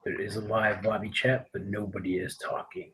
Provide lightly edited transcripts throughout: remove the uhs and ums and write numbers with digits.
There is a live lobby chat, but nobody is talking.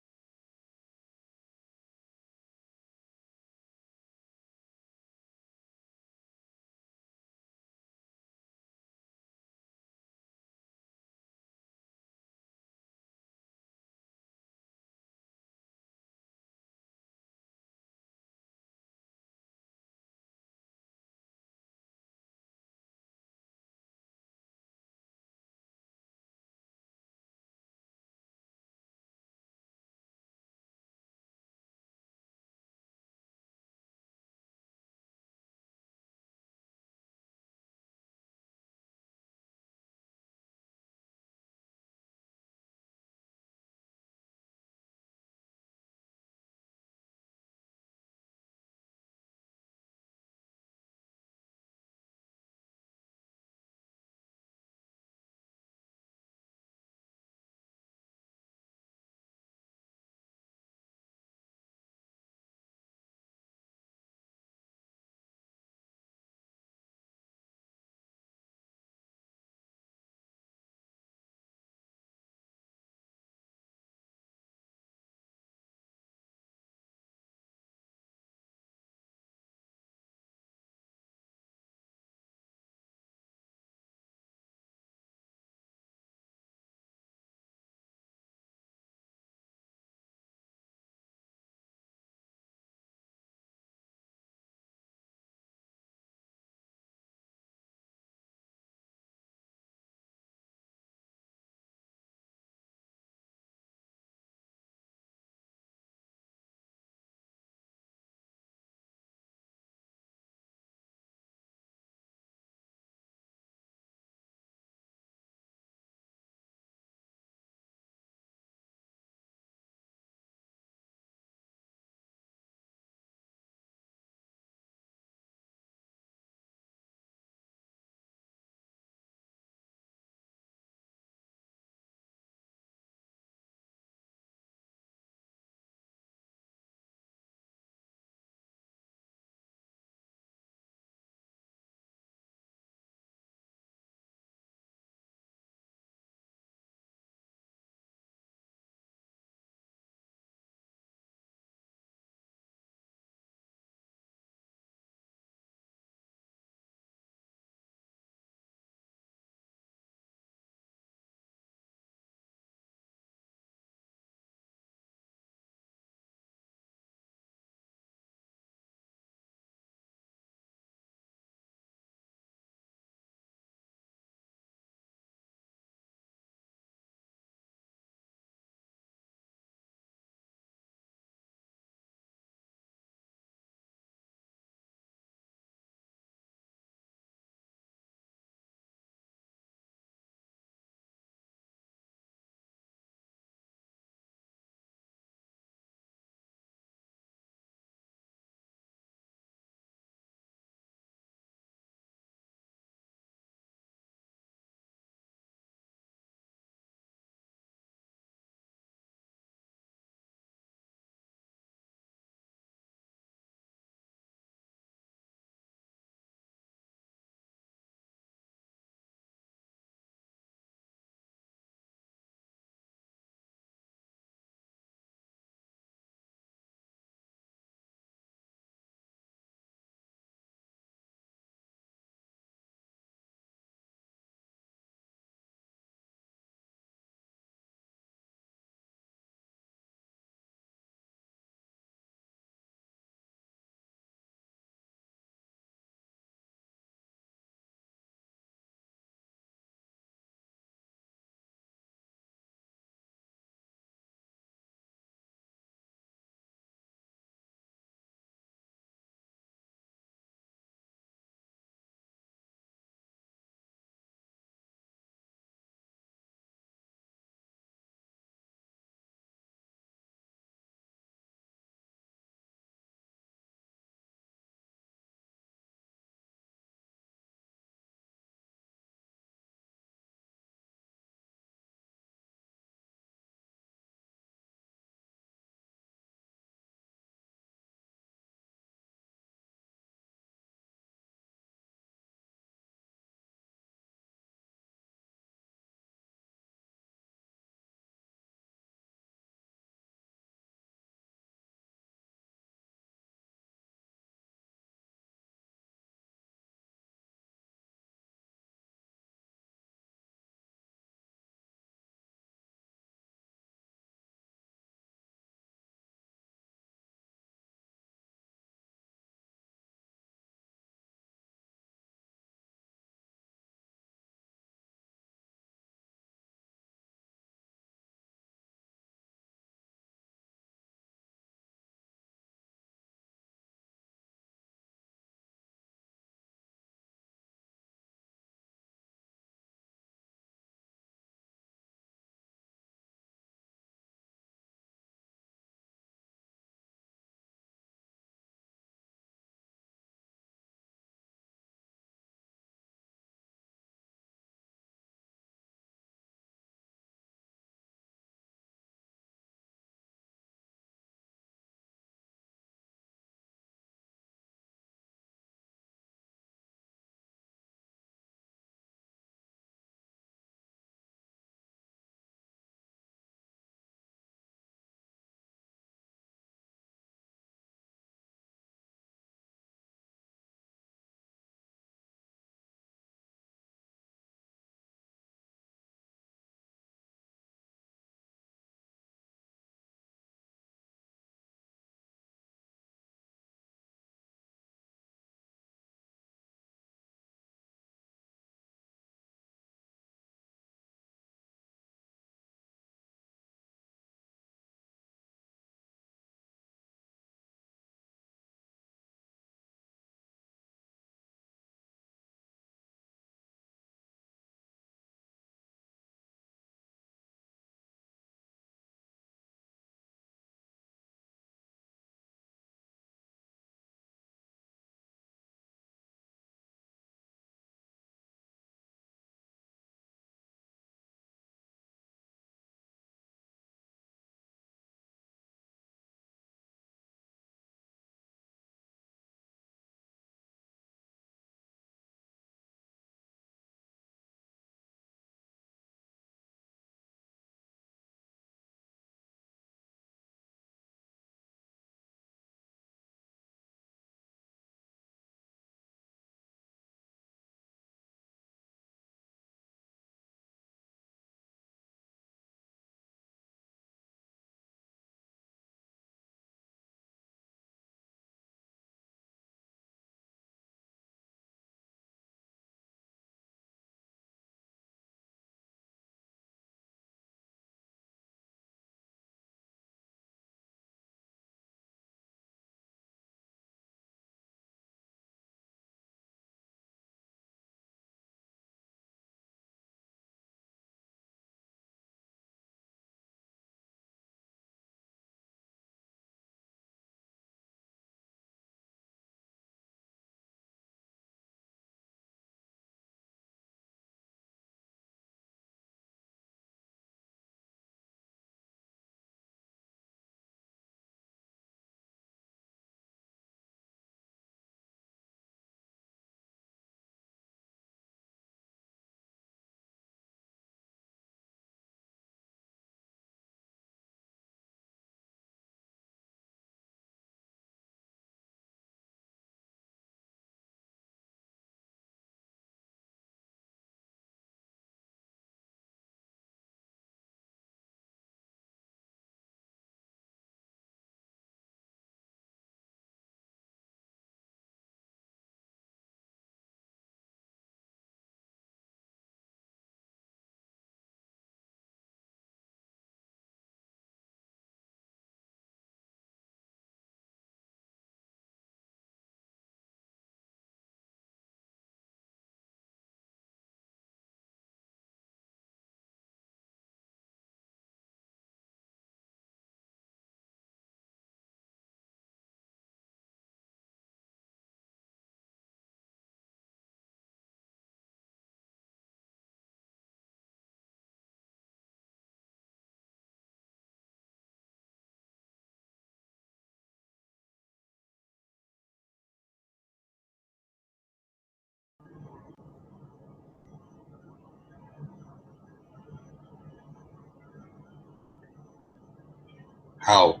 How?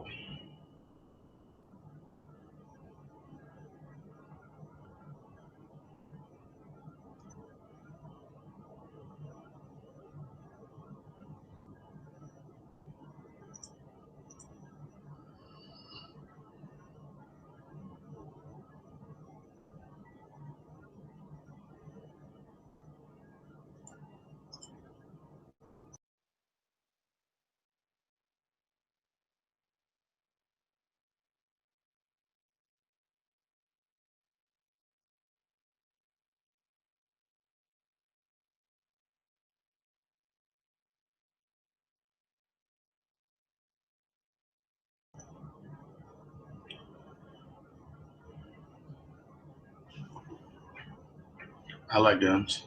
I like guns.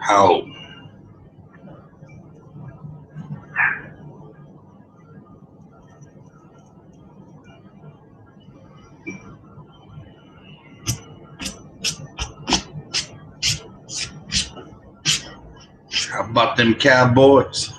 How? How about them Cowboys?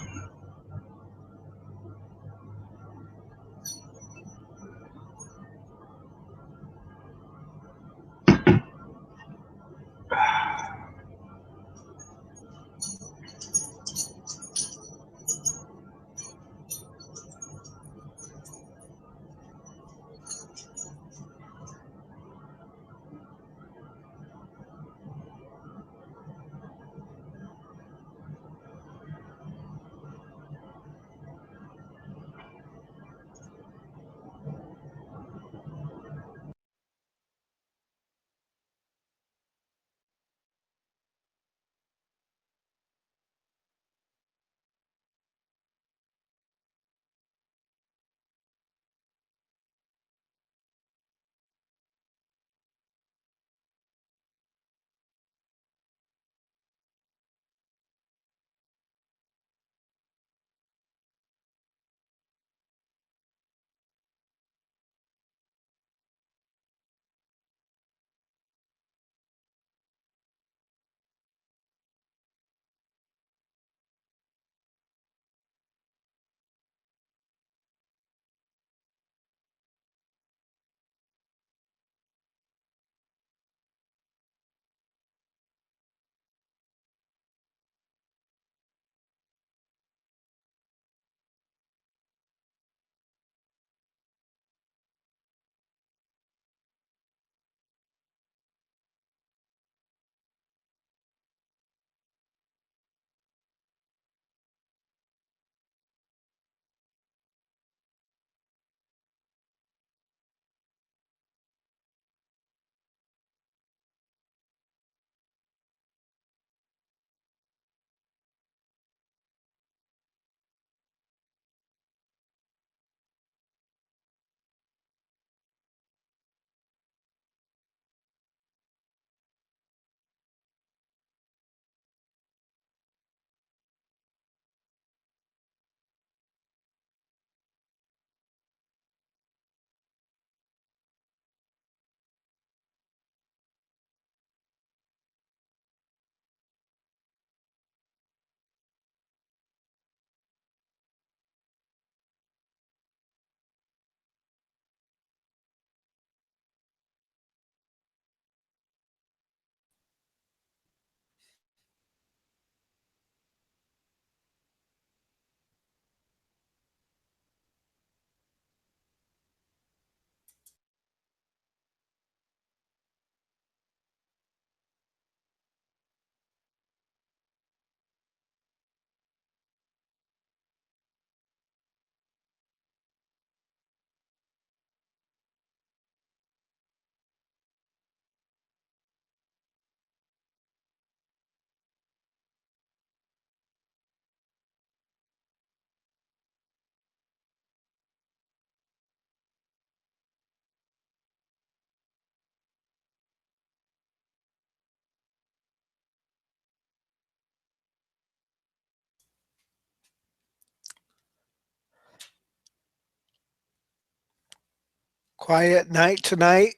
Quiet night tonight.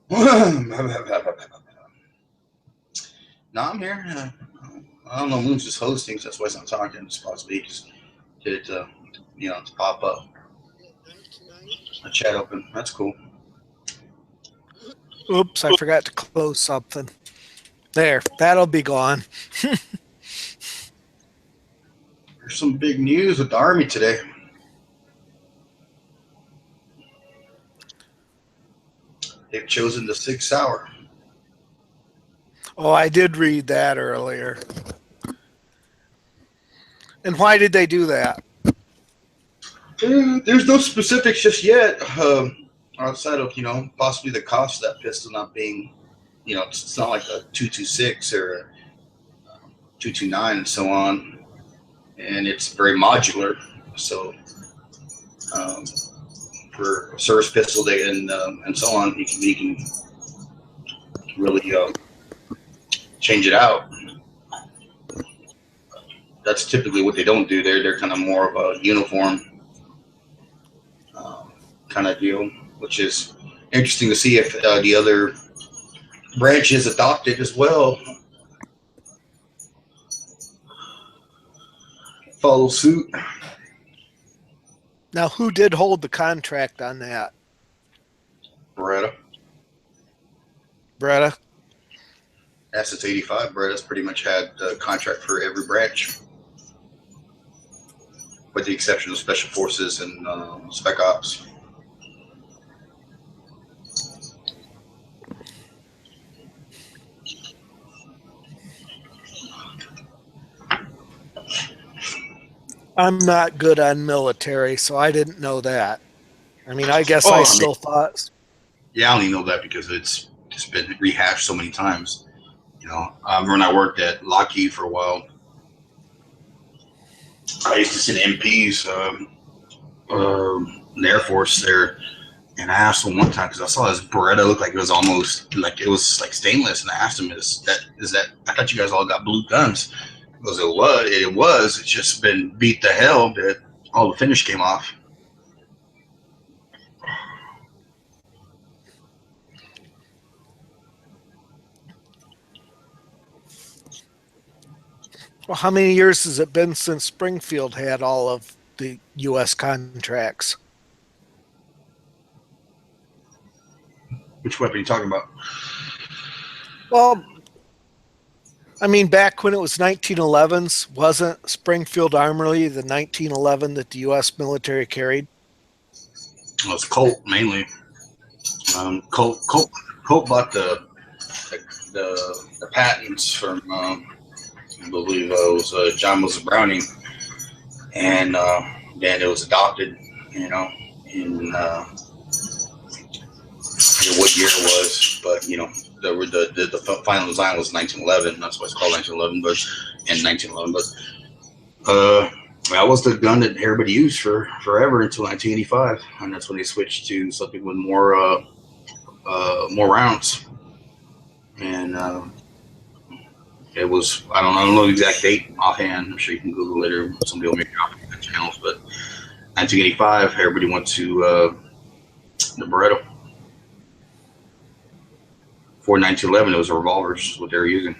No, I'm here. I don't know. Moon's just hosting, so that's why he's not talking. It's possibly just did it to, to pop up. A chat open. That's cool. Oops, I forgot to close something. There, that'll be gone. There's some big news with the Army today. They've chosen the 6th hour. Oh, I did read that earlier. And why did they do that? There's no specifics just yet. Outside of possibly the cost of that pistol not being, it's not like a 226 or a 229 and so on, and it's very modular. So for a service pistol, and so on, you can really change it out. That's typically what they don't do. They're kind of more of a uniform kind of deal, which is interesting to see if the other branches adopt it as well, follow suit. Now, who did hold the contract on that? Beretta. Beretta? Yeah, since '85, Beretta's pretty much had a contract for every branch, with the exception of Special Forces and Spec Ops. I'm not good on military, so I didn't know that. I mean, I guess I still thought. Yeah, I only know that because it's just been rehashed so many times. You know, when I worked at Lockheed for a while, I used to send MPs in the Air Force there, and I asked him one time because I saw his Beretta look like it was almost like it was like stainless, and I asked him, "Is that? I thought you guys all got blue guns." He goes, "It was. It's just been beat to hell that all the finish came off." Well, how many years has it been since Springfield had all of the U.S. contracts? Which weapon are you talking about? Well, I mean, back when it was 1911s, wasn't Springfield Armory the 1911 that the U.S. military carried? Well, it's Colt mainly. Colt bought the patents from I believe it was John Moses Browning, and then it was adopted. You know, in I forget what year it was, but you know, the final design was 1911. That's why it's called 1911, but in 1911. But that was the gun that everybody used for forever until 1985, and that's when they switched to something with more rounds. And it was I don't know the exact date offhand. I'm sure you can Google it or somebody will make it off the channels. But 1985, everybody went to the Beretta. For 1911, it was revolvers, what they were using.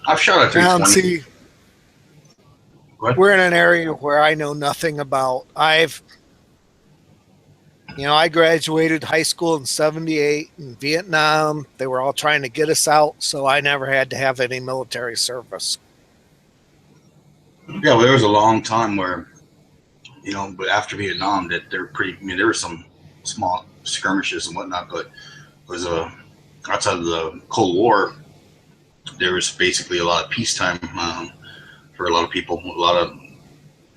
I've shot a 320. See, we're in an area where I know nothing about. I graduated high school in '78 in Vietnam. They were all trying to get us out, so I never had to have any military service. Yeah, well, there was a long time where, you know, but after Vietnam, that they're pretty. I mean, there were some small skirmishes and whatnot, but it was outside of the Cold War, there was basically a lot of peacetime for a lot of people. A lot of,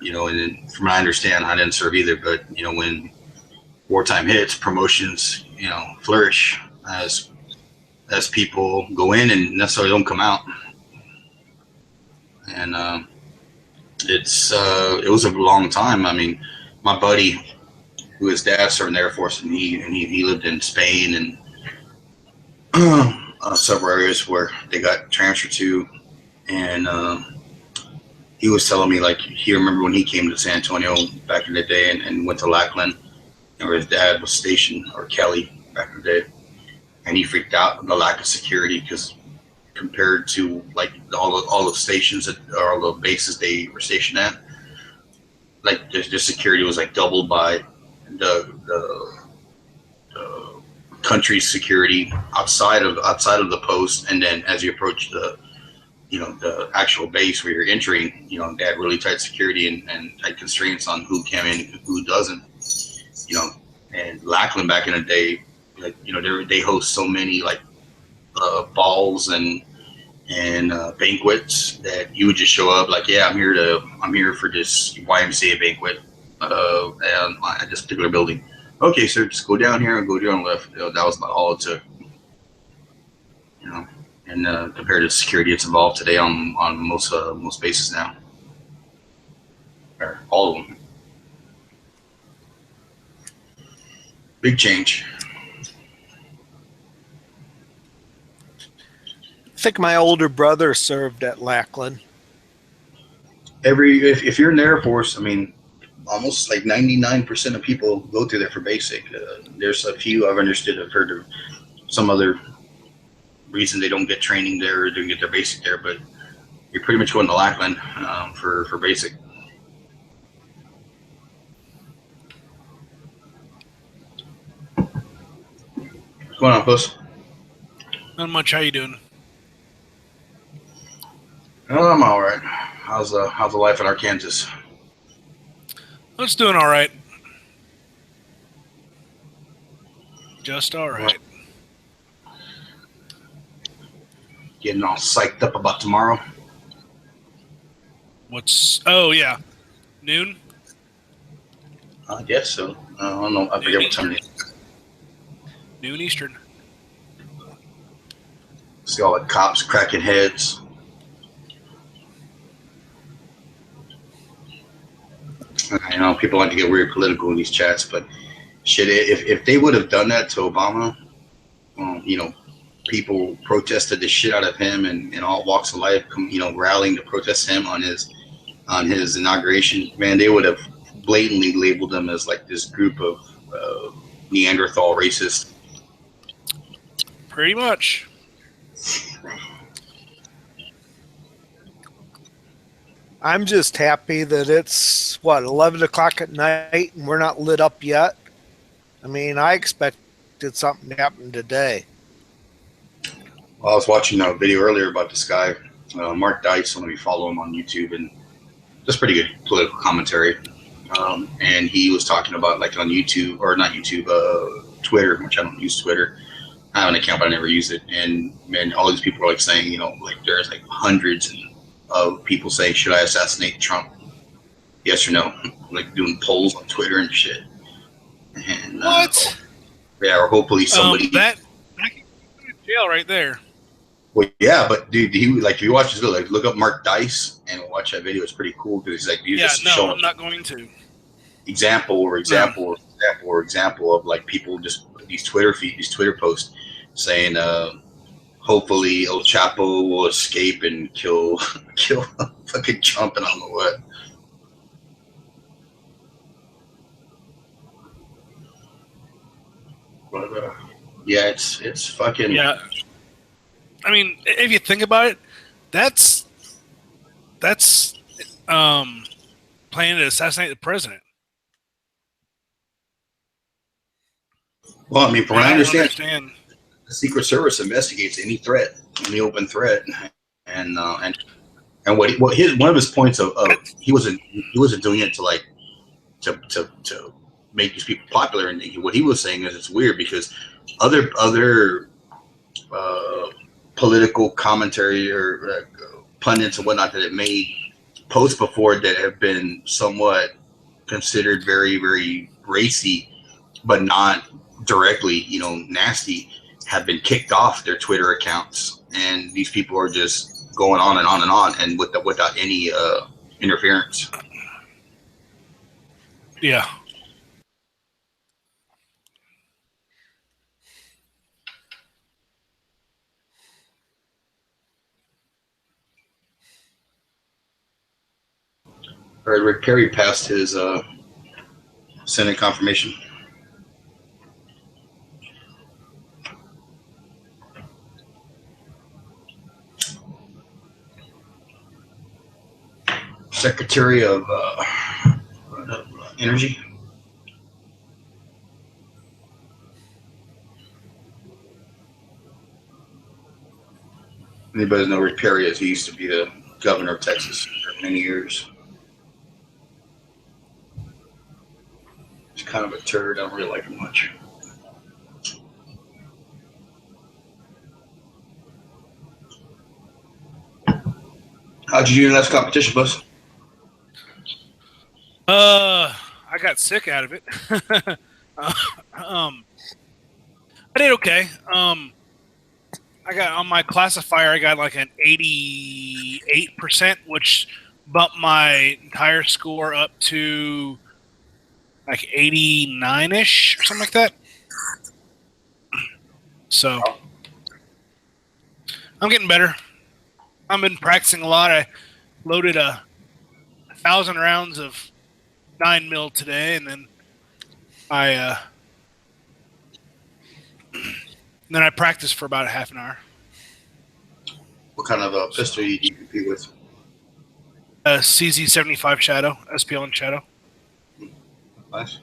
you know, and from what I understand, I didn't serve either, but you know, when wartime hits, promotions, you know, flourish as people go in and necessarily don't come out, and it was a long time. I mean, my buddy, who his dad served in the Air Force, and he lived in Spain and several areas where they got transferred to, and he was telling me like he remember when he came to San Antonio back in the day and went to Lackland, and where his dad was stationed, or Kelly back in the day, and he freaked out at the lack of security because compared to like all the stations that or all the bases they were stationed at, like the security was like doubled by the country's security outside of the post, and then as you approach the actual base where you're entering, you know, they had really tight security and tight constraints on who came in and who doesn't, you know. And Lackland back in the day, like, you know, they host so many like balls and banquets that you would just show up like, yeah, I'm here for this YMCA banquet and at this particular building. Okay, sir, just go down here and go down left. You know, that was about all it took. You know, and compared to the security that's involved today on most bases now, or all of them. Big change. I think my older brother served at Lackland. If you're in the Air Force, I mean, almost like 99% of people go through there for basic. There's a few I've understood, I've heard of some other reason they don't get training there or don't get their basic there, but you're pretty much going to Lackland for basic. What's going on, Puss? Not much. How you doing? Oh, I'm all right. How's the life in Arkansas? It's doing all right. Just all right. Getting all psyched up about tomorrow. What's? Oh yeah, noon. I guess so. I don't know. I forget what time it is. Noon Eastern. See all the cops cracking heads. I know people like to get weird political in these chats, but shit, if they would have done that to Obama, you know, people protested the shit out of him and all walks of life, you know, rallying to protest him on his inauguration. Man, they would have blatantly labeled him as like this group of Neanderthal racist. Pretty much. I'm just happy that it's 11 o'clock at night and we're not lit up yet. I mean, I expected something to happen today. Well, I was watching a video earlier about this guy, Mark Dice. Some of you follow him on YouTube, and just pretty good political commentary. And he was talking about, like, on YouTube, or not YouTube, Twitter, which I don't use Twitter. I have an account, but I never use it. And man, all these people are like saying, you know, like there's like hundreds of people saying, should I assassinate Trump? Yes or no? Like doing polls on Twitter and shit. And What? Yeah, or hopefully somebody. That can go to jail right there. Well, yeah, but dude, he like if you watch this video, like look up Mark Dice and watch that video. It's pretty cool because he's like, he's Yeah, just no, showing I'm not going to. example of like people just these Twitter feed, these Twitter posts saying, hopefully El Chapo will escape and kill fucking Trump and I don't know what. But yeah, it's fucking Yeah. I mean, if you think about it, that's planning to assassinate the president. Well, I mean, from what I understand, the Secret Service investigates any threat, any open threat, and what his one of his points of he wasn't doing it to like to make these people popular, and what he was saying is it's weird because other political commentary or pundits and whatnot that have made posts before that have been somewhat considered very, very racy, but not directly, you know, nasty, have been kicked off their Twitter accounts, and these people are just going on and on and on, and without any interference. Yeah. All right, Rick Perry passed his Senate confirmation. Secretary of Energy. Anybody know Rick Perry is? He used to be the governor of Texas for many years. He's kind of a turd. I don't really like him much. How'd you do in the last competition, Buzz? I got sick out of it. I did okay. I got on my classifier. I got like an 88%, which bumped my entire score up to like 89-ish or something like that. So I'm getting better. I've been practicing a lot. I loaded 1,000 rounds of 9mm today, and then I practiced for about a half an hour. What kind of pistol do you compete with? CZ75 Shadow, SPL Shadow. Nice.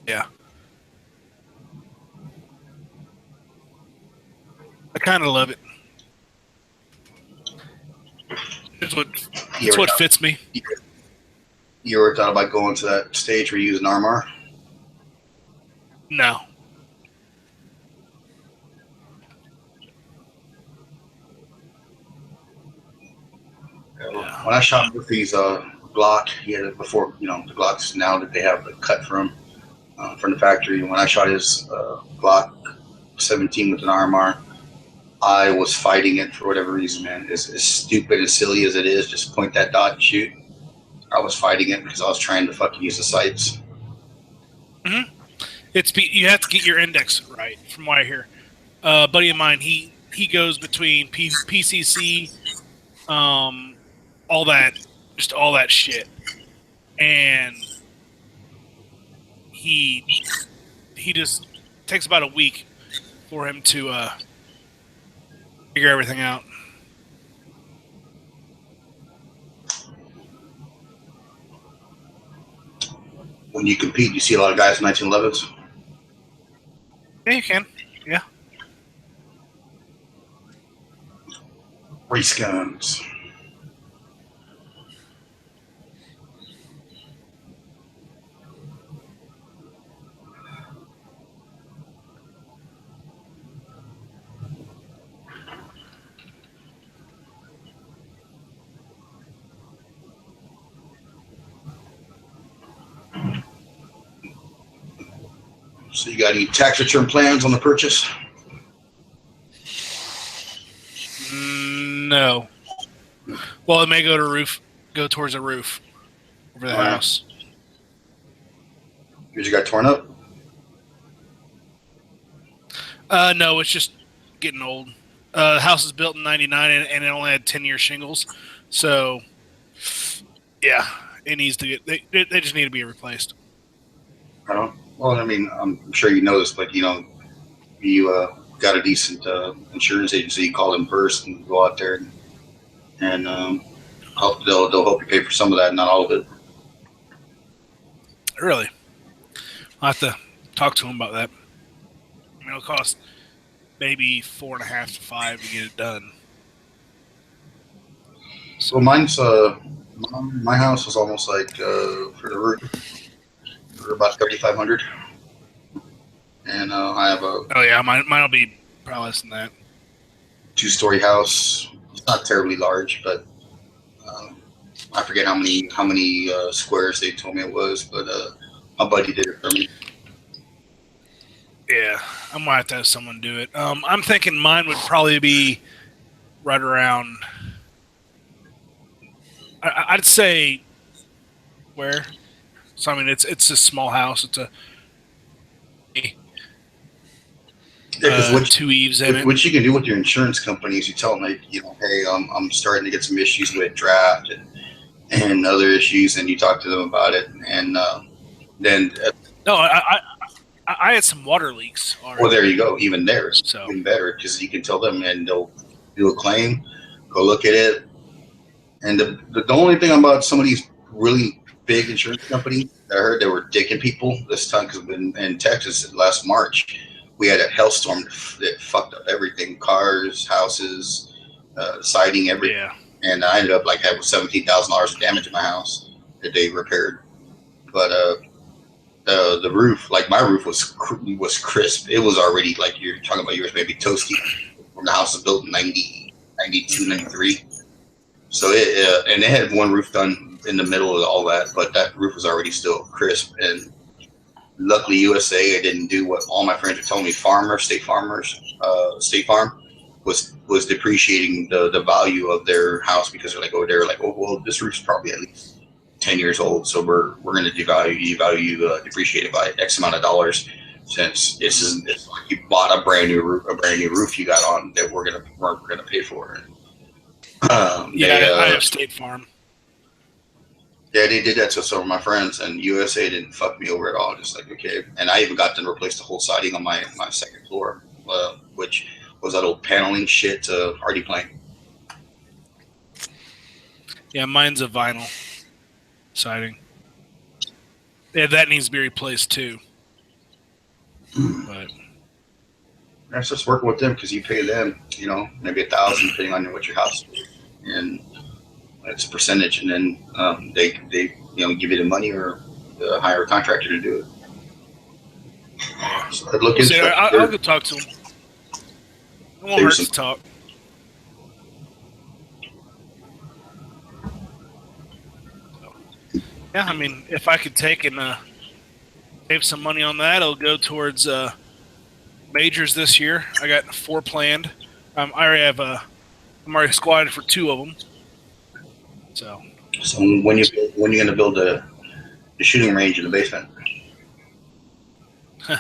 Yeah. I kind of love it. It's what fits me. You ever thought about going to that stage where you use an armor? No. When I shot Murphy's Glock, he had it before, the Glocks now that they have the cut from the factory. When I shot his Glock 17 with an RMR, I was fighting it for whatever reason, man. As stupid and silly as it is, just point that dot and shoot. I was fighting it because I was trying to fucking use the sights. Mm-hmm. You have to get your index right, from what I hear. A buddy of mine, he goes between PCC, all that shit, and he just takes about a week for him to figure everything out. When you compete, you see a lot of guys in 1911s. Yeah, you can. Yeah. Race guns. So you got any tax return plans on the purchase? No. Well, it may go towards a roof over the house. Yours got torn up? No, it's just getting old. The house was built in '99 and it only had 10-year shingles, so yeah, it needs to get. They just need to be replaced. I don't. Well, I mean, I'm sure you know this, but you got a decent insurance agency. You call them first and go out there and they'll help you pay for some of that, not all of it. Really, I'll have to talk to them about that. I mean, it'll cost maybe $4.5 to $5 to get it done. So mine's my house was almost like for the roof. About 3,500, and I have a mine'll be probably less than that. 2-story house. It's not terribly large, but I forget how many squares they told me it was. But my buddy did it for me. Yeah, I might have to have someone do it. I'm thinking mine would probably be right around. I'd say where. So I mean, it's a small house. It's two eaves in it. What you can do with your insurance companies, you tell them, like, hey, I'm starting to get some issues with draft and other issues, and you talk to them about it, and then. No, I had some water leaks already. Well, there you go. Even there, so even better, because you can tell them, and they'll do a claim, go look at it, and the only thing about some of these really big insurance companies, I heard they were dicking people this time, because in Texas last March, we had a hailstorm that fucked up everything: cars, houses, siding, everything. Yeah. And I ended up having $17,000 of damage in my house that they repaired. But the roof, my roof was crisp. It was already, like you're talking about yours, maybe toasty. When the house was built in 90, 92, 93. So and they had one roof done in the middle of all that, but that roof was already still crisp. And luckily, USA didn't do what all my friends were telling me. State Farm was depreciating the value of their house, because they're like, well, this roof's probably at least 10 years old, so we're going to depreciate it by X amount of dollars. since it's like you bought a brand new roof you got on that we're gonna pay for. I have State Farm. Yeah, they did that to some of my friends, and USA didn't fuck me over at all. Just like, okay, and I even got them to replace the whole siding on my second floor, which was that old paneling shit Hardy plank. Yeah, mine's a vinyl siding. Yeah, that needs to be replaced too. But That's just working with them because you pay them, maybe $1,000 depending on what your house is, and it's a percentage, and then they give you the money or hire a contractor to do it. So I'd look into it. I'll go talk to them. It won't hurt to talk. Yeah, I mean, if I could take and save some money on that, it'll go towards majors this year. I got 4 planned. I already have I'm already squatted for 2 of them. So when you going to build the shooting range in the basement? We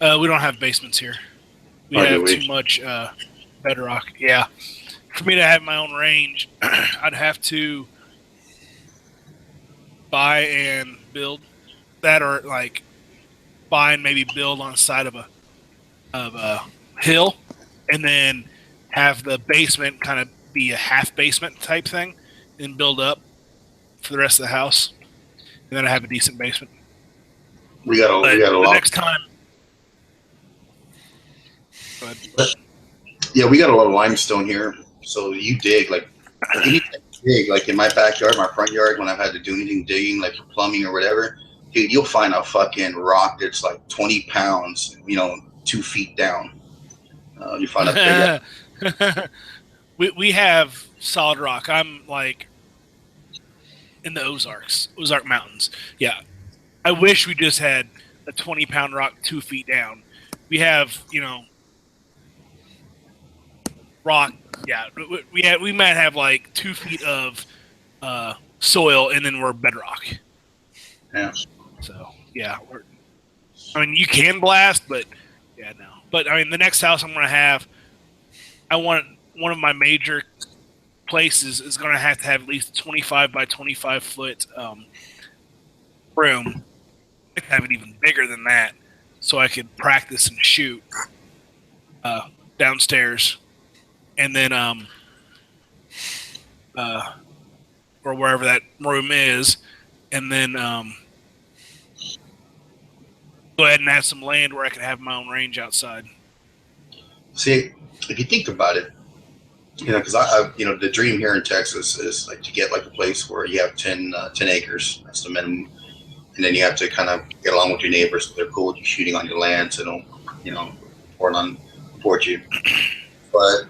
don't have basements here. We have too much bedrock. Yeah, for me to have my own range, I'd have to buy and build that, or like buy and maybe build on the side of a hill, and then have the basement kind of be a half basement type thing, and build up for the rest of the house, and then I have a decent basement. We got a lot. Next time. Yeah, we got a lot of limestone here. So you dig like in my backyard, my front yard, when I've had to do anything digging, like for plumbing or whatever, dude, you'll find a fucking rock that's like 20 pounds, 2 feet down. You find a big. we have solid rock. I'm like in the Ozark Mountains. Yeah, I wish we just had a 20-pound rock 2 feet down. We have, rock. Yeah, we might have like 2 feet of soil, and then we're bedrock. Yeah. So yeah, you can blast, but yeah, no. But I mean, the next house I'm going to have, I want one of my major places is going to have at least 25 by 25 foot room. I could have it even bigger than that, so I could practice and shoot downstairs, and then or wherever that room is, and then go ahead and have some land where I can have my own range outside. See, if you think about it, because I the dream here in Texas is like to get like a place where you have 10 acres. That's the minimum. And then you have to kind of get along with your neighbors so they're cool with you shooting on your land, so they don't, report you. But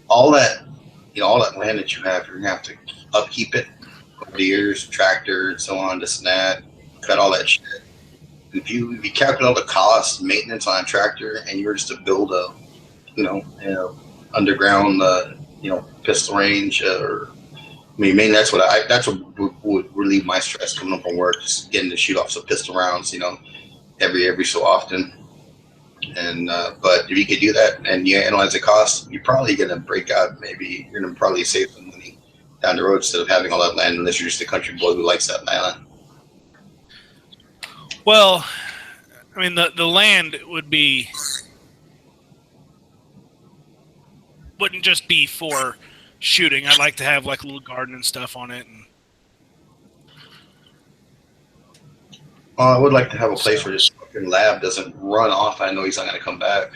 all that land that you have, you're gonna have to upkeep it over the years, tractor and so on, this and that, cut all that shit. And if you calculate all the cost, maintenance on a tractor, and you were just to build a, underground, pistol range, or mainly that's what would relieve my stress coming up from work, just getting to shoot off some pistol rounds, every so often. And but if you could do that and you analyze the cost, you're probably gonna break out. Maybe you're gonna probably save some money down the road instead of having all that land, unless you're just a country boy who likes that land. Well, I mean, the land wouldn't just be for shooting. I'd like to have like a little garden and stuff on it. And I would like to have a place where this fucking lab doesn't run off. I know he's not going to come back,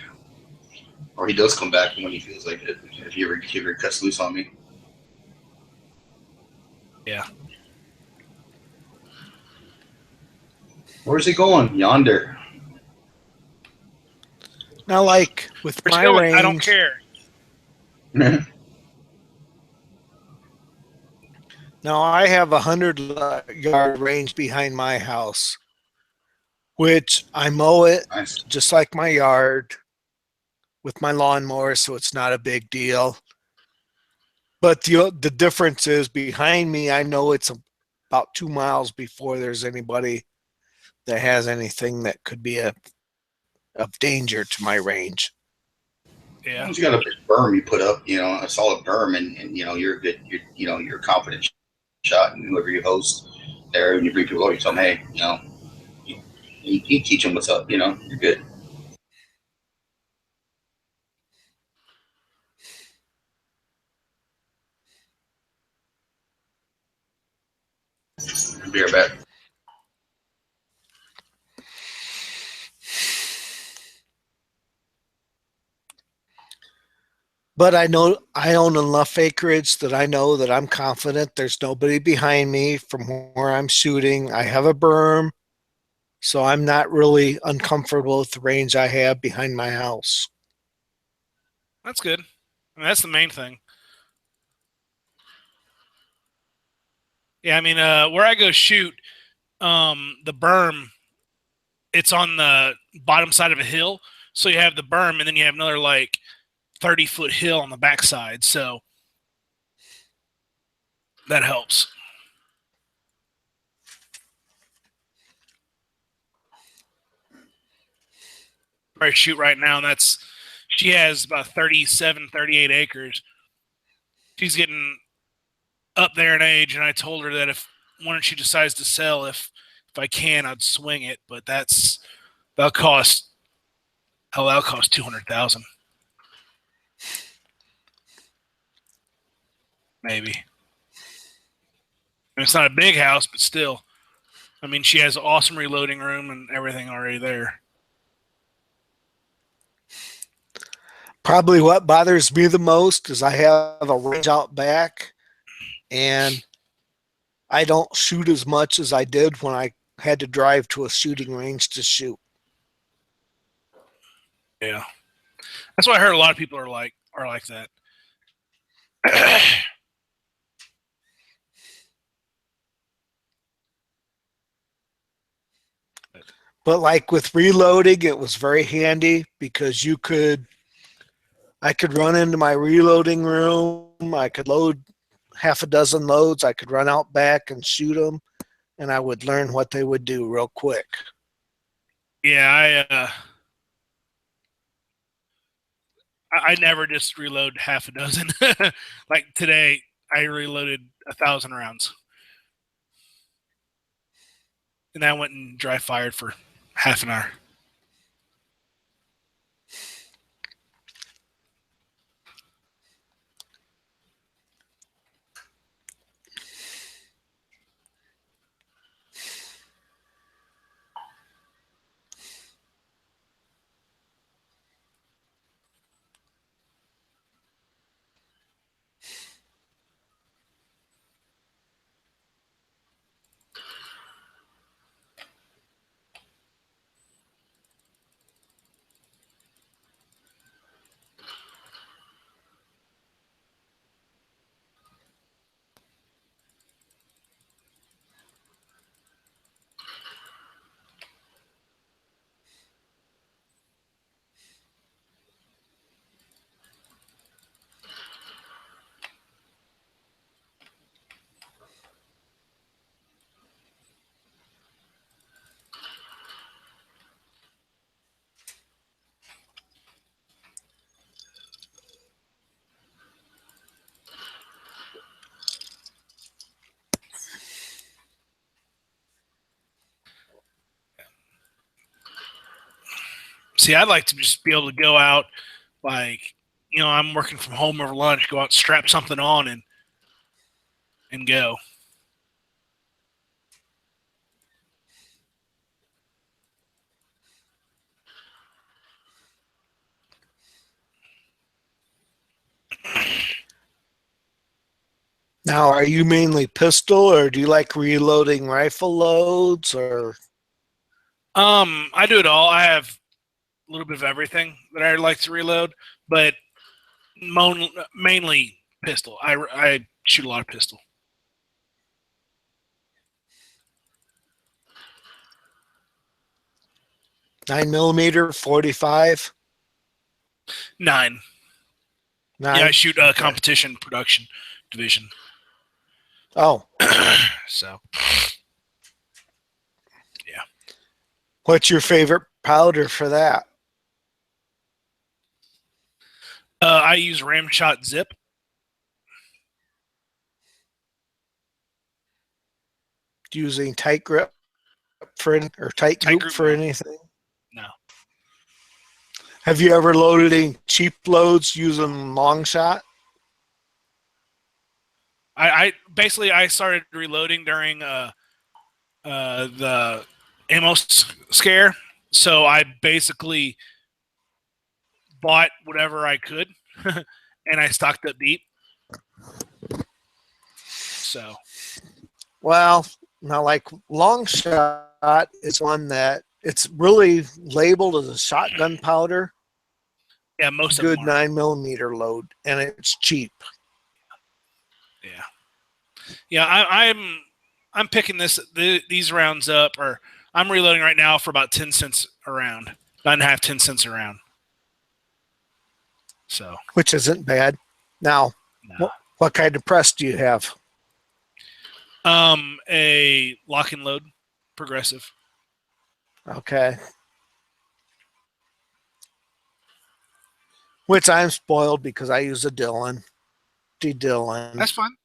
or he does come back when he feels like it. If he ever cuts loose on me. Yeah. Where's he going? Yonder. Now, like with my range, I don't care. Now I have 100-yard range behind my house, which I mow it Nice. just like my yard with my lawnmower, so it's not a big deal. But the difference is behind me, I know it's about 2 miles before there's anybody that has anything that could be a of danger to my range. As Yeah. long as you got a big berm you put up, a solid berm, and you're a good, you're a confident shot, and whoever you host there, and you bring people over, you tell them, hey, you teach them what's up, you're good. Be right back. But I know I own enough acreage that I know that I'm confident there's nobody behind me from where I'm shooting. I have a berm, so I'm not really uncomfortable with the range I have behind my house. That's good. I mean, that's the main thing. Yeah, I mean, where I go shoot, the berm, it's on the bottom side of a hill. So you have the berm, and then you have another like 30-foot hill on the backside. So that helps. Where I shoot right now, and she has about 37, 38 acres. She's getting up there in age, and I told her that if when she decides to sell, if I can, I'd swing it. But that'll cost $200,000, maybe. And it's not a big house, but still. I mean, she has an awesome reloading room and everything already there. Probably what bothers me the most is I have a range out back and I don't shoot as much as I did when I had to drive to a shooting range to shoot. Yeah. That's why I heard a lot of people are like that. But like with reloading, it was very handy because I could run into my reloading room. I could load half a dozen loads. I could run out back and shoot them, and I would learn what they would do real quick. Yeah, I never just reload half a dozen. Like today, I reloaded 1,000 rounds, and I went and dry fired for half an hour. See, I'd like to just be able to go out, like, I'm working from home over lunch, go out, strap something on, and go. Now, are you mainly pistol or do you like reloading rifle loads or? I do it all. I have a little bit of everything that I like to reload, but mainly pistol. I shoot a lot of pistol. 9mm, 45? 9. 9? Yeah, I shoot competition production division. Oh, So, yeah. what's your favorite powder for that? I use Ramshot Zip. Using tight grip or tight Tight group group, for no. anything? No. Have you ever loaded any cheap loads using long shot? I basically I started reloading during the ammo scare, so I basically bought whatever I could, and I stocked up deep. So, Well, now like long shot is one that it's really labeled as a shotgun powder, yeah, most good of them are. 9mm load, and it's cheap. Yeah, yeah. I'm picking these rounds up, or I'm reloading right now for about 10 cents a round, 9.5, 10 cents a round. So, Which isn't bad. Now, no. what kind of press do you have? A lock and load progressive. Okay. Which I'm spoiled because I use a Dillon. Dillon. That's fine.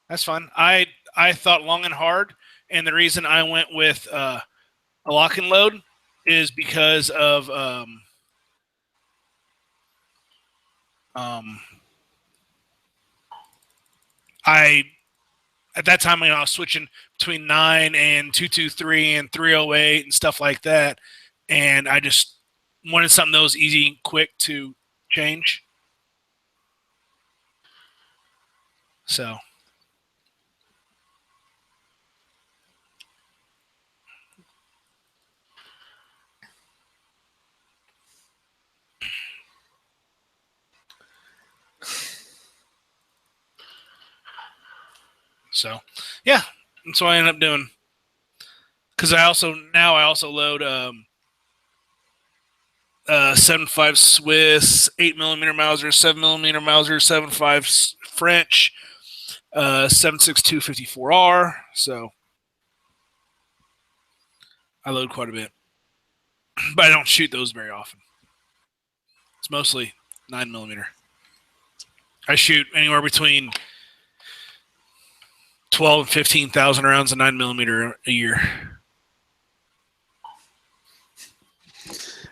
That's fine. I thought long and hard, and the reason I went with a lock and load is because of I at that time I was switching between 9 and 223 and 308 and stuff like that, and I just wanted something that was easy and quick to change. So. So, yeah, that's what I ended up doing. Because I also load 7.5 Swiss, 8mm Mauser, 7mm Mauser, 7.5 French, 7.62 54R. So I load quite a bit, but I don't shoot those very often. It's mostly 9mm. I shoot anywhere between 12 and 15,000 rounds of 9mm a year.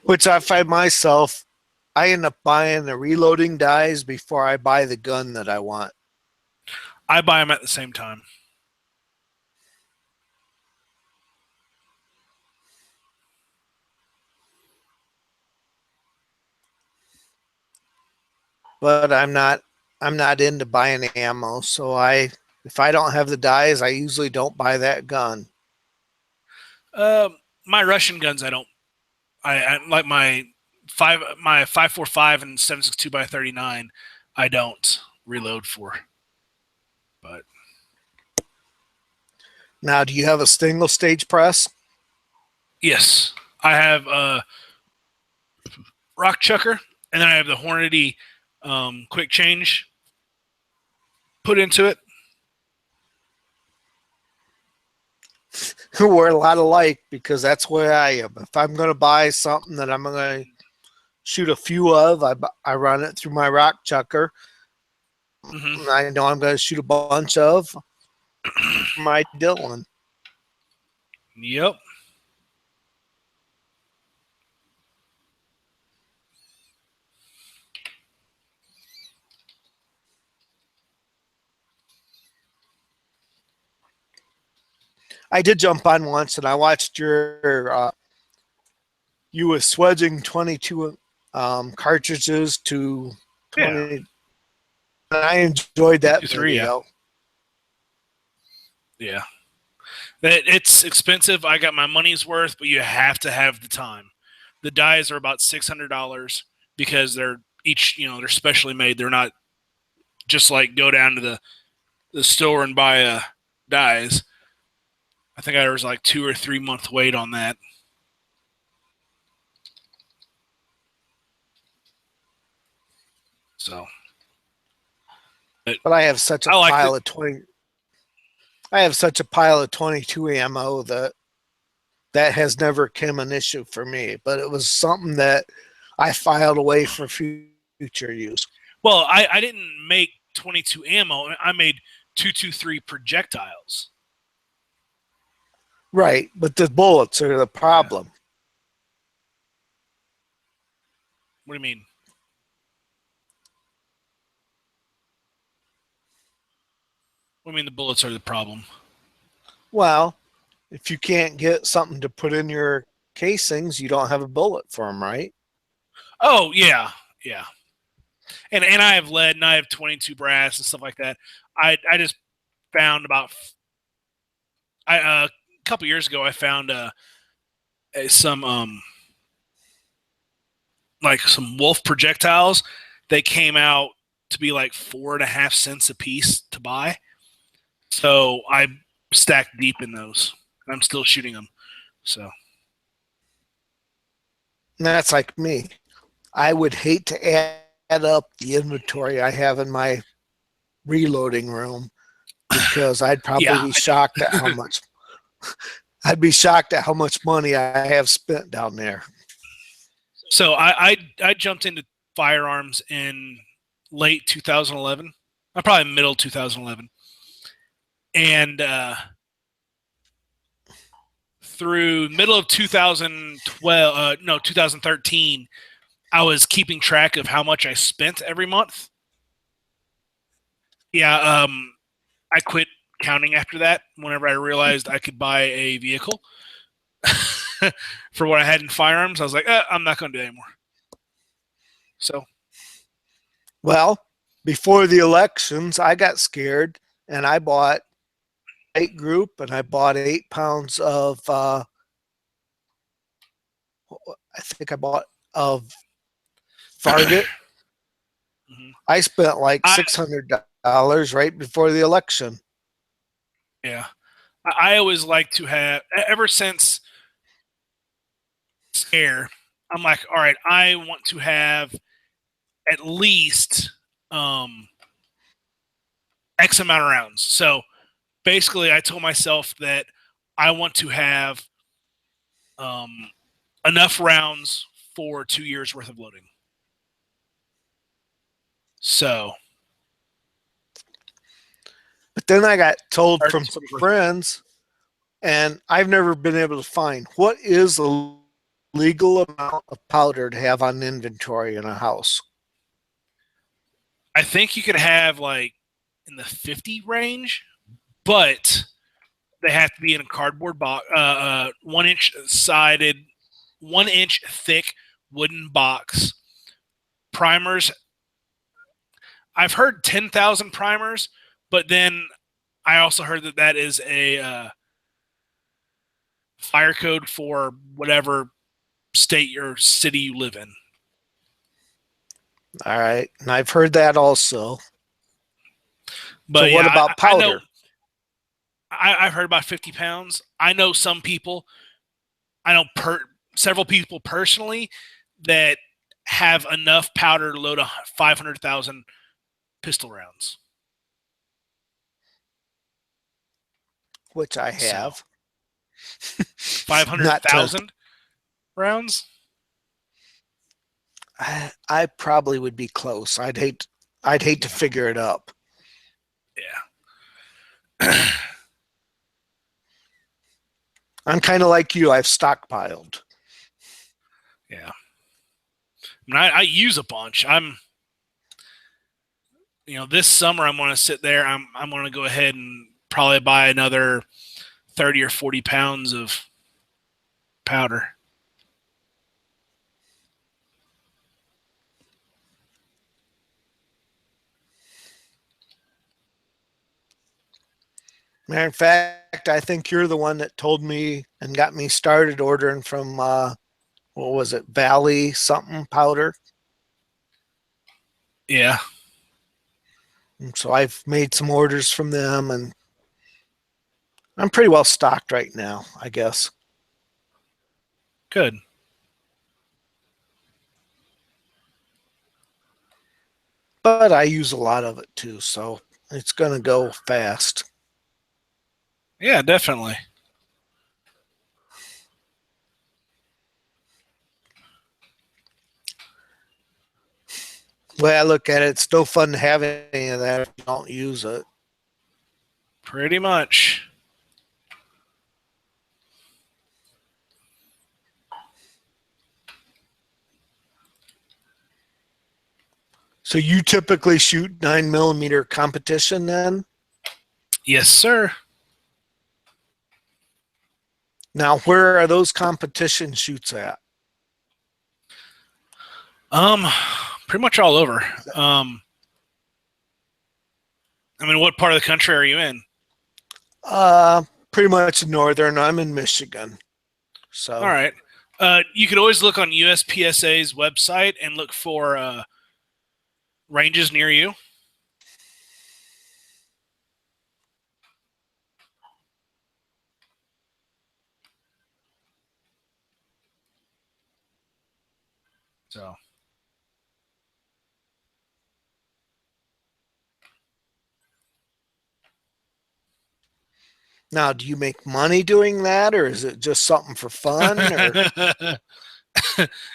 Which I find myself, I end up buying the reloading dies before I buy the gun that I want. I buy them at the same time. But I'm not into buying ammo, so if I don't have the dies, I usually don't buy that gun. My Russian guns, I don't. I like my 5.45 and 7.62 by 39. I don't reload for. But now, do you have a single stage press? yes, I have a Rock Chucker, and then I have the Hornady quick change put into it. We're a lot alike because that's where I am. If I'm going to buy something that I'm going to shoot a few of, I run it through my Rock Chucker. Mm-hmm. I know I'm going to shoot a bunch of my Dillon. Yep. I did jump on once, and I watched your you was swedging 22 cartridges to 20. Yeah. And I enjoyed that 53, video. Yeah. It's expensive. I got my money's worth, but you have to have the time. The dies are about $600 because they're each, they're specially made. They're not just like go down to the store and buy dies. I think there was like 2 or 3 month wait on that. So, but I have such a pile of 20. I have such a pile of 22 ammo that has never come an issue for me. But it was something that I filed away for a few future use. Well, I didn't make 22 ammo. I made 223 projectiles. Right, but the bullets are the problem. What do you mean? What do you mean the bullets are the problem? Well, if you can't get something to put in your casings, you don't have a bullet for them, right? Oh, yeah. Yeah. And I have lead and I have 22 brass and stuff like that. I just found a couple years ago I found some like some wolf projectiles. They came out to be like 4.5 cents a piece to buy. So I stacked deep in those. I'm still shooting them. So And that's like me. I would hate to add up the inventory I have in my reloading room because I'd probably Yeah. be shocked at how much I'd be shocked at how much money I have spent down there. So I jumped into firearms in late 2011. Probably middle 2011. And through middle of 2013, I was keeping track of how much I spent every month. Yeah, I quit counting after that whenever I realized I could buy a vehicle for what I had in firearms. I was like, I'm not going to do that anymore. So, Well, before the elections, I got scared and I bought 8 group and I bought 8 pounds of I think I bought of Varget. Mhm. I spent like $600 right before the election. Yeah. I always like to have, ever since Scare, I'm like, all right, I want to have at least X amount of rounds. So basically, I told myself that I want to have enough rounds for 2 years worth of loading. So, But then I got told Or from some some friends, and I've never been able to find what is the legal amount of powder to have on inventory in a house. I think you could have like in the 50 range, but they have to be in a cardboard box, 1 inch sided, 1 inch thick wooden box. Primers, I've heard 10,000 primers, but then I also heard that that is a fire code for whatever state or city you live in. All right. And I've heard that also. But so what yeah, about powder? I've heard about 50 pounds. I know some people, I know several people personally that have enough powder to load 500,000 pistol rounds. Which I have. 500,000 rounds? I probably would be close. I'd hate to figure it up. Yeah. I'm kind of like you. I've stockpiled. Yeah. I mean, I use a bunch. This summer I'm going to sit there. I'm going to go ahead and probably buy another 30 or 40 pounds of powder. Matter of fact, I think you're the one that told me and got me started ordering from what was it, Valley something powder. Yeah. And so I've made some orders from them, and I'm pretty well stocked right now, I guess. Good. But I use a lot of it too, so it's going to go fast. Yeah, definitely. way I look at it, it's no fun to have any of that if you don't use it. Pretty much. So you typically shoot 9mm competition then? Yes, sir. Now, where are those competition shoots at? Pretty much all over. I mean, what part of the country are you in? Pretty much northern. I'm in Michigan. So All right. You could always look on USPSA's website and look for ranges near you. So now, do you make money doing that, or is it just something for fun? Or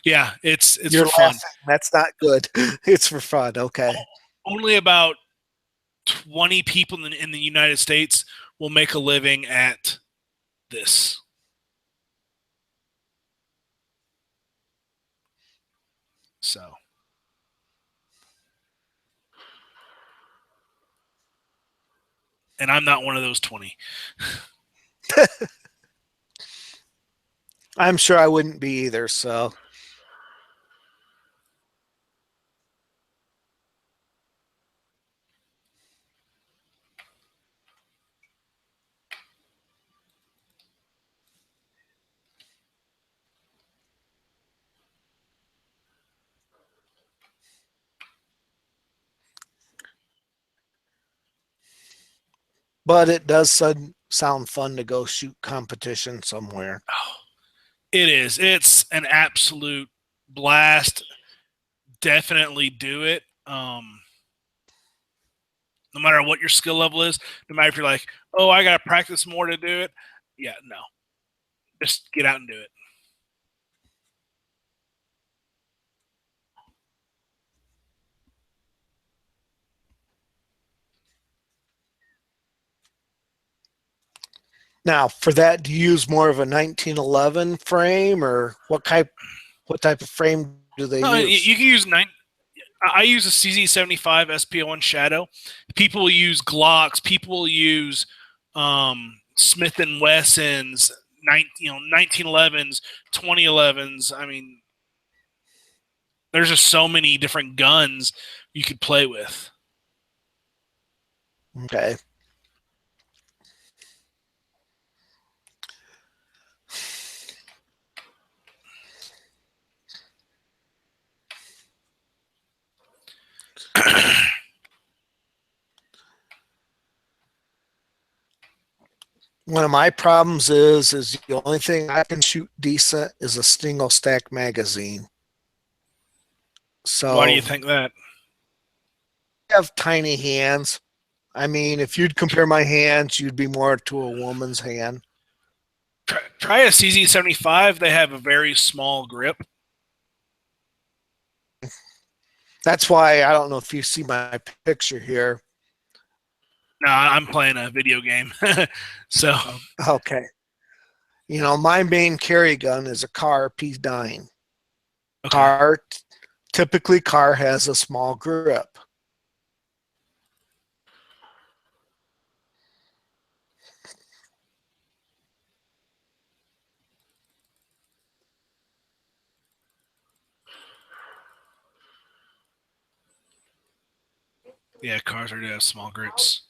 yeah, it's you're for fun. laughing. That's not good. It's for fun. Okay. Only about 20 people in the United States will make a living at this. So, and I'm not one of those 20. I'm sure I wouldn't be either. So but it does sound fun to go shoot competition somewhere. Oh, it is. It's an absolute blast. Definitely do it. No matter what your skill level is, no matter if you're like, oh, I got to practice more to do it. Yeah, no. Just get out and do it. Now, for that, do you use more of a 1911 frame, or what type of frame do they No, use? you can use I use a CZ75 SP01 Shadow. People will use Glocks. People will use Smith and Wessons, 1911s, 2011s. I mean, there's just so many different guns you could play with. Okay. One of my problems is the only thing I can shoot decent is a single stack magazine. So Why do you think that? I have tiny hands. I mean, if you'd compare my hands, you'd be more to a woman's hand. Try a CZ75. They have a very small grip. That's why I don't know if you see my picture here. No, I'm playing a video game. So, Okay. You know, my main carry gun is a Car P9. okay. Typically Car has a small grip. Yeah, cars are to have small grips.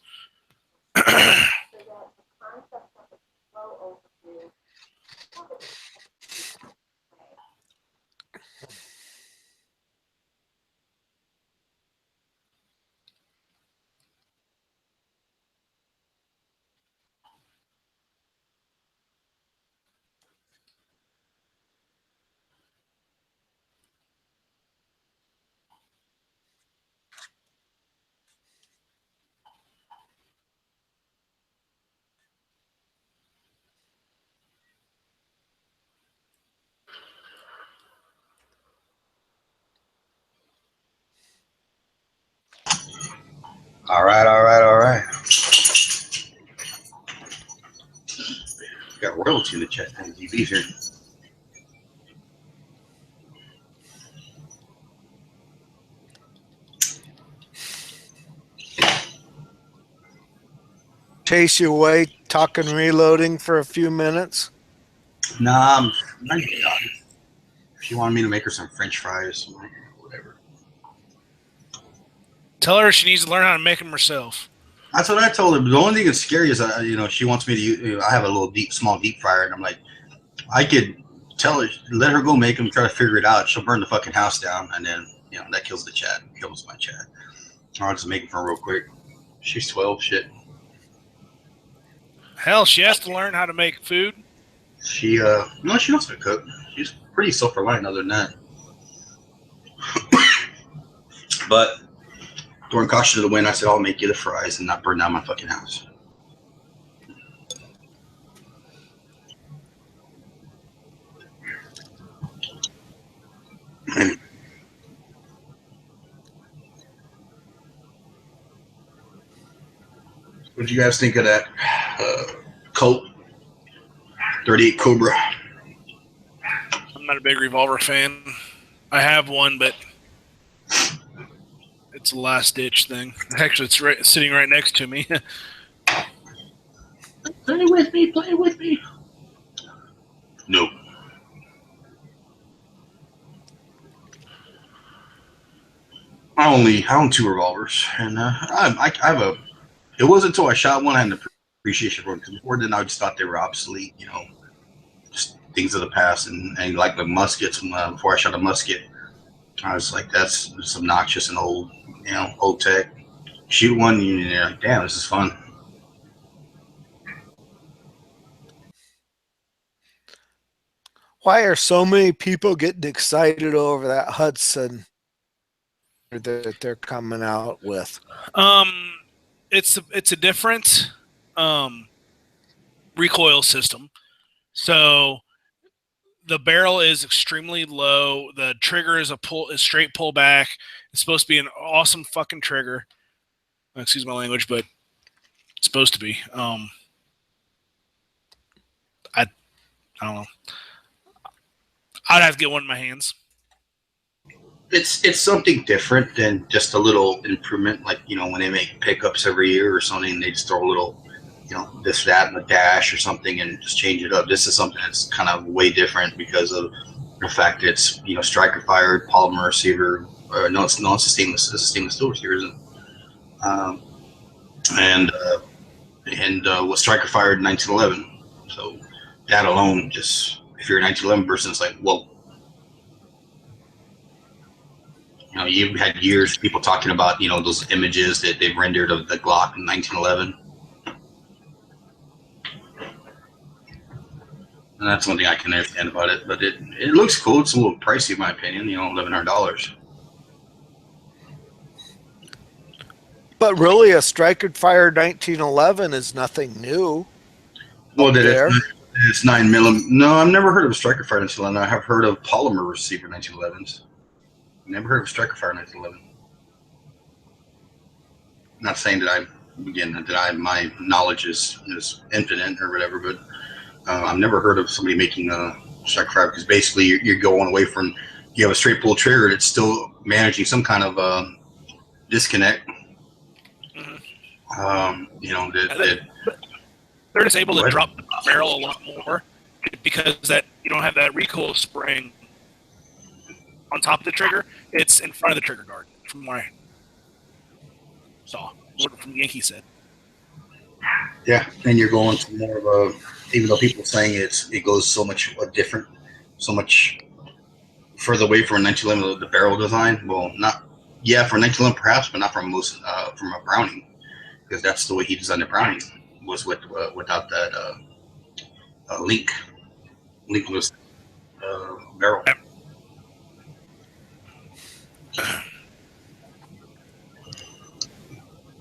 All right. Got royalty in the chat. DB's here. Chase you away talking reloading for a few minutes. Nah, I'm not even done. She wanted me to make her some French fries, whatever. Tell her she needs to learn how to make them herself. That's what I told her. The only thing that's scary is, she wants me to use. I have a little small deep fryer, and I'm like, I could tell her, let her go make them, try to figure it out. She'll burn the fucking house down, and then that kills the chat, kills my chat. I'll just make it for her real quick. She's 12. Shit. Hell, she has to learn how to make food. She no, she knows how to cook. She's pretty self-reliant other than that. But during caution to the wind, I said I'll make you the fries and not burn down my fucking house. What did you guys think of that Colt 38 Cobra? I'm not a big revolver fan. I have one, but it's a last-ditch thing. Actually, it's sitting right next to me. Play with me. Nope. I own 2 revolvers, and I have a. It wasn't until I shot one I had an appreciation for it. Because before then, I just thought they were obsolete. Just things of the past, and like the muskets. Before I shot a musket, I was like, that's just obnoxious and old, old tech. Shoot one, and you're like, damn, this is fun. Why are so many people getting excited over that Hudson that they're coming out with? It's a different recoil system. So the barrel is extremely low. The trigger is a straight pull back. It's supposed to be an awesome fucking trigger. Excuse my language, but it's supposed to be. I don't know. I'd have to get one in my hands. It's something different than just a little improvement, like when they make pickups every year or something, they just throw a little, this, that, and a dash or something, and just change it up. This is something that's kind of way different because of the fact it's striker fired polymer receiver. No, it's a stainless. It's a stainless steel receiver, isn't it? And was striker fired in 1911. So that alone, just if you're a 1911 person, it's like, well. You've had years people talking about, those images that they've rendered of the Glock in 1911. And that's one thing I can understand about it. But it looks cool. It's a little pricey, in my opinion, $1,100. But really, a striker fired 1911 is nothing new. Well, it's 9mm. No, I've never heard of a striker fired 1911. I have heard of polymer receiver 1911s. Never heard of a striker fire in 1911. Not saying that my knowledge is infinite or whatever, but I've never heard of somebody making a striker fire, because basically you're going away from, you have a straight pull trigger that's still managing some kind of disconnect. They're just able to drop the barrel a lot more because that you don't have that recoil spring on top of the trigger. It's in front of the trigger guard, from what I saw, what from Yankee said. Yeah, and you're going to more of a, even though people are saying it goes so much different, so much further away from a 1911, the barrel design. Well, not, yeah, for 1911 perhaps, but not from a Browning, because that's the way he designed the Browning, was without that linkless barrel.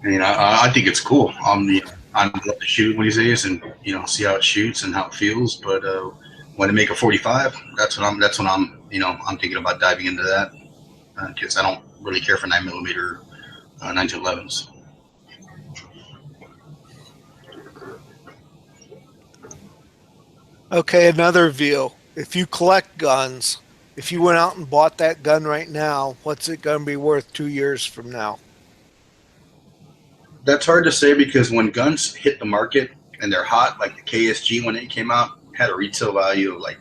I mean, I think it's cool. I'd love to shoot when he says, and see how it shoots and how it feels. But when I make a 45, that's when I'm I'm thinking about diving into that, because I don't really care for 9mm 1911s. Okay, another view. If you collect guns, if you went out and bought that gun right now, what's it going to be worth 2 years from now? That's hard to say because when guns hit the market and they're hot, like the KSG when it came out, had a retail value of like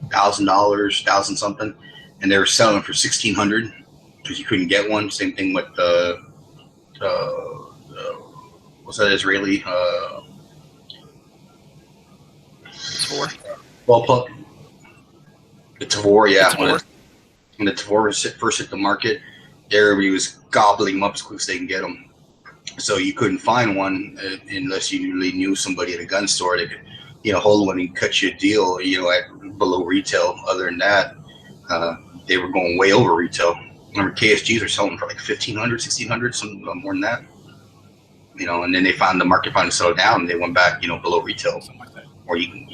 $1,000, thousand something, and they were selling for 1,600 because you couldn't get one. Same thing with what's that Israeli Four. ballpark? The Tavor, yeah. The Tavor. When the Tavor first hit the market, everybody was gobbling them up as quick as they can get them. So you couldn't find one unless you really knew somebody at a gun store that could, hold one and cut you a deal, at below retail. Other than that, they were going way over retail. Remember, KSGs were selling for like 1,500, 1,600, some more than that. And then they found the market finally settled down, and they went back, below retail, Something like that. or you can,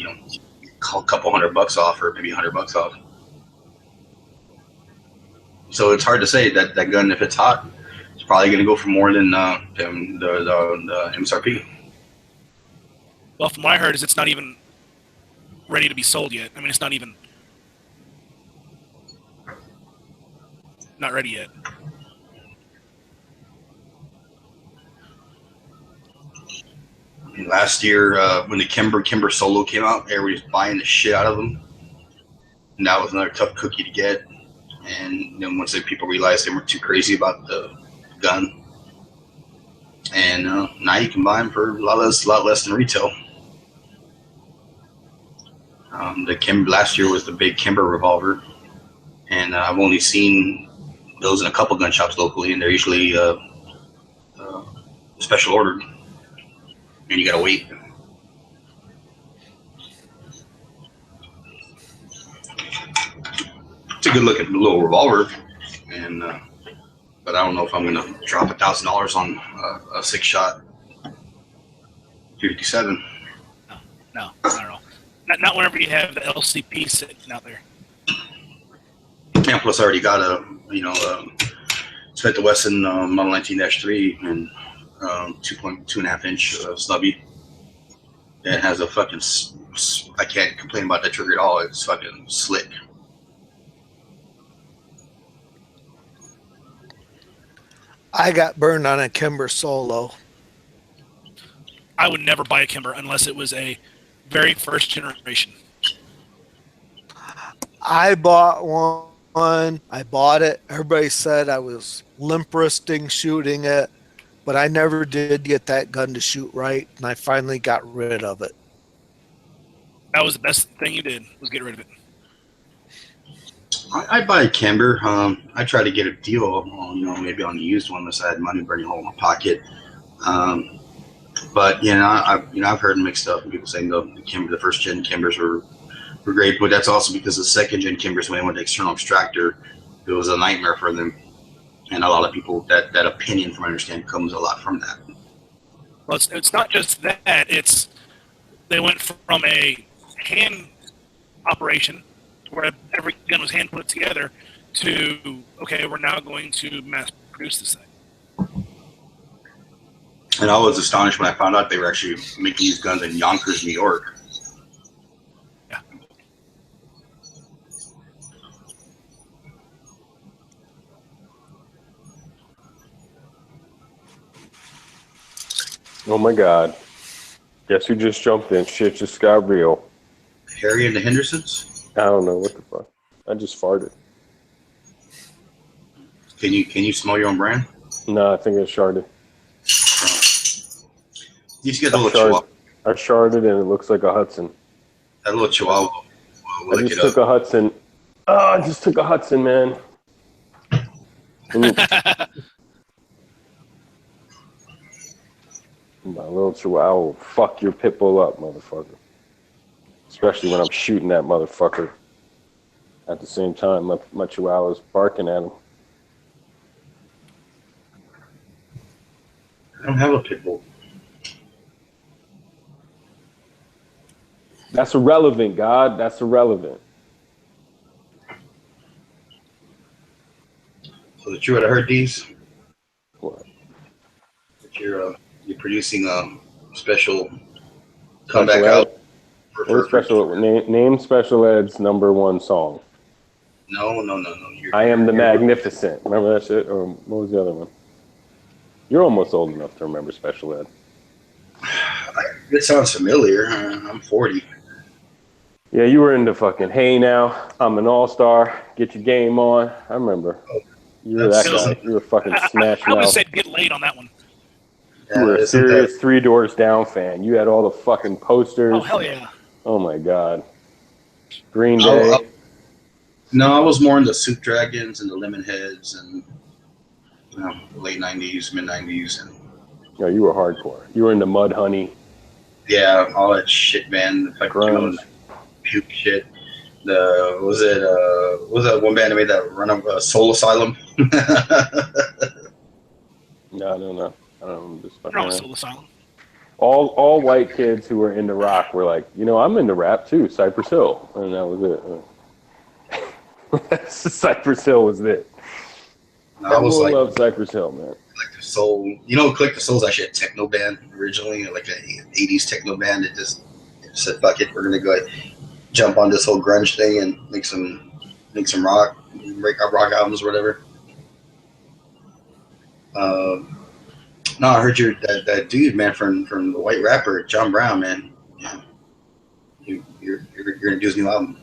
call a couple $100 off, or maybe $100 off. So it's hard to say that gun, if it's hot, it's probably going to go for more than the MSRP. Well, from what I heard, is it's not even ready to be sold yet. I mean, it's not even not ready yet. Last year, when the Kimber Solo came out, everybody was buying the shit out of them, and that was another tough cookie to get. And then once people realized they weren't too crazy about the gun, and now you can buy them for a lot less than retail. The Kimber last year was the big Kimber revolver, and I've only seen those in a couple gun shops locally, and they're usually special ordered, and you gotta wait. It's a good looking little revolver, and but I don't know if I'm gonna drop $1,000 on a 6-shot 57. No, not at all. Not whenever you have the LCP sitting out there. Yeah, plus I already got a Smith & Wesson Model 19-3 and 2.5 inch stubby. It has a fucking. I can't complain about that trigger at all. It's fucking slick. I got burned on a Kimber Solo. I would never buy a Kimber unless it was a very first generation. I bought one. I bought it. Everybody said I was limp wristing shooting it, but I never did get that gun to shoot right, and I finally got rid of it. That was the best thing you did, was get rid of it. I buy a Kimber. I try to get a deal, maybe on the used one unless I had money burning a hole in my pocket. But I've heard mixed stuff and people saying the first gen Kimbers were great, but that's also because the second gen Kimbers went with the external extractor. It was a nightmare for them, and a lot of people that opinion, from my understanding, comes a lot from that. Well, it's not just that. It's they went from a hand operation where every gun was hand put together to, okay, we're now going to mass produce this thing. And I was astonished when I found out they were actually making these guns in Yonkers, New York. Yeah. Oh my God. Guess who just jumped in? Shit just got real. Harry and the Hendersons? I don't know what the fuck. I just farted. Can you smell your own brand? No, I think I sharded. You just get the little chihuahua. I sharded and it looks like a Hudson. That little chihuahua. I just took a Hudson. Oh, I just took a Hudson, man. My little chihuahua will fuck your pit bull up, motherfucker. Especially when I'm shooting that motherfucker. At the same time, my chihuahua's barking at him. I don't have a pit bull. That's irrelevant, God. That's irrelevant. So that you would have heard these? What? That you're producing a special comeback out What special name Special Ed's number one song? No. I Am the Magnificent. Remember that shit? Or what was the other one? You're almost old enough to remember Special Ed. It sounds familiar. I'm 40. Yeah, you were into fucking, hey now, I'm an all-star, get your game on. I remember. You were that guy. You were fucking Smash I always Mouth. said get laid on that one. You were a serious Three Doors Down fan. You had all the fucking posters. Oh, hell yeah. Oh my God. Green Day. No, I was more into Soup Dragons and the Lemonheads and late 90s, mid 90s. And No, you were hardcore. You were into Mudhoney. yeah, all that shit, man. Like, Grunge. Puke shit. What was that one band that made that run of Soul Asylum? No. I don't know. Just fucking You're on around. Soul Asylum. All white kids who were into rock were like, I'm into rap too, Cypress Hill. And that was it. Cypress Hill was it. I was Everyone like, loved Cypress Hill, man. like the Soul. Click the Soul's actually a techno band originally, like an 80s techno band. It just said, fuck it, we're going to go jump on this whole grunge thing and make some rock, break up rock albums or whatever. No, I heard that dude, man, from the white rapper, John Brown, man. Yeah. You're going to do his new album.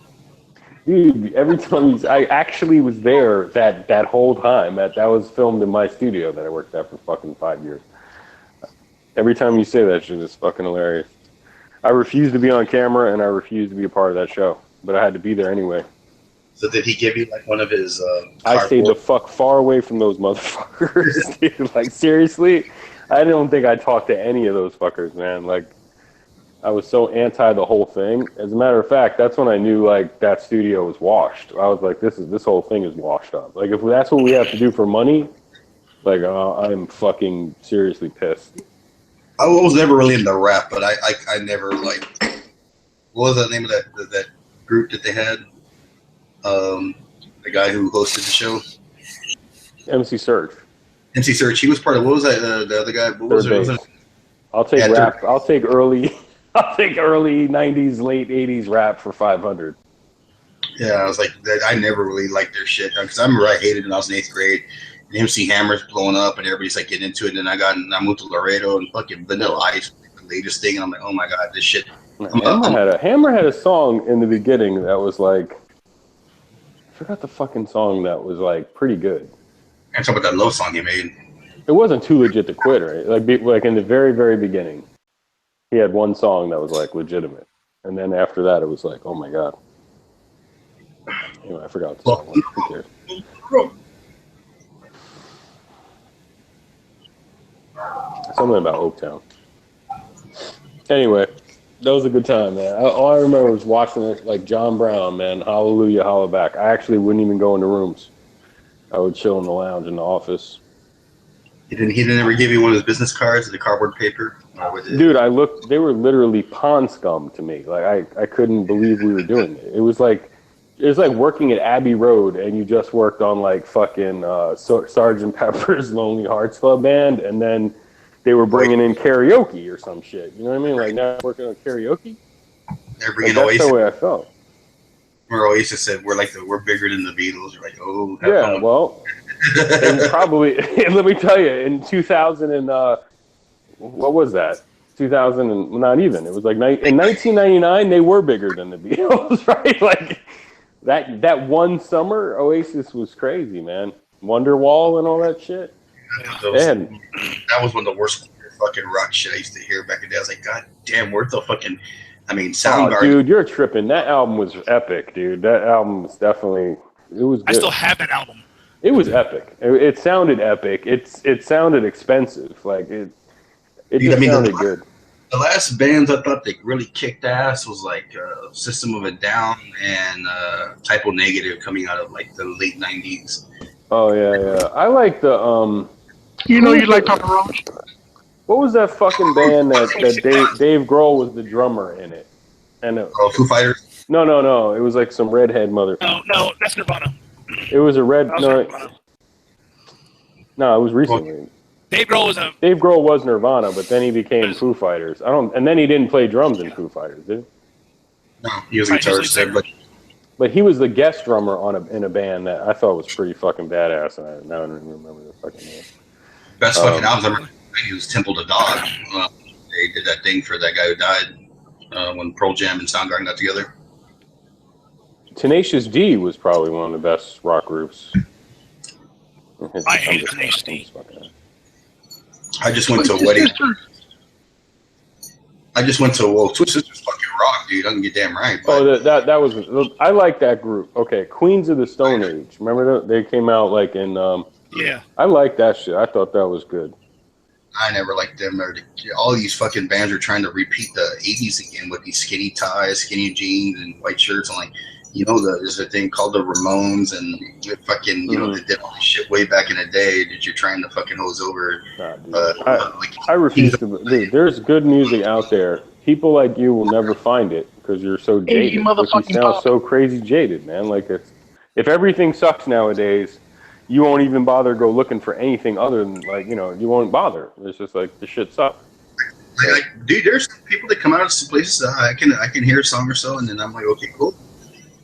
Dude, every time I actually was there that whole time. That was filmed in my studio that I worked at for fucking 5 years. Every time you say that shit, it's fucking hilarious. I refuse to be on camera and I refuse to be a part of that show, but I had to be there anyway. So did he give you like one of his? I stayed the fuck far away from those motherfuckers, dude. Like seriously, I don't think I talked to any of those fuckers, man. Like I was so anti the whole thing. As a matter of fact, that's when I knew like that studio was washed. I was like, this whole thing is washed up. Like if that's what we have to do for money, like I'm fucking seriously pissed. I was never really into rap, but I never like. What was the name of that group that they had? The guy who hosted the show, MC Surge. MC Search. He was part of. What was that? The other guy. What was Third it? base. I'll take Yeah, rap. I'll take early 90s, late 80s rap for 500. Yeah, I was like, I never really liked their shit because I remember I hated it when I was in 8th grade. And MC Hammer's blowing up and everybody's like getting into it. And then I moved to Laredo and fucking Vanilla Ice, the latest thing. And I'm like, oh my god, this shit. Hammer had a song in the beginning that was like, I forgot the fucking song that was like pretty good. I'm talking about that love song he made. It wasn't too legit to quit, right? Like in the very, very beginning, he had one song that was like legitimate, and then after that, it was like, oh my god. Anyway, I forgot the song. Who cares? Something about Oaktown. Anyway, that was a good time, man. All I remember was watching it, like John Brown, man. Hallelujah, holla back. I actually wouldn't even go into rooms. I would chill in the lounge in the office. He didn't ever give you one of his business cards, the cardboard paper. Dude, I looked. They were literally pond scum to me. Like I couldn't believe we were doing it. It was like working at Abbey Road and you just worked on like fucking Sgt. Pepper's Lonely Hearts Club Band, and then they were bringing in karaoke or some shit. You know what I mean? Like now working on karaoke. They're bringing That's Oasis. the way I felt. Where Oasis said we're bigger than the Beatles. You're like, oh, have Yeah, fun. well, and probably. Let me tell you, in 2000 and what was that? 2000 and not even. It was like in 1999 they were bigger than the Beatles, right? Like that one summer, Oasis was crazy, man. Wonderwall and all that shit. And That was one of the worst fucking rock shit I used to hear back in the day. I was like, god damn, where's the fucking? I mean, Soundgarden. dude, you're tripping. That album was epic, dude. That album was definitely. It was good. I still have that album. It was epic. It sounded epic. It sounded expensive. Like it just sounded good. The last bands I thought that really kicked ass was like System of a Down and Typo Negative coming out of like the late 90s. Oh yeah. I like the You know you like Papa Roach? What was that fucking band that Dave Grohl was the drummer in it? And Foo Fighters. No. It was like some redhead mother. No, that's Nirvana. It was a red. Nirvana. No, it was recently. Dave Grohl was Dave Grohl was Nirvana, but then he became Foo Fighters. And then he didn't play drums in Foo Fighters, did he? No, he was a Right, he's guitarist lead there, but But he was the guest drummer in a band that I thought was pretty fucking badass. And I don't even remember the fucking name. best fucking albums I ever played was Temple to Dog. They did that thing for that guy who died when Pearl Jam and Soundgarden got together. Tenacious D was probably one of the best rock groups. I hate Tenacious D. I just went to a wedding. Twisted Sister's fucking rock, dude. I can get damn right. But Oh, that was. I like that group. Okay, Queens of the Stone Age. Remember that they came out like in. Yeah. I like that shit. I thought that was good. I never liked them. All these fucking bands are trying to repeat the 80s again with these skinny ties, skinny jeans, and white shirts. I'm like, there's a thing called the Ramones, and fucking, they did all this shit way back in the day that you're trying to fucking hose over. Nah, dude. I refuse to. Dude, there's good music out there. People like you will never find it because you're so jaded. Because you sound so crazy jaded, man. Like if everything sucks nowadays, you won't even bother go looking for anything other than you won't bother. It's just like the shit sucks. Dude, there's people that come out of some places that I can hear a song or so, and then I'm like, okay, cool.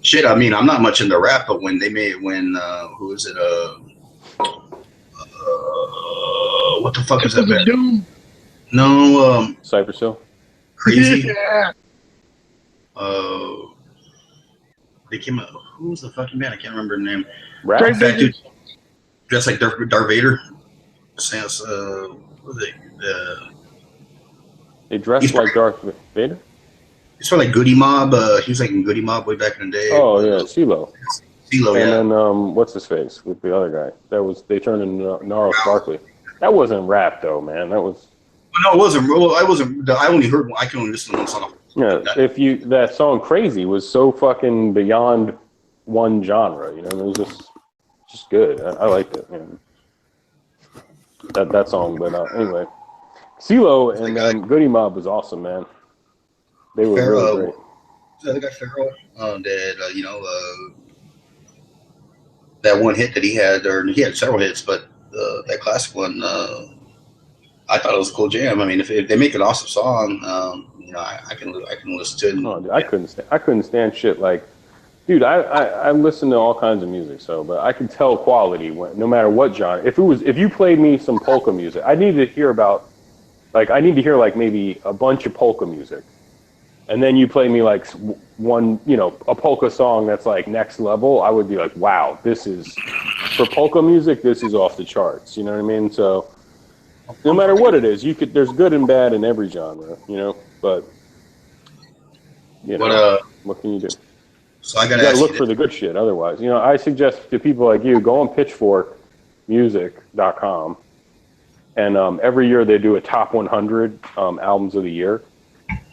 Shit, I mean, I'm not much into rap, but when who is it? What the fuck is that band? Doom. No, Cypress Hill. Crazy. Yeah. They came out. Who's the fucking band? I can't remember the name. Rap. Right. Fat dude, dressed like Darth Vader. Sounds. What was it? They dressed like Darth Vader. It's sort of like Goody Mob. He was like in Goody Mob way back in the day. Oh yeah, CeeLo. CeeLo, yeah. And then what's his face with the other guy? They turned into Gnarls Barkley. That wasn't rap though, man. That was. No, it wasn't. Well, I wasn't. I only heard. I can only listen to one song. Yeah, that song "Crazy" was so fucking beyond one genre. It was just good. I liked it. Man. That song, but anyway, CeeLo and Goody Mob was awesome, man. They were really great. The other guy, Pharaoh, that one hit that he had, or he had several hits, but that classic one, I thought it was a cool jam. I mean, if they make an awesome song, I can listen to it. Oh, dude, I couldn't stand shit like, dude. I listen to all kinds of music, but I can tell quality no matter what genre. If you played me some polka music, I need to hear maybe a bunch of polka music. And then you play me like one, a polka song that's like next level, I would be like, wow, for polka music, this is off the charts. You know what I mean? So no matter what it is, there's good and bad in every genre, but what can you do? So I got to look for the good shit. Otherwise, I suggest to people like you, go on pitchforkmusic.com, and every year they do a top 100 albums of the year.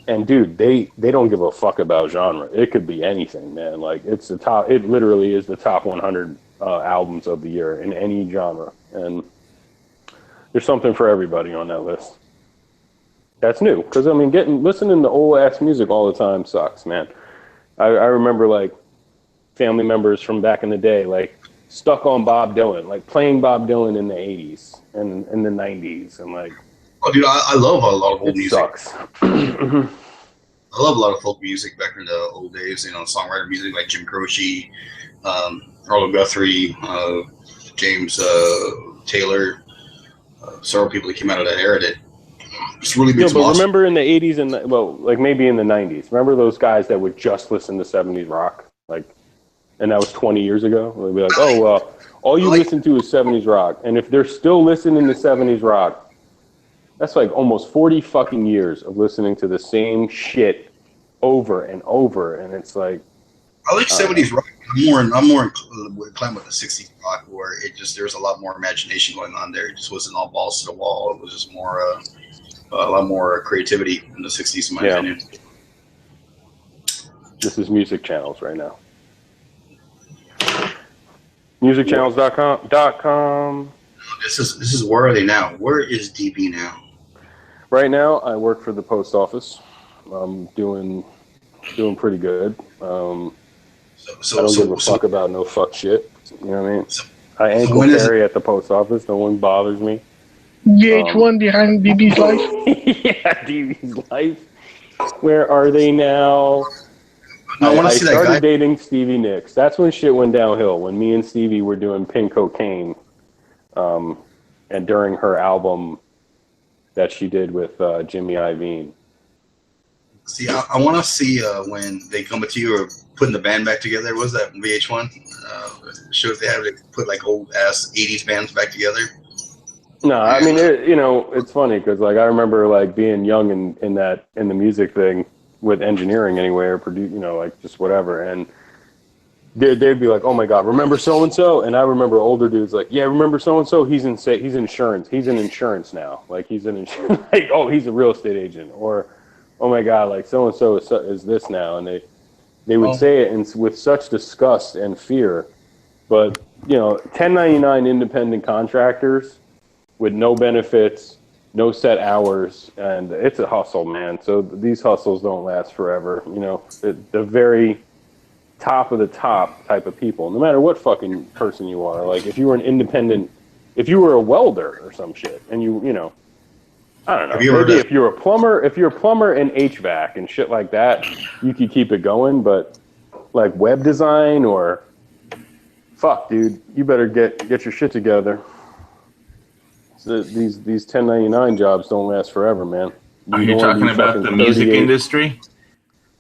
And dude, they don't give a fuck about genre. It could be anything, man. Like it literally is the top 100 albums of the year in any genre. And there's something for everybody on that list. That's new. Because I mean, listening to old ass music all the time sucks, man. I remember like family members from back in the day, like stuck on Bob Dylan, like playing Bob Dylan in the 80s and in the 90s, and like. Oh, dude, I love a lot of old music. Sucks. I love a lot of folk music back in the old days. Songwriter music like Jim Croce, Arlo Guthrie, James Taylor, several people that came out of that era that just really made some but awesome. Remember in the 80s and like maybe in the 90s, remember those guys that would just listen to 70s rock? And that was 20 years ago? They'd be like, oh, well, all you listen to is 70s rock. And if they're still listening to 70s rock, that's like almost 40 fucking years of listening to the same shit over and over. And it's like, I like 70s rock. I'm more inclined with the 60s rock, where there's a lot more imagination going on there. It just wasn't all balls to the wall. It was just more, a lot more creativity in the 60s, in my opinion. This is music channels right now. Musicchannels.com. This is where are they now? Where is DB now? Right now, I work for the post office. I'm doing pretty good. I don't give a fuck about no fuck shit. You know what I mean? I ankle carry at the post office. No one bothers me. VH1 behind DB's life. Yeah, DB's life. Where are they now? I want to see that started guy. dating Stevie Nicks. That's when shit went downhill. When me and Stevie were doing Pink Cocaine, and during her album that she did with Jimmy Iovine. See, I want to see when they come to you or putting the band back together. What was that VH1 shows they have to put like old ass 80s bands back together? No, I mean, it's funny because like I remember like being young in the music thing with engineering anyway, or like just whatever, and they'd be like, oh my god, remember so and so? And I remember older dudes like, yeah, remember so and so? He's insurance. He's in insurance now. Like he's in insurance. Like, oh, he's a real estate agent. Or, oh my god, like so and so is this now? And they would say it with such disgust and fear. But 1099 independent contractors with no benefits, no set hours, and it's a hustle, man. So these hustles don't last forever. The very top of the top type of people, no matter what fucking person you are. Like if you were an independent, if you were a welder or some shit, and I don't know. Maybe if you're a plumber and HVAC and shit like that, you could keep it going. But like web design or fuck, dude, you better get your shit together. These 1099 jobs don't last forever, man. Are you talking about the music industry?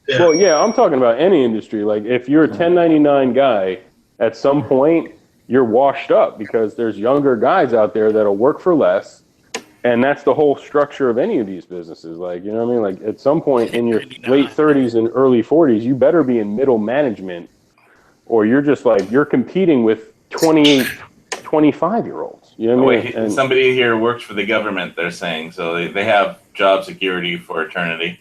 Yeah. Well, yeah, I'm talking about any industry. Like, if you're a 1099 guy, at some point, you're washed up because there's younger guys out there that'll work for less, and that's the whole structure of any of these businesses. Like, you know what I mean? Like, at some point in your late 30s and early 40s, you better be in middle management, or you're just like, you're competing with 28, 25-year-olds. You know what I mean? And somebody here works for the government, they're saying, so they have job security for eternity.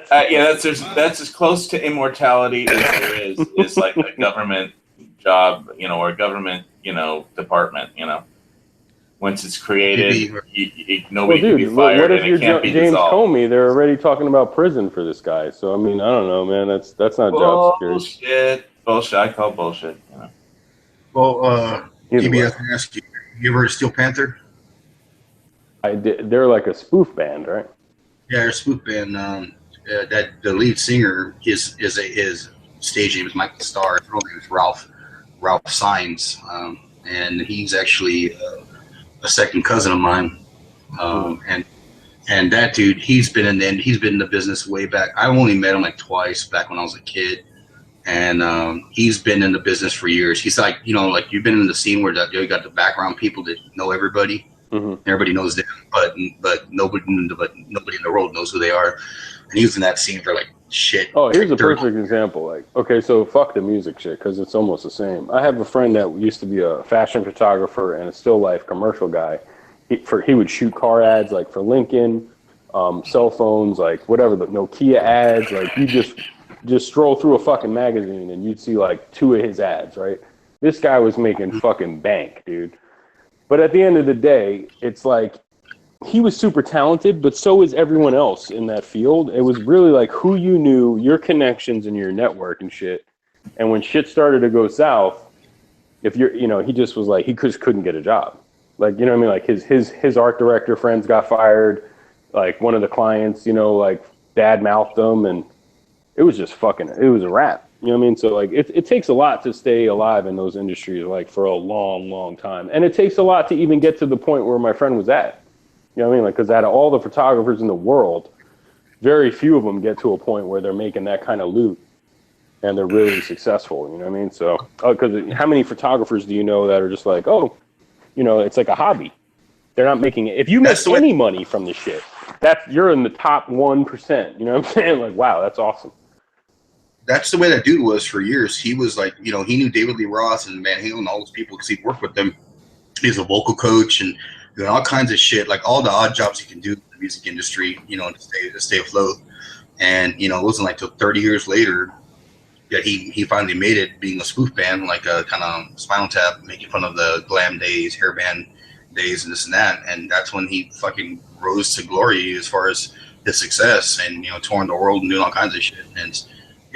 That's as close to immortality as there is. It's like a government job, or a government, department. Once it's created, nobody can be fired. What if and you're it can't be James dissolved. Comey? They're already talking about prison for this guy. So I mean, I don't know, man. That's not job security. Bullshit. I call bullshit. Well, Either maybe I way. can ask you. You ever heard of Steel Panther? I did. They're like a spoof band, right? Yeah, they're a spoof band. That the lead singer, his stage name is Michael Starr. His real name is Ralph Saenz, and he's actually a second cousin of mine. And that dude, he's been in the business way back. I only met him like twice back when I was a kid, and he's been in the business for years. He's like, like you've been in the scene where you got the background people that know everybody. Mm-hmm. Everybody knows them, but nobody in the world knows who they are. And he was in that scene for like shit. Oh, here's like a perfect example. Like, okay, so fuck the music shit because it's almost the same. I have a friend that used to be a fashion photographer and a still life commercial guy. He would shoot car ads like for Lincoln, cell phones, like whatever, the Nokia ads. Like you just stroll through a fucking magazine and you'd see like 2 of his ads, right? This guy was making fucking bank, dude. But at the end of the day, it's like he was super talented, but so is everyone else in that field. It was really like who you knew, your connections and your network and shit. And when shit started to go south, if you're, he just was like, he just couldn't get a job. Like, you know what I mean? Like his art director friends got fired. Like one of the clients, like bad mouthed them, and it was just it was a wrap. You know what I mean? So like it takes a lot to stay alive in those industries like for a long, long time. And it takes a lot to even get to the point where my friend was at. You know what I mean? Like, because out of all the photographers in the world, very few of them get to a point where they're making that kind of loot and they're really successful. You know what I mean? So, because how many photographers do you know that are just like, it's like a hobby. They're not making it. If you make any money from this shit, you're in the top 1%. You know what I'm saying? Like, wow, that's awesome. That's the way that dude was for years. He was like, he knew David Lee Roth and Van Halen and all those people because he'd worked with them. He's a vocal coach and doing all kinds of shit, like all the odd jobs he can do in the music industry, to stay afloat. And, it wasn't like till 30 years later that he finally made it being a spoof band, like a kind of Spinal Tap, making fun of the glam days, hair band days and this and that. And that's when he fucking rose to glory as far as his success and, touring the world and doing all kinds of shit. And it's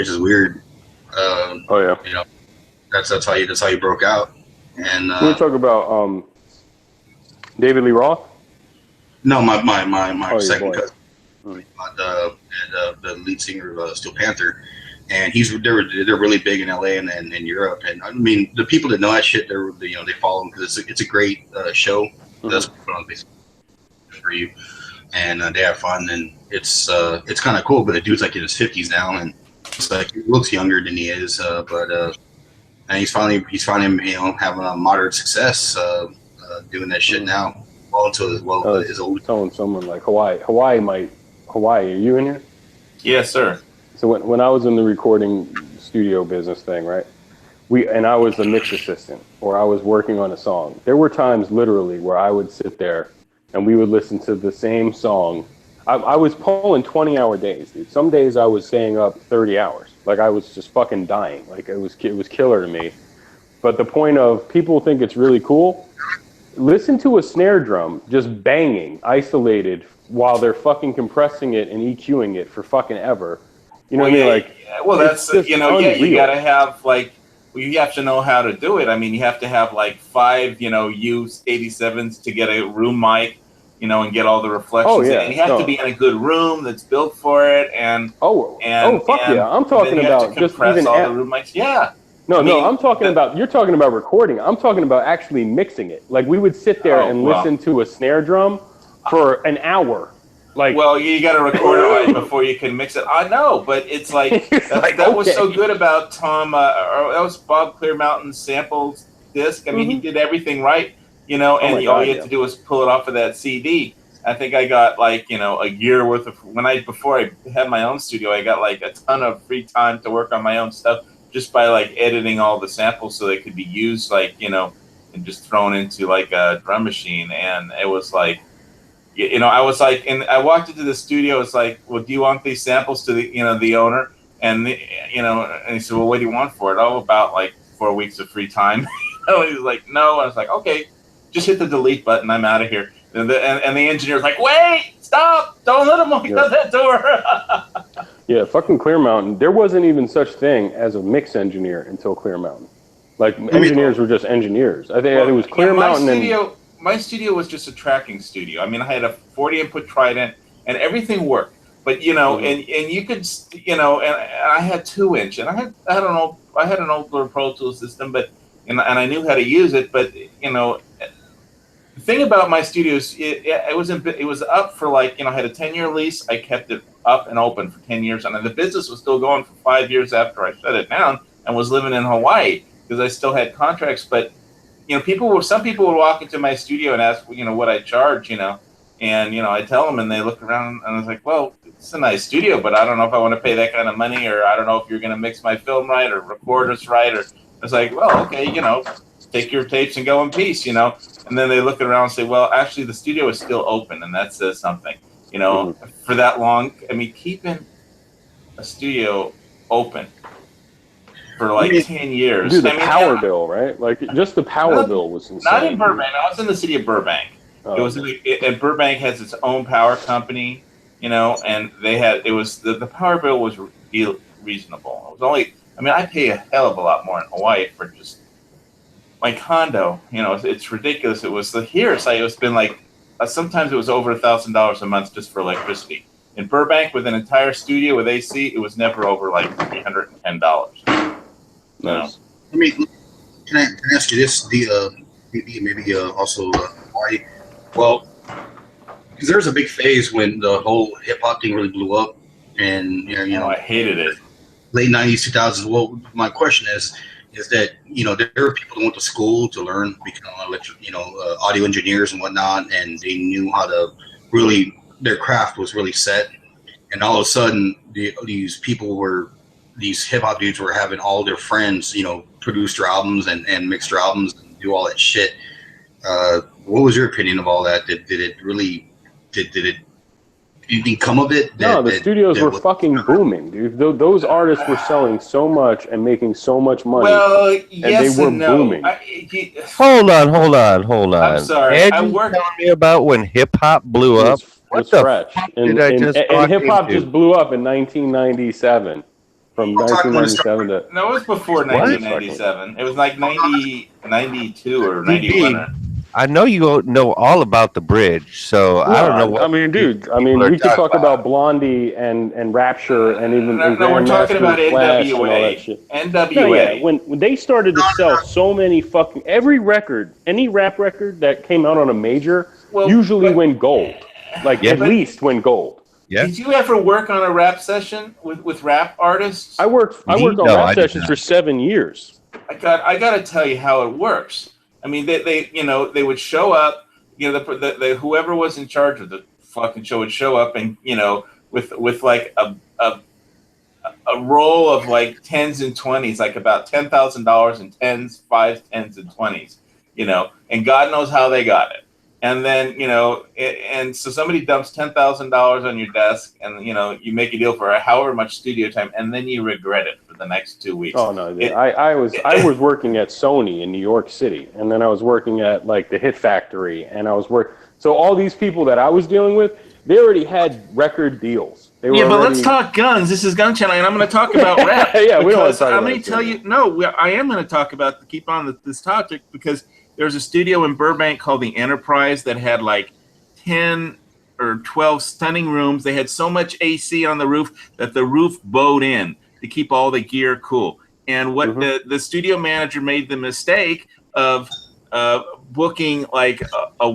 just weird. That's how he broke out. And we talk about David Lee Roth. No, my second cousin. the lead singer of Steel Panther, and they're really big in LA and in Europe. And I mean, the people that know that shit, they follow him because it's a great show. That's what I'm basically for you, and they have fun, and it's kind of cool. But the dude's like in his 50s now, and it's like he looks younger than he is, and he's finally having a moderate success doing that shit now. Well, until his old. Telling someone like Hawaii, are you in here? Yes, sir. So when I was in the recording studio business thing, right? I was the mix assistant, or I was working on a song. There were times literally where I would sit there and we would listen to the same song. I was pulling 20-hour days, dude. Some days I was staying up 30 hours. Like I was just fucking dying. Like it was killer to me. But the point of people think it's really cool. Listen to a snare drum just banging, isolated, while they're fucking compressing it and EQing it for fucking ever. You know what I mean? Like, that's you gotta have you have to know how to do it. I mean, you have to have like 5 U87s to get a room mic, and get all the reflections in. And you have to be in a good room that's built for it. And yeah, I'm talking about just even all the room mics. Yeah. I'm talking about, you're talking about recording. I'm talking about actually mixing it. Like we would sit there and listen to a snare drum for an hour. Like, well, you got to record it right before you can mix it. I know, but it's like that was so good about Tom. That was Bob Clearmountain's samples disc. I mean, he did everything right, and all you have to do is pull it off of that CD. I think I got a year worth of before I had my own studio. I got like a ton of free time to work on my own stuff just by editing all the samples so they could be used and just thrown into like a drum machine. And it was like. I was like, and I walked into the studio. It's like, well, do you want these samples to the owner? And and he said, well, what do you want for it? Oh, about like 4 weeks of free time. He was like, no. I was like, okay, just hit the delete button. I'm out of here. And the engineer's like, wait, stop! Don't let him walk out that door. Yeah, fucking Clearmountain. There wasn't even such thing as a mix engineer until Clearmountain. Like engineers were just engineers. I think it was Clearmountain My studio was just a tracking studio. I mean, I had a 40 input Trident and everything worked. But and you could and I had 2-inch and I had an older Pro Tools system, but and I knew how to use it. But the thing about my studio is it was up for I had a 10-year lease. I kept it up and open for 10 years, and the business was still going for 5 years after I shut it down and was living in Hawaii because I still had contracts, but. Some people would walk into my studio and ask, what I charge, and I tell them, and they look around, and I was like, well, it's a nice studio, but I don't know if I want to pay that kind of money, or I don't know if you're going to mix my film right or record us right, or I was like, well, okay, take your tapes and go in peace, and then they look around and say, well, actually, the studio is still open, and that says something, for that long. I mean, keeping a studio open for 10 years. Dude, the power bill, right? Like, just the power bill was insane. Not in Burbank. I was in the city of Burbank. It was and Burbank has its own power company, and they had the power bill was reasonable. It was only, I pay a hell of a lot more in Hawaii for just my condo. It's ridiculous. It was it's been sometimes it was over $1,000 a month just for electricity. In Burbank, with an entire studio with AC, it was never over $310. Nice. Can I ask you this? Maybe also why? Well, because there was a big phase when the whole hip hop thing really blew up, and I hated it. Late '90s, 2000s. Well, my question is that there were people who went to school to learn, become audio engineers and whatnot, and they knew how to really, their craft was really set, and all of a sudden these hip hop dudes were having all their friends, produce their albums and mix their albums and do all that shit. What was your opinion of all that? Did it really, did anything come of it? No, the studios were fucking booming, dude. Those artists were selling so much and making so much money. Well, yes and they were and no. booming. Hold on. I'm sorry. Ed, you telling me about when hip hop blew up? What the fuck did I just and hip hop just blew up in 1997. From 1997 to... No, it was before 1997. It was like 92 or 91. I know you know all about the bridge, so I don't know what. I mean, dude. I mean, we could talk about Blondie and Rapture and even No, we're talking about Flash and all that NWA. shit. NWA. No, yeah, when they started to sell so many fucking every record, any rap record that came out on a major, usually went gold. Like at least went gold. Yeah. Did you ever work on a rap session with rap artists? I worked on rap sessions for 7 years. I got to tell you how it works. I mean, they they would show up. You know, the whoever was in charge of the fucking show would show up, and with like a roll of like tens and twenties, like about $10,000 in tens, fives, tens, and 20s. And God knows how they got it. And then, and so somebody dumps $10,000 on your desk, and you make a deal for however much studio time, and then you regret it for the next 2 weeks. Oh no, I was working at Sony in New York City, and then I was working at like the Hit Factory, and I was so all these people that I was dealing with, they already had record deals. But let's talk guns. This is Gun Channel, and I'm going to talk about rap. Yeah, we don't want to talk about it. I'm going to tell you, I am going to talk about keep on this topic because. There's a studio in Burbank called the Enterprise that had like 10 or 12 stunning rooms. They had so much AC on the roof that the roof bowed in to keep all the gear cool. And what the studio manager made the mistake of booking like a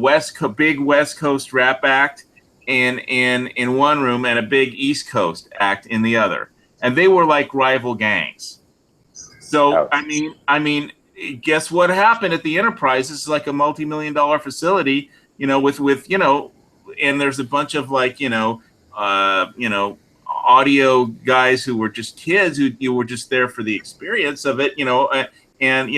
big West Coast rap act in one room and a big East Coast act in the other. And they were like rival gangs. So, I mean, guess what happened at the Enterprise? This is like a multi-million-dollar facility, with and there's a bunch of like, audio guys who were just kids who you were just there for the experience of it, and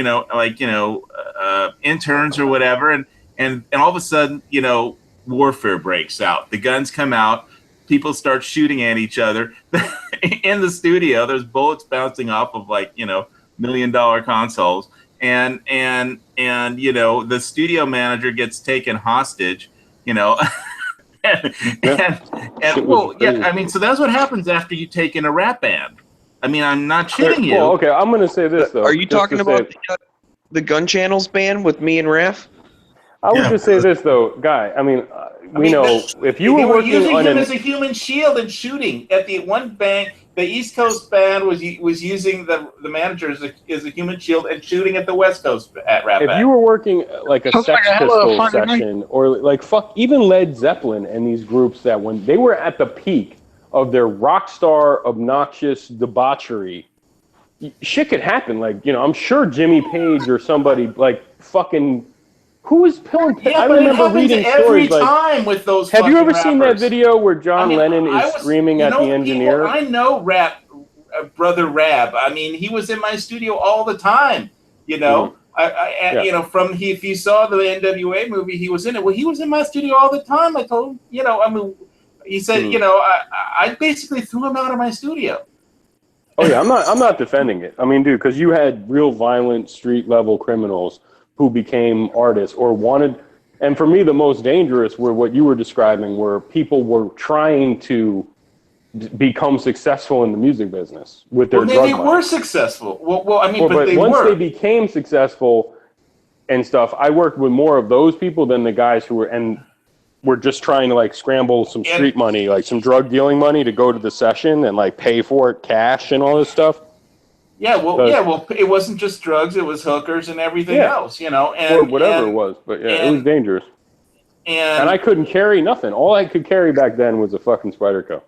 interns or whatever, and all of a sudden, warfare breaks out. The guns come out, people start shooting at each other in the studio. There's bullets bouncing off of like, $1 million consoles. And the studio manager gets taken hostage, and I mean, so that's what happens after you take in a rap band. I mean, I'm not shitting you. Well, okay, I'm going to say this though. Are you talking about the Gun Channels band with me and Raph? I would just say this though, Guy. I mean, if you were working using on him as a human shield and shooting at the one band, the East Coast band was using the manager as a human shield and shooting at the West Coast at rap. If you were working like a Sex Pistols session or like even Led Zeppelin and these groups that when they were at the peak of their rock star obnoxious debauchery, shit could happen. Like I'm sure Jimmy Page or somebody like fucking. Who is pulling? Yeah, I remember reading every stories time like. with those. Have you ever rappers. Seen that video where John Lennon is screaming at the engineer? I know Brother Rab. I mean, he was in my studio all the time. If you saw the NWA movie, he was in it. Well, he was in my studio all the time. I told him, I mean, he said, I basically threw him out of my studio. Oh yeah, I'm not defending it. I mean, dude, because you had real violent street level criminals who became artists or wanted, and for me the most dangerous were what you were describing, where people were trying to become successful in the music business with their drug money. They were successful. Well, I mean, but once they became successful and stuff, I worked with more of those people than the guys who were just trying to like scramble some street money, like some drug dealing money to go to the session and like pay for it cash and all this stuff. Yeah, well, it wasn't just drugs; it was hookers and everything else, and or whatever it was. But it was dangerous. And I couldn't carry nothing. All I could carry back then was a fucking Spyderco.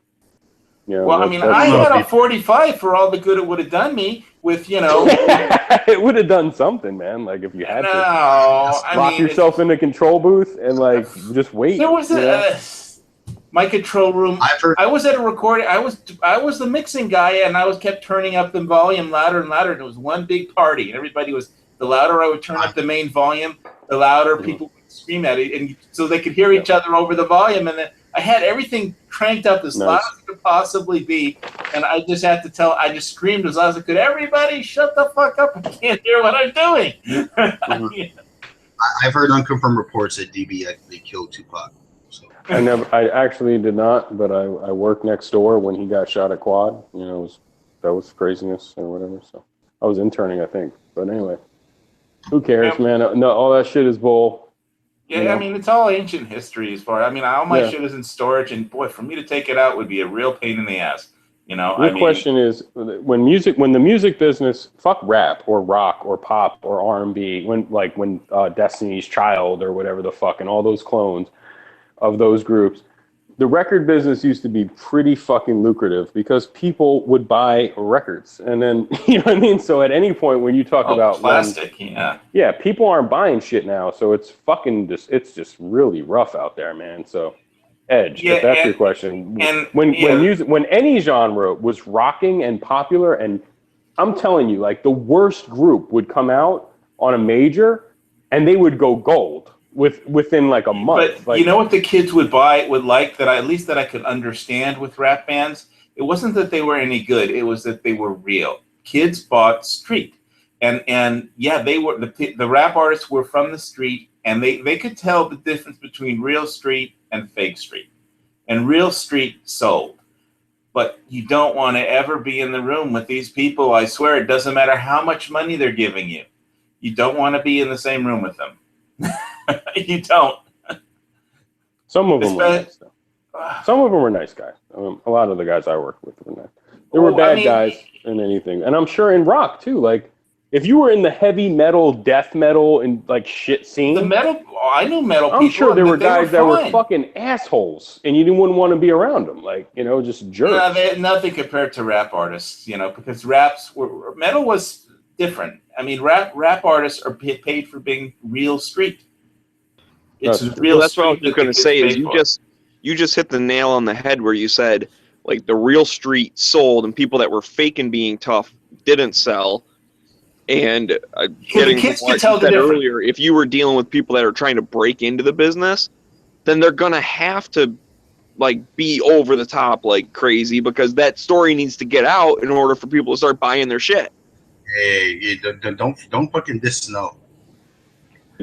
Well, I mean, I had a 45 for all the good it would have done me. With it would have done something, man. Like if you had to lock yourself in the control booth and like just wait. There was my control room. I was at a recording. I was the mixing guy, and I kept turning up the volume louder and louder. And it was one big party, and everybody was. The louder I would turn up the main volume, the louder people would scream at it, and so they could hear each other over the volume. And then I had everything cranked up as loud as it could possibly be, and I just had to I just screamed as loud as I could. Everybody, shut the fuck up! I can't hear what I'm doing. I've heard unconfirmed reports that DB actually killed Tupac. So. I actually did not, but I worked next door when he got shot at Quad. That was craziness or whatever. So I was interning, I think. But anyway, who cares, man? No, all that shit is bull. Yeah, You know? I mean, it's all ancient history as far. I mean, all my shit is in storage, and boy, for me to take it out would be a real pain in the ass. You know, The question is, when the music business, fuck rap or rock or pop or R&B, when Destiny's Child or whatever the fuck, and all those clones of those groups, the record business used to be pretty fucking lucrative because people would buy records. And then, you know what I mean? So at any point when you talk about plastic, yeah, people aren't buying shit now. So it's just really rough out there, man. So Edge, if that's your question. When any genre was rocking and popular, and I'm telling you, like the worst group would come out on a major and they would go gold within like a month. But you know what the kids would like that I could understand with rap bands? It wasn't that they were any good, it was that they were real. Kids bought street. And yeah, they were the rap artists were from the street, and they could tell the difference between real street and fake street. And real street sold. But you don't want to ever be in the room with these people. I swear, it doesn't matter how much money they're giving you. You don't want to be in the same room with them. You don't. Some of them were nice, though. Some of them were nice guys. A lot of the guys I worked with were nice. There were bad guys in anything. And I'm sure in rock, too. Like, if you were in the heavy metal, death metal, and like shit scene, I knew metal people. I'm sure there were guys that were fucking assholes, and you wouldn't want to be around them, like just jerks. No, nothing compared to rap artists, because metal was different. I mean, rap artists are paid for being real street. It's real. Well, that's what I was going to say. Is you just hit the nail on the head where you said like the real street sold, and people that were faking being tough didn't sell. And getting to what you said earlier, if you were dealing with people that are trying to break into the business, then they're gonna have to like be over the top like crazy because that story needs to get out in order for people to start buying their shit. Hey, don't fucking diss Snow.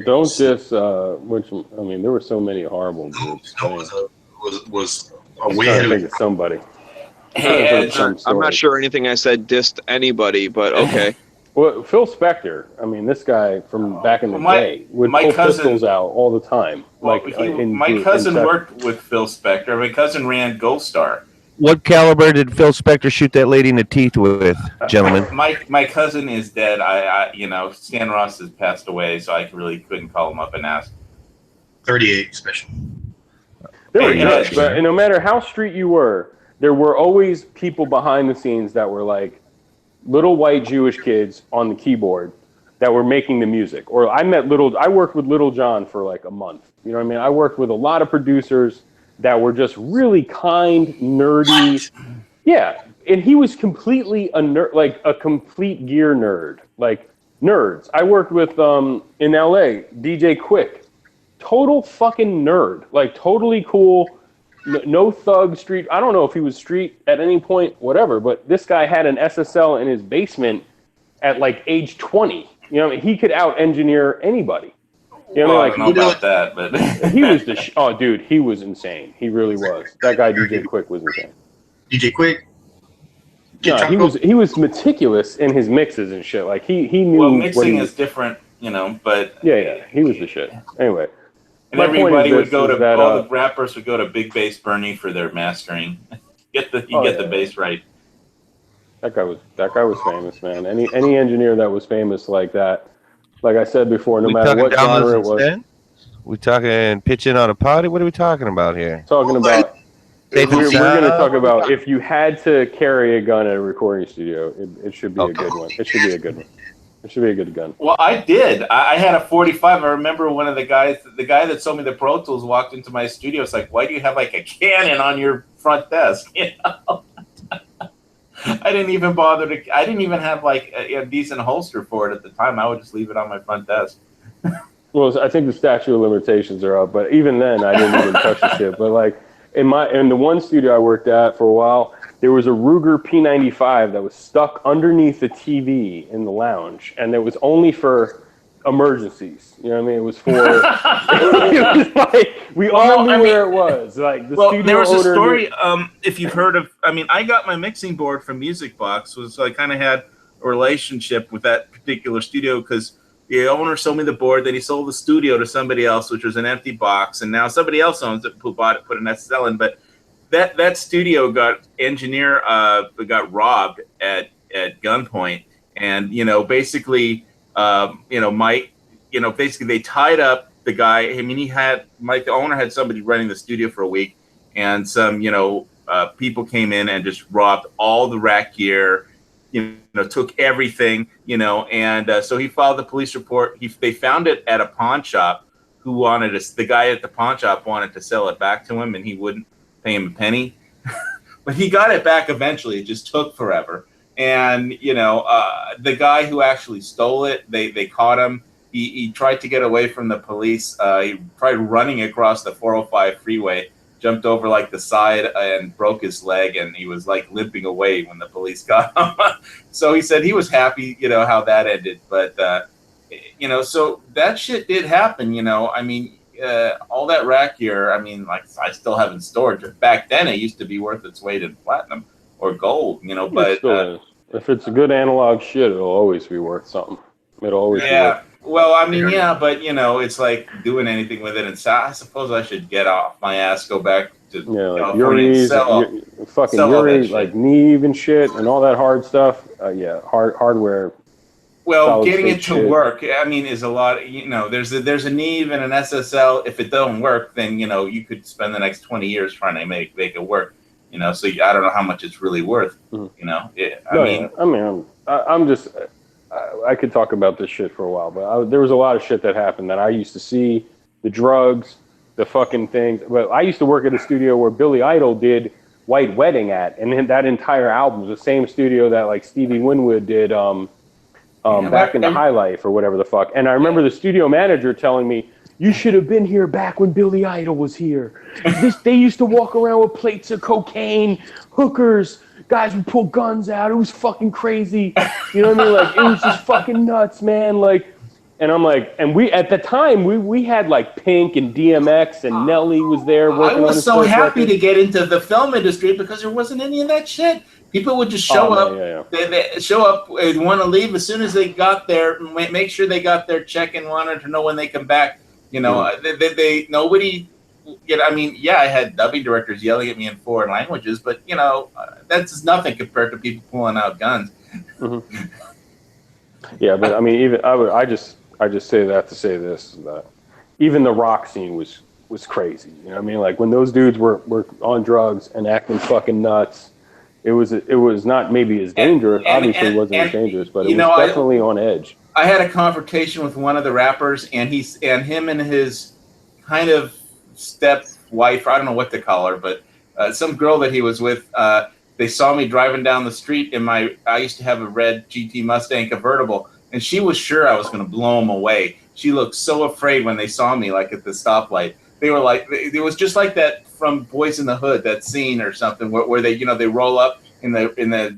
Don't diss. Which I mean, there were so many horrible groups. Was a way ahead of somebody. Hey, I'm not sure anything I said dissed anybody, but okay. Well, Phil Spector, I mean, this guy from back in the day would pull pistols out all the time. My cousin worked with Phil Spector. My cousin ran Gold Star. What caliber did Phil Spector shoot that lady in the teeth with, gentlemen? My cousin is dead. Stan Ross has passed away, so I really couldn't call him up and ask. 38 special. They were nuts, but no matter how street you were, there were always people behind the scenes that were like little white Jewish kids on the keyboard that were making the music. Or I worked with Little John for like a month. You know what I mean? I worked with a lot of producers that were just really kind, nerdy. Yeah. And he was completely a nerd, like a complete gear nerd, like nerds. I worked with, in LA, DJ Quick, total fucking nerd, like totally cool. No thug street. I don't know if he was street at any point, whatever, but this guy had an SSL in his basement at like age 20. You know, he could out-engineer anybody. You know, I don't know about that, but he was oh, dude, he was insane. He really was. That guy, DJ Quick, was insane. DJ Quick? No, he was meticulous in his mixes and shit. Like he knew. Well, mixing is different, but yeah, he was the shit. Anyway. And everybody would go to all the rappers would go to Big Bass Bernie for their mastering. Get the bass right. That guy was famous, man. Any engineer that was famous like that, like I said before, no matter what genre it was. We talking pitching on a potty? What are we talking about here? Talking about we're going to talk about if you had to carry a gun at a recording studio, it should be a good one. It should be a good one. It should be a good gun. Well, I did. I had a 45. I remember one of the guy that sold me the Pro Tools walked into my studio. It's like, why do you have like a cannon on your front desk? You know? I didn't even I didn't even have like a decent holster for it at the time. I would just leave it on my front desk. Well, I think the statute of limitations are up, but even then, I didn't even touch the shit. But like in the one studio I worked at for a while, there was a Ruger P95 that was stuck underneath the TV in the lounge, and it was only for emergencies. You know what I mean? It was for. It was like we all knew where it was. Like the studio there was a story. Knew. If you've heard of, I got my mixing board from Music Box, so I kind of had a relationship with that particular studio because The owner sold me the board. Then he sold the studio to somebody else, which was an empty box. And now somebody else owns it, who bought it, put an SSL in. But that studio got robbed at gunpoint. And, basically, Mike, basically they tied up the guy. I mean, the owner had somebody running the studio for a week, and some, people came in and just robbed all the rack gear, took everything, and so he filed the police report. They found it at a pawn shop. The guy at the pawn shop wanted to sell it back to him, and he wouldn't pay him a penny. But he got it back eventually. It just took forever. And, the guy who actually stole it, they caught him. He tried to get away from the police. He tried running across the 405 freeway, jumped over like the side and broke his leg, and he was like limping away when the police got him. So he said he was happy, how that ended. But, so that shit did happen, I mean, all that rack gear, I mean, like, I still have in storage. Back then, it used to be worth its weight in platinum or gold, but if it's a good analog shit, it'll always be worth something. It'll always be worth. Well, I mean, yeah, but it's like doing anything with it. And so I suppose I should get off my ass, go back to like Yuri's, fucking Yuri, like Neve and shit, and all that hard stuff. Hardware. Well, getting it to work, I mean, is a lot. There's a Neve and an SSL. If it doesn't work, then you could spend the next 20 years trying to make it work. So I don't know how much it's really worth. I could talk about this shit for a while, but there was a lot of shit that happened that I used to see, the drugs, the fucking things. But I used to work at a studio where Billy Idol did White Wedding at, and then that entire album was the same studio that like Stevie Winwood did Back in the High Life or whatever the fuck. And I remember the studio manager telling me, "You should have been here back when Billy Idol was here. They used to walk around with plates of cocaine, hookers, guys would pull guns out. It was fucking crazy. You know what I mean? Like, it was just fucking nuts, man." Like, and I'm like, and we at the time we had like Pink and DMX and Nelly was there working. I was so happy to get into the film industry because there wasn't any of that shit. People would just show up. Yeah. They show up and want to leave as soon as they got there. Make sure they got their check and wanted to know when they come back. Nobody. I mean, I had dubbing directors yelling at me in foreign languages, but that's nothing compared to people pulling out guns. Mm-hmm. Yeah, but I mean, even I just say that to say this: that even the rock scene was crazy. You know what I mean? Like when those dudes were on drugs and acting fucking nuts, it was not maybe as dangerous. Obviously, it wasn't as dangerous, but it was definitely on edge. I had a confrontation with one of the rappers, and him and his kind of step wife, I don't know what to call her, but some girl that he was with, they saw me driving down the street I used to have a red GT Mustang convertible, and she was sure I was going to blow them away. She looked so afraid when they saw me, like at the stoplight. They were like, it was just like that from Boys in the Hood, that scene or something where they, they roll up in the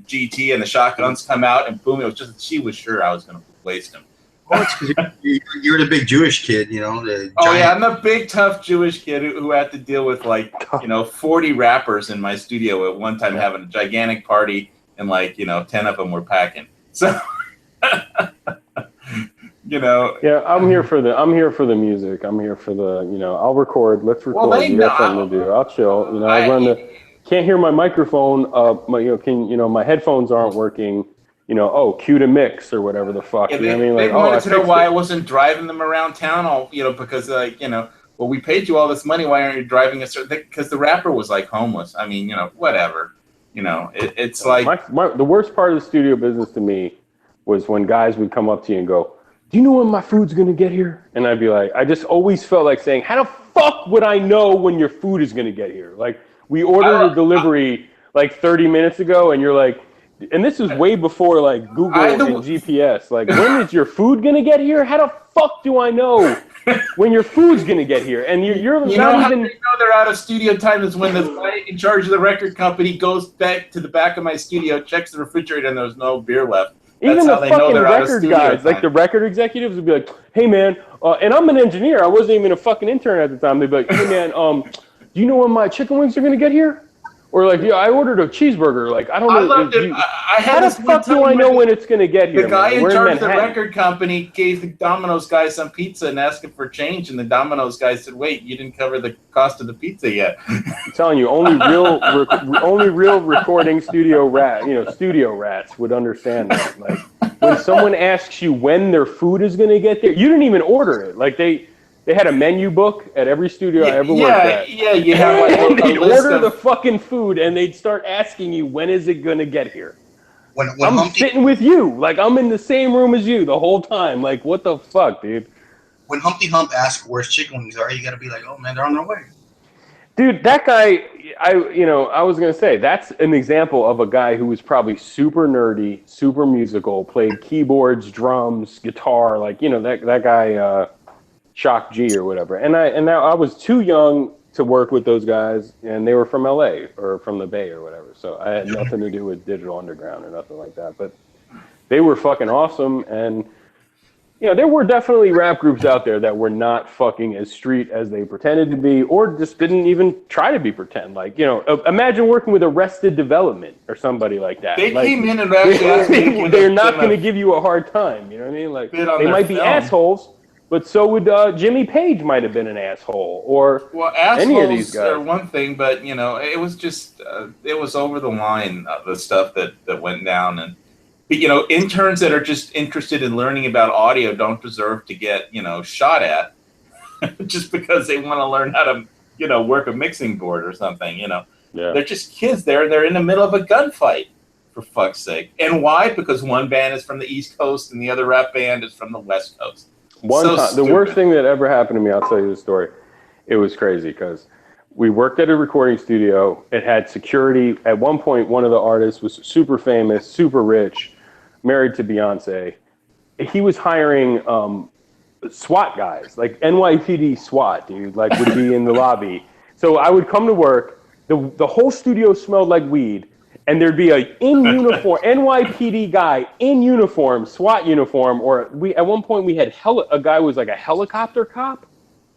GT and the shotguns come out and boom, it was just, she was sure I was going to waste him. Oh, it's because you're the big Jewish kid, I'm the big tough Jewish kid who had to deal with 40 rappers in my studio at one time, having a gigantic party, and 10 of them were packing. So, Yeah, I'm here for the music. I'm here for the, I'll record. Let's record. Well, you got something to do. I'll chill. I can't hear my microphone. My headphones aren't working. Cue to mix or whatever the fuck. Yeah, they wanted to know why I wasn't driving them around town. Because well, we paid you all this money. Why aren't you driving us? Because the rapper was homeless. I mean, whatever. It's like the worst part of the studio business to me was when guys would come up to you and go, "Do you know when my food's gonna get here?" And I'd be like, I just always felt like saying, "How the fuck would I know when your food is gonna get here?" Like, we ordered a delivery 30 minutes ago, and you're like. And this is way before Google and GPS. When is your food gonna get here? How the fuck do I know when your food's gonna get here? And you're not even. They know they're out of studio time is when the guy in charge of the record company goes back to the back of my studio, checks the refrigerator, and there's no beer left. Even the fucking record guys, the record executives, would be like, "Hey man," and I'm an engineer. I wasn't even a fucking intern at the time. They'd be like, "Hey man, do you know when my chicken wings are gonna get here?" Or like, yeah, I ordered a cheeseburger. Like, I don't know. I loved it. I had how the this one fuck do time I know where when it's gonna get here? The guy man? in We're charge of the Manhattan. record company gave the Domino's guy some pizza and asked him for change, and the Domino's guy said, "Wait, you didn't cover the cost of the pizza yet." I'm telling you, only real recording studio rats would understand that. Like, when someone asks you when their food is gonna get there, you didn't even order it. Like they had a menu book at every studio I ever worked at. Yeah, you have like a they'd list order of the fucking food and they'd start asking you, when is it going to get here? When I'm Humpty, sitting with you. Like, I'm in the same room as you the whole time. Like, what the fuck, dude? when Humpty Hump asks where's chicken wings are, you got to be like, oh man, they're on their way. Dude, that guy, I was going to say, that's an example of a guy who was probably super nerdy, super musical, played keyboards, drums, guitar, like, that guy, Shock G or whatever. And I was too young to work with those guys, and they were from LA or from the Bay or whatever. So I had nothing to do with Digital Underground or nothing like that. But they were fucking awesome. And, there were definitely rap groups out there that were not fucking as street as they pretended to be, or just didn't even try to be pretend. Like, imagine working with Arrested Development or somebody like that. They like, came in and actually asked me. they're not going to give you a hard time. You know what I mean? Like, they might be assholes. But so would Jimmy Page might have been an asshole, or any of these guys. Are one thing, but it was just it was over the line, the stuff that went down, and interns that are just interested in learning about audio don't deserve to get shot at just because they want to learn how to work a mixing board or something. Yeah. They're just kids there. They're in the middle of a gunfight, for fuck's sake. And why? Because one band is from the East Coast and the other rap band is from the West Coast. One time, the worst thing that ever happened to me, I'll tell you the story. It was crazy because we worked at a recording studio. It had security. At one point, one of the artists was super famous, super rich, married to Beyonce. He was hiring SWAT guys, like NYPD SWAT, dude, like would be in the lobby. So I would come to work. The whole studio smelled like weed. And there'd be a in uniform NYPD guy in uniform, SWAT uniform, or at one point we had a guy who was like a helicopter cop.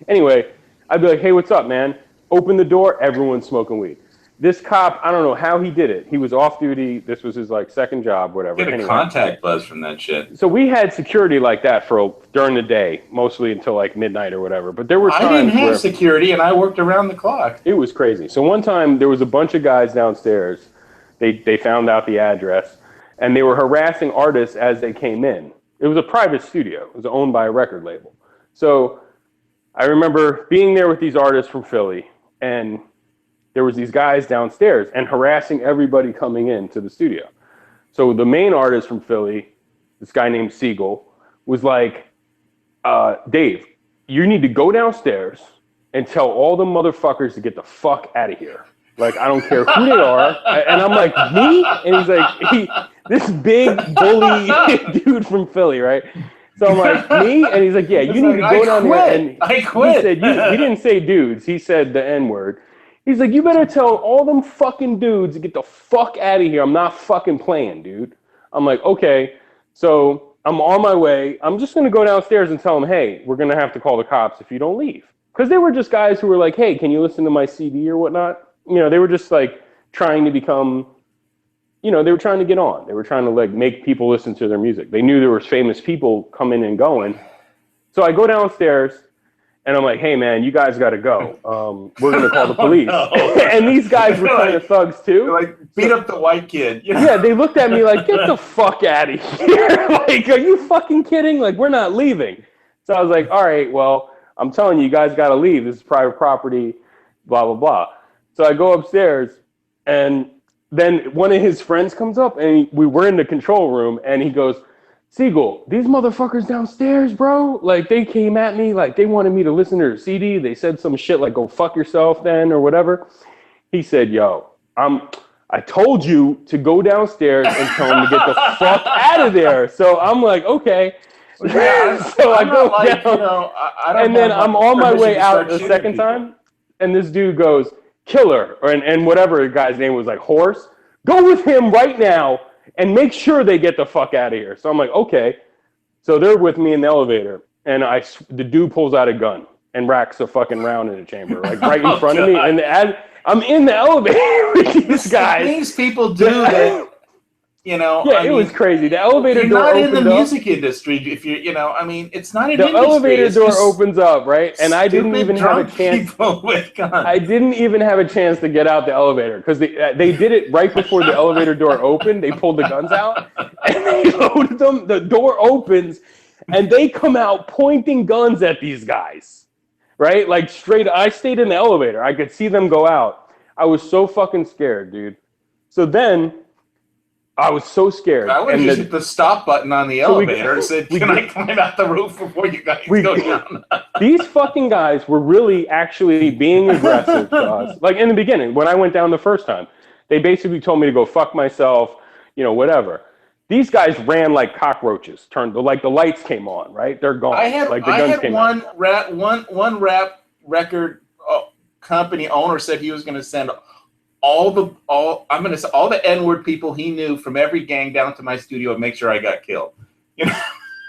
Anyway, I'd be like, "Hey, what's up, man?" Open the door, everyone's smoking weed. This cop, I don't know how he did it. He was off duty. This was his second job, whatever. Get a contact buzz from that shit. So we had security like that during the day, mostly until midnight or whatever. But there were times I didn't have security, and I worked around the clock. It was crazy. So one time there was a bunch of guys downstairs. They found out the address, and they were harassing artists as they came in. It was a private studio. It was owned by a record label. So I remember being there with these artists from Philly, and there was these guys downstairs and harassing everybody coming into the studio. So the main artist from Philly, this guy named Siegel, was like, "Dave, you need to go downstairs and tell all the motherfuckers to get the fuck out of here. Like, I don't care who they are." And I'm like, "Me?" And he's like, this big bully dude from Philly, right? So I'm like, "Me?" And he's like, "Yeah, you need to go down there." And I quit. He said, he didn't say dudes. He said the N-word. He's like, "You better tell all them fucking dudes to get the fuck out of here. I'm not fucking playing, dude." I'm like, "Okay." So I'm on my way. I'm just going to go downstairs and tell them, "Hey, we're going to have to call the cops if you don't leave." Because they were just guys who were like, "Hey, can you listen to my CD or whatnot?" They were just trying to become, they were trying to get on. They were trying to make people listen to their music. They knew there was famous people coming and going. So I go downstairs and I'm like, "Hey man, you guys got to go. We're going to call the police." No. And these guys were kind of thugs too. They're beat up the white kid. Yeah, they looked at me like, "Get the fuck out of here." Are you fucking kidding? We're not leaving. So I was like, "All right, well, I'm telling you guys got to leave. This is private property, blah, blah, blah." So I go upstairs, and then one of his friends comes up, and we were in the control room, and he goes, "Siegel, these motherfuckers downstairs, bro, they came at me, they wanted me to listen to their CD. They said some shit like, 'Go fuck yourself then,' or whatever." He said, "Yo, I told you to go downstairs and tell them to get the fuck out of there." So I'm like, "Okay." Yeah, so I go down, I don't and then I'm on my way out the second people. time, and this dude goes, "Killer," and whatever the guy's name was, Horse, "go with him right now and make sure they get the fuck out of here." So I'm like, "Okay." So they're with me in the elevator, and the dude pulls out a gun and racks a fucking round in the chamber, right in front of me. And as I'm in the elevator, with these guys. Things people do that, you know. Yeah, it was crazy. The elevator you're door not in the opened up. music industry. If you're, you know, I mean, it's not an The industry. elevator It's door just opens up, right? And I didn't stupid even have a drunk chance. people with guns. I didn't even have a chance to get out the elevator because they did it right before the elevator door opened. They pulled the guns out and they loaded them. The door opens and they come out pointing guns at these guys, right? Like straight. I stayed in the elevator. I could see them go out. I was so fucking scared, dude. So then I was so scared. I would have just hit the stop button on the elevator and said, "Can I climb out the roof before you guys go down?" These fucking guys were really actually being aggressive to us. Like in the beginning, when I went down the first time, they basically told me to go fuck myself, you know, whatever. These guys ran like cockroaches. Like the lights came on, right? They're gone. I had one rap record company owner said he was going to send all the N-word people he knew from every gang down to my studio and make sure I got killed. You know,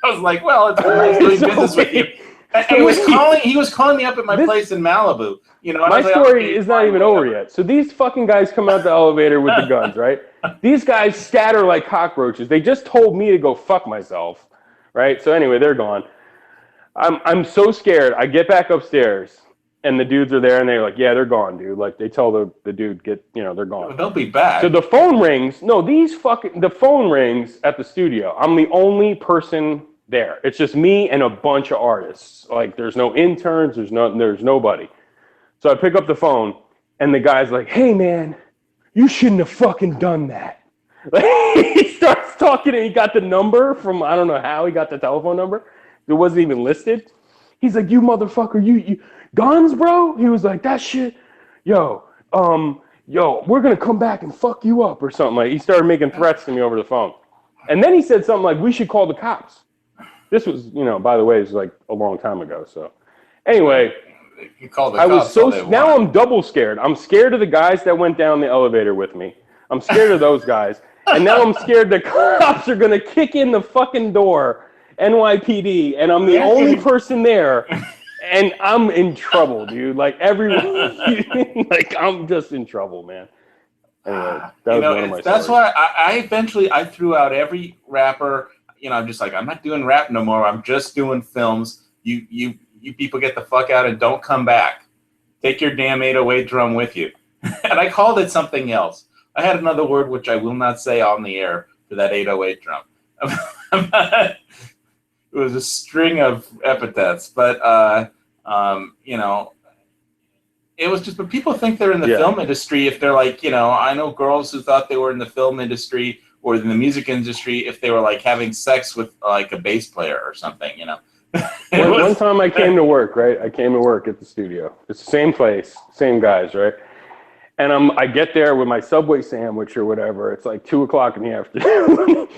I was like, well, it's nice doing business with you. And he was calling me up at my place in Malibu. You know, my story is not even over yet. So these fucking guys come out the elevator with the guns, right? These guys scatter like cockroaches. They just told me to go fuck myself, right? So anyway, they're gone. I'm so scared. I get back upstairs. And the dudes are there, and they're like, "Yeah, they're gone, dude." Like they tell the dude, they're gone. They'll be back. So the phone rings. No, the phone rings at the studio. I'm the only person there. It's just me and a bunch of artists. Like there's no interns. There's nobody. So I pick up the phone, and the guy's like, "Hey, man, you shouldn't have fucking done that." Like, he starts talking, and he got the number from I don't know how he got the telephone number. It wasn't even listed. He's like, "You motherfucker, you." Guns, bro? He was like, that shit, yo, we're going to come back and fuck you up or something. Like, he started making threats to me over the phone. And then he said something like, we should call the cops. This was, you know, by the way, it was like a long time ago. So anyway, you call the I was now I'm double scared. I'm scared of the guys that went down the elevator with me. I'm scared of those guys. And now I'm scared the cops are going to kick in the fucking door, NYPD, and I'm the only person there. And I'm in trouble, dude. Like everyone, like I'm just in trouble, man. Anyway, that was one of my that's stories. why I eventually threw out every rapper. You know, I'm just like, I'm not doing rap no more. I'm just doing films. You people get the fuck out and don't come back. Take your damn 808 drum with you. And I called it something else. I had another word which I will not say on the air for that 808 drum. It was a string of epithets, but you know, it was just. But people think they're in the film industry if they're like, you know, I know girls who thought they were in the film industry or in the music industry if they were like having sex with like a bass player or something, you know. One time I came to work, right? I came to work at the studio. It's the same place, same guys, right? And I get there with my Subway sandwich or whatever. It's like 2:00 in the afternoon.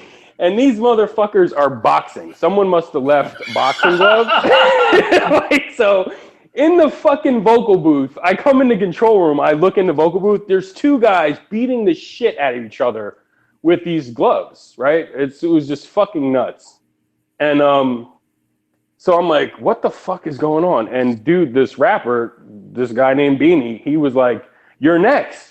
And these motherfuckers are boxing. Someone must have left boxing gloves. Like, so in the fucking vocal booth, I come in the control room. I look in the vocal booth. There's two guys beating the shit out of each other with these gloves, right? It was just fucking nuts. And so I'm like, what the fuck is going on? And dude, this rapper, this guy named Beanie, he was like, you're next.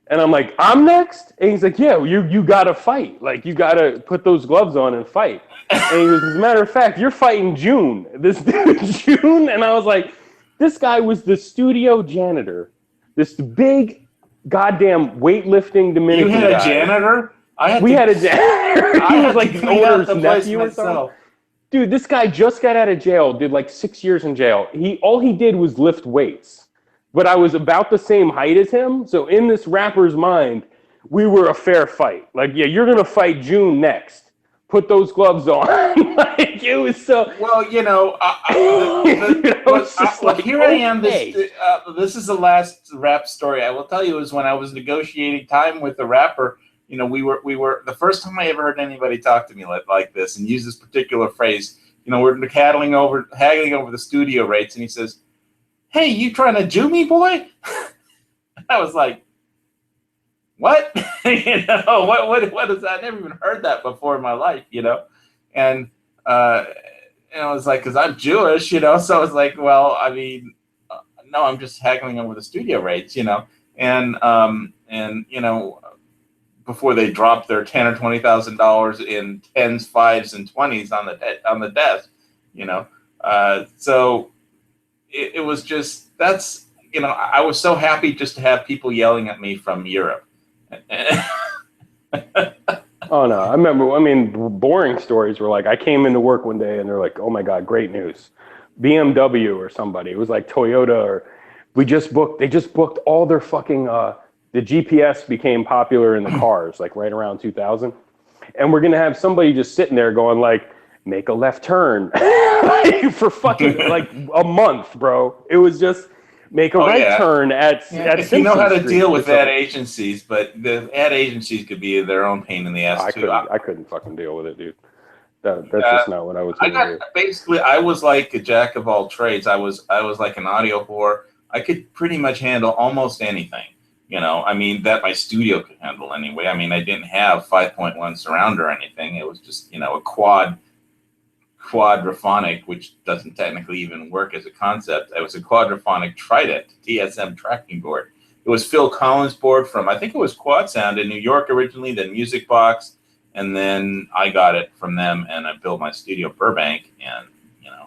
And I'm like, I'm next? And he's like, yeah, you got to fight. Like, you got to put those gloves on and fight. And he goes, as a matter of fact, you're fighting June. This dude, June. And I was like, this guy was the studio janitor. This big goddamn weightlifting Dominican guy. You had a janitor? We had a janitor. He was like the owner's nephew or something. Dude, this guy just got out of jail, did like 6 years in jail. All he did was lift weights. But I was about the same height as him. So in this rapper's mind, we were a fair fight. Like, yeah, you're going to fight June next. Put those gloves on. Like, it was so... Well, you know, here I am. This is the last rap story I will tell you is when I was negotiating time with the rapper, you know, we were the first time I ever heard anybody talk to me like this and use this particular phrase, you know, we're haggling over the studio rates. And he says, hey, you trying to Jew me, boy? I was like, what? You know, what is that? I never even heard that before in my life, you know? And I was like, because I'm Jewish, you know? So I was like, well, I mean, no, I'm just haggling over the studio rates, you know? and you know, before they dropped their $10,000 or $20,000 in 10s, 5s, and 20s on the desk, you know. So it was just, that's, you know, I was so happy just to have people yelling at me from Europe. Oh no, I remember. I mean, boring stories were like, I came into work one day and they're like, "Oh my God, great news! BMW or somebody." It was like Toyota, or they just booked all their fucking. The GPS became popular in the cars like right around 2000, and we're gonna have somebody just sitting there going like, "Make a left turn," for fucking like a month, bro. It was just. Make a right turn at if you know how to deal with ad agencies, but the ad agencies could be their own pain in the ass too. I couldn't fucking deal with it, dude. That's just not what I was going to do. Basically, I was like a jack of all trades. I was like an audio whore. I could pretty much handle almost anything. You know, I mean, that my studio could handle anyway. I mean, I didn't have 5.1 surround or anything. It was just, you know, a quadraphonic, which doesn't technically even work as a concept. It was a quadraphonic Trident TSM tracking board. It was Phil Collins' board from, I think it was Quad Sound in New York originally, then Music Box, and then I got it from them, and I built my studio Burbank, and you know,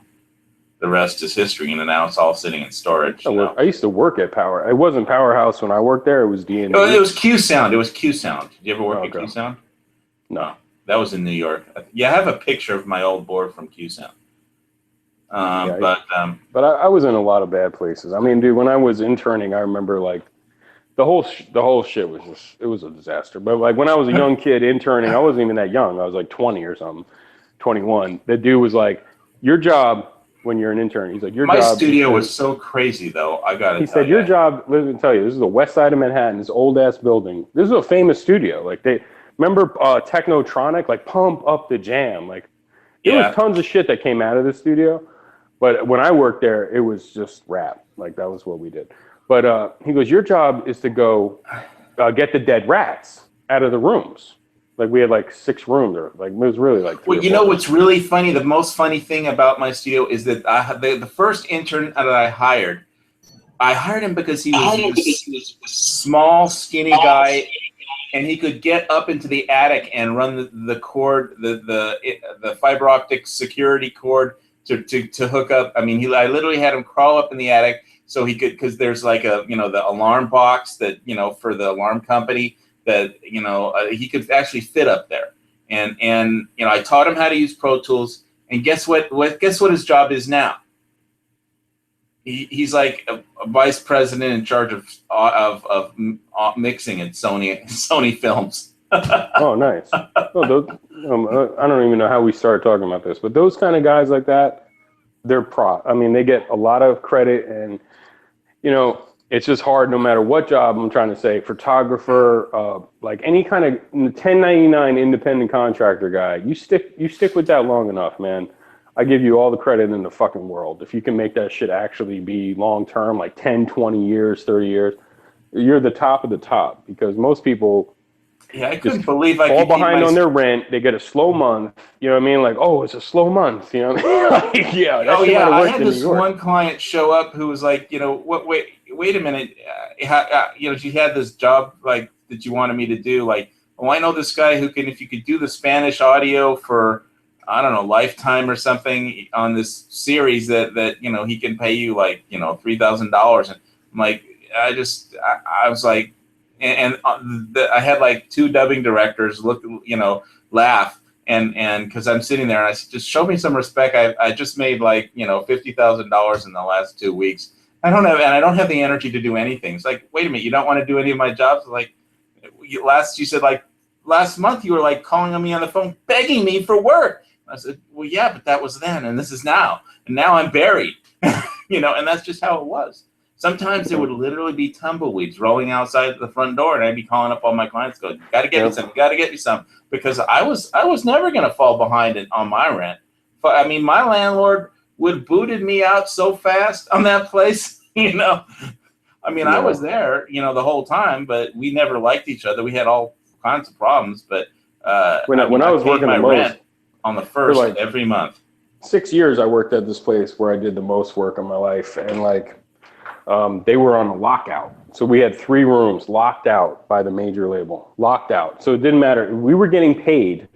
the rest is history. And now it's all sitting in storage. I used to work at Power. It wasn't Powerhouse when I worked there. It was D&D. Oh, it was Q Sound. It was Q Sound. Did you ever work at Q Sound? No. That was in New York. Yeah, I have a picture of my old board from Q Sound. But I was in a lot of bad places. I mean, dude, when I was interning, I remember like the whole shit was just, it was a disaster. But like when I was a young kid interning, I wasn't even that young. I was like 20 or something, 21. The dude was like, your job when you're an intern, he's like, my studio was so crazy though. He said, your job, let me tell you, this is the west side of Manhattan, this old ass building. This is a famous studio. Like remember Technotronic, like Pump Up the Jam. Like there was tons of shit that came out of the studio. But when I worked there, it was just rap. Like that was what we did. But he goes, your job is to go get the dead rats out of the rooms. Like we had like 6 rooms, or like it was really like. Well, you know what's really funny? The most funny thing about my studio is that the first intern that I hired him because he was a small, skinny guy. And he could get up into the attic and run the cord, the fiber optic security cord to hook up. I mean, I literally had him crawl up in the attic so he could, because there's like the alarm box that, you know, for the alarm company that, you know, he could actually fit up there. And you know, I taught him how to use Pro Tools. And guess what his job is now? He's like a vice president in charge of mixing at Sony Films. Oh, nice. Well, I don't even know how we started talking about this, but those kind of guys like that, they're I mean, they get a lot of credit, and you know, it's just hard no matter what job. I'm trying to say, photographer, like any kind of 1099 independent contractor guy, you stick with that long enough, man. I give you all the credit in the fucking world. If you can make that shit actually be long-term, like 10, 20 years, 30 years, you're the top of the top, because most people I couldn't believe I fall behind on their rent. They get a slow month. You know what I mean? Like, oh, it's a slow month. You know what I mean? Like, yeah. I had this one client show up who was like, you know, wait a minute. You know, she had this job like that you wanted me to do. Like, oh, I know this guy who can, if you could do the Spanish audio for, I don't know, Lifetime or something on this series that you know, he can pay you like, you know, $3,000. And I'm like, I was like, and I had like 2 dubbing directors laugh, and because I'm sitting there and I said, just show me some respect. I just made like, you know, $50,000 in the last 2 weeks. I don't have the energy to do anything. It's like, wait a minute, you don't want to do any of my jobs? Like you said like last month you were like calling on me on the phone begging me for work. I said, well, yeah, but that was then, and this is now, and now I'm buried, you know, and that's just how it was. Sometimes there would literally be tumbleweeds rolling outside the front door, and I'd be calling up all my clients, going, "Got to get me some, got to get me some," because I was never going to fall behind on my rent. But I mean, my landlord would booted me out so fast on that place, you know. I mean, I was there, you know, the whole time, but we never liked each other. We had all kinds of problems, but when I was working the most on the first like every month. 6 years I worked at this place where I did the most work of my life, and like they were on a lockout. So we had 3 rooms locked out by the major label, locked out. So it didn't matter. We were getting paid.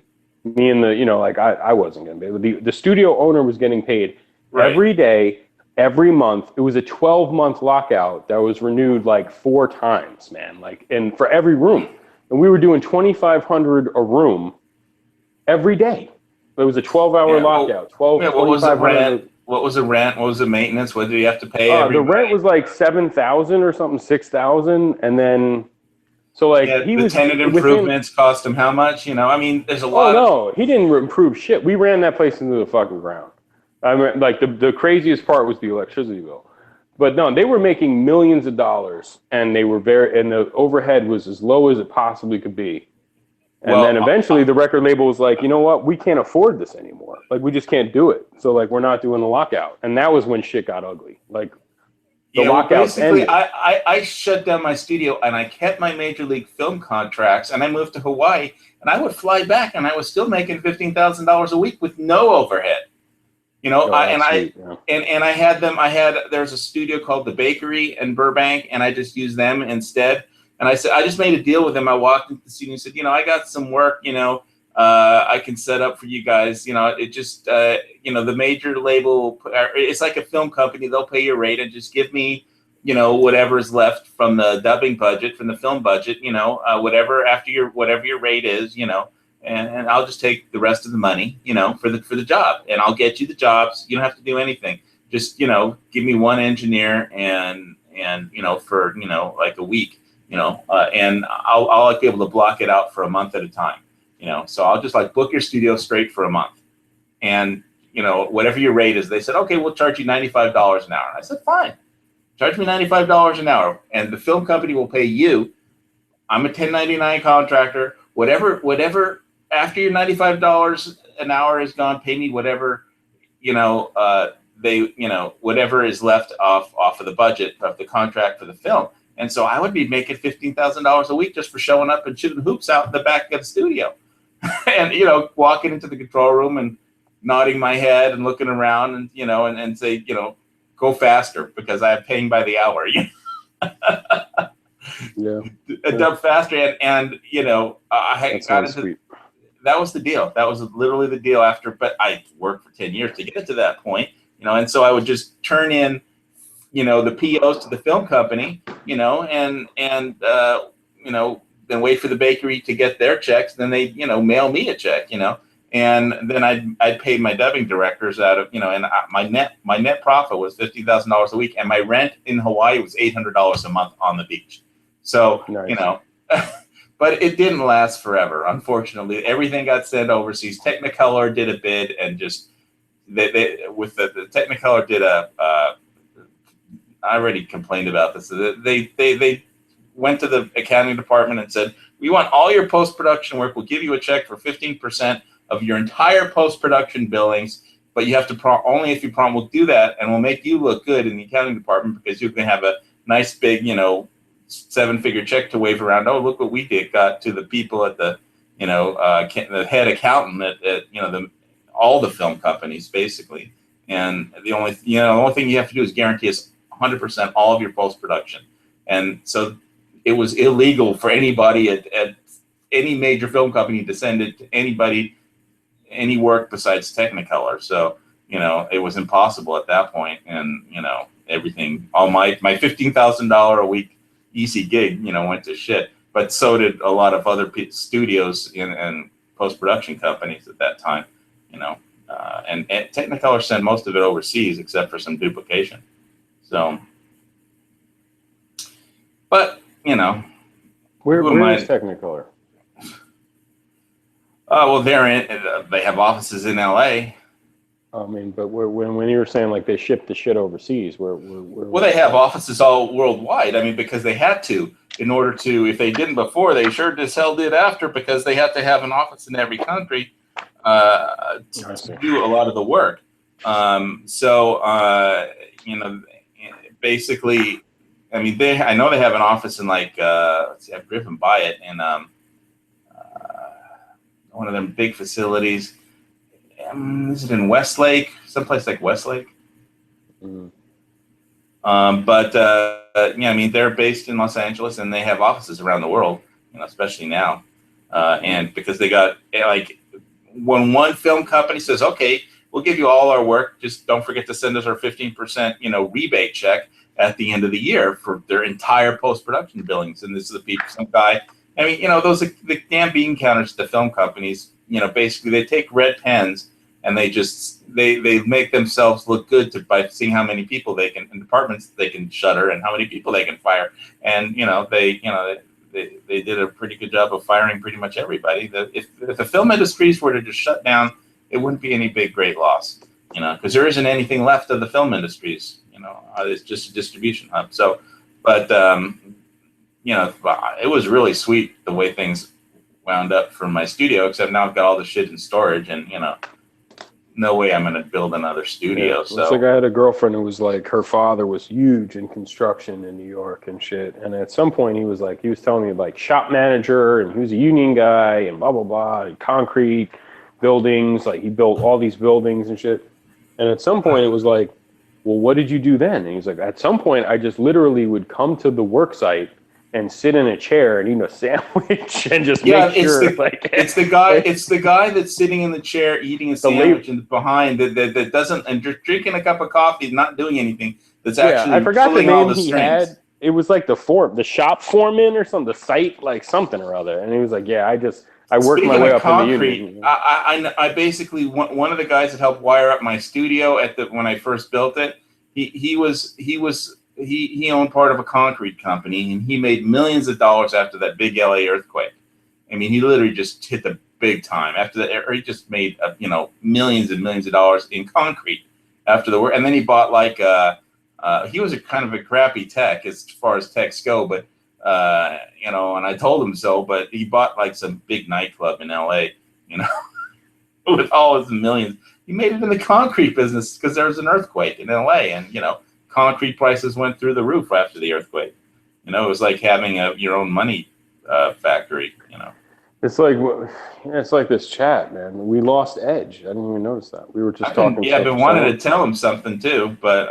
Me and the, you know, like I wasn't getting paid. The studio owner was getting paid every day, every month. It was a 12-month lockout that was renewed like 4 times, man. Like, and for every room, and we were doing $2,500 a room every day. It was a 12-hour lockout. What was the rent? What was the rent? What was the maintenance? What did you have to pay? The rent was like $7,000 or something, $6,000, and then so like he was tenant improvements cost him how much? You know, I mean, there's a lot. Oh no, he didn't improve shit. We ran that place into the fucking ground. I mean, like the craziest part was the electricity bill, but no, they were making millions of dollars, and they were and the overhead was as low as it possibly could be. And then eventually the record label was like, you know what? We can't afford this anymore. Like, we just can't do it. So, like, we're not doing the lockout. And that was when shit got ugly. Like, the lockout ended. I shut down my studio, and I kept my major league film contracts, and I moved to Hawaii, and I would fly back, and I was still making $15,000 a week with no overhead. You know, I had them. There's a studio called The Bakery in Burbank, and I just used them instead. And I said, I just made a deal with him. I walked into the studio and said, you know, I got some work, you know, I can set up for you guys. You know, it just, you know, the major label, it's like a film company. They'll pay your rate and just give me, you know, whatever's left from the dubbing budget, from the film budget, you know, whatever your rate is, you know, and I'll just take the rest of the money, you know, for the job, and I'll get you the jobs. You don't have to do anything. Just, you know, give me one engineer and you know, for, you know, like a week. You know, and I'll like be able to block it out for a month at a time, you know. So I'll just like book your studio straight for a month, and you know, whatever your rate is, they said, okay, we'll charge you $95 an hour. And I said, fine, charge me $95 an hour, and the film company will pay you. I'm a 1099 contractor. Whatever after your $95 an hour is gone, pay me whatever, you know, whatever is left off of the budget of the contract for the film. And so I would be making $15,000 a week just for showing up and shooting hoops out in the back of the studio, and you know, walking into the control room and nodding my head and looking around, and you know, and say, you know, go faster because I'm paying by the hour. Dub faster, and you know, I got into. That was the deal. That was literally the deal. But I worked for 10 years to get to that point, you know, and so I would just turn in, you know, the POs to the film company, you know, and you know, then wait for the bakery to get their checks. Then they, you know, mail me a check, you know, and then I'd pay my dubbing directors out of, you know, and my net profit was $50,000 a week, and my rent in Hawaii was $800 a month on the beach. So, you know, but it didn't last forever. Unfortunately, everything got sent overseas. Technicolor did a bid, and just the Technicolor did I already complained about this. They went to the accounting department and said, we want all your post-production work. We'll give you a check for 15% of your entire post-production billings, but you have to only if you we'll do that, and we'll make you look good in the accounting department because you can have a nice big, you know, 7-figure check to wave around. Oh, look what we got to the people at the, you know, the head accountant at you know, all the film companies basically. And the only thing you have to do is guarantee us 100% all of your post-production. And so it was illegal for anybody at any major film company to send it to anybody, any work besides Technicolor. So, you know, it was impossible at that point. And, you know, everything, all my $15,000 a week easy gig, you know, went to shit. But so did a lot of other studios and post-production companies at that time, you know. And Technicolor sent most of it overseas except for some duplication. So, but you know, where is Technicolor? Well, they have offices in LA. I mean, but when you were saying like they shipped the shit overseas, where well, they have offices all worldwide. I mean, because they had to, in order to. If they didn't before, they sure as hell did after, because they had to have an office in every country to do a lot of the work. You know. Basically, I mean, I know they have an office in like, let's see, I've driven by it in one of them big facilities. Is it in Westlake? Someplace like Westlake? Mm. Yeah, I mean, they're based in Los Angeles and they have offices around the world, especially now. And because they got like when one film company says, okay, we'll give you all our work, just don't forget to send us our 15%, rebate check at the end of the year for their entire post-production billings. And this is the people, some guy, I mean, those are the damn bean counters, the film companies, basically they take red pens and they just, they make themselves look good by seeing how many people they can, in departments they can shutter and how many people they can fire. And, they did a pretty good job of firing pretty much everybody. If the film industries were to just shut down, it wouldn't be any big, great loss, because there isn't anything left of the film industries. It's just a distribution hub. So, but it was really sweet the way things wound up for my studio. Except now I've got all the shit in storage, and no way I'm going to build another studio. So it's like I had a girlfriend who was like, her father was huge in construction in New York and shit. And at some point he was telling me like shop manager, and he was a union guy and blah, blah, blah, and concrete buildings. Like he built all these buildings and shit. And at some point it was like, well, what did you do then? And he's like, at some point I just literally would come to the work site and sit in a chair and eat a sandwich and just make sure. It's the guy that's sitting in the chair eating a sandwich and behind that doesn't, and just drinking a cup of coffee, not doing anything. That's actually I forgot the name he strings. had. It was like the shop foreman or something, the site, like something or other. And he was like, yeah, I worked my way up in the union. I basically, one of the guys that helped wire up my studio when I first built it, he owned part of a concrete company, and he made millions of dollars after that big LA earthquake. I mean, he literally just hit the big time after that. Or he just made millions and millions of dollars in concrete after the work. And then he bought he was a kind of a crappy tech as far as techs go, but and I told him so. But he bought some big nightclub in LA, with all his millions. He made it in the concrete business because there was an earthquake in LA, and concrete prices went through the roof after the earthquake. It was like having your own money factory. It's like this chat, man. We lost Edge. I didn't even notice that. We were just talking. Yeah, I've been wanting to tell him something too, but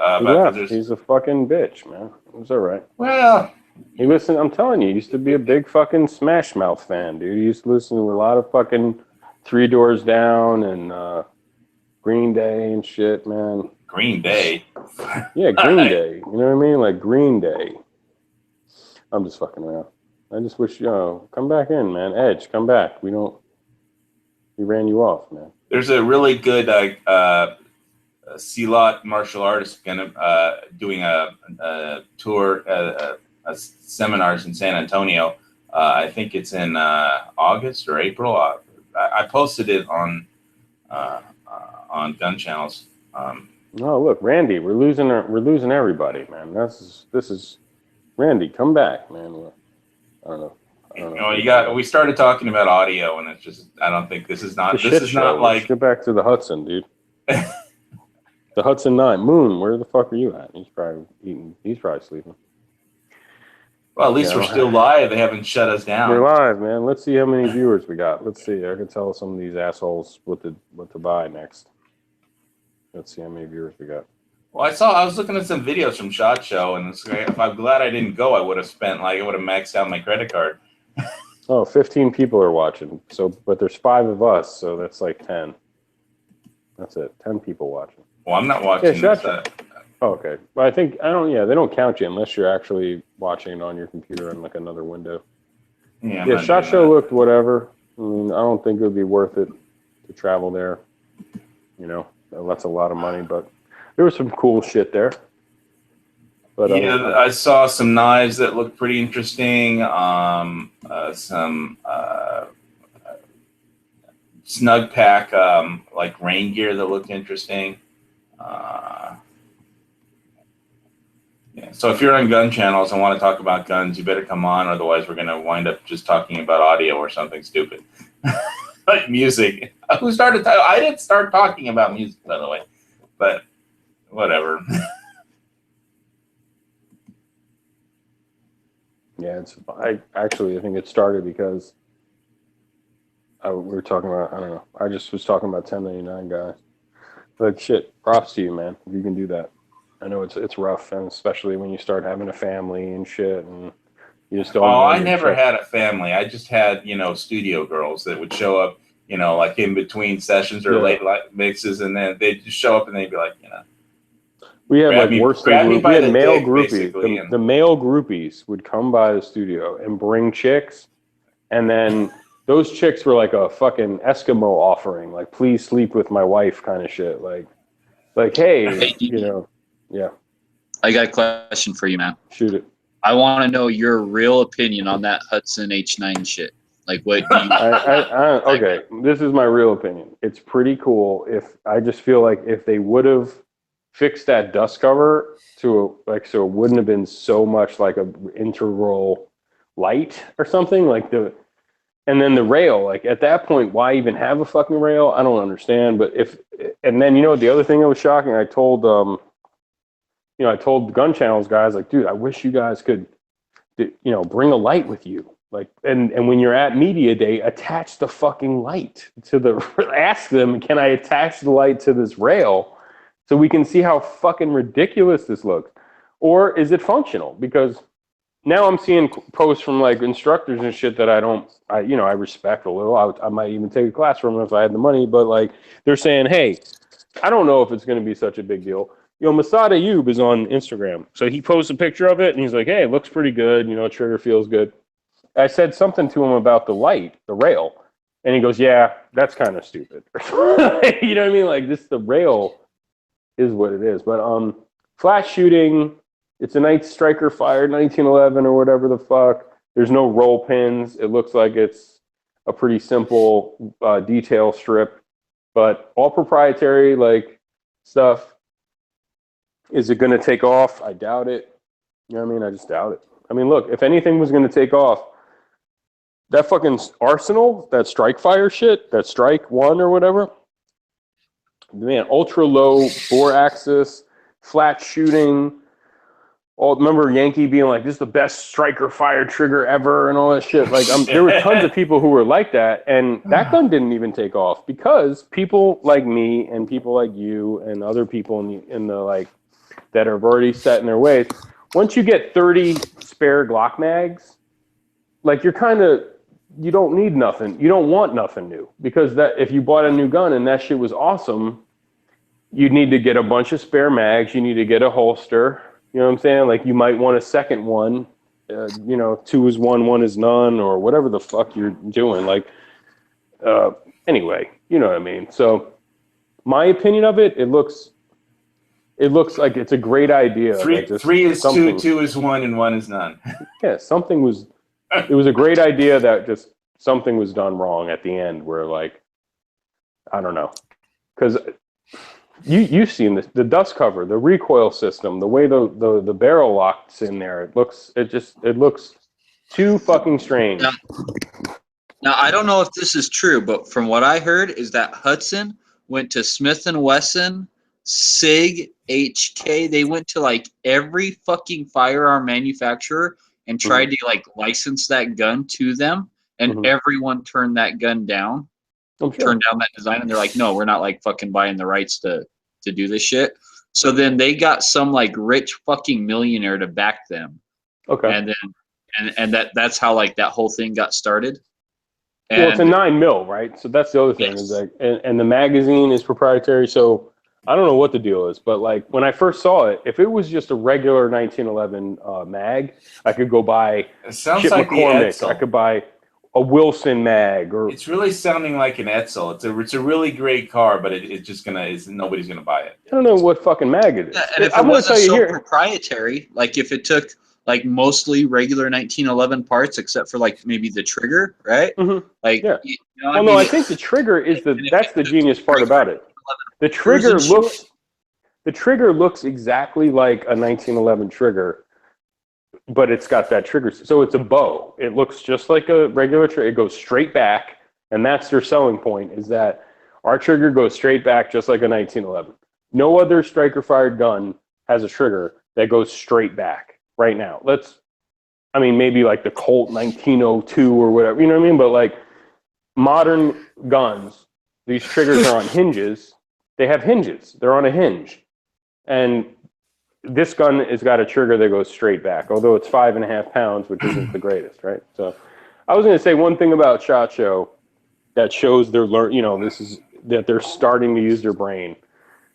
he's a fucking bitch, man. It was all right. Well, he listened. I'm telling you, he used to be a big fucking Smash Mouth fan, dude. He used to listen to a lot of fucking Three Doors Down and Green Day and shit, man. Green Day. Yeah, Green Day. You know what I mean? Like Green Day. I'm just fucking around. I just wish, come back in, man. Edge, come back. We ran you off, man. There's a really good Silat martial artist doing a tour, seminars in San Antonio. I think it's in August or April. I posted it on Gun Channels. No, look, Randy, we're losing everybody, man. This is Randy, come back, man. I don't know. We started talking about audio, and it's just I don't think this is not like. Let's get back to the Hudson, dude. The Hudson 9 Moon. Where the fuck are you at? He's probably eating. He's probably sleeping. Well, at least we're still live. They haven't shut us down. We're live, man. Let's see how many viewers we got. Let's see. I can tell some of these assholes what to buy next. Let's see how many viewers we got. Well, I was looking at some videos from SHOT Show, and if I'm glad I didn't go, I would have maxed out my credit card. 15 people are watching. So, but there's 5 of us, so that's like 10. That's it. 10 people watching. Well, I'm not watching. Yeah, SHOT Show. Oh, okay. But they don't count you unless you're actually watching it on your computer in like another window. Yeah, SHOT Show looked whatever. I mean, I don't think it would be worth it to travel there. That's a lot of money, but there was some cool shit there. But I saw some knives that looked pretty interesting. Some snug pack like rain gear that looked interesting. So if you're on Gun Channels and want to talk about guns, you better come on. Otherwise, we're going to wind up just talking about audio or something stupid. Like music. Who started? I didn't start talking about music, by the way, but whatever. Yeah, I think it started because we were talking about, I don't know. I just was talking about 1099 guys. But shit, props to you, man. If you can do that. I know it's rough, and especially when you start having a family and shit, and you just don't. Oh, I never had a family. I just had, studio girls that would show up, like in between sessions or late mixes, and then they'd just show up and they'd be like, We had like worse than groupies. We had male groupies. The male groupies would come by the studio and bring chicks, and then those chicks were like a fucking Eskimo offering, like please sleep with my wife kind of shit, like hey, yeah. I got a question for you, man. Shoot it. I want to know your real opinion on that Hudson H9 shit. Like, what do you? Okay, this is my real opinion. It's pretty cool. I just feel like if they would have fixed that dust cover so it wouldn't have been so much like a integral light or something and then the rail, like at that point, why even have a fucking rail? I don't understand. But and then the other thing that was shocking, I told I told the Gun Channels guys, like, dude, I wish you guys could, bring a light with you. Like, and when you're at media day, attach the fucking light to ask them, can I attach the light to this rail so we can see how fucking ridiculous this looks? Or is it functional? Because now I'm seeing posts from like instructors and shit that I respect a little. I might even take a class from them if I had the money, but like they're saying, hey, I don't know if it's going to be such a big deal. Masada Ayub is on Instagram. So he posts a picture of it and he's like, hey, it looks pretty good. Trigger feels good. I said something to him about the light, the rail. And he goes, yeah, that's kind of stupid. You know what I mean? Like the rail is what it is. But flash shooting, it's a Night Striker fired 1911 or whatever the fuck. There's no roll pins. It looks like it's a pretty simple detail strip, but all proprietary stuff. Is it going to take off? I doubt it. You know what I mean? I just doubt it. I mean, look, if anything was going to take off, that fucking Arsenal, that Strike Fire shit, that Strike 1 or whatever, man, ultra low bore axis, flat shooting. Remember Yankee being like, this is the best striker fire trigger ever and all that shit. Like, there were tons of people who were like that, and that gun didn't even take off because people like me and people like you and other people in the that have already set in their ways. Once you get 30 spare Glock mags, you don't need nothing. You don't want nothing new, because that if you bought a new gun and that shit was awesome, you'd need to get a bunch of spare mags. You need to get a holster. You know what I'm saying? Like, you might want a second one. 2 is 1, 1 is none, or whatever the fuck you're doing. Anyway, you know what I mean? So my opinion of it, it looks like it's a great idea. 3 is 2, 2 is 1, and 1 is none. Yeah, it was a great idea that just something was done wrong at the end where I don't know. Because you've seen the dust cover, the recoil system, the way the barrel locks in there. It looks too fucking strange. Now, I don't know if this is true, but from what I heard is that Hudson went to Smith & Wesson, SIG, HK. They went to every fucking firearm manufacturer and tried to license that gun to them, and everyone turned that gun down. Turned down that design, and they're like, no, we're not fucking buying the rights to do this shit. So then they got some rich fucking millionaire to back them. Okay. And then and that's how that whole thing got started. And, well, it's a 9 mil, right? So that's the other thing is and the magazine is proprietary. So I don't know what the deal is, but when I first saw it, if it was just a regular 1911 mag, I could go buy Chip McCormick. I could buy a Wilson mag, or it's really sounding like an Edsel. It's a really great car, but nobody's gonna buy it. I don't know what fucking mag it is. Yeah, and if it wasn't so proprietary, if it took mostly regular 1911 parts, except for maybe the trigger, right? No, I think the trigger is that's the genius part about it. The trigger looks exactly like a 1911 trigger, but it's got that trigger. So it's a bow. It looks just like a regular trigger. It goes straight back, and that's their selling point, is that our trigger goes straight back just like a 1911. No other striker-fired gun has a trigger that goes straight back right now. Maybe the Colt 1902 or whatever, you know what I mean? But modern guns, these triggers are on hinges. They have hinges. They're on a hinge. And this gun has got a trigger that goes straight back, although it's 5.5 pounds, which isn't the greatest, right? So I was going to say one thing about SHOT Show that shows they're that they're starting to use their brain.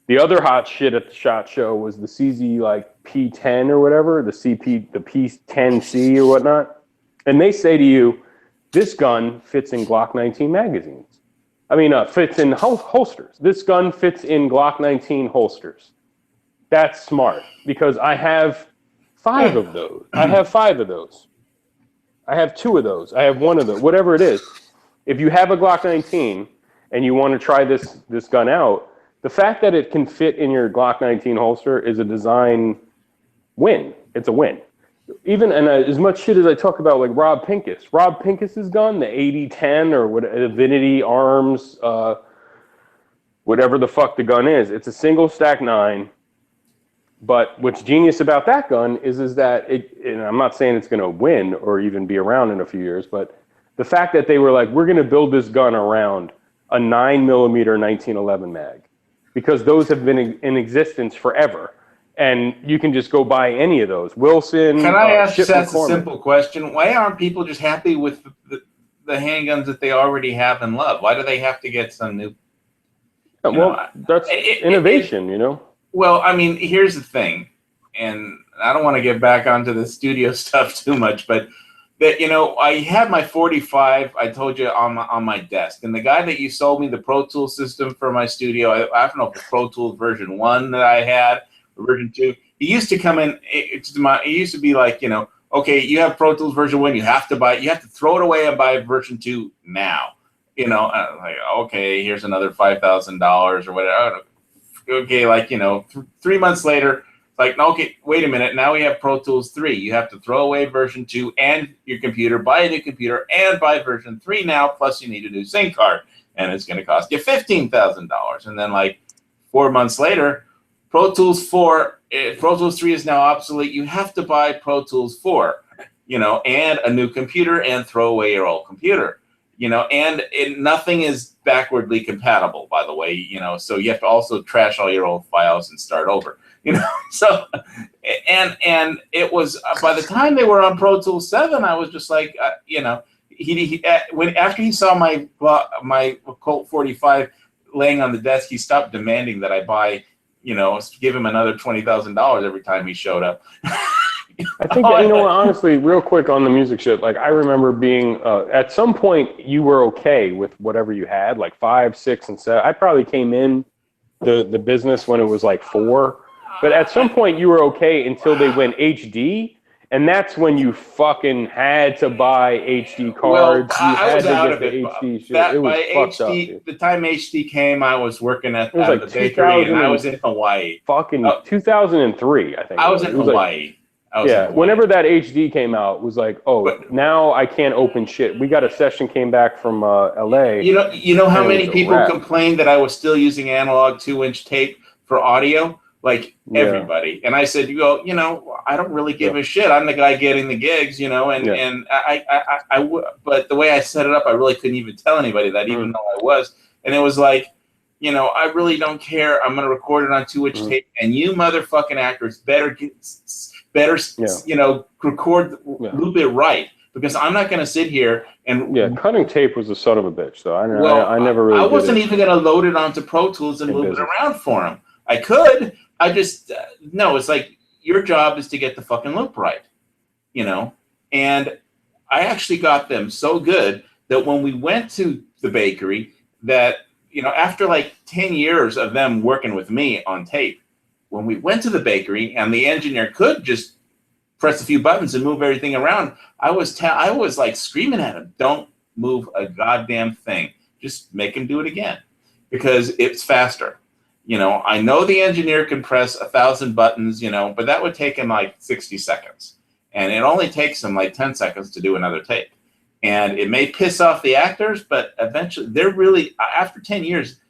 The other hot shit at the SHOT Show was the CZ like P10 or whatever, the P10C or whatnot. And they say to you, this gun fits in Glock 19 magazines. I mean, fits in holsters. This gun fits in Glock 19 holsters. That's smart because I have 5 of those. I have 5 of those. I have 2 of those. I have 1 of those, whatever it is. If you have a Glock 19 and you want to try this gun out, the fact that it can fit in your Glock 19 holster is a design win. It's a win. Even as much shit as I talk about like Rob Pincus's gun, the 8010 or what, Avinity Arms, whatever the fuck the gun is, it's a single stack 9. But what's genius about that gun is that and I'm not saying it's going to win or even be around in a few years, but the fact that they were like, we're going to build this gun around a 9mm 1911 mag, because those have been in existence forever. And you can just go buy any of those. Wilson. Can I ask Seth a simple question? Why aren't people just happy with the handguns that they already have and love? Why do they have to get some new? That's innovation, you know? Well, I mean, here's the thing. And I don't want to get back onto the studio stuff too much, but that, I had my 45, I told you, on my desk. And the guy that you sold me the Pro Tools system for my studio, I don't know if it's Pro Tools version 1 that I had, version 2. He used to come in. It used to be like, okay, you have Pro Tools version 1. You have to throw it away and buy version 2 now. Like, okay, here's another $5,000 or whatever. Okay, 3 months later, like, okay, wait a minute. Now we have Pro Tools 3. You have to throw away version 2 and your computer, buy a new computer, and buy version 3 now. Plus, you need a new SIM card, and it's going to cost you $15,000. And then, like 4 months later, Pro Tools 4, Pro Tools 3 is now obsolete. You have to buy Pro Tools 4, and a new computer and throw away your old computer, and nothing is backwardly compatible, by the way, so you have to also trash all your old files and start over, so, and it was, by the time they were on Pro Tools 7, I was just like, after he saw my Colt 45 laying on the desk, he stopped demanding that I buy, give him another $20,000 every time he showed up. I think, honestly, real quick on the music shit, like I remember being, at some point you were okay with whatever you had, like 5, 6, and 7. I probably came in the business when it was like 4, but at some point you were okay until they went HD. And that's when you fucking had to buy HD cards. Well, you had was to out get of the it. HD shit. It was fucked up, dude. The time HD came, I was working at like the bakery, and I was in Hawaii. Fucking 2003, I think. I was in Hawaii. Whenever that HD came out, it was like, now I can't open shit. We got a session came back from LA. You know how many people complained that I was still using analog 2-inch tape for audio? Like everybody. And I said, I don't really give a shit. I'm the guy getting the gigs, and I would, but the way I set it up, I really couldn't even tell anybody that, even though I was. And it was like, I really don't care. I'm going to record it on 2-inch tape, and you motherfucking actors better record, loop it right. Because I'm not going to sit here and cutting tape was a son of a bitch. So I never really. I wasn't even going to load it onto Pro Tools and move it around for him. I could. I just no. It's like your job is to get the fucking loop right, And I actually got them so good that when we went to the bakery, that after like 10 years of them working with me on tape, when we went to the bakery and the engineer could just press a few buttons and move everything around, I was like screaming at him, "Don't move a goddamn thing. Just make him do it again, because it's faster." I know the engineer can press 1,000 buttons, but that would take him like 60 seconds. And it only takes him like 10 seconds to do another take. And it may piss off the actors, but eventually they're really, after 10 years,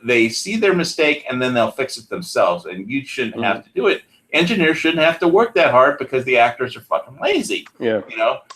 they see their mistake and then they'll fix it themselves. And you shouldn't have to do it. Engineers shouldn't have to work that hard because the actors are fucking lazy. Yeah.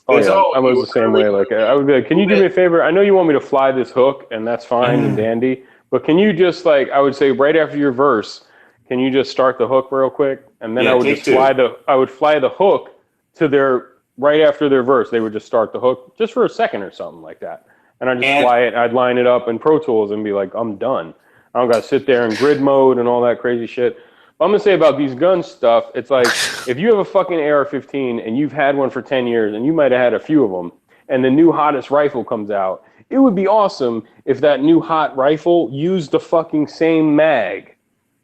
I was the same way. Like, I would be like, can you do me a favor? I know you want me to fly this hook, and that's fine and dandy. But can you just, like, I would say right after your verse, can you just start the hook real quick? and then I would just fly the hook to their right after their verse. They would just start the hook just for a second or something like that, and I'd just fly it. I'd line it up in Pro Tools and be like, I'm done. I don't got to sit there in grid mode and all that crazy shit. But I'm gonna say about these gun stuff, it's like if you have a fucking AR-15 and you've had one for 10 years and you might have had a few of them, and the new hottest rifle comes out, it would be awesome if that new hot rifle used the fucking same mag.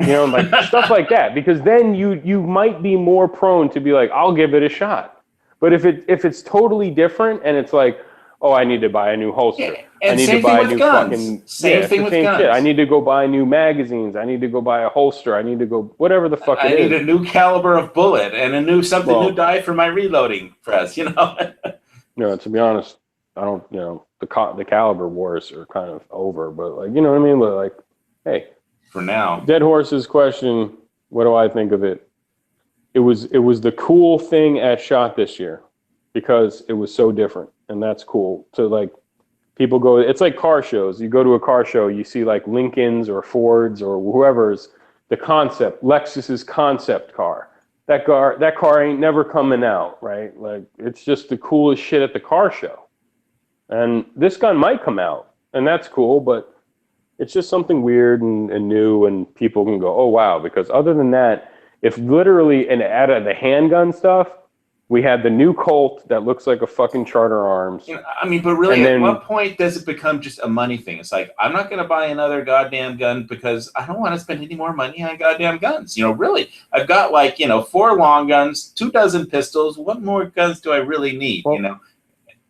You know, like stuff like that, because then you might be more prone to be like, I'll give it a shot. But if it's totally different and it's like, oh, I need to buy a new holster, I need to buy a new fucking same thing with guns. Shit. I need to go buy new magazines. I need to go buy a holster. I need to go whatever the fuck I need a new caliber of bullet and a new new die for my reloading press. You know. To be honest, I don't. The caliber wars are kind of over, but like, you know what I mean. But like, hey. For now, Dead Horse's question, what do I think of it? It was the cool thing at SHOT this year because it was so different, and that's cool. So like, people go, it's like car shows. You go to a car show, you see like Lincolns or Fords or whoever's the concept, Lexus's concept car. That car ain't never coming out, right? Like, it's just the coolest shit at the car show. And this gun might come out, and that's cool, but it's just something weird and new, and people can go, oh, wow. Because other than that, if literally, and out of the handgun stuff, we had the new Colt that looks like a fucking Charter Arms. I mean, but really, at what point does it become just a money thing? It's like, I'm not going to buy another goddamn gun because I don't want to spend any more money on goddamn guns. You know, really, I've got 4 long guns, 2 dozen pistols. What more guns do I really need? Well, you know,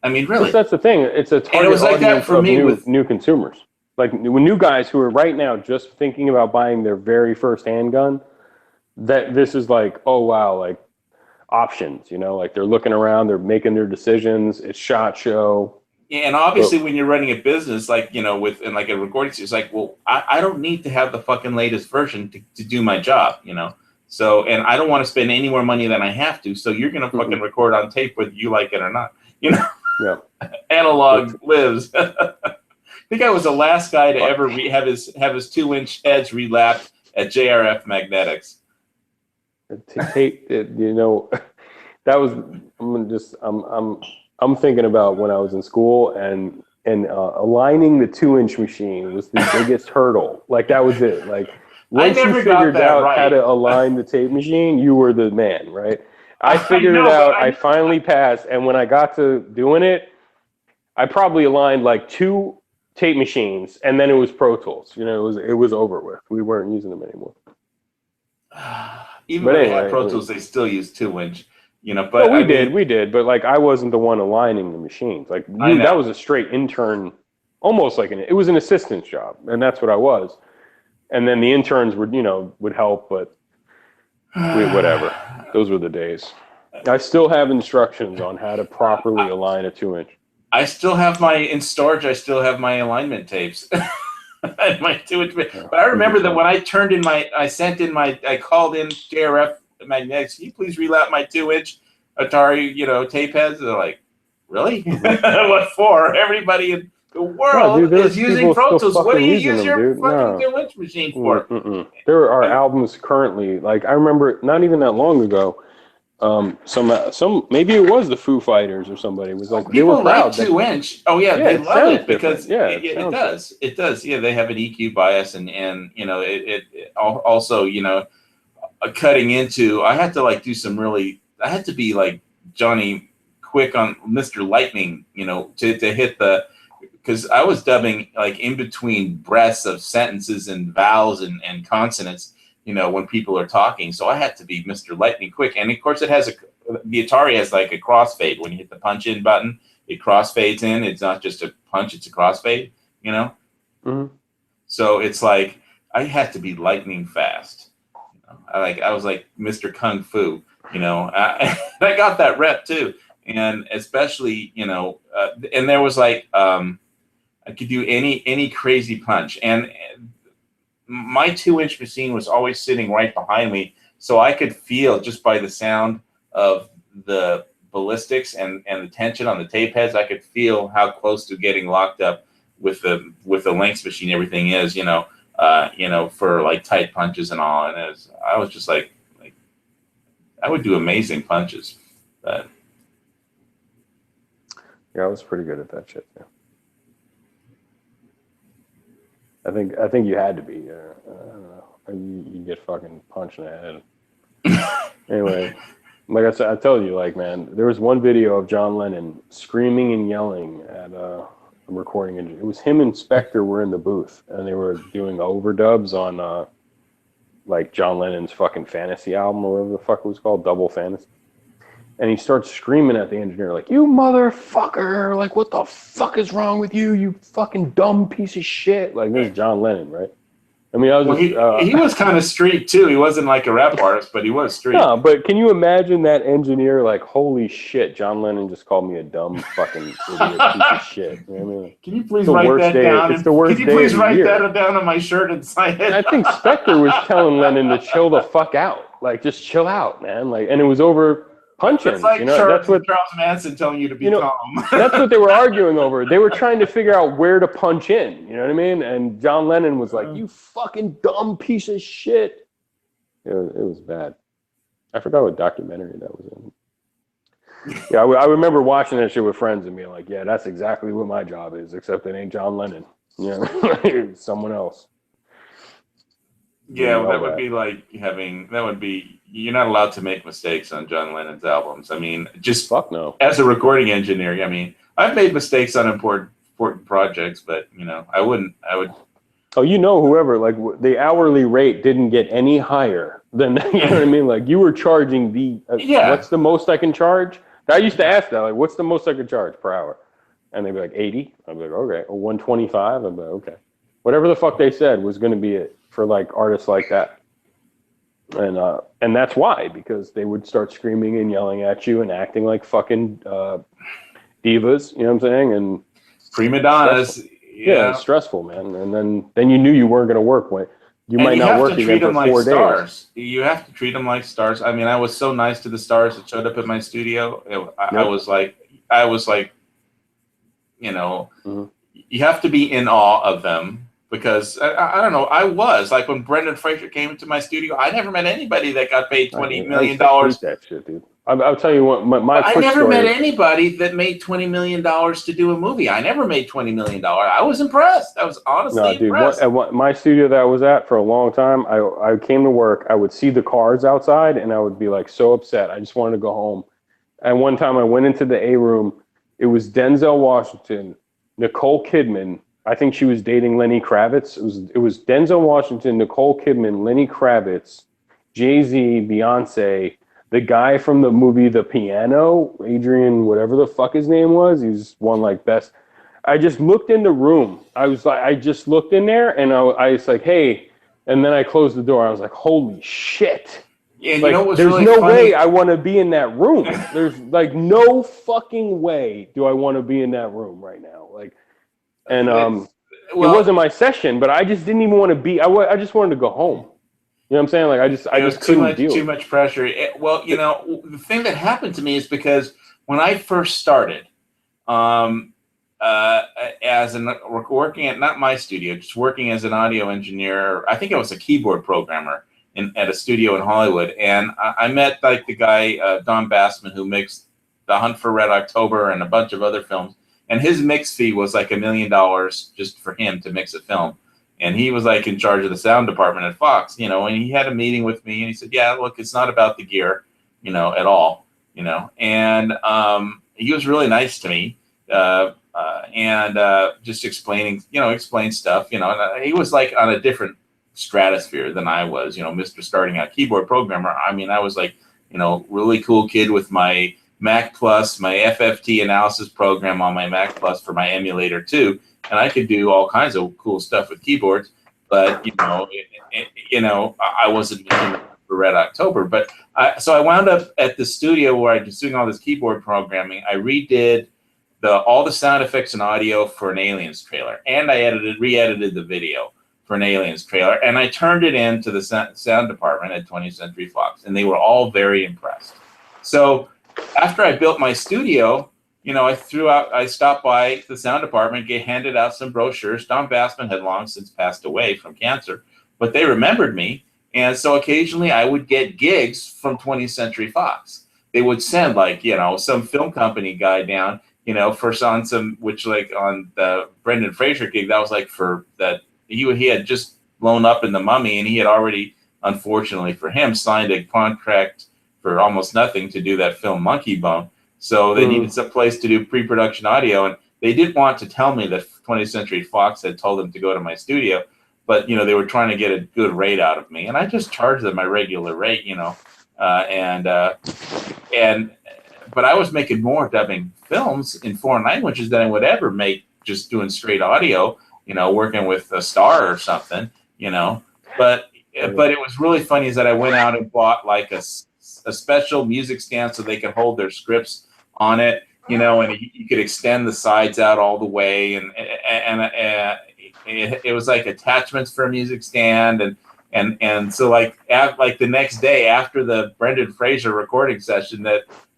I mean, really. That's the thing. It's a target audience of new consumers. Like new guys who are right now just thinking about buying their very first handgun, that this is like, oh wow, like options, you know, like they're looking around, they're making their decisions. It's SHOT Show. Yeah, and obviously when you're running a business like, like a recording studio, it's like, well, I don't need to have the fucking latest version to do my job, you know. So, and I don't want to spend any more money than I have to. So you're gonna fucking record on tape whether you like it or not, you know. Yeah. Analog lives. I think I was the last guy to ever have his 2-inch heads relapped at JRF Magnetics. You know, that was I'm thinking about when I was in school and aligning the 2-inch machine was the biggest hurdle. Like that was it. Like once you figured out how to align the tape machine, you were the man, right? I figured it out. I finally passed, and when I got to doing it, I probably aligned like 2 tape machines, and then it was Pro Tools. You know, it was over with. We weren't using them anymore. Even when they had Pro Tools, they still use 2-inch. You know, but we did. But like, I wasn't the one aligning the machines. Like that was a straight intern, almost like it was an assistant's job, and that's what I was. And then the interns would help, but whatever. Those were the days. I still have instructions on how to properly align a 2-inch. I still have in storage. I still have my alignment tapes. My 2-inch. But I remember that when I I called in JRF Magnetics. Can you please relap my 2-inch Atari, tape heads? They're like, really? What for? Everybody in the world is using Pro Tools. What do you use your fucking 2-inch machine for? There are albums currently. Like I remember, not even that long ago. Some maybe it was the Foo Fighters or somebody was like, they were proud. 2-inch. Oh yeah, they love it because it does. It does. Yeah, they have an EQ bias and it also cutting into. I had to do some really. I had to be like Johnny Quick on Mr. Lightning, to hit the, because I was dubbing like in between breaths of sentences and vowels and consonants. When people are talking. So I had to be Mr. Lightning Quick. And of course the Atari has like a crossfade. When you hit the punch in button, it crossfades in. It's not just a punch, it's a crossfade, Mm-hmm. So it's like, I had to be lightning fast. I was like Mr. Kung Fu, I got that rep too. And especially, and there was like, I could do any crazy punch. And my 2-inch machine was always sitting right behind me, so I could feel just by the sound of the ballistics and the tension on the tape heads, I could feel how close to getting locked up with the Lynx machine everything is, for like tight punches and all. And I was just like I would do amazing punches. But yeah, I was pretty good at that shit. Yeah. I think you had to be. I don't know. You get fucking punched in the head. Anyway, like I said, I told you, like, man, there was one video of John Lennon screaming and yelling at a recording engineer. It was him and Spector were in the booth, and they were doing overdubs on like John Lennon's fucking Fantasy album or whatever the fuck it was called, Double Fantasy. And he starts screaming at the engineer, like, "You motherfucker! Like, what the fuck is wrong with you? You fucking dumb piece of shit!" Like, this is John Lennon, right? I mean, he was kind of street too. He wasn't like a rap artist, but he was street. No, but can you imagine that engineer? Like, holy shit, John Lennon just called me a dumb fucking idiot piece of shit. You know what I mean? Can you please write that down? It's the worst day of the year. Can you please write that down on my shirt and sign it? I think Spector was telling Lennon to chill the fuck out. Like, just chill out, man. Like, and it was over punching. It's like that's what Charles Manson telling you to be calm. That's what they were arguing over. They were trying to figure out where to punch in. You know what I mean? And John Lennon was like, "You fucking dumb piece of shit." It was bad. I forgot what documentary that was in. Yeah, I remember watching that shit with friends and being like, "Yeah, that's exactly what my job is, except it ain't John Lennon. Yeah, it's someone else." Yeah, well, that would be like you're not allowed to make mistakes on John Lennon's albums. I mean, just fuck no. As a recording engineer, I mean, I've made mistakes on important projects, but I would. Oh, whoever, like, the hourly rate didn't get any higher than, you know what I mean? Like, you were charging what's the most I can charge? I used to ask that, like, what's the most I could charge per hour? And they'd be like, 80. I'd be like, okay. Or 125. I'd be like, okay. Whatever the fuck they said was going to be it for, like, artists like that. And that's why, because they would start screaming and yelling at you and acting like fucking divas, you know what I'm saying? And prima donnas. Yeah, it's stressful, man. And then you knew you weren't going to work when you might not work again for 4 days. Stars. You have to treat them like stars. I mean, I was so nice to the stars that showed up at my studio. I was like, you have to be in awe of them because I don't know. I was like when Brendan Fraser came into my studio. I never met anybody that got paid $20 million. That shit, dude. I'll tell you what. I never met anybody that made $20 million to do a movie. I never made $20 million. I was impressed. I was honestly impressed. At my studio that I was at for a long time, I came to work. I would see the cars outside, and I would be like so upset. I just wanted to go home. And one time I went into the A room. It was Denzel Washington, Nicole Kidman. I think she was dating Lenny Kravitz. It was Denzel Washington, Nicole Kidman, Lenny Kravitz, Jay-Z, Beyonce. The guy from the movie The Piano, Adrian, whatever the fuck his name was, he's won like best. I just looked in the room. I just looked in there and I was like, hey, and then I closed the door. I was like, holy shit. Yeah, like, there's really no way I want to be in that room. There's like no fucking way do I want to be in that room right now. Like, and it wasn't my session, but I just didn't even want to be. I just wanted to go home. You know what I'm saying? Like I just couldn't deal. Too much pressure. The thing that happened to me is because when I first started, working at not my studio, just working as an audio engineer. I think I was a keyboard programmer at a studio in Hollywood, and I met like the guy Don Bassman who mixed The Hunt for Red October and a bunch of other films, and his mix fee was like $1 million just for him to mix a film. And he was like in charge of the sound department at Fox, and he had a meeting with me and he said, yeah, look, it's not about the gear, at all, and he was really nice to me and just explain stuff, and he was like on a different stratosphere than I was, Mr. Starting Out Keyboard Programmer. I mean, I was like, really cool kid with my Mac Plus, my FFT analysis program on my Mac Plus for my emulator too. And I could do all kinds of cool stuff with keyboards, but I wasn't for Red October. But so I wound up at the studio where I was doing all this keyboard programming. I redid all the sound effects and audio for an Aliens trailer, and I re-edited the video for an Aliens trailer, and I turned it in to the sound department at 20th Century Fox, and they were all very impressed. So after I built my studio, I stopped by the sound department, handed out some brochures. Don Bassman had long since passed away from cancer, but they remembered me. And so occasionally I would get gigs from 20th Century Fox. They would send like, some film company guy down, for on some, which like on the Brendan Fraser gig, that was like for that he had just blown up in The Mummy, and he had already, unfortunately for him, signed a contract for almost nothing to do that film Monkey Bone. So they needed some place to do pre-production audio, and they didn't want to tell me that 20th Century Fox had told them to go to my studio, but they were trying to get a good rate out of me, and I just charged them my regular rate, but I was making more dubbing films in foreign languages than I would ever make just doing straight audio, working with a star or something, But it was really funny is that I went out and bought like a special music stand so they could hold their scripts on it, and you could extend the sides out all the way, and it was like attachments for a music stand, and so like the next day after the Brendan Fraser recording session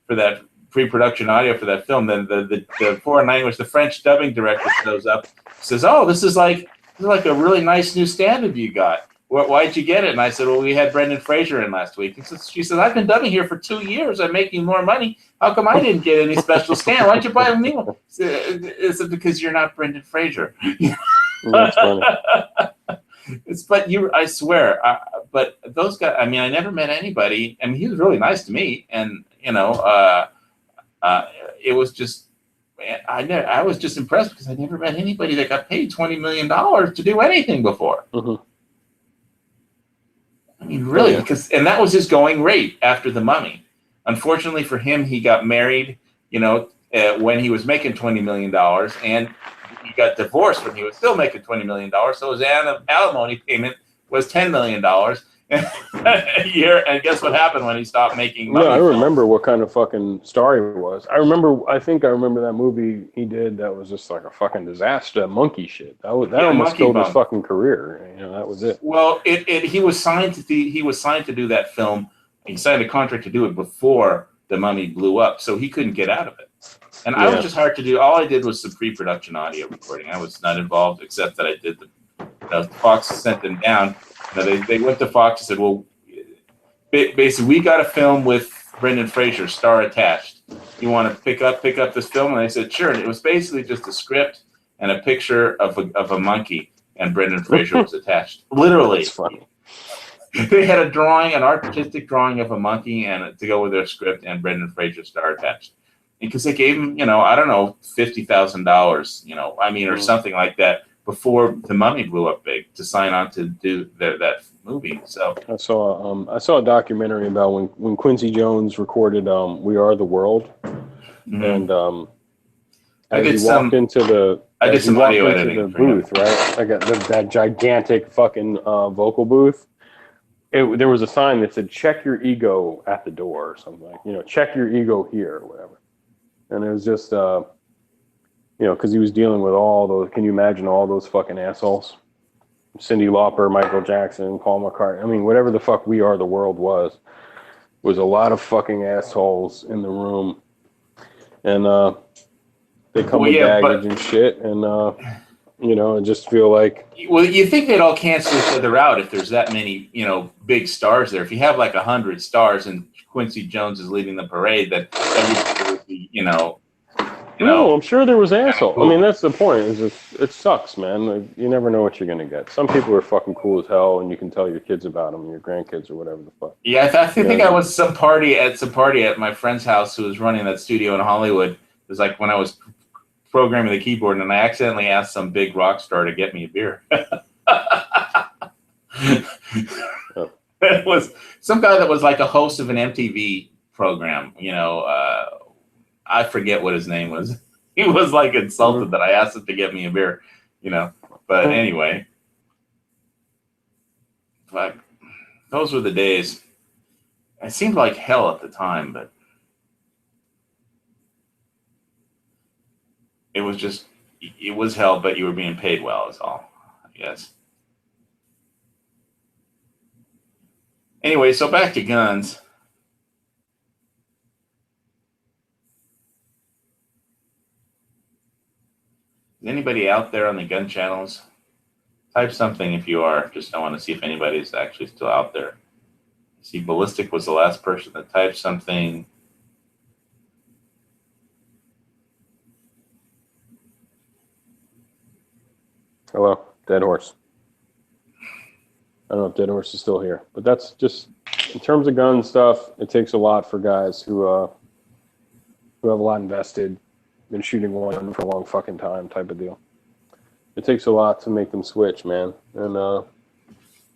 for that pre-production audio for that film, then the foreign language, the French dubbing director shows up, says, "Oh, this is like a really nice new stand you got. Why'd you get it?" And I said, "Well, we had Brendan Fraser in last week." She said, "I've been dubbing here for 2 years. I'm making more money. How come I didn't get any special stand? Why'd you buy a new one?" Is it because you're not Brendan Fraser? That's funny. I swear, but those guys, I mean, I never met anybody. I mean, he was really nice to me, and it was just, I was just impressed because I never met anybody that got paid $20 million to do anything before. Mm-hmm. I mean, really, and that was his going rate after The Mummy. Unfortunately for him, he got married, when he was making $20 million, and he got divorced when he was still making $20 million. So his alimony payment was $10 million a year. And guess what happened when he stopped making money? No, I remember what kind of fucking star he was. I think I remember that movie he did that was just like a fucking disaster, monkey shit. That almost killed his fucking career. That was it. Well, he was signed to do that film. He signed a contract to do it before The Mummy blew up, so he couldn't get out of it. And I was just hard to do. All I did was some pre-production audio recording. I was not involved, except that I did Fox sent them down. They went to Fox and said, "Well, basically, we got a film with Brendan Fraser, star attached. You want to pick up this film?" And they said, "Sure." And it was basically just a script and a picture of a monkey, and Brendan Fraser was attached. Literally. That's funny. They had a drawing, an artistic drawing of a monkey, and to go with their script, and Brendan Fraser star attached. Because they gave him, I don't know, $50,000, or something like that before The Mummy blew up big to sign on to do that movie. So I saw a documentary about when Quincy Jones recorded "We Are the World," and I did he walked into the audio editing booth, right? I got that gigantic fucking vocal booth. There was a sign that said "Check your ego at the door" or something like, check your ego here or whatever. And it was just, because he was dealing with all those. Can you imagine all those fucking assholes? Cyndi Lauper, Michael Jackson, Paul McCartney. I mean, whatever the fuck We Are the World was a lot of fucking assholes in the room. And they come with baggage and shit. And, I just feel like. Well, you think they'd all cancel each other out if there's that many, big stars there. If you have like 100 stars and Quincy Jones is leading the parade, that everybody would be, No, I'm sure there was asshole. I mean, that's the point. It sucks, man. Like, you never know what you're gonna get. Some people are fucking cool as hell, and you can tell your kids about them, your grandkids, or whatever the fuck. Yeah, I think I was some party at my friend's house who was running that studio in Hollywood. It was like when I was programming the keyboard, and I accidentally asked some big rock star to get me a beer. It was some guy that was like a host of an MTV program, I forget what his name was. He was like insulted that I asked him to get me a beer, but anyway, but those were the days. It seemed like hell at the time, but it was hell, but you were being paid well is all, I guess. Anyway, so back to guns. Is anybody out there on the gun channels Type something if you are. Just I want to see if anybody's actually still out there. See, Ballistic was the last person that typed something. Hello, Dead Horse. I don't know if Dead Horse is still here, but that's just in terms of gun stuff. It takes a lot for guys who have a lot invested, been shooting one for a long fucking time, type of deal. It takes a lot to make them switch, man. And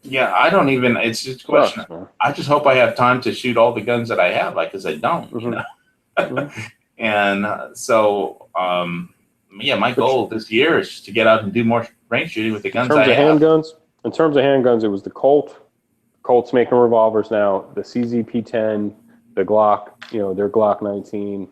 yeah, I don't even. It's just a question. I just hope I have time to shoot all the guns that I have, because I don't. You know? And so, yeah, my goal this year is just to get out and do more range shooting with the guns I have. In terms of handguns, it was the Colt. Colt's making revolvers now. The CZP-10, the Glock. Their Glock 19.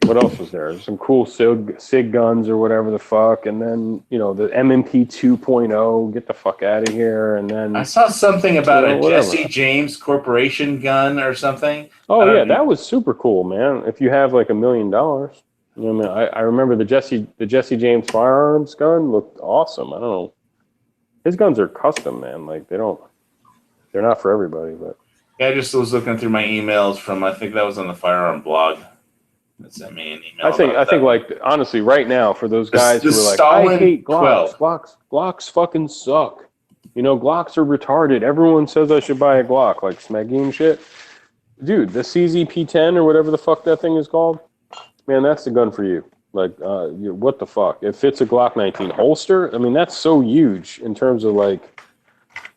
What else was there? Some cool SIG guns or whatever the fuck, and then the M&P 2.0. Get the fuck out of here! And then I saw something about a Jesse James Corporation gun or something. Oh yeah, that was super cool, man. If you have like $1 million, I remember the Jesse James firearms gun looked awesome. I don't know, his guns are custom, man. Like they're not for everybody, but yeah, I just was looking through my emails from I think that was on the firearm blog. Sent me an email. I think like honestly, right now for those guys who are like, I hate Glocks. Glocks fucking suck. Glocks are retarded. Everyone says I should buy a Glock, like Smagine shit. Dude, the CZP-10 or whatever the fuck that thing is called, man, that's the gun for you. Like, what the fuck? It fits a Glock 19 holster. I mean, that's so huge in terms of like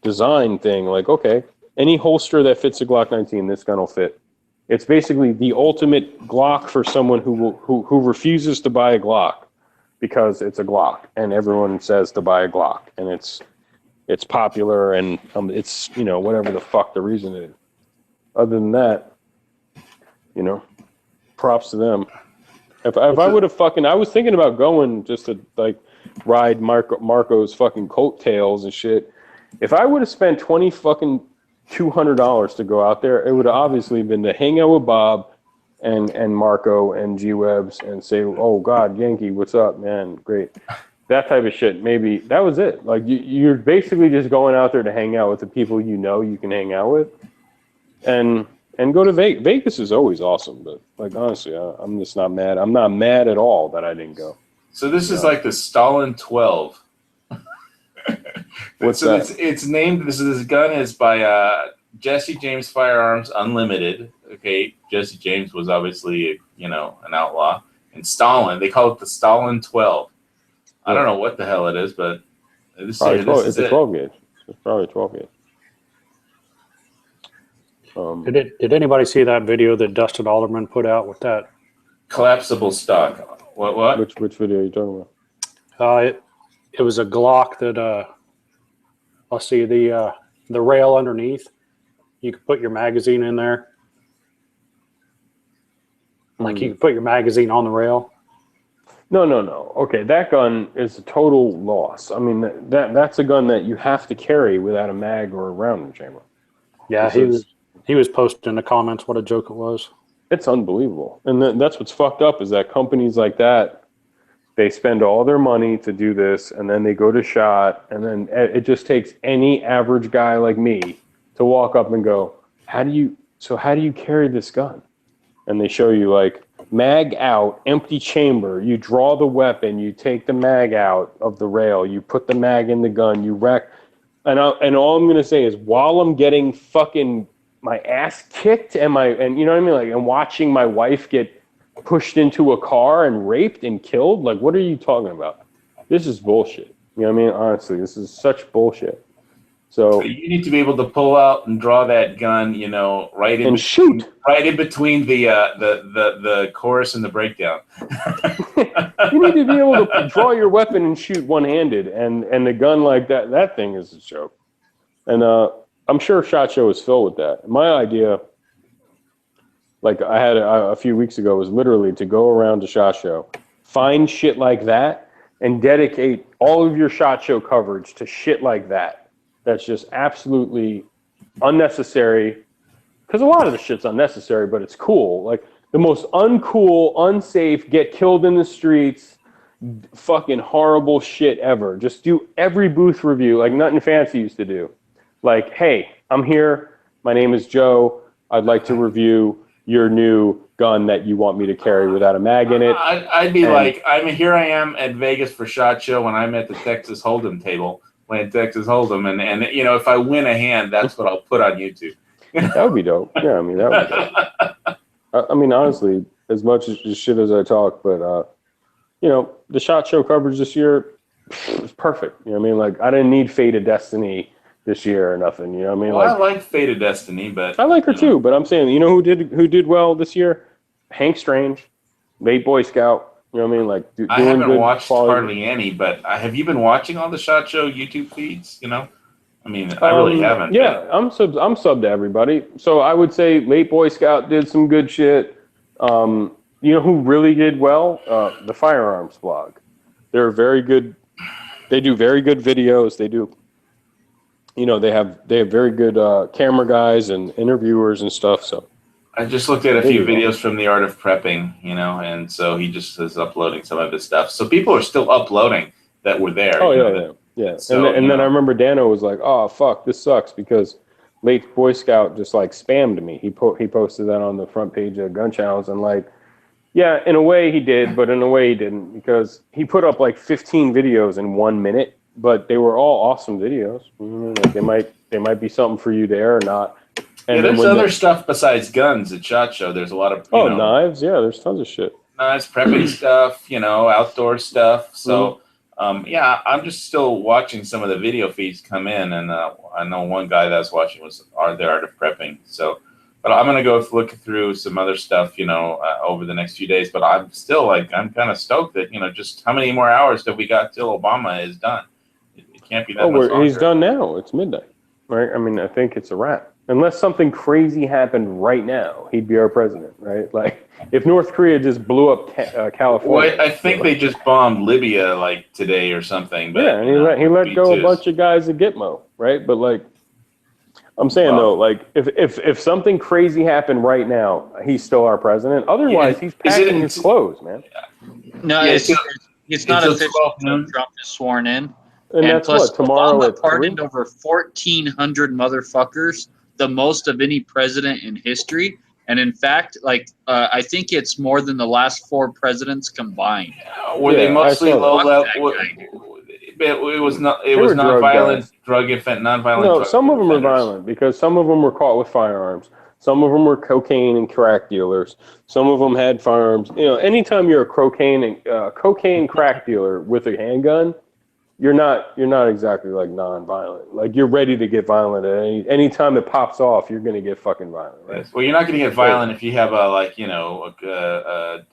design thing. Like, okay, any holster that fits a Glock 19, this gun will fit. It's basically the ultimate Glock for someone who refuses to buy a Glock because it's a Glock and everyone says to buy a Glock and it's popular and it's whatever the fuck the reason is. Other than that, props to them. If I would have I was thinking about going just to like ride Marco's fucking coattails and shit. If I would have spent $200 to go out there, it would have obviously been to hang out with Bob and Marco and G-Webs and say, oh God, Yankee, what's up, man? Great. That type of shit. Maybe that was it. Like you're basically just going out there to hang out with the people you can hang out with and go to Vegas. Vegas is always awesome, but like honestly, I'm just not mad. I'm not mad at all that I didn't go. So this is like the Stalin 12. What's that? It's named. This gun is by Jesse James Firearms Unlimited. Okay, Jesse James was obviously an outlaw, and Stalin. They call it the Stalin 12. I don't know what the hell it is, but it's a 12 gauge. It's probably 12 gauge. Did anybody see that video that Dustin Alderman put out with that collapsible stock? What? Which video are you talking about? It was a Glock that let's see the rail underneath. You could put your magazine in there. Like you could put your magazine on the rail. No. Okay, that gun is a total loss. I mean, that's a gun that you have to carry without a mag or a round in the chamber. Yeah, he was posting in the comments what a joke it was. It's unbelievable. And that's what's fucked up is that companies like that, they spend all their money to do this, and then they go to SHOT, and then it just takes any average guy like me to walk up and go, how do you carry this gun? And they show you like mag out, empty chamber. You draw the weapon, you take the mag out of the rail, you put the mag in the gun, you rack. And all I'm gonna say is while I'm getting fucking my ass kicked and you know what I mean, like, and watching my wife get pushed into a car and raped and killed, like, what are you talking about? This is bullshit. You know what I mean? Honestly, this is such bullshit. So you need to be able to pull out and draw that gun, right in shoot right in between the chorus and the breakdown. You need to be able to draw your weapon and shoot one-handed, and the gun like that. That thing is a joke. And I'm sure SHOT Show is filled with that. My idea, like I had a few weeks ago, was literally to go around to SHOT Show, find shit like that, and dedicate all of your SHOT Show coverage to shit like that. That's just absolutely unnecessary. Because a lot of the shit's unnecessary, but it's cool. Like the most uncool, unsafe, get killed in the streets, fucking horrible shit ever. Just do every booth review like Nothing Fancy used to do. Like, hey, I'm here. My name is Joe. I'd like to review your new gun that you want me to carry without a mag in it. I'd be like, here I am at Vegas for SHOT Show when I'm at the Texas Hold'em table playing Texas Hold'em, and if I win a hand, that's what I'll put on YouTube. That would be dope. Yeah, I mean, that would be dope. I mean, honestly, as much as shit as I talk, but the SHOT Show coverage this year was perfect. You know what I mean? Like, I didn't need Fate of Destiny this year or nothing. You know what I mean? Well, like, I like Fate of Destiny, but I like her too. But I'm saying, who did well this year? Hank Strange, Late Boy Scout. You know what I mean? Like, I haven't watched hardly any, but have you been watching all the SHOT Show YouTube feeds? I mean, I really haven't. Yeah, I'm sub to everybody. So I would say Late Boy Scout did some good shit. You know who really did well? The Firearms blog. They're very good. They do very good videos. They do. They have very good camera guys and interviewers and stuff. So I just looked at a few videos from The Art of Prepping, and so he just is uploading some of his stuff. So people are still uploading that were there. Oh, yeah. So, and then I remember Dano was like, oh, fuck, this sucks because Late Boy Scout just like spammed me. He posted that on the front page of Gun Channels and like, yeah, in a way he did, but in a way he didn't because he put up like 15 videos in 1 minute, but they were all awesome videos. Like they might be something for you there or not. And there's other stuff besides guns at SHOT Show. There's a lot of knives. Yeah, there's tons of shit. Knives, prepping stuff, outdoor stuff. So I'm just still watching some of the video feeds come in, and I know one guy that I was watching was The Art of Prepping. So, but I'm gonna go look through some other stuff, over the next few days. But I'm still I'm kind of stoked that just how many more hours have we got till Obama is done? It can't be that much longer. He's done now. It's midnight, right? I mean, I think it's a wrap. Unless something crazy happened right now, he'd be our president, right? Like, if North Korea just blew up California. Well, I think they just bombed Libya, like, today or something. But, yeah, and he let go a bunch of guys at Gitmo, right? But, like, I'm saying, though, like, if something crazy happened right now, he's still our president. Otherwise, he's packing his clothes, man. No, it's not official until Trump is sworn in. And that's plus, what, tomorrow Obama at 3? pardoned over 1,400 motherfuckers, the most of any president in history. And in fact, I think it's more than the last 4 presidents combined. Were they mostly low level? It was not. It was non-violent non-violent. No, some of them were violent because some of them were caught with firearms. Some of them were cocaine and crack dealers. Some of them had firearms. Anytime you're a cocaine crack dealer with a handgun, you're not exactly like non-violent. Like you're ready to get violent at any time it pops off. You're gonna get fucking violent, right? Well, you're not gonna get violent if you have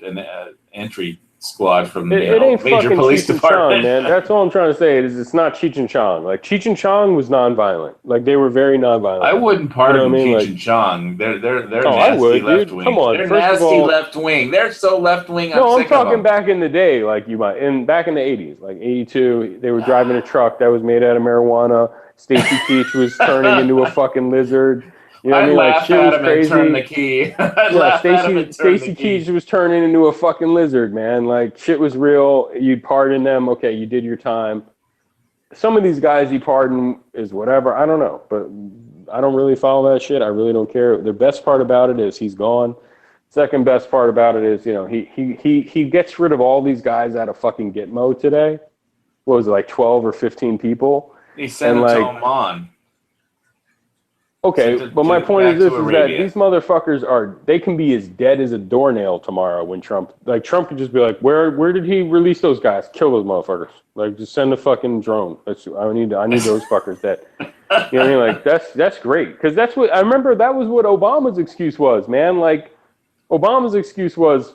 an entry squad from the major police department. Man. That's all I'm trying to say is it's not Cheech and Chong. Like Cheech and Chong was non-violent. Like they were very non-violent. I wouldn't pardon Cheech and Chong. They're nasty left wing. Come on, they're nasty left wing. They're so left wing. No, I'm talking back in the day, like back in the 80s, like 82. They were driving a truck that was made out of marijuana. Stacy Keach was turning into a fucking lizard. You know what I mean? Like shit was crazy. Turn the key. Stacy Keach was turning into a fucking lizard, man. Like shit was real. You'd pardon them. Okay, you did your time. Some of these guys you pardon is whatever. I don't know, but I don't really follow that shit. I really don't care. The best part about it is he's gone. Second best part about it is he gets rid of all these guys out of fucking Gitmo today. What was it, like 12 or 15 people? He sent them to Oman. Okay, but my point is this: is that these motherfuckers they can be as dead as a doornail tomorrow when Trump could just be like, where did he release those guys? Kill those motherfuckers! Like, just send a fucking drone. I need those fuckers dead. You know what I mean? Like that's great because that's what I remember. That was what Obama's excuse was, man. Like Obama's excuse was,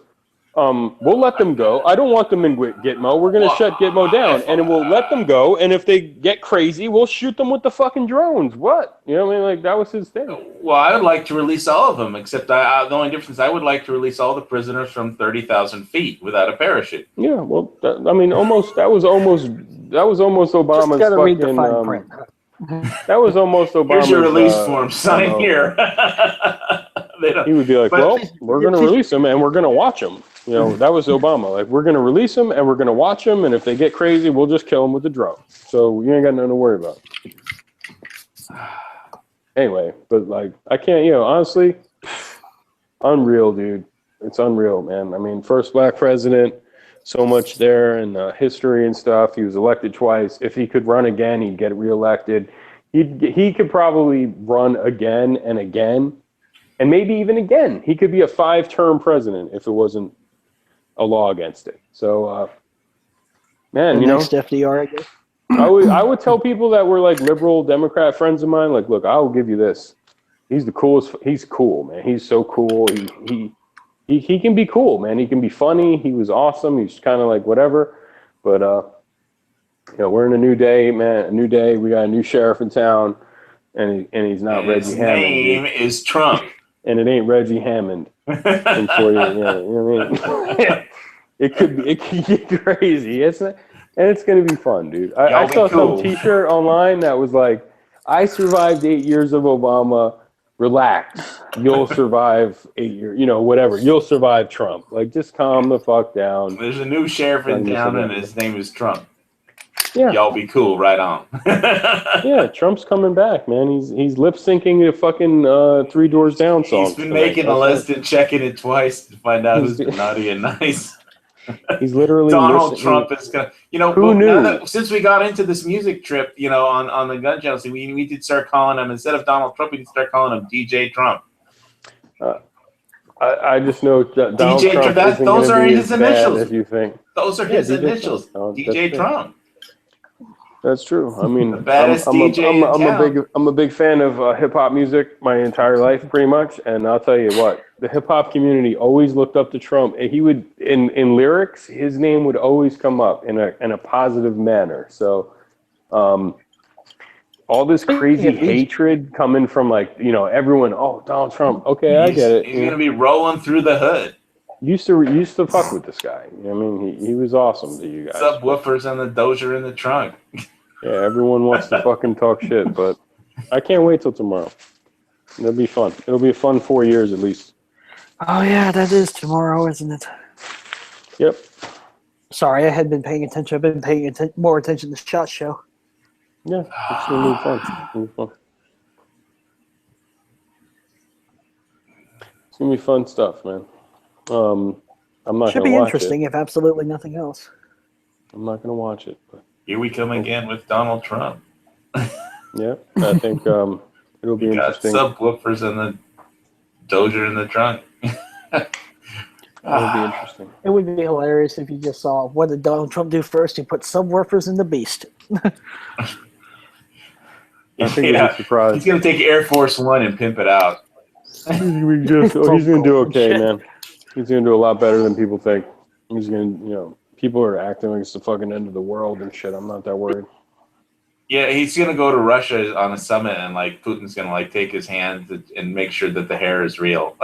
we'll let them go. I don't want them in Gitmo. We're going to shut Gitmo down, and we'll let them go. And if they get crazy, we'll shoot them with the fucking drones. What? You know what I mean? Like, that was his thing. Well, I would like to release all of them, except the only difference is I would like to release all the prisoners from 30,000 feet without a parachute. Yeah, well, that was almost Obama's just gotta read the fucking, fine print. that was almost Obama's. Here's your release form. Sign here. He would be like, well, we're going to release them and we're going to watch them. You know, that was Obama. Like, we're going to release them and we're going to watch them. And if they get crazy, we'll just kill them with the drone. So you ain't got nothing to worry about. Anyway, but like, I can't, you know, honestly, unreal, dude. It's unreal, man. I mean, first black president, so much there and history and stuff. He was elected twice. If he could run again, he'd get reelected. He could probably run again and again, and maybe even again. He could be a 5-term president if it wasn't a law against it. So, man, you know, next FDR, I guess. I would tell people that were like liberal Democrat friends of mine, like, look, I will give you this. He's the coolest. He's cool, man. He's so cool. He can be cool, man. He can be funny. He was awesome. He's kind of like whatever, but you know, we're in a new day, man. A new day. We got a new sheriff in town, and he's not Reggie Hammond. His name is Trump, and it ain't Reggie Hammond. In 4 years, yeah, you know what I mean? It could get crazy. And it's gonna be fun, dude. I saw some T-shirt online that was like, "I survived 8 years of Obama. Relax, you'll survive 8 years. You know, whatever. You'll survive Trump. Like, just calm the fuck down." There's a new sheriff in town, and his name is Trump. Yeah, y'all be cool, right on. Yeah, Trump's coming back, man. He's lip syncing a fucking 3 Doors Down song. He's been making a list and checking it twice to find out who's been naughty and nice. He's literally Donald Trump is gonna, you know. Who knew? Since we got into this music trip, you know, on the gun channel, so we did start calling him, instead of Donald Trump, we did start calling him DJ Trump. I just know that Donald DJ Trump isn't those gonna are be his as bad initials. as you think. Those are his initials. DJ Trump. That's true. I mean, The baddest DJ in town. I'm a big fan of hip hop music my entire life, pretty much. And I'll tell you what, the hip hop community always looked up to Trump. And he would, in lyrics, his name would always come up in a positive manner. So, all this crazy hatred coming from, like, you know, everyone. Oh, Donald Trump. Okay, I get it. He's gonna be rolling through the hood. Used to fuck with this guy. I mean, he was awesome to you guys. Subwoofers and the Dozier in the trunk. Yeah, everyone wants to fucking talk shit, but I can't wait till tomorrow. It'll be fun. It'll be a fun 4 years at least. Oh yeah, that is tomorrow, isn't it? Yep. Sorry, I had been paying attention. I've been paying more attention to the SHOT Show. Yeah, it's gonna be fun. It's gonna be fun. It's gonna be fun stuff, man. I'm not Should gonna be watch interesting, if absolutely nothing else. I'm not gonna watch it, but Here we come again with Donald Trump. yeah, I think it'll be interesting. Subwoofers and the Dozier in the trunk. It'll be interesting. It would be hilarious if you just saw, what did Donald Trump do first? He put subwoofers in the beast. I think you'll be surprised. He's gonna take Air Force One and pimp it out. He's gonna do okay, man. He's gonna do a lot better than people think. He's gonna, you know, people are acting like it's the fucking end of the world and shit. I'm not that worried. Yeah, he's gonna go to Russia on a summit, and like Putin's gonna like take his hand and make sure that the hair is real.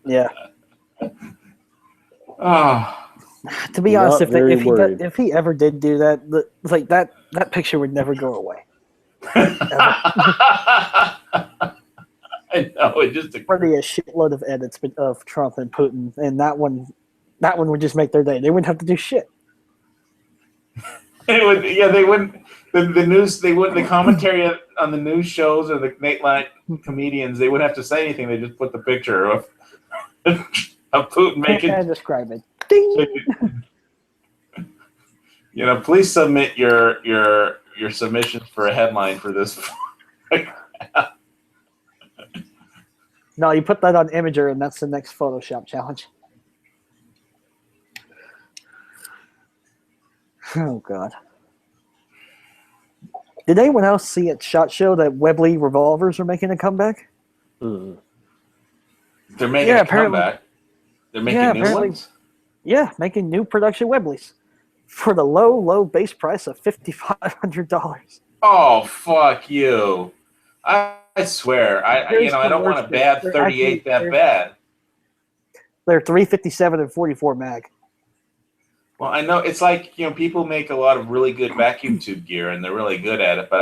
Yeah. Oh. To be honest, if he ever did do that, that picture would never go away. I know, it just already a shitload of edits of Trump and Putin, and that one would just make their day. They wouldn't have to do shit. It would, yeah, they wouldn't. The news, they wouldn't. The commentary on the news shows or the late night comedians, they wouldn't have to say anything. They just put the picture of Putin making. I describe it. Ding. You know, please submit your submissions for a headline for this. No, you put that on Imager, and that's the next Photoshop challenge. Oh, God. Did anyone else see at SHOT Show that Webley revolvers are making a comeback? Mm. They're making a comeback. They're making new ones? Yeah, making new production Webleys for the low base price of $5,500. Oh, fuck you. I swear, I don't want a bad 38 that bad. They're 357 and 44 mag. Well, I know it's like, you know, people make a lot of really good vacuum tube gear and they're really good at it, but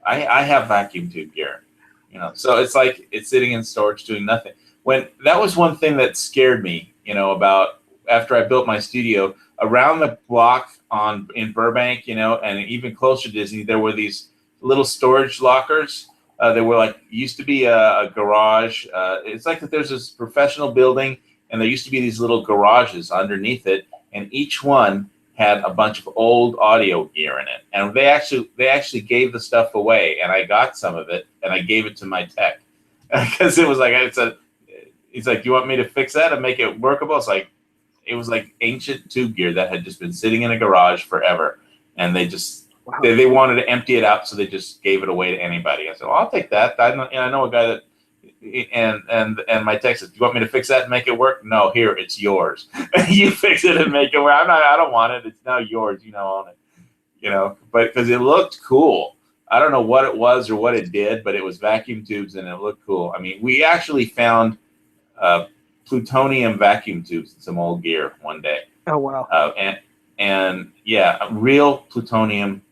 I have vacuum tube gear. You know, so it's like it's sitting in storage doing nothing. When that was one thing that scared me, you know, about after I built my studio around the block in Burbank, you know, and even closer to Disney, there were these little storage lockers. They were like used to be a garage. It's like that there's this professional building, and there used to be these little garages underneath it, and each one had a bunch of old audio gear in it. And they actually gave the stuff away, and I got some of it, and I gave it to my tech because it was like he's like, "Do you want me to fix that and make it workable?" It's like it was like ancient tube gear that had just been sitting in a garage forever, and they just. Wow. They wanted to empty it out, so they just gave it away to anybody. I said, "Well, I'll take that." I know a guy that, and my text says, "Do you want me to fix that and make it work?" "No, here, it's yours. You fix it and make it work." I don't want it. It's now yours. You know, own it. You know, but because it looked cool. I don't know what it was or what it did, but it was vacuum tubes and it looked cool. I mean, we actually found plutonium vacuum tubes in some old gear one day. Oh wow! And yeah, real plutonium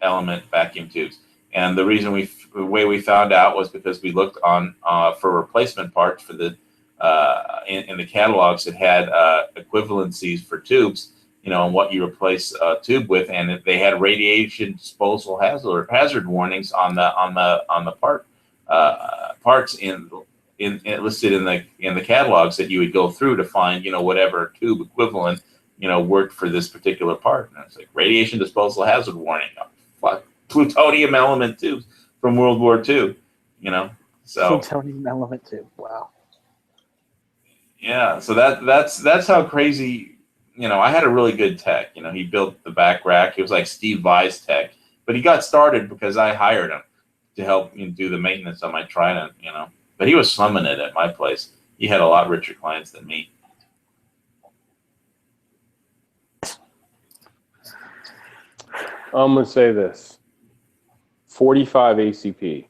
element vacuum tubes. And the way we found out was because we looked on for replacement parts for the in the catalogs that had equivalencies for tubes, you know, and what you replace a tube with, and they had radiation disposal hazard warnings on the parts listed in the catalogs that you would go through to find, you know, whatever tube equivalent, you know, worked for this particular part. And it's like radiation disposal hazard warning. Oh, fuck. Plutonium element tubes from World War II, you know. So plutonium element tube. Wow. Yeah, so that's how crazy, you know, I had a really good tech. You know, he built the back rack. He was like Steve Vai's tech. But he got started because I hired him to help do the maintenance on my Trident, you know. But he was slumming it at my place. He had a lot richer clients than me. I'm gonna say this: 45 ACP.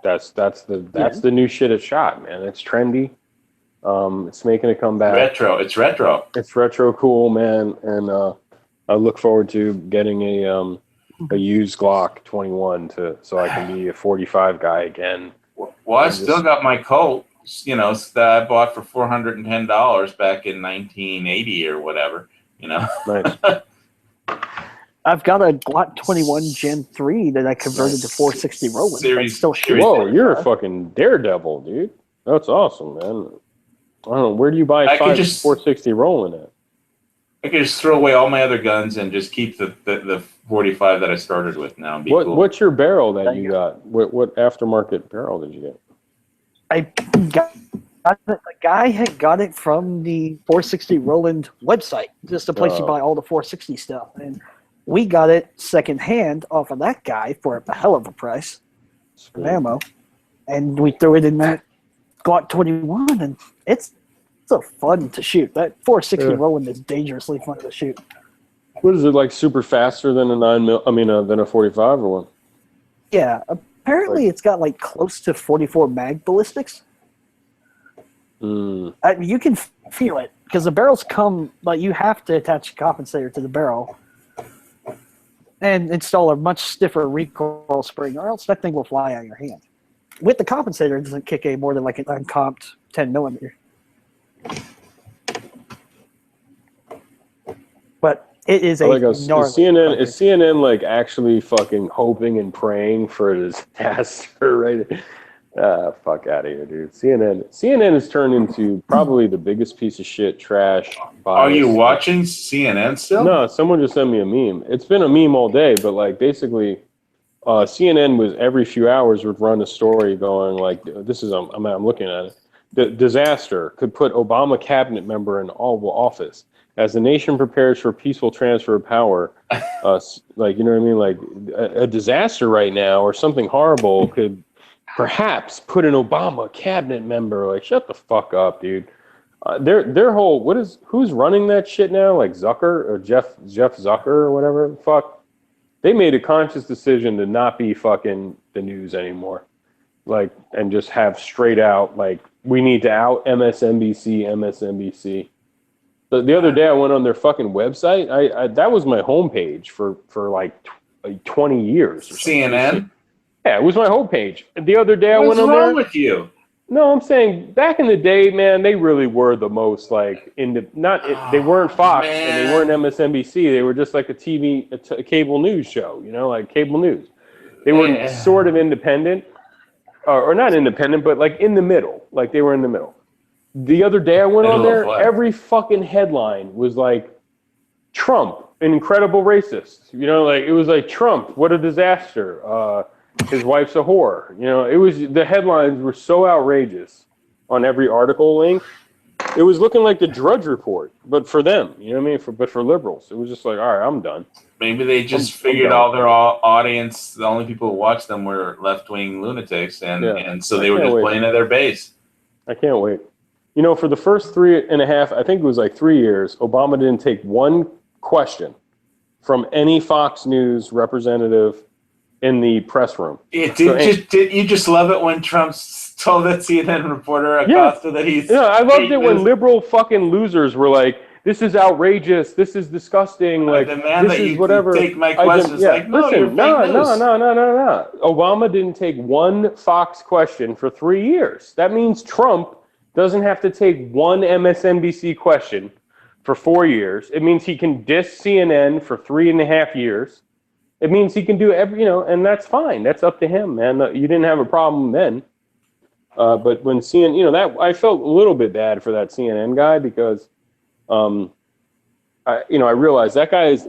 That's the new shit at Shot, man. It's trendy. It's making a comeback. It's retro. It's retro cool, man. And I look forward to getting a used Glock 21 so I can be a 45 guy again. Well, I still got my Colt, you know, that I bought for $410 back in 1980 or whatever, you know. Nice. I've got a Glock 21 Gen 3 that I converted to 460 Roland. Whoa, you're a fucking daredevil, dude. That's awesome, man. I don't know, where do you buy 460 Roland at? I could just throw away all my other guns and just keep the 45 that I started with now and be cool. What's your barrel that you got? What aftermarket barrel did you get? I got it. The guy had got it from the 460 Roland website, just a place you buy all the 460 stuff. And we got it secondhand off of that guy for a hell of a price of ammo. And we threw it in that Glock 21, and it's so fun to shoot. That 460 Roland is dangerously fun to shoot. What is it, like super faster than a than a 45 or what? Yeah, apparently it's got like close to 44 mag ballistics. You can feel it because the barrels come, like you have to attach a compensator to the barrel and install a much stiffer recoil spring, or else that thing will fly out of your hand. With the compensator, it doesn't kick any more than like an uncomped 10 millimeter. But it is is CNN like actually fucking hoping and praying for a disaster, right? Fuck out of here, dude. CNN has turned into probably the biggest piece of shit trash. Are you watching CNN still? No, someone just sent me a meme. It's been a meme all day, but like basically CNN was every few hours would run a story going like, this is, I'm looking at it. The disaster could put Obama cabinet member in Oval Office as the nation prepares for peaceful transfer of power. Like, you know what I mean? Like a disaster right now or something horrible could perhaps put an Obama cabinet member. Like, shut the fuck up, dude. Their whole, who's running that shit now? Like Zucker or Jeff Zucker or whatever. Fuck. They made a conscious decision to not be fucking the news anymore. Like, and just have straight out, like, we need to out MSNBC. The other day I went on their fucking website. I that was my homepage for like 20 years. Or CNN? Yeah, it was my homepage. The other day I What's went on there. wrong with you? No, I'm saying back in the day, man, they really were the most like they weren't Fox and they weren't MSNBC. They were just like a cable news show, like cable news. They were sort of independent, or not independent, but like in the middle. Like they were in the middle. The other day I went on there, every fucking headline was like Trump, an incredible racist. Like it was like Trump, what a disaster. His wife's a whore. It was, the headlines were so outrageous on every article link. It was looking like the Drudge Report, but for them, you know what I mean? But for liberals, it was just like, all right, I'm done. Maybe they just figured all their audience, the only people who watched them were left-wing lunatics, and so they were just playing at their base. I can't wait. For the first 3.5, I think it was like 3 years, Obama didn't take one question from any Fox News representative in the press room. Did you just love it when Trump told that CNN reporter Acosta that he's... Yeah, I loved it when liberal fucking losers were like, this is outrageous, this is disgusting, like, this is whatever. Take my questions. No. Obama didn't take one Fox question for 3 years. That means Trump doesn't have to take one MSNBC question for 4 years. It means he can diss CNN for 3.5 years. It means he can do and that's fine. That's up to him, man. You didn't have a problem then. But when CNN, that I felt a little bit bad for that CNN guy because, I realized that guy that's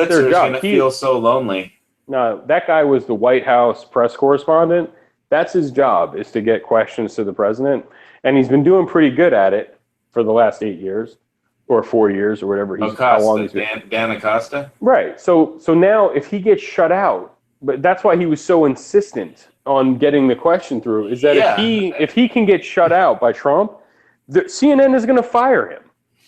their job. Gonna feel so lonely. No, that guy was the White House press correspondent. That's his job, is to get questions to the president, and he's been doing pretty good at it for the last 8 years. Or 4 years, or whatever. How long he's been. Dan Acosta? Right. So now if he gets shut out, but that's why he was so insistent on getting the question through, is that if he can get shut out by Trump, CNN is going to fire him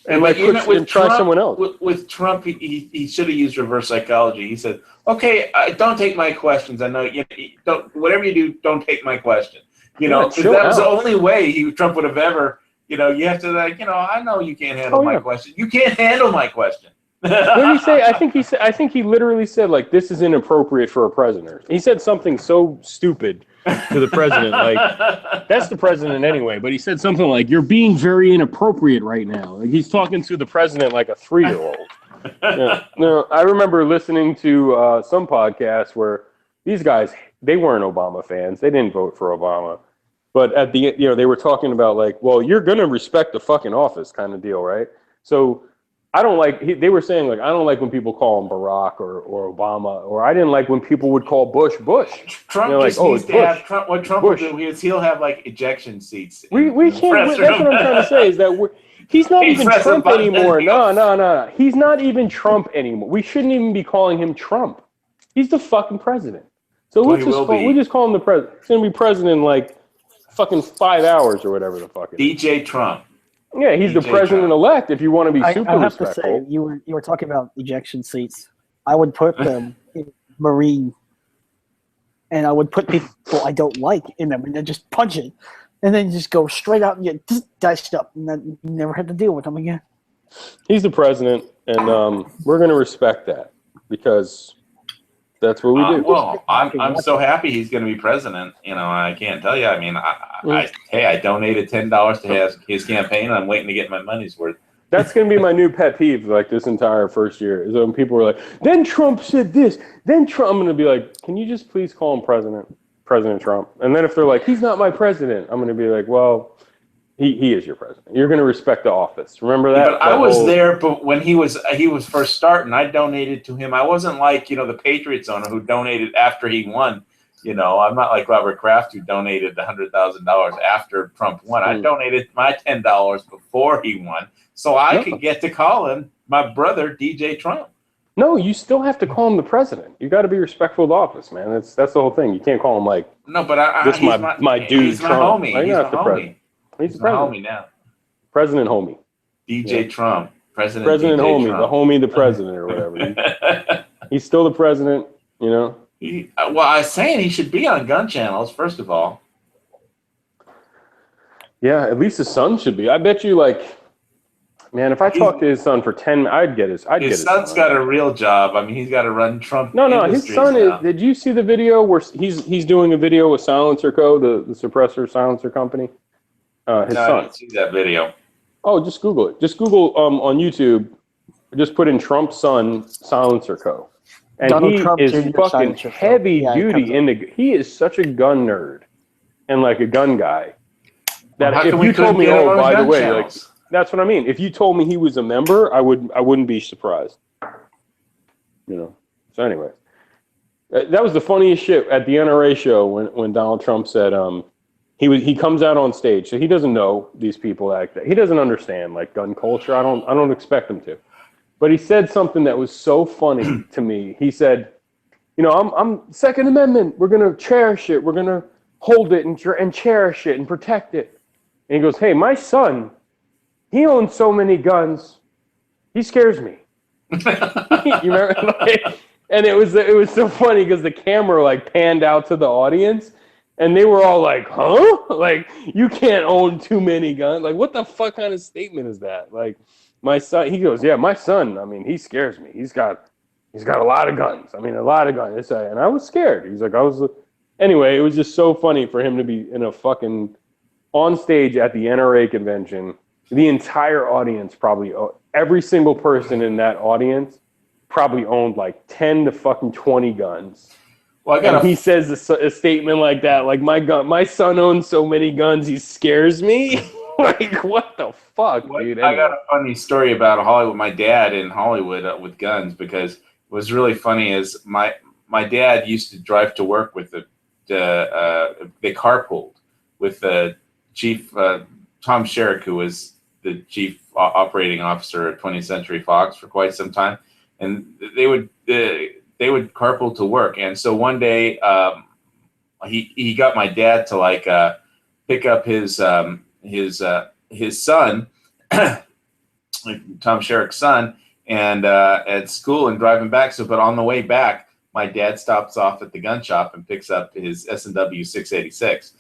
and try someone else. With Trump, he should have used reverse psychology. He said, "Okay, don't take my questions. I know you don't. Whatever you do, don't take my question." Because that was the only way Trump would have ever. You have to I know you can't handle my question. You can't handle my question. What did he say? I think he literally said like, this is inappropriate for a president. He said something so stupid to the president, like that's the president anyway. But he said something like, "You're being very inappropriate right now." Like he's talking to the president like a 3-year-old. No, I remember listening to some podcasts where these guys, they weren't Obama fans. They didn't vote for Obama. But at the they were talking about like, well, you're going to respect the fucking office kind of deal, right? So I don't like, they were saying like, I don't like when people call him Barack or Obama, or I didn't like when people would call Bush. Trump just needs to have, what Trump will do is he'll have like ejection seats. We can't, that's what I'm trying to say is that he's not even Trump anymore. No. He's not even Trump anymore. We shouldn't even be calling him Trump. He's the fucking president. So we just call him the president. He's going to be president in like fucking 5 hours or whatever the fuck it is. DJ Trump. Yeah, he's the president-elect if you want to be super respectful. I have to say, you were talking about ejection seats. I would put them in Marine, and I would put people I don't like in them, and then just punch it, and then just go straight out and get diced up, and then you never have to deal with them again. He's the president, and we're going to respect that because that's what we do. Well, I'm so happy he's going to be president. I can't tell you. I mean, I donated $10 to his campaign, and I'm waiting to get my money's worth. That's going to be my new pet peeve, like this entire first year, is when people are like, then Trump said this, then Trump. I'm going to be like, can you just please call him President Trump? And then if they're like, he's not my president, I'm going to be like, well, he is your president. You're going to respect the office. Remember that? But I was there, but when he was first starting, I donated to him. I wasn't like the Patriots owner who donated after he won. I'm not like Robert Kraft who donated $100,000 after Trump won. I donated my $10 before he won, so I could get to call him my brother DJ Trump. No, you still have to call him the president. You got to be respectful of the office, man. That's the whole thing. You can't call him like this. My dude, he's Trump. My homie. He's my homie. He's the president. Homie now. President homie. DJ Trump. President DJ homie. Trump. The homie, the president, or whatever. He's still the president, Well, I was saying he should be on gun channels, first of all. Yeah, at least his son should be. I bet you, like, Man, if I talked to his son for 10, I'd get his. His son's got a real job. I mean, he's got to run Trump. No, his son now. is. Did you see the video where he's doing a video with Silencer Co., the suppressor silencer company? His No, I son. didn't see that video. Oh, just Google it. Just Google on YouTube. Just put in Trump's son Silencer Co. And Donald he Trump is Jr. fucking Silencer Co. heavy Yeah, it duty comes into. He is such a gun nerd and like a gun guy. That How if come we you told couldn't me, get him oh, on by the gun way, channels? like that's what I mean. If you told me he was a member, I wouldn't be surprised. You know. So anyway, that was the funniest shit at the NRA show when Donald Trump said he comes out on stage, so he doesn't know these people like that. He doesn't understand like gun culture. I don't expect him to. But he said something that was so funny to me. He said, you know, I'm Second Amendment. We're gonna cherish it. We're gonna hold it and cherish it and protect it. And he goes, hey, my son, he owns so many guns, he scares me. You remember? And it was so funny because the camera like panned out to the audience, and they were all like, huh? Like, you can't own too many guns. Like, what the fuck kind of statement is that? Like, my son, he goes, yeah, my son, I mean, he scares me. He's got a lot of guns. I mean, a lot of guns. And I was scared. He's like, anyway, it was just so funny for him to be in a fucking on stage at the NRA convention. The entire audience probably, every single person in that audience probably owned like 10 to fucking 20 guns. Well, he says a statement like that, like my son owns so many guns, he scares me. Like, what the fuck, dude? I got a funny story about Hollywood. My dad in Hollywood with guns, because what was really funny is my dad used to drive to work with they carpooled with the chief Tom Sherrick, who was the chief operating officer at 20th Century Fox for quite some time, and they would carpool to work. And so one day he got my dad to like pick up his son, Tom Sherrick's son, and at school and drive him back. But on the way back, my dad stops off at the gun shop and picks up his S&W 686.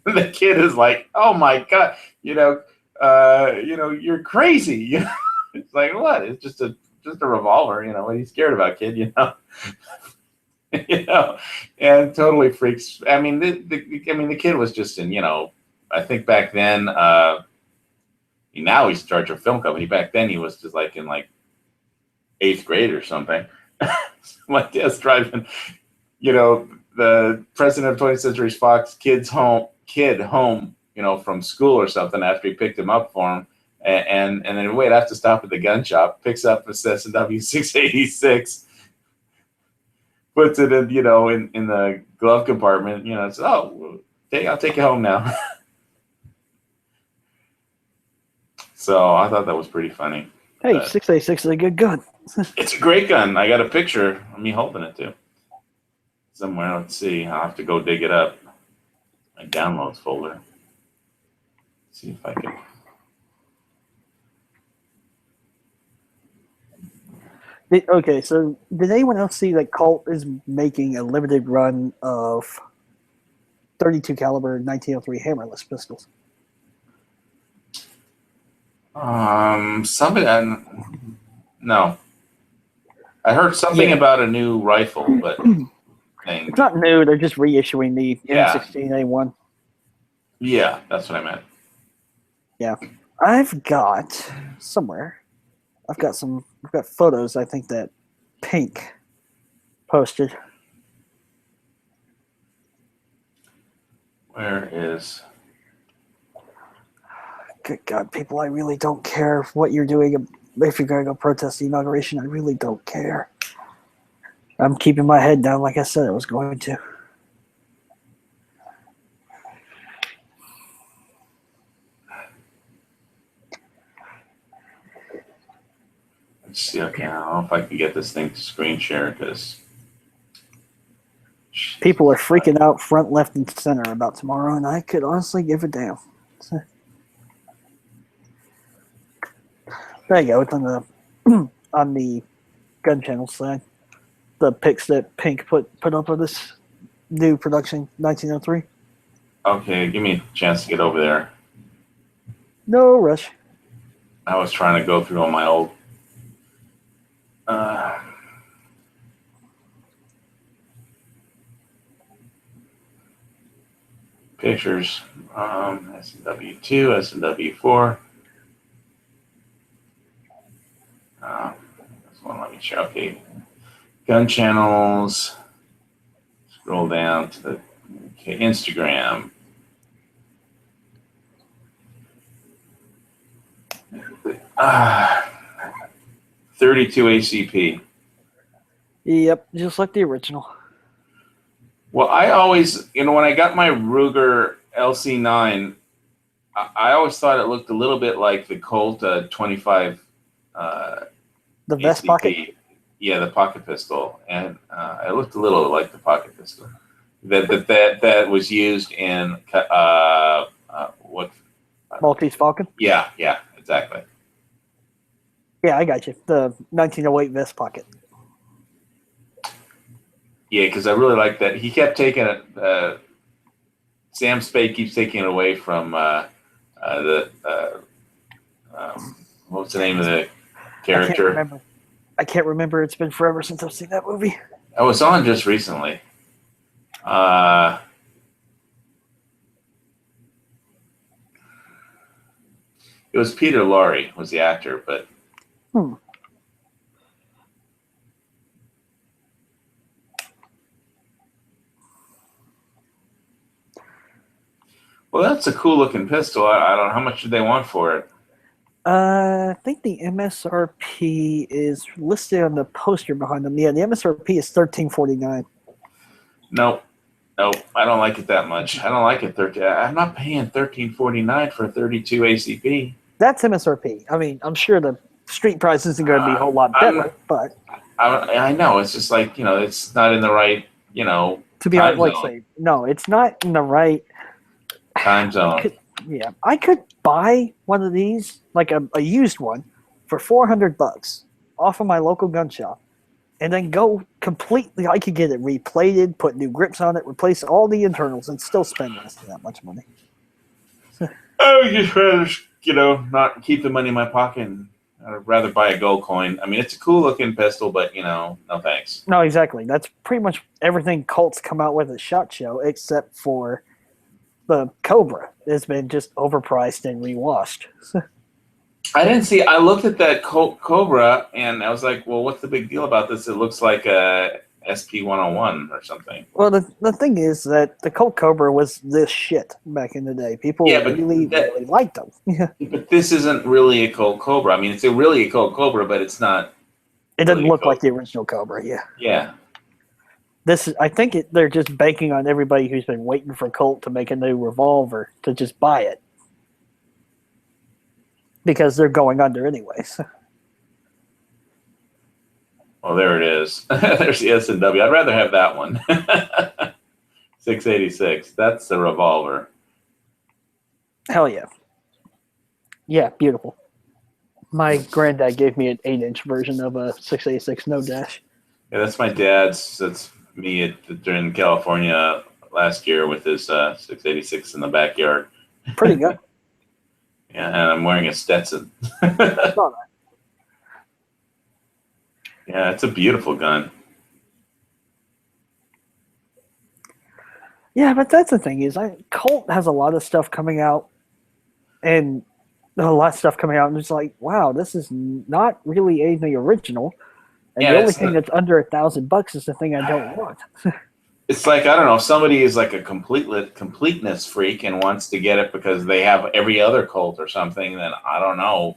The kid is like, "Oh my god, you're crazy." It's like, what? It's just a revolver. What are you scared about, kid? And totally freaks. I mean, the kid was just in. I think back then. Now he's in charge of a film company. Back then, he was just like in 8th grade or something. My dad's driving, the president of 20th Century Fox kid home, from school or something after he picked him up for him. And then wait, I have to stop at the gun shop, picks up a S&W 686, puts it in, in the glove compartment, says, "Oh, I'll take you home now." So I thought that was pretty funny. Hey, 686 is a good gun. It's a great gun. I got a picture of me holding it too. Somewhere, let's see. I'll have to go dig it up. My downloads folder. Let's see if I can. Okay, so did anyone else see that Colt is making a limited run of 32 caliber 1903 hammerless pistols? No. I heard something about a new rifle, but it's not new. They're just reissuing the M16A1. Yeah, that's what I meant. Yeah, I've got photos. I think that Pink posted. Where is? Good God, people! I really don't care what you're doing. If you're going to go protest the inauguration, I really don't care. I'm keeping my head down, like I said I was going to. Let's see. Okay, I don't know if I can get this thing to screen share because people are freaking out front, left, and center about tomorrow, and I could honestly give a damn. There you go. It's on the gun channel side. The pics that Pink put up of this new production 1903. Okay, give me a chance to get over there. No rush. I was trying to go through all my old pictures. SNW2, SNW4. This one, let me check. Okay. Gun channels. Scroll down to the Instagram. 32 ACP. Yep, just like the original. Well, I always, when I got my Ruger LC9, I always thought it looked a little bit like the Colt 25. The vest ACP. pocket? Yeah, the pocket pistol. And it looked a little like the pocket pistol. That was used in what? Maltese Falcon? Yeah, exactly. Yeah, I got you. The 1908 vest pocket. Yeah, because I really like that. He kept taking it. Sam Spade keeps taking it away from what's the name of the character? I can't remember. It's been forever since I've seen that movie. I was on just recently. It was Peter Lorre was the actor, but well, that's a cool looking pistol. I don't know how much did they want for it. I think the MSRP is listed on the poster behind them. Yeah, the MSRP is $13.49. Nope, I don't like it that much. I don't like it. I'm not paying $13.49 for a 32 ACP. That's MSRP. I mean, I'm sure the street price isn't going to be a whole lot better, but I know it's just like it's not in the right to be honest, like say, no, it's not in the right time zone. I could buy one of these, like a used one, for $400 off of my local gun shop, and then go completely. I could get it replated, put new grips on it, replace all the internals, and still spend less than that much money. I would just rather, not keep the money in my pocket. I'd rather buy a gold coin. I mean, it's a cool looking pistol, but no thanks. No, exactly. That's pretty much everything Colt's come out with at SHOT Show, except for the Cobra. It's been just overpriced and rewashed. I didn't see. I looked at that Cobra and I was like, well, what's the big deal about this? It looks like a SP-101 or something. Well, the thing is that the Colt Cobra was this shit back in the day. People really liked them. Yeah. But this isn't really a Colt Cobra. I mean, it's really a Colt Cobra, but it's not. It doesn't look like the original Cobra. Yeah. Yeah. I think they're just banking on everybody who's been waiting for Colt to make a new revolver to just buy it. Because they're going under anyways. Well, there it is. There's the S&W. I'd rather have that one. 686. That's the revolver. Hell yeah. Yeah, beautiful. My granddad gave me an 8-inch version of a 686 No Dash. Yeah, that's my dad's. That's me during California last year with his 686 in the backyard. Pretty good. Yeah, and I'm wearing a Stetson. Yeah, it's a beautiful gun. Yeah, but that's the thing is, Colt has a lot of stuff coming out, and and it's like, wow, this is not really anything original. And the only thing that's under $1,000 is the thing I don't want. It's like, I don't know, if somebody is like a completeness freak and wants to get it because they have every other Colt or something, then I don't know,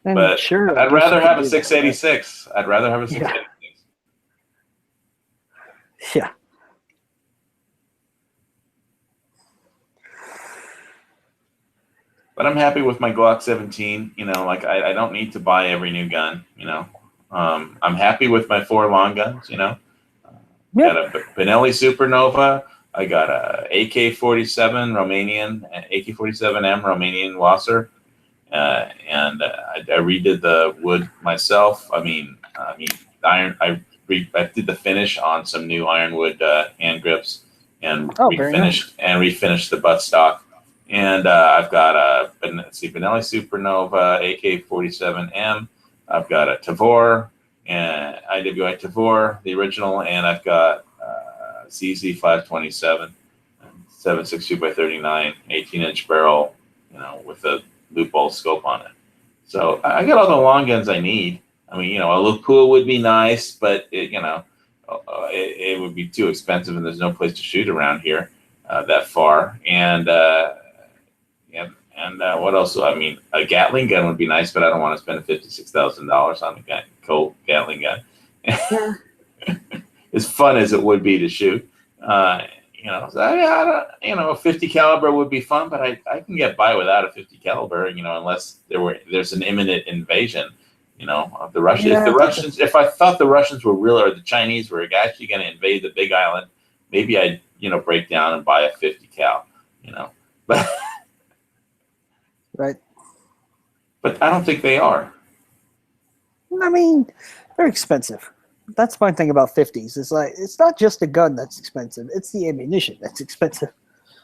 And but sure, I'd rather have a 686. I'd rather have a 686. Yeah. But I'm happy with my Glock 17. I don't need to buy every new gun. I'm happy with my 4 long guns. Got a Benelli Supernova. I got a AK-47 Romanian, AK-47M Romanian Wasser, and I redid the wood myself. I iron. I did the finish on some new ironwood hand grips, and refinished the buttstock. And I've got a Benelli Supernova AK-47M. I've got a Tavor and IWI Tavor, the original, and I've got CZ527, 7.62x39, 18-inch barrel, with a loophole scope on it. So I got all the long guns I need. I mean, a Lapua would be nice, but it would be too expensive, and there's no place to shoot around here that far. And what else? I mean, a Gatling gun would be nice, but I don't want to spend $56,000 on a Colt Gatling gun. Yeah. As fun as it would be to shoot, so a 50 caliber would be fun, but I can get by without a 50 caliber, unless there's an imminent invasion, of the Russians. Yeah. If I thought the Russians were real, or the Chinese were actually going to invade the Big Island, maybe I'd break down and buy a 50 cal, but. Right. But I don't think they are. I mean, they're expensive. That's my thing about 50s. It's like, it's not just the gun that's expensive. It's the ammunition that's expensive.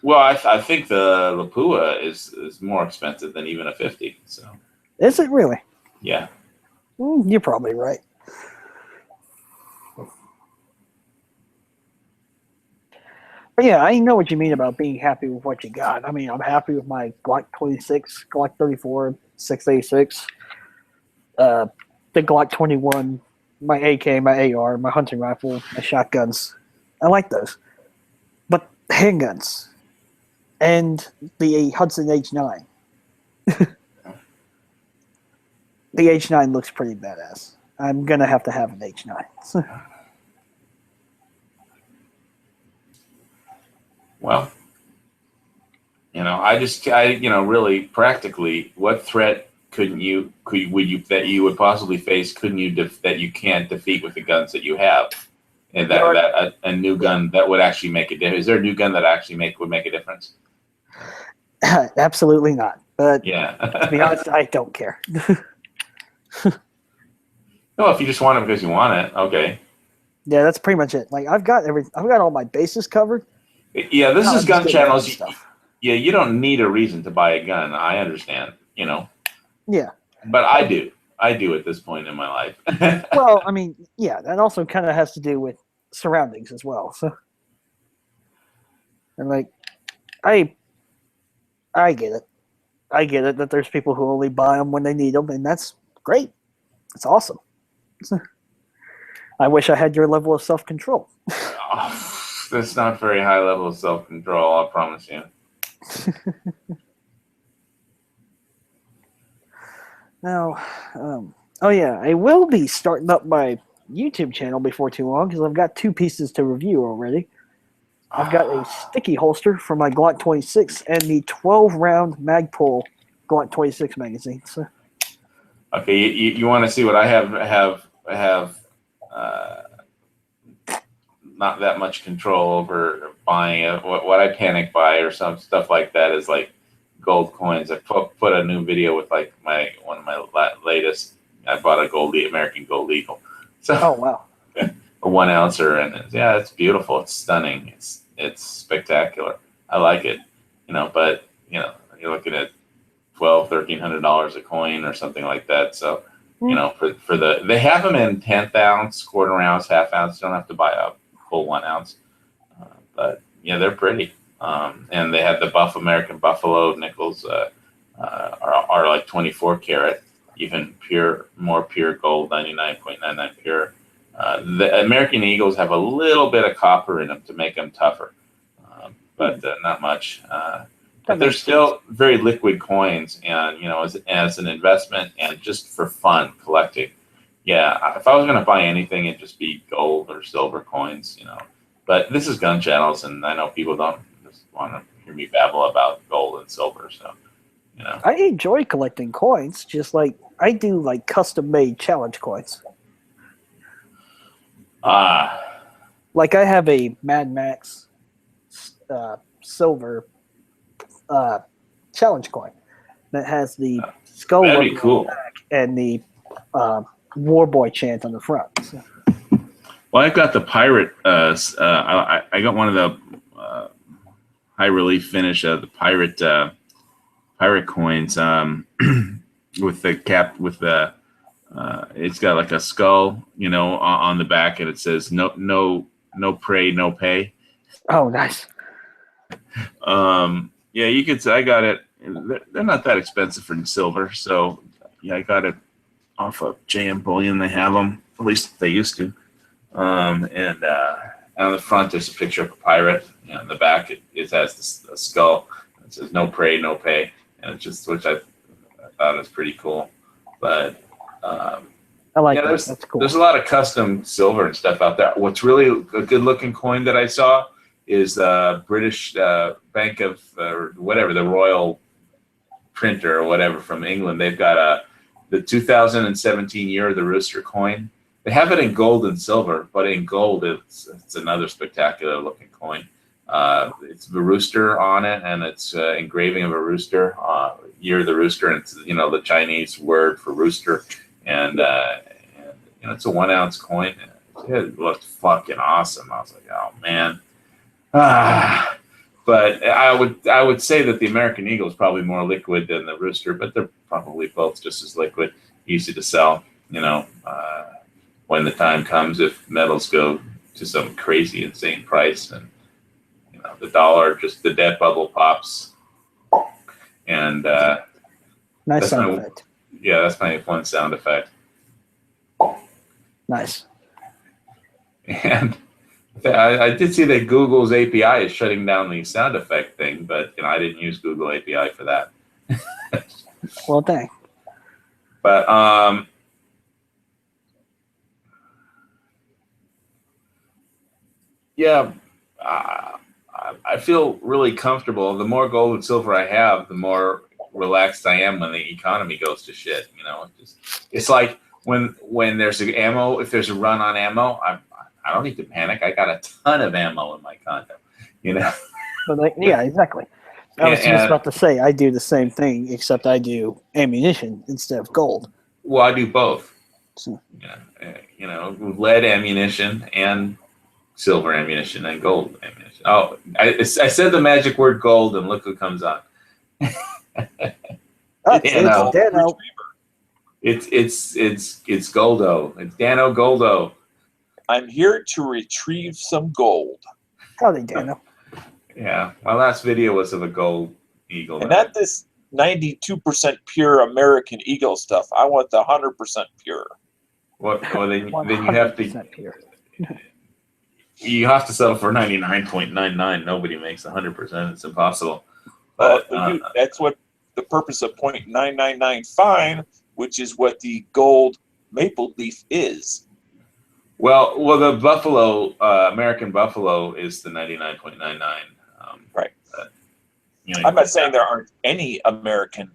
Well, I think the Lapua is more expensive than even a 50. So. Is it really? Yeah. You're probably right. But yeah, I know what you mean about being happy with what you got. I mean, I'm happy with my Glock 26, Glock 34, 686, the Glock 21, my AK, my AR, my hunting rifle, my shotguns. I like those. But handguns and the Hudson H9. The H9 looks pretty badass. I'm going to have an H9. Well, really practically, what threat that you would possibly face that you can't defeat with the guns that you have, and that a new gun that would actually make a difference? Is there a new gun that actually would make a difference? Absolutely not. But yeah, to be honest, I don't care. No, if you just want it because you want it, okay. Yeah, that's pretty much it. Like I've got all my bases covered. Yeah, this is gun channels. Yeah, you don't need a reason to buy a gun. I understand, Yeah. But I do. I do at this point in my life. Well, I mean, yeah, that also kind of has to do with surroundings as well. So, and like, I get it. I get it that there's people who only buy them when they need them, and that's great. It's awesome. I wish I had your level of self-control. That's not very high level of self-control, I promise you. Now, oh yeah, I will be starting up my YouTube channel before too long because I've got 2 pieces to review already. I've got a sticky holster for my Glock 26 and the 12-round Magpul Glock 26 magazine. So. Okay, you want to see what I have not that much control over buying what I panic buy or some stuff like that is like gold coins. I put a new video with like one of my latest. I bought a American Gold Eagle. So oh wow, a 1 ouncer, and it's beautiful. It's stunning. It's spectacular. I like it. But you're looking at $1,200-$1,300 a coin or something like that. So for they have them in 10th ounce, quarter ounce, half ounce. You don't have to buy a full 1 ounce. But yeah, they're pretty. And they have the American Buffalo nickels are like 24 karat, even more pure gold, 99.99 pure. The American Eagles have a little bit of copper in them to make them tougher, but not much. But they're still very liquid coins, and as an investment and just for fun collecting. Yeah, if I was going to buy anything, it'd just be gold or silver coins, But this is gun channels, and I know people don't just want to hear me babble about gold and silver. So, I enjoy collecting coins, just like I do, like custom-made challenge coins. Like I have a Mad Max silver challenge coin that has the skull that'd be cool. And the War Boy chant on the front. So. Well, I've got the pirate. I got one of the high relief finish of the pirate coins with the cap with the it's got like a skull, on the back, and it says no pray, no pay. Oh, nice. Yeah, you could say I got it. They're not that expensive for silver, so yeah, I got it off of JM Bullion. They have them, at least they used to. And on the front, there's a picture of a pirate. On the back, it has a skull. It says "No pray, no pay," and which I thought was pretty cool. But I like that. That's cool. There's a lot of custom silver and stuff out there. What's really a good-looking coin that I saw is British Bank of whatever, the Royal Printer or whatever from England. They've got the 2017 Year of the Rooster coin. They have it in gold and silver, but in gold, it's another spectacular looking coin. It's the rooster on it, and it's engraving of a rooster, Year of the Rooster, and it's the Chinese word for rooster, and it's a 1 ounce coin. It looked fucking awesome. I was like, oh man. But I would say that the American Eagle is probably more liquid than the rooster, but they're probably both just as liquid, easy to sell. When the time comes, if metals go to some crazy, insane price, and the dollar, just the debt bubble pops, and nice sound effect. Yeah, that's my one sound effect. Nice. And I did see that Google's API is shutting down the sound effect thing, but I didn't use Google API for that. Well, dang. But yeah, I feel really comfortable. The more gold and silver I have, the more relaxed I am when the economy goes to shit. It's like when there's ammo. If there's a run on ammo, I don't need to panic. I got a ton of ammo in my condo. But yeah, exactly. I was just about to say I do the same thing, except I do ammunition instead of gold. Well, I do both. So. Lead ammunition and silver ammunition and gold ammunition. Oh, I said the magic word gold, and look who comes on. It's Dano. It's Goldo. It's Dano Goldo. I'm here to retrieve some gold. Howdy, Dano. Yeah, my last video was of a gold eagle. And not this 92% pure American Eagle stuff. I want the 100% pure. Well, then you have to. Pure. You have to settle for 99.99. Nobody makes 100%. It's impossible. But that's what the purpose of 0.999 fine, which is what the gold maple leaf is. Well, the buffalo, American buffalo, is the 99.99. Right. I'm not saying there aren't any American.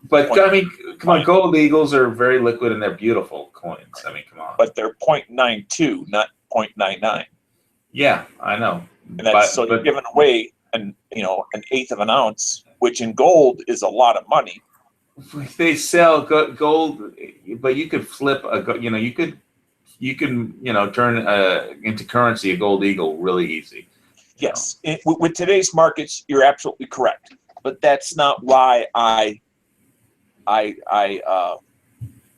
But I mean, come on, gold eagles are very liquid and they're beautiful coins. I mean, come on. But they're 0.92, not 0.99. Yeah, I know. And that's, you're giving away an eighth of an ounce, which in gold is a lot of money. They sell gold, but you could flip you can turn into currency a gold eagle really easy. Yes, with today's markets, you're absolutely correct. But that's not why I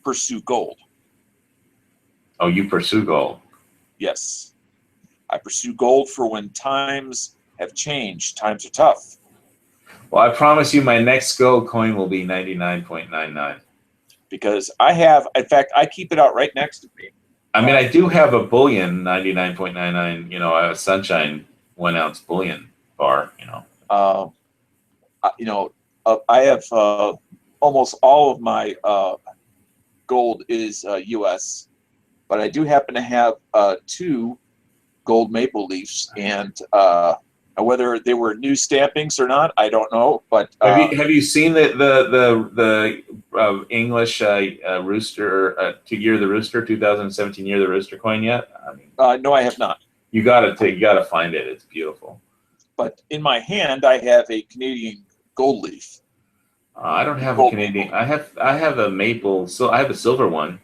pursue gold. Oh, you pursue gold? Yes, I pursue gold for when times have changed. Times are tough. Well, I promise you, my next gold coin will be 99.99. Because in fact, I keep it out right next to me. I mean, I do have a bullion 99.99. A Sunshine 1 ounce bullion bar. I have almost all of my gold is U.S., but I do happen to have 2 gold maple leafs, and whether they were new stampings or not, I don't know. But have you seen the English rooster Year of the Rooster 2017 Year of the Rooster coin yet? I mean, no, I have not. You gotta find it. It's beautiful. But in my hand, I have a Canadian gold leaf. I don't have a Canadian. I have a maple. So I have a silver one.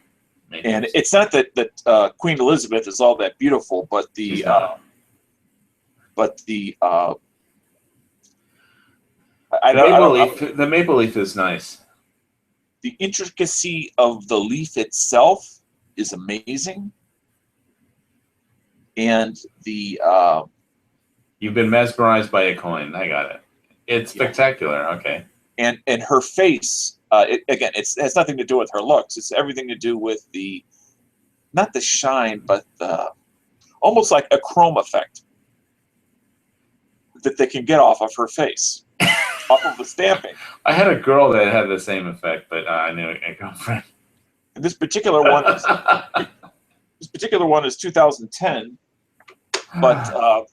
And it's not that Queen Elizabeth is all that beautiful, but the The maple leaf is nice. The intricacy of the leaf itself is amazing, and the you've been mesmerized by a coin. I got it. It's spectacular. Okay. And her face, it has nothing to do with her looks. It's everything to do with not the shine, but almost like a chrome effect that they can get off of her face, off of the stamping. I had a girl that had the same effect, but I knew a girlfriend. And this particular one is 2010, but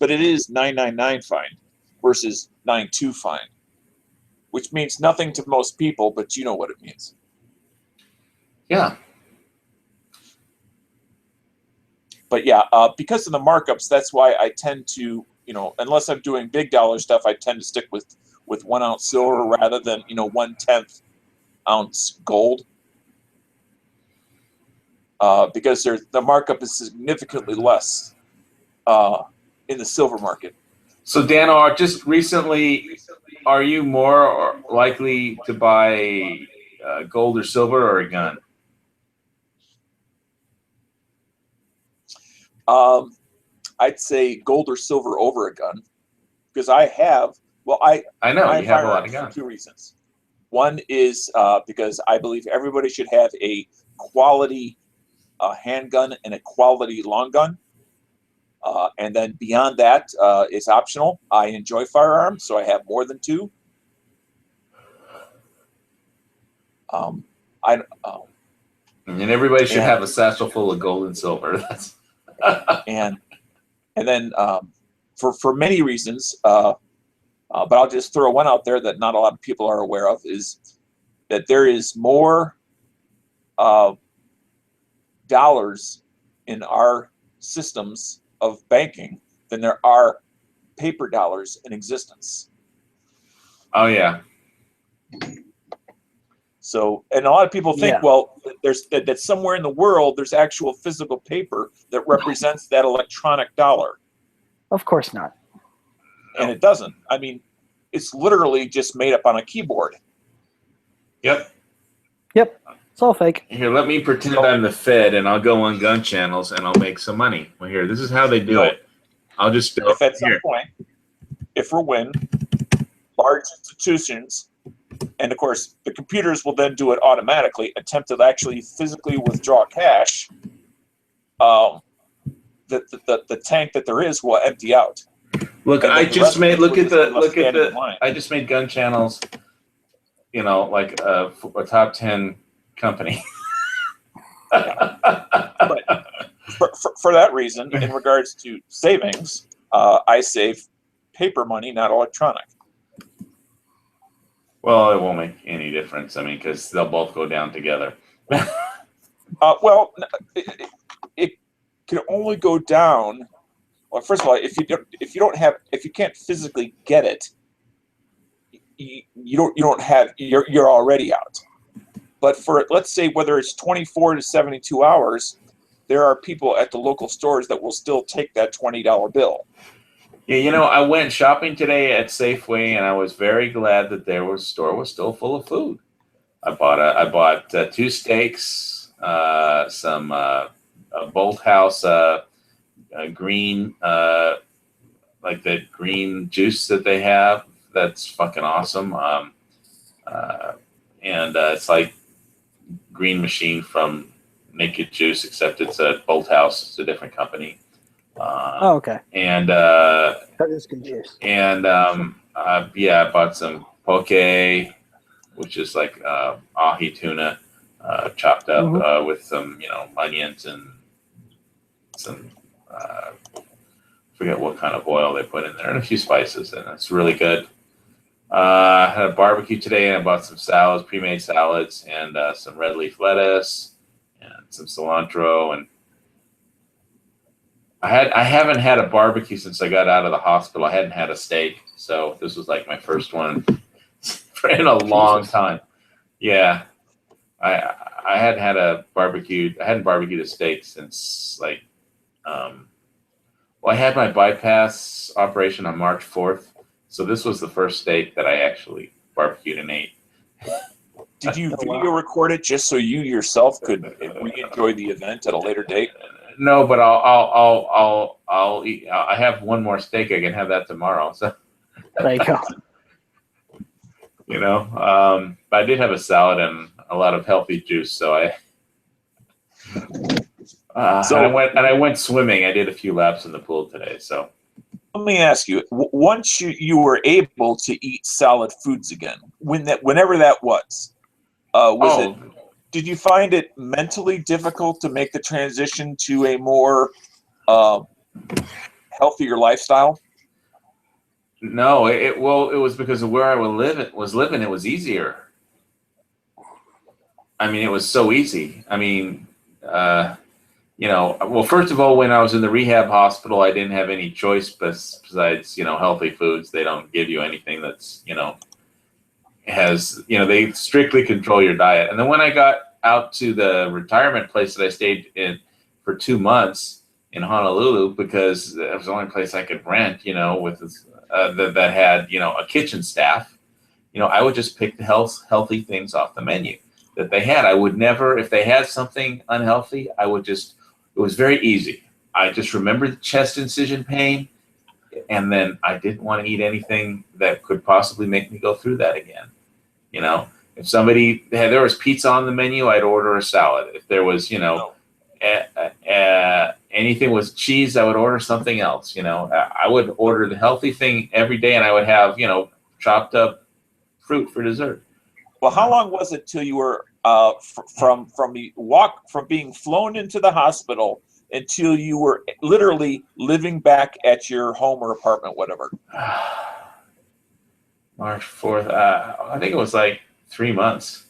it is 999 fine versus 92 fine, which means nothing to most people, but you know what it means. Yeah. But yeah, because of the markups, that's why I tend to, unless I'm doing big dollar stuff, I tend to stick with 1 ounce silver rather than 1/10 ounce gold, because the markup is significantly less in the silver market. So Dan, just recently, are you more likely to buy gold or silver or a gun? I'd say gold or silver over a gun, because I know you have a lot of guns for 2 reasons. One is because I believe everybody should have a quality handgun and a quality long gun. And then beyond that, it's optional. I enjoy firearms, so I have more than 2. And everybody should have a satchel full of gold and silver. That's and then for many reasons, but I'll just throw one out there that not a lot of people are aware of, is that there is more dollars in our systems of banking than there are paper dollars in existence. Oh yeah. So, and a lot of people think, well, there's that somewhere in the world there's actual physical paper that represents that electronic dollar. Of course not. And it doesn't. I mean, it's literally just made up on a keyboard. Yep. Yep. It's all fake. Here, let me pretend I'm the Fed, and I'll go on gun channels, and I'll make some money. Well, here, this is how they do it. I'll just if at some point, if or when large institutions, and of course the computers will then do it automatically, attempt to actually physically withdraw cash, the tank that there is will empty out. Look, I just made I just made gun channels, like a top 10 company. But for that reason, in regards to savings, I save paper money, not electronic. Well, it won't make any difference. I mean, because they'll both go down together. Well, it can only go down. Well, first of all, if you can't physically get it, you're already out. But for, let's say, whether it's 24 to 72 hours, there are people at the local stores that will still take that $20 bill. Yeah, I went shopping today at Safeway, and I was very glad that the store was still full of food. I bought 2 steaks, some Bolt House green, like the green juice that they have. That's fucking awesome. And it's like Green Machine from Naked Juice, except it's a Bolt House. It's a different company. Okay. And that is good juice. And I bought some poke, which is like ahi tuna, chopped up with some onions and some forget what kind of oil they put in there, and a few spices, and it's really good. I had a barbecue today, and I bought some salads, pre-made salads, and some red leaf lettuce and some cilantro. And I haven't had a barbecue since I got out of the hospital. I hadn't had a steak, so this was like my first one in a long time. Yeah, I hadn't had a barbecue. I hadn't barbecued a steak since I had my bypass operation on March 4th. So this was the first steak that I actually barbecued and ate. Did you video record it just so you yourself could re-enjoy the event at a later date? No, but I'll eat. I have one more steak. I can have that tomorrow. So there you go. You know, but I did have a salad and a lot of healthy juice. So and I went swimming. I did a few laps in the pool today. So let me ask you: once you were able to eat solid foods again, whenever that was it? Did you find it mentally difficult to make the transition to a more healthier lifestyle? No, it was because of where I was living. It was easier. I mean, it was so easy. I mean, well, first of all, when I was in the rehab hospital, I didn't have any choice besides, healthy foods. They don't give you anything that's, they strictly control your diet. And then when I got out to the retirement place that I stayed in for 2 months in Honolulu, because it was the only place I could rent, with that had, a kitchen staff, I would just pick the healthy things off the menu that they had. I would never, if they had something unhealthy, it was very easy. I just remembered the chest incision pain, and then I didn't want to eat anything that could possibly make me go through that again. If there was pizza on the menu, I'd order a salad. If there was, anything with cheese, I would order something else. I would order the healthy thing every day, and I would have, chopped up fruit for dessert. Well, how long was it till you were from being flown into the hospital until you were literally living back at your home or apartment, whatever? March 4th. I think it was like 3 months.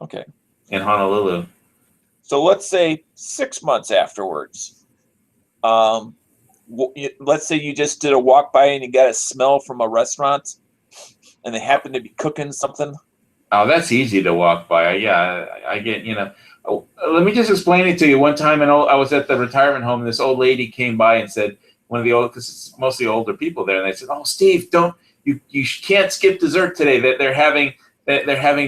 Okay. In Honolulu. So let's say 6 months afterwards. Let's say you just did a walk by and you got a smell from a restaurant, and they happen to be cooking something. Oh, that's easy to walk by. Yeah, I get, let me just explain it to you. One time, I was at the retirement home, and this old lady came by and said, because it's mostly older people there, and they said, "Oh, Steve, you can't skip dessert today. That they're having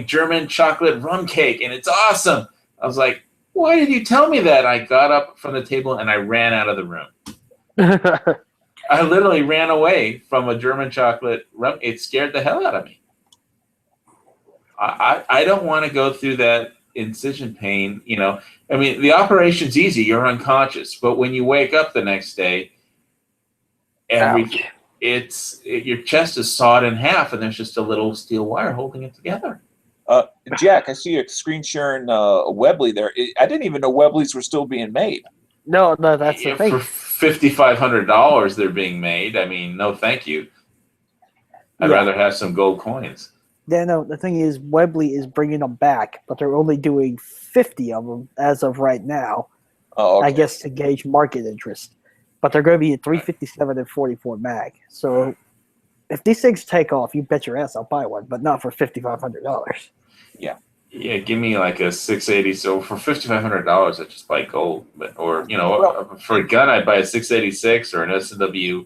German chocolate rum cake, and it's awesome." I was like, "Why did you tell me that?" I got up from the table and I ran out of the room. I literally ran away from a German chocolate rum. It scared the hell out of me. I don't want to go through that incision pain. I mean, the operation's easy. You're unconscious, but when you wake up the next day, your chest is sawed in half, and there's just a little steel wire holding it together. Jack, I see you screen sharing Webley there. I didn't even know Webleys were still being made. No, that's the thing. For $5,500, they're being made. I mean, no, thank you. I'd rather have some gold coins. Yeah, no, the thing is, Webley is bringing them back, but they're only doing 50 of them as of right now. Oh, okay. I guess to gauge market interest. But they're going to be at 357 and 44 mag. So if these things take off, you bet your ass I'll buy one, but not for $5,500. Yeah. Yeah, give me like a 680. So for $5,500, I just buy gold. For a gun, I'd buy a 686 or an SW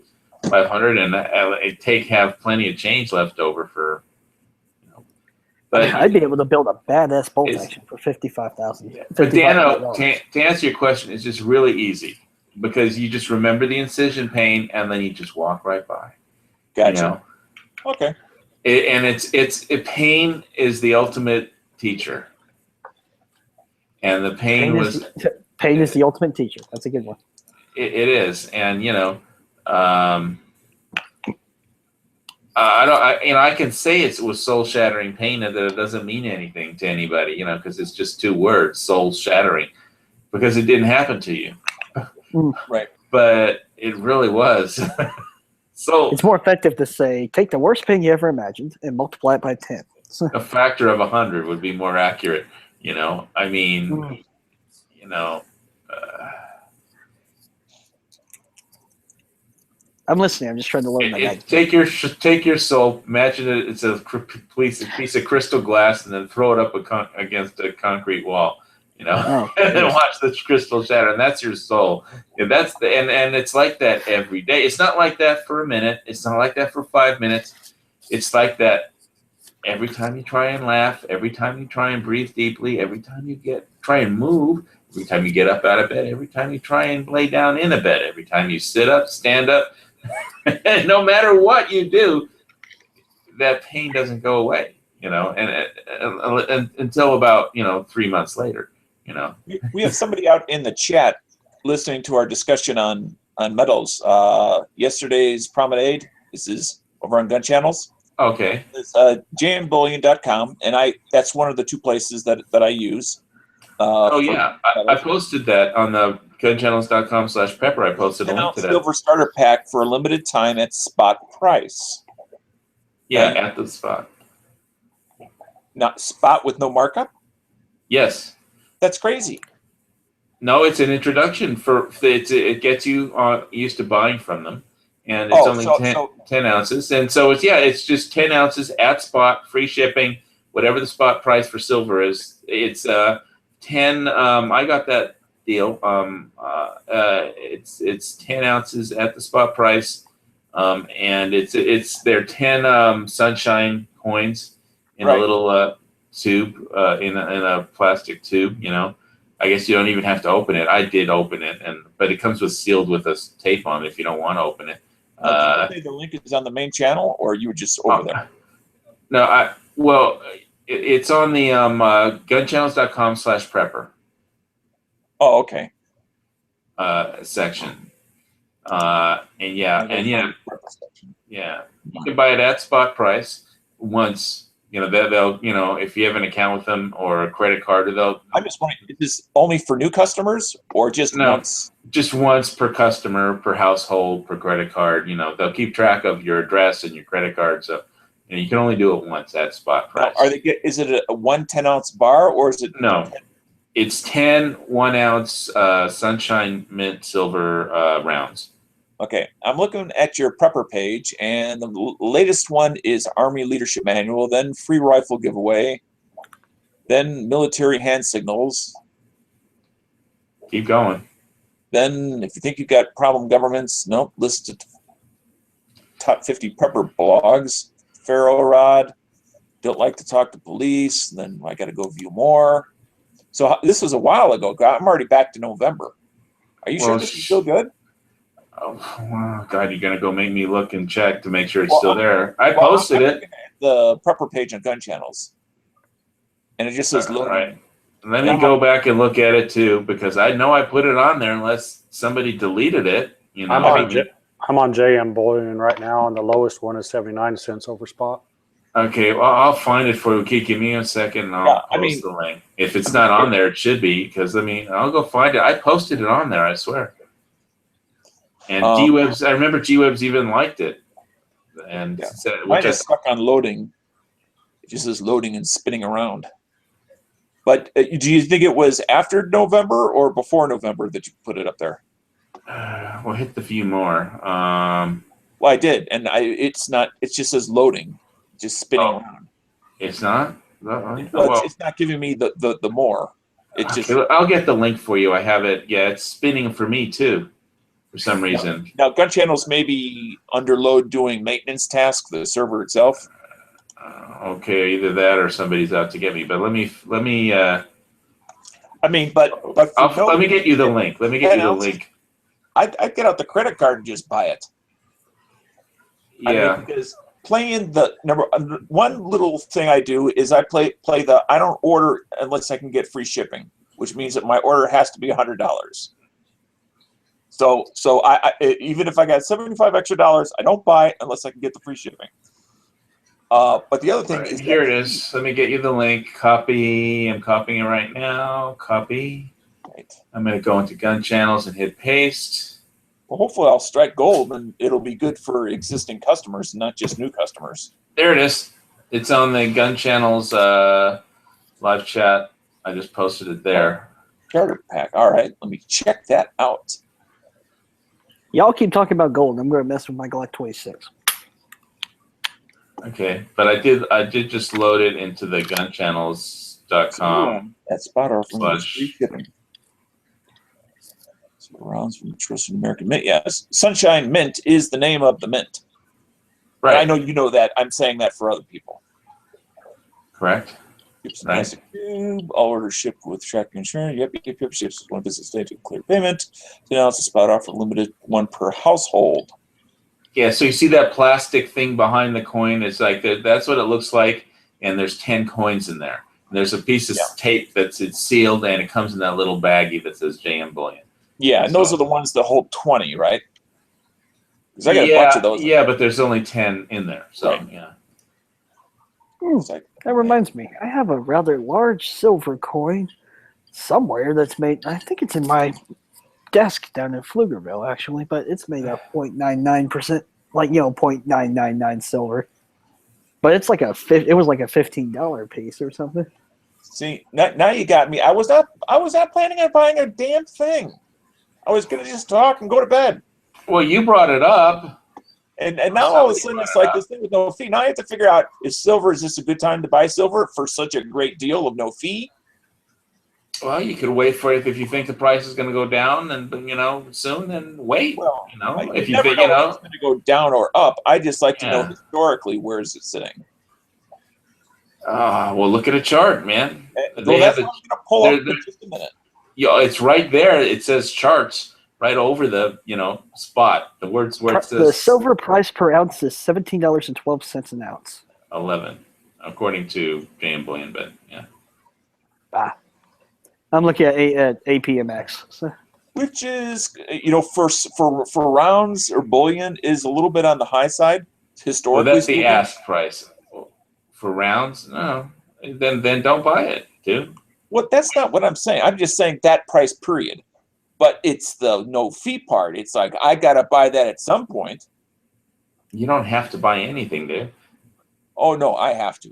500, and I'd have plenty of change left over for. But I'd be able to build a badass bolt action for $55,000. But Dano, to answer your question, it's just really easy because you just remember the incision pain and then you just walk right by. Gotcha. Okay. Pain is the ultimate teacher, and the pain is the ultimate teacher. That's a good one. It is, and I can say it was soul-shattering pain, and that it doesn't mean anything to anybody, because it's just 2 words, soul-shattering, because it didn't happen to you. Right. But it really was. So it's more effective to say, take the worst pain you ever imagined and multiply it by 10. A factor of 100 would be more accurate. I mean, I'm listening. I'm just trying to learn my guide. Take your soul. Imagine it's a piece of crystal glass, and then throw it up against a concrete wall. you know, and then watch the crystal shatter, and that's your soul. And that's and it's like that every day. It's not like that for a minute. It's not like that for 5 minutes. It's like that every time you try and laugh, every time you try and breathe deeply, every time you try and move, every time you get up out of bed, every time you try and lay down in a bed, every time you sit up, stand up, no matter what you do, that pain doesn't go away, you know, and until about, 3 months later, you know. We have somebody out in the chat listening to our discussion on metals. Yesterday's promenade. This is over on Gun Channels. Okay. It's jmbullion.com, and that's one of the two places that I use. I posted that on the gunchannels.com/pepper. I posted a link to that. Silver starter pack for a limited time at spot price. Yeah, at the spot. Not spot with no markup? Yes. That's crazy. No, it's an introduction it gets you used to buying from them, and it's only 10 ounces, and so it's just 10 ounces at spot, free shipping, whatever the spot price for silver is. It's 10. I got that deal. It's 10 ounces at the spot price, and it's their 10 sunshine coins in a little tube, in a plastic tube. You know, I guess you don't even have to open it. I did open it, but it comes sealed with a tape on it if you don't want to open it. Did you say the link is on the main channel, or you were just over there? No, it's on the gunchannels.com/prepper. Oh, okay. Section. You can buy it at spot price once. They'll if you have an account with them or a credit card, I'm just wondering, is this only for new customers or just once? Just once per customer, per household, per credit card. They'll keep track of your address and your credit card, so you can only do it once at spot price. Now, is it a 1 10-ounce bar, or is it? No, it's 10 1-ounce sunshine mint silver rounds. Okay, I'm looking at your prepper page, and the latest one is Army Leadership Manual, then free rifle giveaway, then military hand signals. Keep going. Then, if you think you've got problem governments, nope, list of top 50 prepper blogs, Ferro Rod, don't like to talk to police, then I got to go view more. So this was a while ago. I'm already back to November. Are you sure this is still good? Oh, God, you're going to go make me look and check to make sure it's still there. I posted it. The prepper page on Gun Channels. And it just says loading. Right. Let me go back and look at it, too, because I know I put it on there unless somebody deleted it. I'm on JM Bullion right now, and the lowest one is 79 cents over spot. Okay, well, I'll find it for you. Give me a second, and I'll post the link. If it's not on there, it should be, because, I'll go find it. I posted it on there, I swear. And G-Webs, I remember G-Webs even liked it. And mine is stuck on loading. It just says loading and spinning around. But do you think it was after November or before November that you put it up there? Well, hit the view more. Well, I did, and it just says loading, just spinning around. It's not? It's not giving me the more. I'll get the link for you. I have it. Yeah, it's spinning for me too. For some reason. Now, Gun Channels may be under load doing maintenance tasks, the server itself. Okay, either that or somebody's out to get me. But let me. Let me get you the link. Let me get you the link. I'd get out the credit card and just buy it. Yeah. Because playing one little thing I do is I play the I don't order unless I can get free shipping, which means that my order has to be $100. So I even if I got $75 extra, I don't buy it unless I can get the free shipping. But the other thing is here it is. Let me get you the link. Copy. I'm copying it right now. Copy. Right. I'm going to go into Gun Channels and hit paste. Well, hopefully I'll strike gold and it'll be good for existing customers, not just new customers. There it is. It's on the Gun Channels live chat. I just posted it there. Starter pack. All right. Let me check that out. Y'all keep talking about gold. I'm going to mess with my Glock 26. Okay, but I did just load it into the Gun Channels goldmapeletools.com. That's spot off from Slash- free shipping. So rounds from trusted American Mint. Yes, Sunshine Mint is the name of the mint. Right. And I know you know that. I'm saying that for other people. Correct. Gibson Right. Classic Cube, all orders shipped with tracking insurance. Yep. Ships one business day to clear payment. Now it's a spot offer, limited one per household. Yeah, so you see that plastic thing behind the coin? It's like that's what it looks like, and there's 10 coins in there. And there's a piece of tape it's sealed, and it comes in that little baggie that says JM Bullion. Yeah, and those are the ones that hold 20, right? Because I got a bunch of those. Yeah, but there's only 10 in there. So, Right. yeah. That reminds me, I have a rather large silver coin somewhere that's made. I think it's in my desk down in Pflugerville, actually, but it's made of 0.99%, like 0.999 silver. But it's like it was like a $15 piece or something. See, now you got me. I was not planning on buying a damn thing. I was gonna just talk and go to bed. Well, you brought it up. And now all of a sudden it's like this thing with no fee. Now I have to figure out, is this a good time to buy silver for such a great deal of no fee? Well, you could wait for it if you think the price is going to go down, and soon, and wait. Well, if you never think know if it's going to go down or up. I just like to know Yeah. historically where is it sitting. Well, look at a chart, man. Well, that's what I'm going to pull up in just a minute. It's right there. It says charts right over the spot. The words where it The says silver price per ounce is $17.12 an ounce. 11, according to JM Bullion Bet. Yeah. I'm looking at APMX. So. Which is, for rounds or bullion is a little bit on the high side historically. Well, that's the speaking. ask price. For rounds, no. Then don't buy it, dude. Well, that's not what I'm saying. I'm just saying that price period. But it's the no fee part. It's like I gotta buy that at some point. You don't have to buy anything, dude. Oh no, I have to.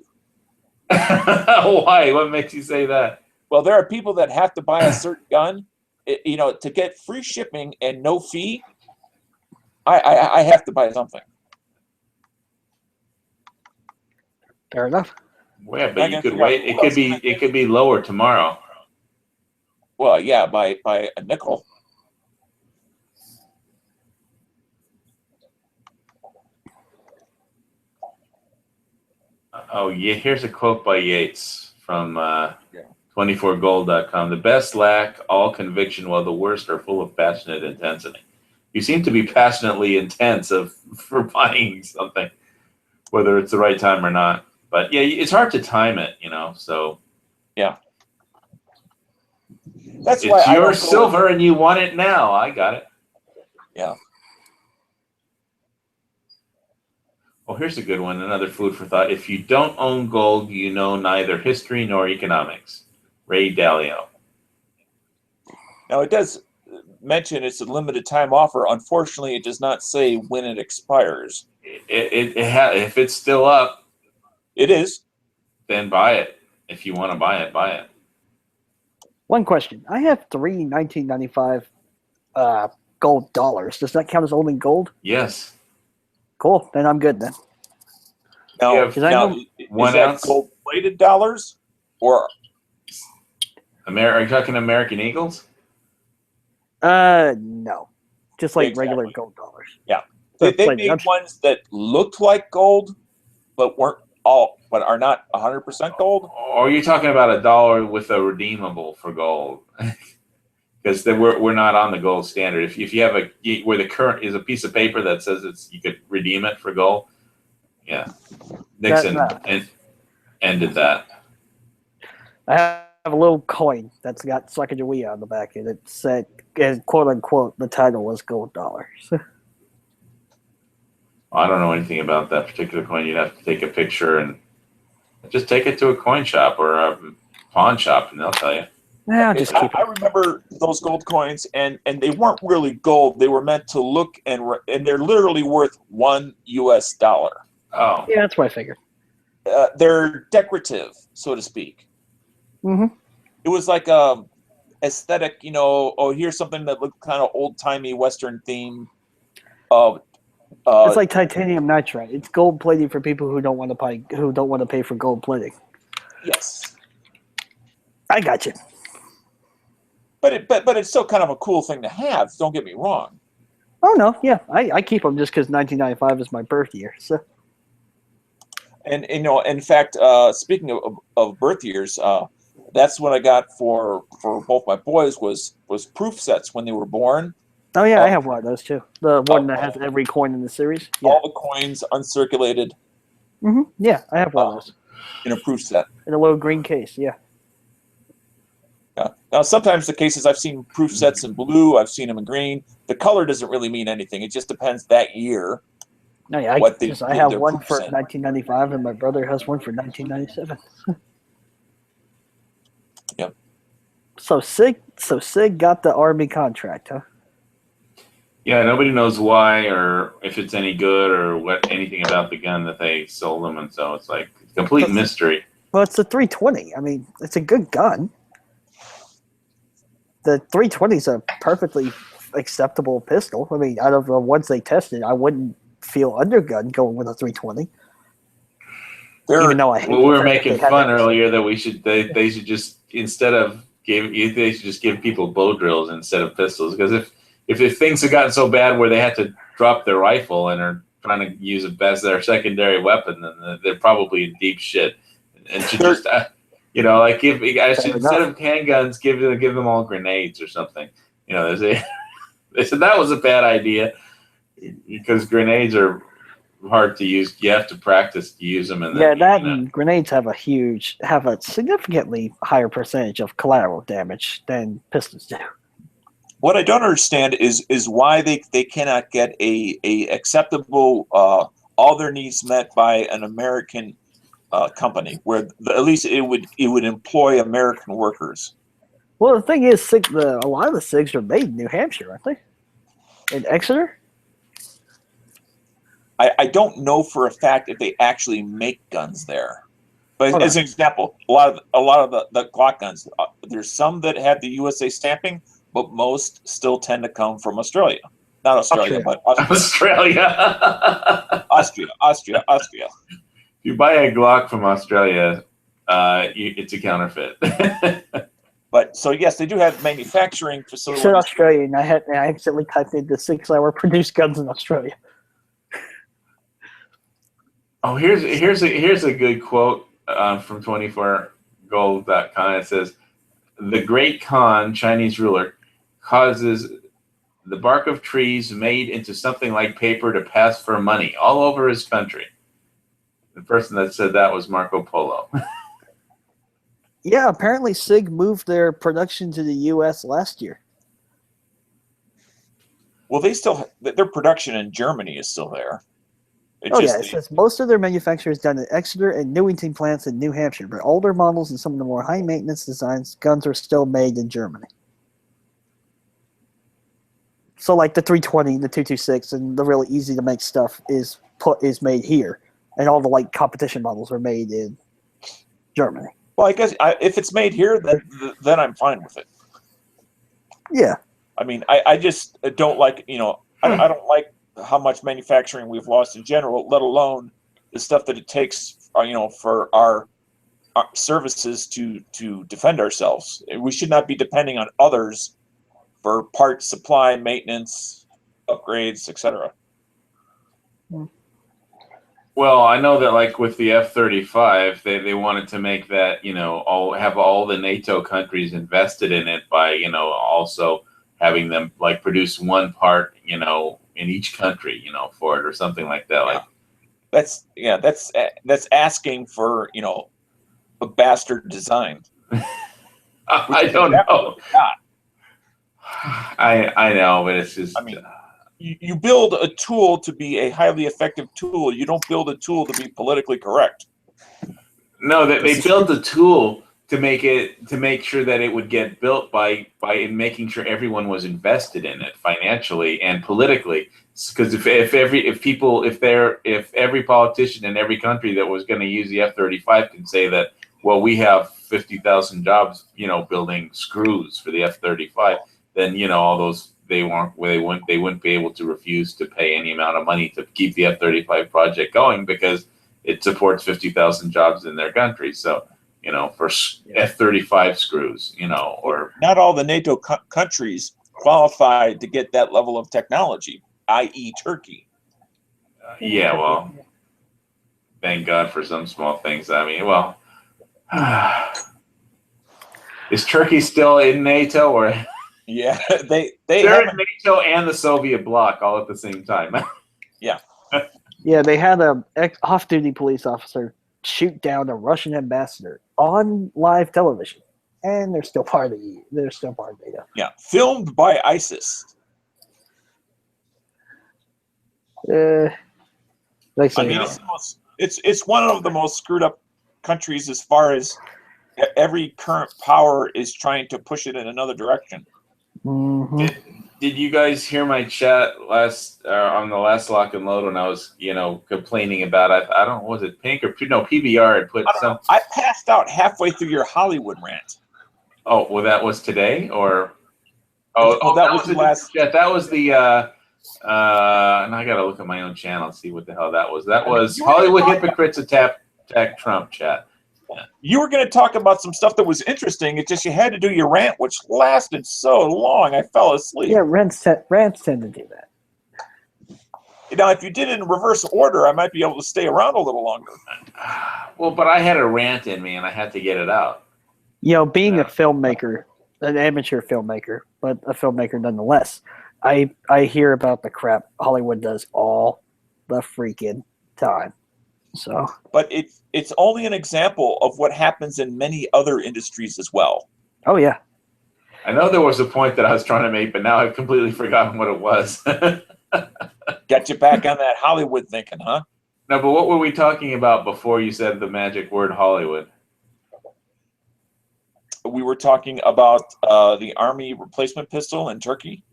Why? What makes you say that? Well, there are people that have to buy a certain gun, to get free shipping and no fee. I have to buy something. Fair enough. Well, yeah, but you could wait. It could be lower tomorrow. Well, yeah, by a nickel. Oh, yeah. Here's a quote by Yates from 24gold.com. The best lack all conviction, while the worst are full of passionate intensity. You seem to be passionately intense for buying something, whether it's the right time or not. But yeah, it's hard to time it, so. Yeah. That's It's why your silver and you want it now. I got it. Yeah. Oh, here's a good one. Another food for thought. If you don't own gold, you know neither history nor economics. Ray Dalio. Now it does mention it's a limited time offer. Unfortunately, it does not say when it expires. If it's still up, it is. Then buy it. If you want to buy it, buy it. One question. I have 3 1995 gold dollars. Does that count as owning gold? Yes. Cool. Then I'm good then. Now, Because I know is 1 that ounce? gold-plated dollars or? Are you talking American Eagles? no. Just like Exactly. regular gold dollars. Yeah. They Plated. made ones that looked like gold, but are not 100% gold. Or are you talking about a dollar with a redeemable for gold? Because we're not on the gold standard. If you have where the current is a piece of paper that says you could redeem it for gold, yeah, Nixon ended that. I have a little coin that's got Sacagawea on the back, and it said, quote unquote, the title was gold dollars. I don't know anything about that particular coin. You'd have to take a picture and just take it to a coin shop or a pawn shop, and they'll tell you. Yeah, I'll just keep it. I remember those gold coins, and they weren't really gold. They were meant to look, and they're literally worth $1 US. Oh, Yeah, that's what I figured. They're decorative, so to speak. Mm-hmm. It was like aesthetic, here's something that looked kind of old timey Western theme. It's like titanium nitride. It's gold plating for people who don't want to pay for gold plating. Yes. I got you. But it's still kind of a cool thing to have. Don't get me wrong. Oh no, yeah, I keep them just because 1995 is my birth year. So. And you know, in fact, speaking of birth years, that's what I got for both my boys was proof sets when they were born. Oh yeah, I have one of those too. The one that has every coin in the series. Yeah. All the coins uncirculated. Mm-hmm. Yeah, I have one of those. In a proof set. In a little green case, yeah. Yeah. Now, sometimes the cases I've seen proof sets in blue, I've seen them in green. The color doesn't really mean anything. It just depends that year. No, yeah, I have one for 1995, and my brother has one for 1997. Yep. So Sig got the Army contract, huh? Yeah, nobody knows why or if it's any good or what anything about the gun that they sold them, and so it's like complete mystery. Well, it's the 320. I mean, it's a good gun. The 320 is a perfectly acceptable pistol. I mean, out of the ones they tested, I wouldn't feel undergunned going with a 320. Even though I hate we were making fun earlier that they should just instead of they should just give people bow drills instead of pistols, because if things have gotten so bad where they had to drop their rifle and are trying to use it as their secondary weapon, then they're probably in deep shit and should just like give instead of handguns give them all grenades or something. They said that was a bad idea because grenades are hard to use. You have to practice to use them. And and grenades have a significantly higher percentage of collateral damage than pistols do. What I don't understand is why they cannot get a acceptable all their needs met by an American company where at least it would employ American workers. Well, the thing is, a lot of the SIGs are made in New Hampshire, aren't they? In Exeter? I don't know for a fact if they actually make guns there. But as an example, a lot of the Glock guns, there's some that have the USA stamping, but most still tend to come from Australia. Not Australia, but Australia. Austria. If you buy a Glock from Australia, it's a counterfeit. But so yes, they do have manufacturing facilities. It's in Australia, and I accidentally typed in the 6-hour produced guns in Australia. Oh, here's a good quote from 24gold.com. It says, "The Great Khan, Chinese ruler, causes the bark of trees made into something like paper to pass for money all over his country." The person that said that was Marco Polo. Yeah, apparently SIG moved their production to the U.S. last year. Well, their production in Germany is still there. It says most of their manufacture is done in Exeter and Newington plants in New Hampshire, but older models and some of the more high-maintenance designs, guns are still made in Germany. So, like the 320, the 226, and the really easy-to-make stuff is made here, and all the competition models are made in Germany. Well, I guess if it's made here, then I'm fine with it. Yeah. I mean, I just don't like I don't like how much manufacturing we've lost in general, let alone the stuff that it takes, for our services to defend ourselves. We should not be depending on others for parts supply, maintenance, upgrades, etc. Well, I know that with the F-35, they wanted to make that, have all the NATO countries invested in it by, also having them produce one part, in each country, for it or something like that. Yeah. That's asking for, a bastard design. I don't know. I know, but it's just. I mean, you build a tool to be a highly effective tool. You don't build a tool to be politically correct. No, they built a tool to make sure that it would get built by making sure everyone was invested in it financially and politically. Because if every politician in every country that was going to use the F-35 can say that, well, we have 50,000 jobs, building screws for the F-35, then all those they wouldn't be able to refuse to pay any amount of money to keep the F-35 project going because it supports 50,000 jobs in their country. So for F-35 screws, or not all the NATO countries qualified to get that level of technology, i.e., Turkey. Yeah, well, thank God for some small things. I mean, well, is Turkey still in NATO, or? Yeah, they're in NATO and the Soviet bloc all at the same time. Yeah. Yeah, they had a off-duty police officer shoot down a Russian ambassador on live television, and they're still part of NATO. Yeah, filmed by ISIS. Like I mean, it's one of the most screwed up countries as far as every current power is trying to push it in another direction. Mm-hmm. Did you guys hear my chat on the last Lock and Load when I was, complaining about I don't know, was it Pink or no PBR had put some. I passed out halfway through your Hollywood rant. Oh, well, that was today, or that was the last. Chat. That was the. And I got to look at my own channel and see what the hell that was. That was Hollywood hypocrites attack Trump chat. Yeah. You were going to talk about some stuff that was interesting. It's just you had to do your rant, which lasted so long, I fell asleep. Yeah, rants tend to do that. If you did it in reverse order, I might be able to stay around a little longer. Well, but I had a rant in me, and I had to get it out. Being a filmmaker, an amateur filmmaker, but a filmmaker nonetheless, I hear about the crap Hollywood does all the freaking time. So, but it's only an example of what happens in many other industries as well. Oh yeah, I know there was a point that I was trying to make, but now I've completely forgotten what it was. Got you back on that Hollywood thinking, huh? No, but what were we talking about before you said the magic word Hollywood? We were talking about the Army replacement pistol in Turkey.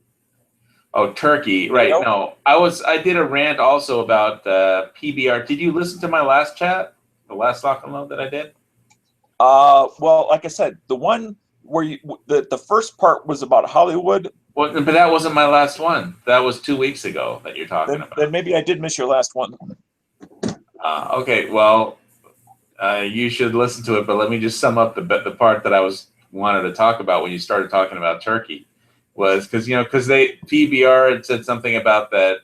Oh, Turkey, right? No, I did a rant also about PBR. Did you listen to my last chat, the last Lock and Load that I did? Well, like I said, the one where the first part was about Hollywood. Well, but that wasn't my last one. That was 2 weeks ago that you're talking about. Then maybe I did miss your last one. Okay, well, you should listen to it. But let me just sum up the part that I wanted to talk about when you started talking about Turkey. Was because PBR had said something about that,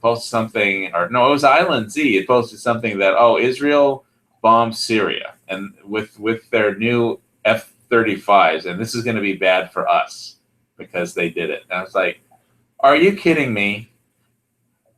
posted something, or no, it was Island Z. It posted something that Israel bombed Syria and with their new F-35s, and this is going to be bad for us because they did it. And I was like, are you kidding me?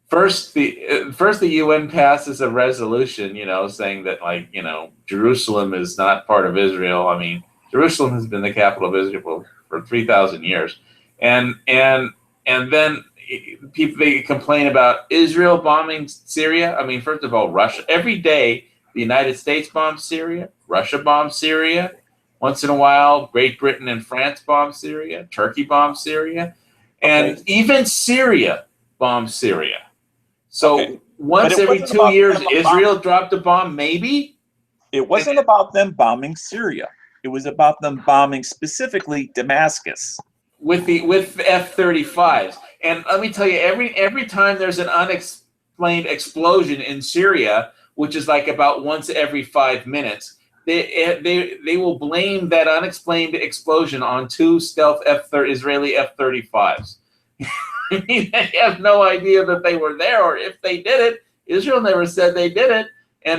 First the UN passes a resolution, saying that Jerusalem is not part of Israel. I mean, Jerusalem has been the capital of Israel for 3,000 years, and then they complain about Israel bombing Syria. I mean, first of all, Russia. Every day, the United States bombs Syria. Russia bombs Syria. Once in a while, Great Britain and France bomb Syria. Turkey bombs Syria, and even Syria bombs Syria. So once every 2 years, Israel dropped a bomb. Maybe it wasn't about them bombing Syria. It was about them bombing specifically Damascus with F-35s. And let me tell you, every time there's an unexplained explosion in Syria, which is like about once every 5 minutes, they will blame that unexplained explosion on 2 stealth Israeli F-35s. I mean, they have no idea that they were there, or if they did it. Israel never said they did it.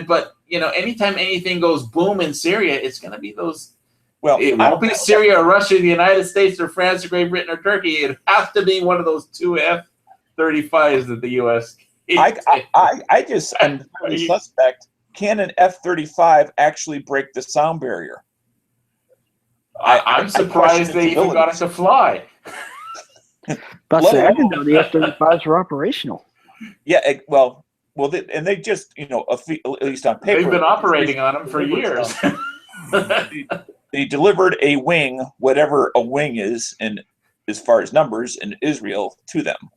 But anytime anything goes boom in Syria, it's going to be those. Well, it won't be Syria or Russia, the United States or France or Great Britain or Turkey. It has to be one of those 2 F-35s that the U.S. I just am really suspect. Can an F-35 actually break the sound barrier? I'm surprised they even got it to fly. But I didn't know the F-35s were operational. Yeah, and they just, at least on paper, they've been operating on them for years. They delivered a wing, whatever a wing is, and as far as numbers in Israel, to them.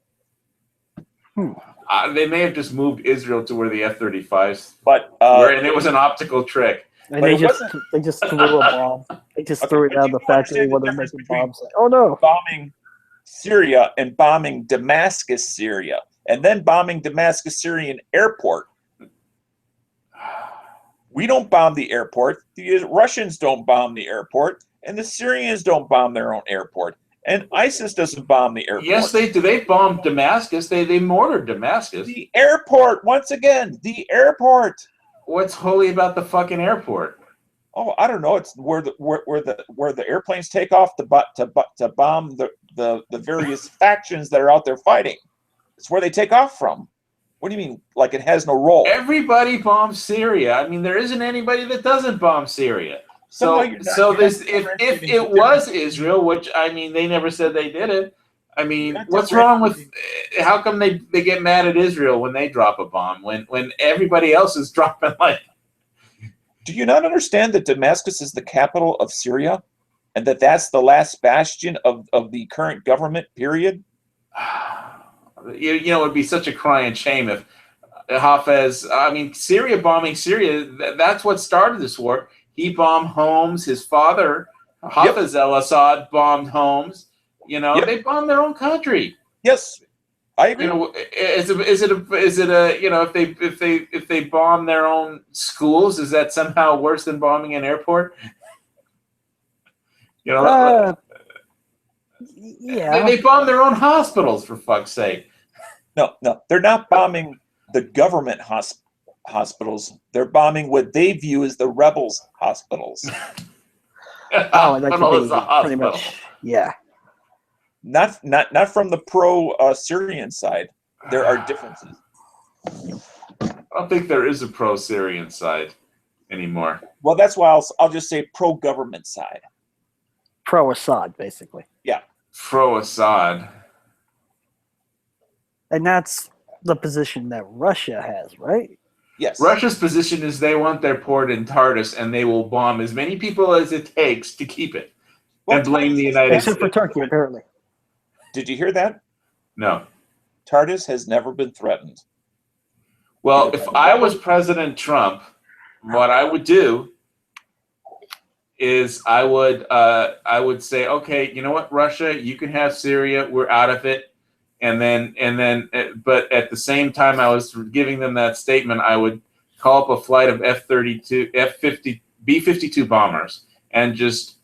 They may have just moved Israel to where the F-35s were, and it was an optical trick. And they just threw a bomb. They just threw it out of the factory when they're making bombs. Oh no! Bombing Syria and bombing Damascus, Syria, and then bombing Damascus Syrian airport. We don't bomb the airport. The Russians don't bomb the airport, and the Syrians don't bomb their own airport. And ISIS doesn't bomb the airport. Yes, they do. They bombed Damascus. They mortared Damascus. The airport, once again, the airport. What's holy about the fucking airport? Oh, I don't know. It's where the airplanes take off to bomb the various factions that are out there fighting. It's where they take off from. What do you mean? Like it has no role? Everybody bombs Syria. I mean, there isn't anybody that doesn't bomb Syria. So this, if it was Israel, which I mean, they never said they did it. I mean, what's wrong with? How come they get mad at Israel when they drop a bomb when everybody else is dropping like? Do you not understand that Damascus is the capital of Syria, and that's the last bastion of the current government? Period. You know, it would be such a crying shame if Hafez. I mean, Syria bombing Syria. That's what started this war. He bombed homes. His father, Hafez al-Assad, bombed homes. You know, they bombed their own country. Yes, I agree. You know, is it a you know, if they bomb their own schools, is that somehow worse than bombing an airport? You know, yeah. They bomb their own hospitals, for fuck's sake. No, they're not bombing the government hospitals. They're bombing what they view as the rebels' hospitals. Oh, that could be pretty much, yeah. Not from the pro-Syrian side. There are differences. I don't think there is a pro-Syrian side anymore. Well, that's why I'll just say pro-government side. Pro-Assad, basically. Yeah. Pro-Assad. And that's the position that Russia has, right? Yes. Russia's position is they want their port in Tartus, and they will bomb as many people as it takes to keep it, and blame the United States. Except for Turkey, apparently. Did you hear that? No. Tartus has never been threatened. Well, if I was President Trump, what I would do is I would say, okay, you know what, Russia, you can have Syria, we're out of it. And then, but at the same time, I was giving them that statement. I would call up a flight of B-52 bombers and just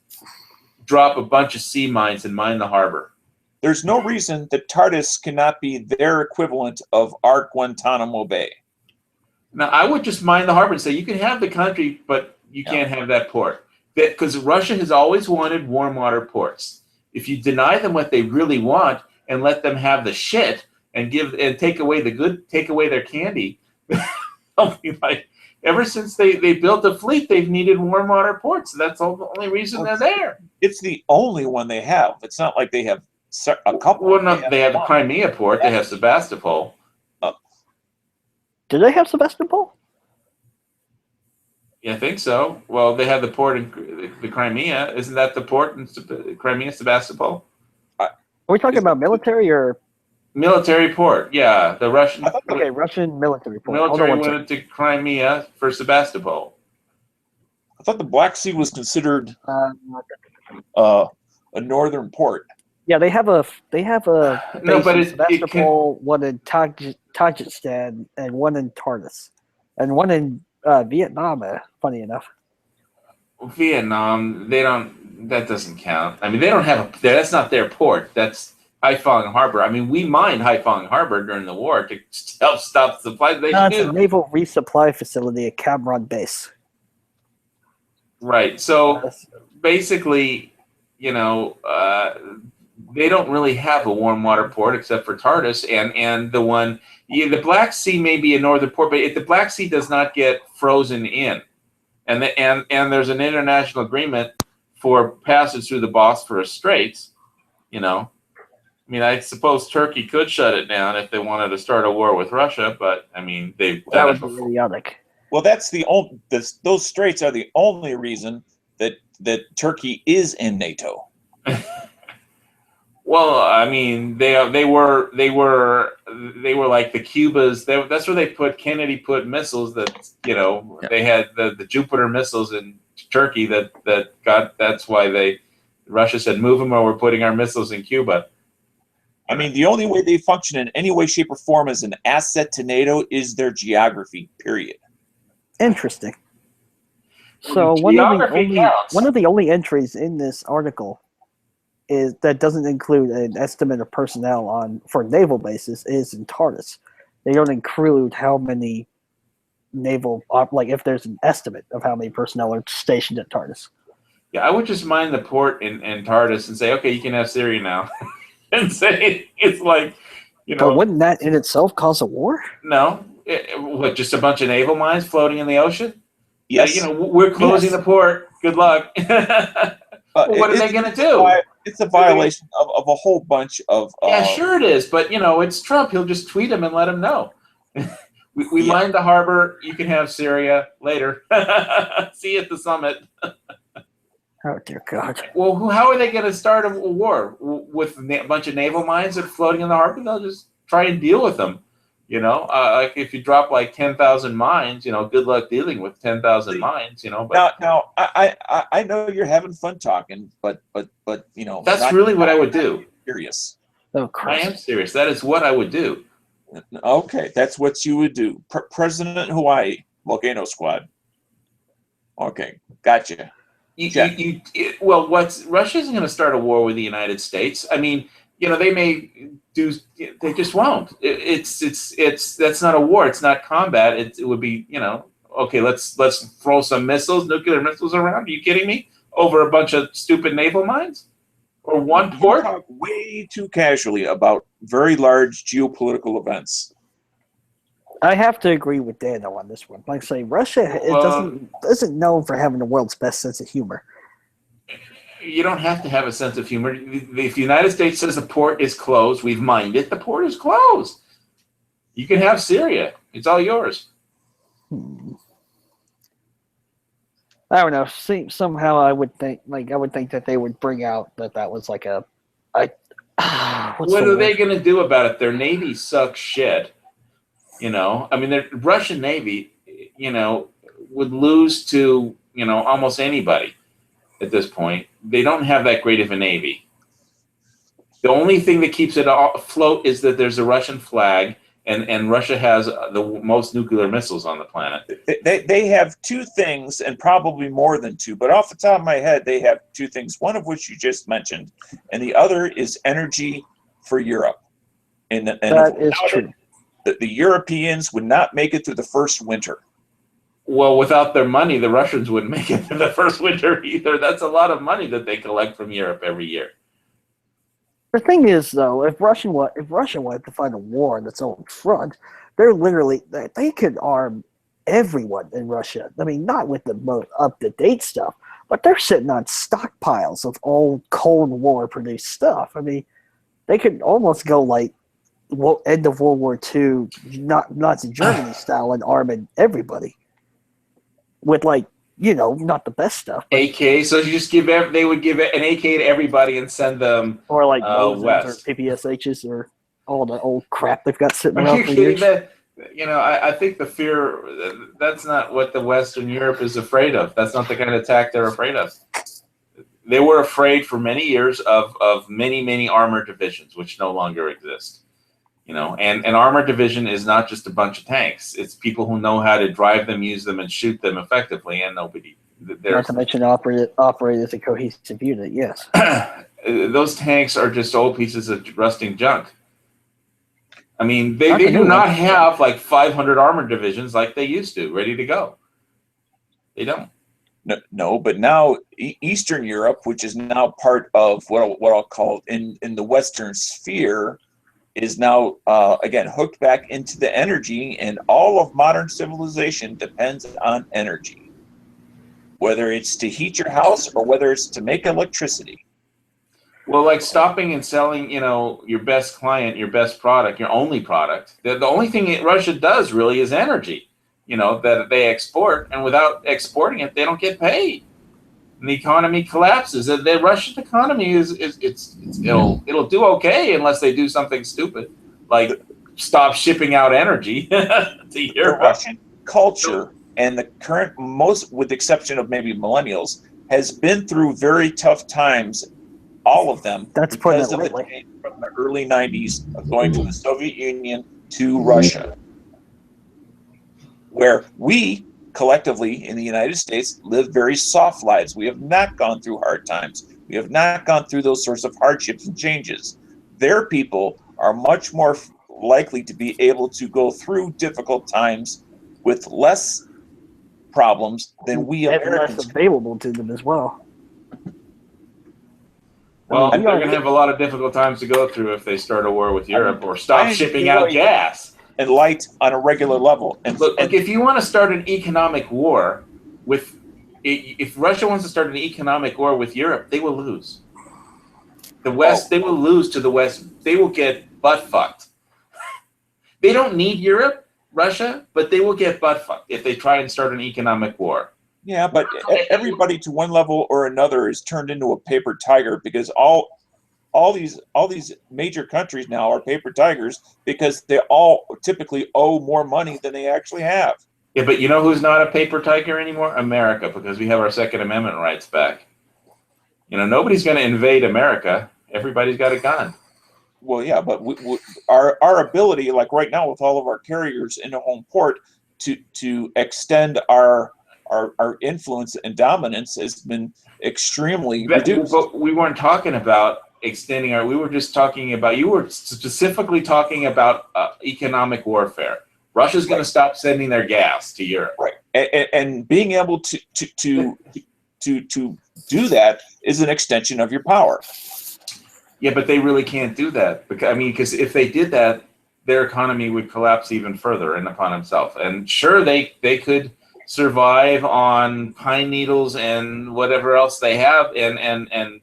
drop a bunch of sea mines and mine the harbor. There's no reason that Tartus cannot be their equivalent of our Guantanamo Bay. Now, I would just mine the harbor and say, you can have the country, but you can't have that port. Because Russia has always wanted warm water ports. If you deny them what they really want, and let them have the shit and take away their candy. Like, ever since they built a fleet, they've needed warm water ports. That's the only reason they're there. It's the only one they have. It's not like they have a couple. Well, no, they have the Crimea port. They have Sebastopol. Do they have Sebastopol? Yeah, I think so. Well, they have the port in the Crimea. Isn't that the port in Crimea, Sebastopol? Are we talking about military or military port? Yeah, the Russian. Okay, Russian military port. Military went to Crimea for Sebastopol. I thought the Black Sea was considered a northern port. Yeah, they have a no, but in Sebastopol, one in Tajikistan, and one in Tartus, and one in Vietnam. Funny enough. Vietnam, that doesn't count. I mean, they don't have that's not their port. That's Haiphong Harbor. I mean, we mined Haiphong Harbor during the war to help stop the supply. It's a naval resupply facility at Cam Ranh Base. Right. So basically, you know, they don't really have a warm water port except for Tartus and the one. The Black Sea may be a northern port, but if the Black Sea does not get frozen in. And there's an international agreement for passage through the Bosphorus Straits. You know, I mean, I suppose Turkey could shut it down if they wanted to start a war with Russia, but I mean, they've done it before. Idiotic. Well, that's those straits are the only reason that Turkey is in NATO. Well, I mean, they were like the Cubas. That's where Kennedy put missiles that, you know, they had the Jupiter missiles in Turkey that's why Russia said, move them or we're putting our missiles in Cuba. I mean, the only way they function in any way, shape, or form as an asset to NATO is their geography, period. Interesting. So Geography counts. one of the only entries in this article is that doesn't include an estimate of personnel for naval bases is in TARDIS. They don't include how many naval, like if there's an estimate of how many personnel are stationed at TARDIS. Yeah, I would just mine the port in TARDIS and say, okay, you can have Syria now, and say it's like, But wouldn't that in itself cause a war? No, what? Just a bunch of naval mines floating in the ocean? Yes. We're closing the port. Good luck. What are they going to do? It's a violation of a whole bunch of. Yeah, sure it is, but it's Trump. He'll just tweet him and let him know. we mined the harbor. You can have Syria later. See you at the summit. Oh dear God. Well, how are they going to start a war with a bunch of naval mines that are floating in the harbor? They'll just try and deal with them. Like if you drop like 10,000 mines, good luck dealing with 10,000 mines. But now, I know you're having fun talking, but that's really what I would do. Serious. Oh, I am serious. That is what I would do. Okay, that's what you would do. President Hawaii, Volcano Squad. Okay, gotcha. Well, Russia isn't going to start a war with the United States. I mean, they may do. They just won't. That's not a war. It's not combat. It would be, okay. Let's throw some nuclear missiles around. Are you kidding me? Over a bunch of stupid naval mines, or one port? You talk way too casually about very large geopolitical events. I have to agree with Dano on this one. Like I say, Russia isn't known for having the world's best sense of humor. You don't have to have a sense of humor. If the United States says the port is closed, we've mined it, the port is closed. You can have Syria. It's all yours. I don't know. Somehow I would think that they would bring out that was like a. What are they going to do about it? Their navy sucks shit. I mean, the Russian Navy, would lose to, almost anybody at this point. They don't have that great of a Navy. The only thing that keeps it afloat is that there's a Russian flag, and Russia has the most nuclear missiles on the planet. They have two things, and probably more than two, but off the top of my head, they have two things, one of which you just mentioned, and the other is energy for Europe. And that is true. The Europeans would not make it through the first winter. Well, without their money, the Russians wouldn't make it through the first winter either. That's a lot of money that they collect from Europe every year. The thing is, though, if Russia wanted to fight a war on its own front, they could arm everyone in Russia. I mean, not with the most up-to-date stuff, but they're sitting on stockpiles of old Cold War produced stuff. I mean, they could almost go like end of World War II, Nazi Germany style, and arming everybody with not the best stuff. AK, so you just they would give an AK to everybody and send them or like west. or PPSHs or all the old crap they've got sitting Are around you for kidding years. me? I think the fear, that's not what the Western Europe is afraid of. That's not the kind of attack they're afraid of. They were afraid for many years of many, many armored divisions, which no longer exist. And an armored division is not just a bunch of tanks. It's people who know how to drive them, use them, and shoot them effectively, and nobody. Not to mention operate as a cohesive unit, yes. Those tanks are just old pieces of rusting junk. I mean, they do not have like 500 armored divisions like they used to, ready to go. They don't. No, but now Eastern Europe, which is now part of what I'll call in the Western sphere, is now again hooked back into the energy, and all of modern civilization depends on energy, whether it's to heat your house or whether it's to make electricity. Well, like stopping and selling, your best client, your best product, your only product. The only thing Russia does really is energy, that they export, and without exporting it, they don't get paid. And the economy collapses. The Russian economy it'll do okay unless they do something stupid, like stop shipping out energy to Europe. The Russian culture and the current, most with the exception of maybe millennials, has been through very tough times. All of them. That's because of the change from the early '90s of going from the Soviet Union to Russia, where we collectively in the United States live very soft lives. We have not gone through hard times. We have not gone through those sorts of hardships and changes. Their people are much more likely to be able to go through difficult times with less problems than we And Americans. less available to them as well. Well, I mean, they're going to have a lot of difficult times to go through if they start a war with Europe or stop I shipping out enjoy gas. And light on a regular level. And Look, if you want to start an economic war with, if Russia wants to start an economic war with Europe, they will lose. The West, they will lose to the West. They will get butt fucked. They don't need Europe, Russia, but they will get butt fucked if they try and start an economic war. Yeah, but everybody to one level or another is turned into a paper tiger because all these major countries now are paper tigers because they all typically owe more money than they actually have. Yeah, but you know who's not a paper tiger anymore? America, because we have our Second Amendment rights back. You know, nobody's going to invade America. Everybody's got a gun. Well, yeah, but our ability, like right now with all of our carriers in a home port, to extend our influence and dominance has been extremely reduced. But we weren't talking about extending our. We were just talking about. You were specifically talking about economic warfare. Russia's going to stop sending their gas to Europe, right? And being able to do that is an extension of your power. Yeah, but they really can't do that because if they did that, their economy would collapse even further and upon itself. And sure, they could survive on pine needles and whatever else they have, and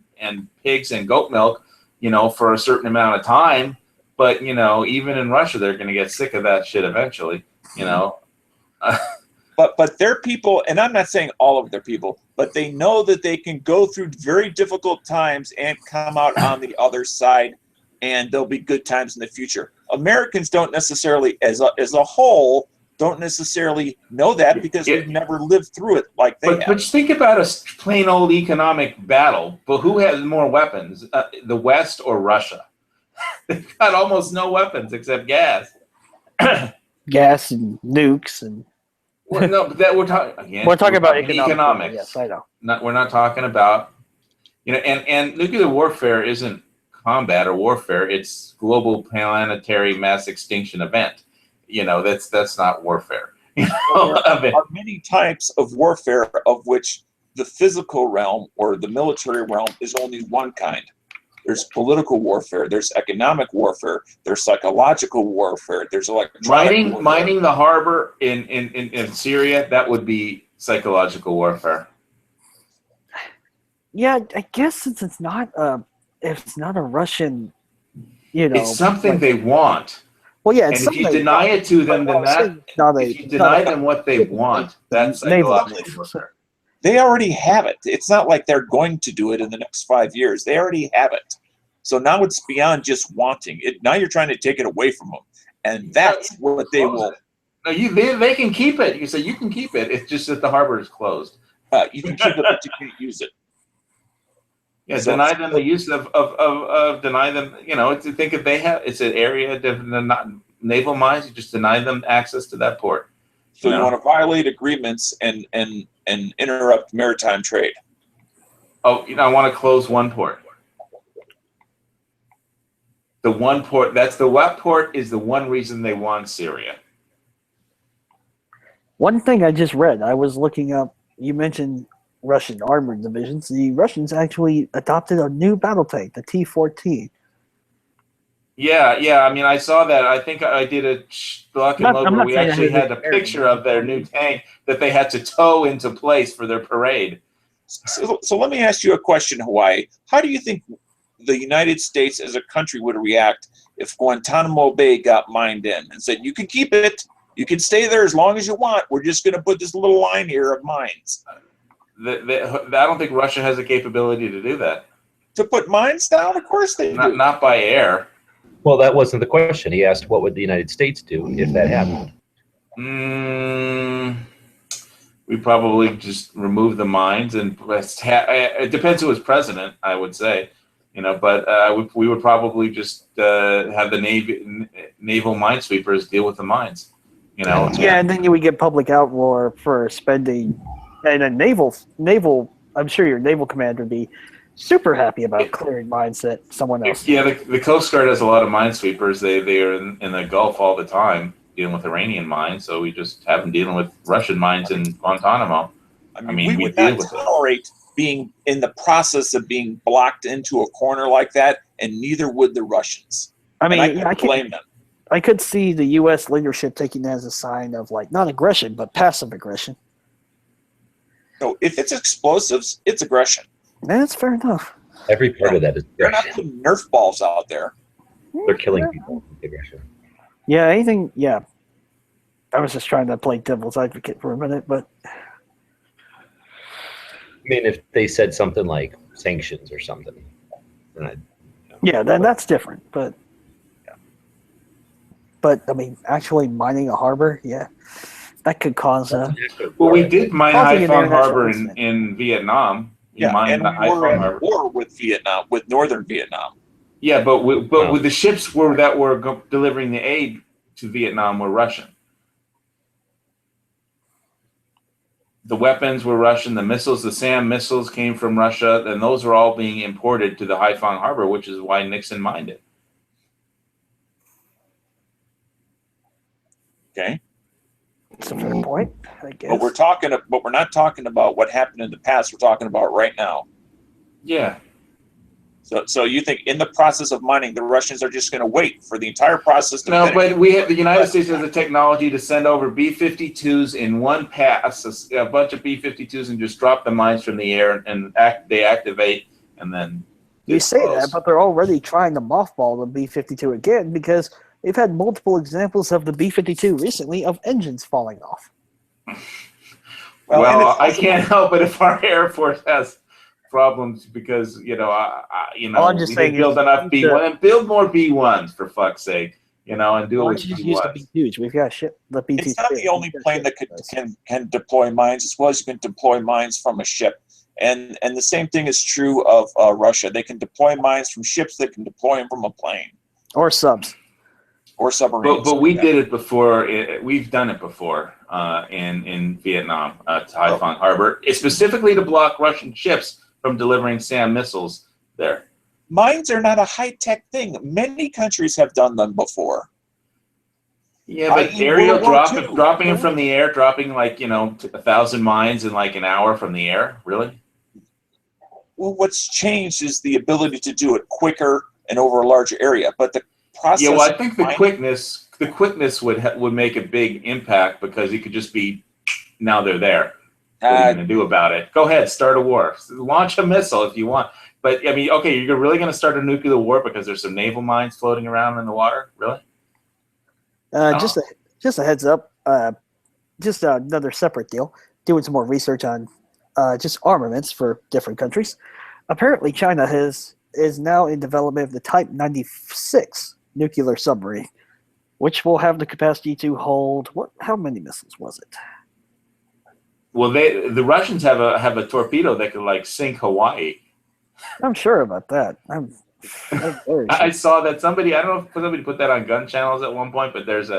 pigs and goat milk, you know, for a certain amount of time. But you know, even in Russia, they're going to get sick of that shit eventually. You know. But their people, and I'm not saying all of their people, but they know that they can go through very difficult times and come out on the other side, and there'll be good times in the future. Americans don't necessarily, as a whole, don't necessarily know that because we've never lived through it like they have. But think about a plain old economic battle. But who has more weapons, the West or Russia? They've got almost no weapons except gas. Gas and nukes and. Well, no, that we're talking again. We're talking about economics. Yes, I know. We're not talking about, you know, and nuclear warfare isn't combat or warfare. It's global planetary mass extinction event. You know, that's not warfare. You know? There are many types of warfare of which the physical realm or the military realm is only one kind. There's political warfare, there's economic warfare, there's psychological warfare, there's electronic warfare. Mining the harbor in Syria, that would be psychological warfare. Yeah, I guess since it's not a Russian, you know, it's something they want. Well, yeah, and if you deny it to them, then if you deny them what they want, that's psychological warfare. They already have it. It's not like they're going to do it in the next 5 years. They already have it. So now it's beyond just wanting it. Now you're trying to take it away from them, and that's what they will. No, they can keep it. You say you can keep it. It's just that the harbor is closed. You can keep it, but you can't use it. Yeah, so deny them the use of deny them. You know, think if they have it's an area of naval mines, you just deny them access to that port. So you want to violate agreements and interrupt maritime trade. Oh, you know, I want to close one port. The one port, that's the what port is the one reason they want Syria. One thing I just read, I was looking up, you mentioned Russian armored divisions. The Russians actually adopted a new battle tank, the T-14. Yeah. I mean, I saw that. I think I did a block and load where we actually had a picture of their new tank that they had to tow into place for their parade. So let me ask you a question, Hawaii. How do you think the United States as a country would react if Guantanamo Bay got mined in and said, you can keep it, you can stay there as long as you want, we're just going to put this little line here of mines? I don't think Russia has the capability to do that. To put mines down? Of course they do. Not by air. Well, that wasn't the question. He asked, what would the United States do if that happened? We probably just remove the mines, and it depends who was president, I would say. You know, but we would probably just have the naval minesweepers deal with the mines. You know. Yeah, and then you would get public outroar for spending, and a naval. I'm sure your naval commander would be super happy about clearing mines that someone else. Yeah, the Coast Guard has a lot of minesweepers. They are in the Gulf all the time dealing with Iranian mines, so we just have them dealing with Russian mines in Guantanamo. I mean, we would not tolerate being in the process of being blocked into a corner like that, and neither would the Russians. I mean, I can't blame them. I could see the U.S. leadership taking that as a sign of like not aggression, but passive aggression. No, if it's explosives, it's aggression. That's fair enough. Every part of that is They're not putting Nerf balls out there. They're killing people with aggression. Yeah, anything. Yeah, I was just trying to play devil's advocate for a minute, but I mean, if they said something like sanctions or something, then yeah, then that's different. But I mean, actually mining a harbor, yeah, that could cause. Well, we did mine causing an Haiphong international Harbor incident. in Vietnam. We Yeah, mined and the we're Haiphong in Harbor. war with Vietnam, with northern Vietnam. Yeah, but with the ships that were delivering the aid to Vietnam were Russian. The weapons were Russian. The missiles, the SAM missiles, came from Russia, and those are all being imported to the Haiphong Harbor, which is why Nixon mined it. Okay. That's a fair point, I guess. But we're not talking about what happened in the past. We're talking about right now. Yeah. So you think in the process of mining, the Russians are just going to wait for the entire process to finish? But the United States has the technology to send over B-52s in one pass, a bunch of B-52s, and just drop the mines from the air, and they activate, and then You say that, but they're already trying to mothball the B-52 again because they've had multiple examples of the B-52 recently of engines falling off. Well, I can't help it if our Air Force has problems because I'm just we saying didn't build enough B1 and build more B1s for fuck's sake, and do Why it don't you with just use the B1s. B-2s? We've got ship the B-2. It's not the only plane that can deploy mines, as well as you can deploy mines from a ship. And the same thing is true of Russia. They can deploy mines from ships. They can deploy them from a plane or subs. Or submarines. But we did it before. We've done it before in Vietnam to Haiphong Harbor, specifically to block Russian ships from delivering SAM missiles there. Mines are not a high-tech thing. Many countries have done them before. Yeah, but aerial dropping it from the air, dropping 1,000 mines in like an hour from the air, really? Well, what's changed is the ability to do it quicker and over a larger area. But the process. Yeah, well, I think the quickness would make a big impact because it could just be now they're there. What are you going to do about it? Go ahead, start a war. Launch a missile if you want. But, I mean, okay, you're really going to start a nuclear war because there's some naval mines floating around in the water? Really? Just a heads up. Just another separate deal. Doing some more research on just armaments for different countries. Apparently, China is now in development of the Type 96 nuclear submarine, which will have the capacity to hold how many missiles was it? Well, the Russians have a torpedo that could sink Hawaii. I'm sure about that. I saw that somebody. I don't know if somebody put that on gun channels at one point, but there's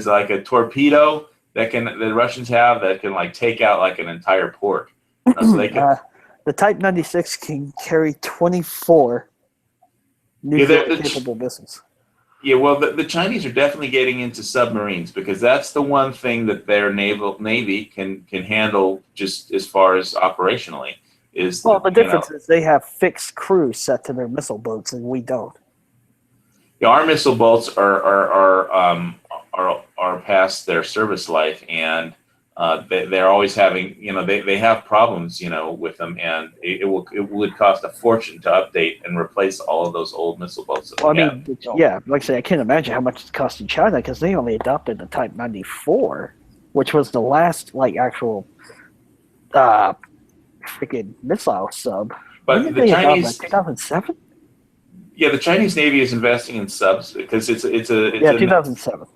like a torpedo that the Russians have that can take out an entire port. So they can. The Type 96 can carry 24 nuclear-capable missiles. Yeah, well, the Chinese are definitely getting into submarines because that's the one thing that their navy can handle just as far as operationally. The difference is they have fixed crews set to their missile boats, and we don't. Yeah, our missile boats are past their service life, and they're always having they have problems with them, and it would cost a fortune to update and replace all of those old missile boats. Like I say, I can't imagine how much it's costing China because they only adopted the Type 94, which was the last actual freaking missile sub. But the Chinese 2007. Yeah, the Chinese Navy is investing in subs because it's 2007.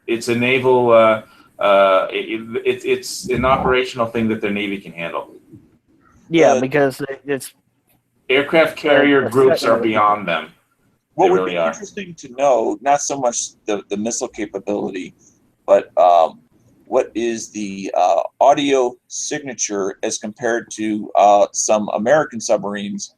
It's a naval. It's an operational thing that their Navy can handle. Yeah, because it's aircraft carrier groups are beyond them. What would be interesting to know, not so much the missile capability, but what is the audio signature as compared to some American submarines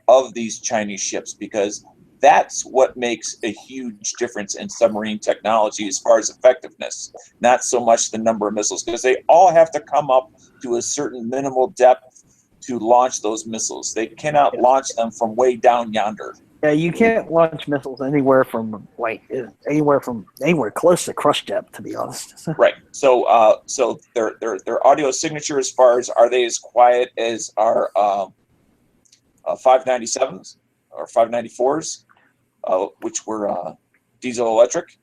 of these Chinese ships? Because that's what makes a huge difference in submarine technology as far as effectiveness, not so much the number of missiles, because they all have to come up to a certain minimal depth to launch those missiles. They cannot launch them from way down yonder. Yeah, you can't launch missiles anywhere from anywhere close to crush depth, to be honest. Right. So so their audio signature, as far as, are they as quiet as our 597s or 594s, which were diesel electric?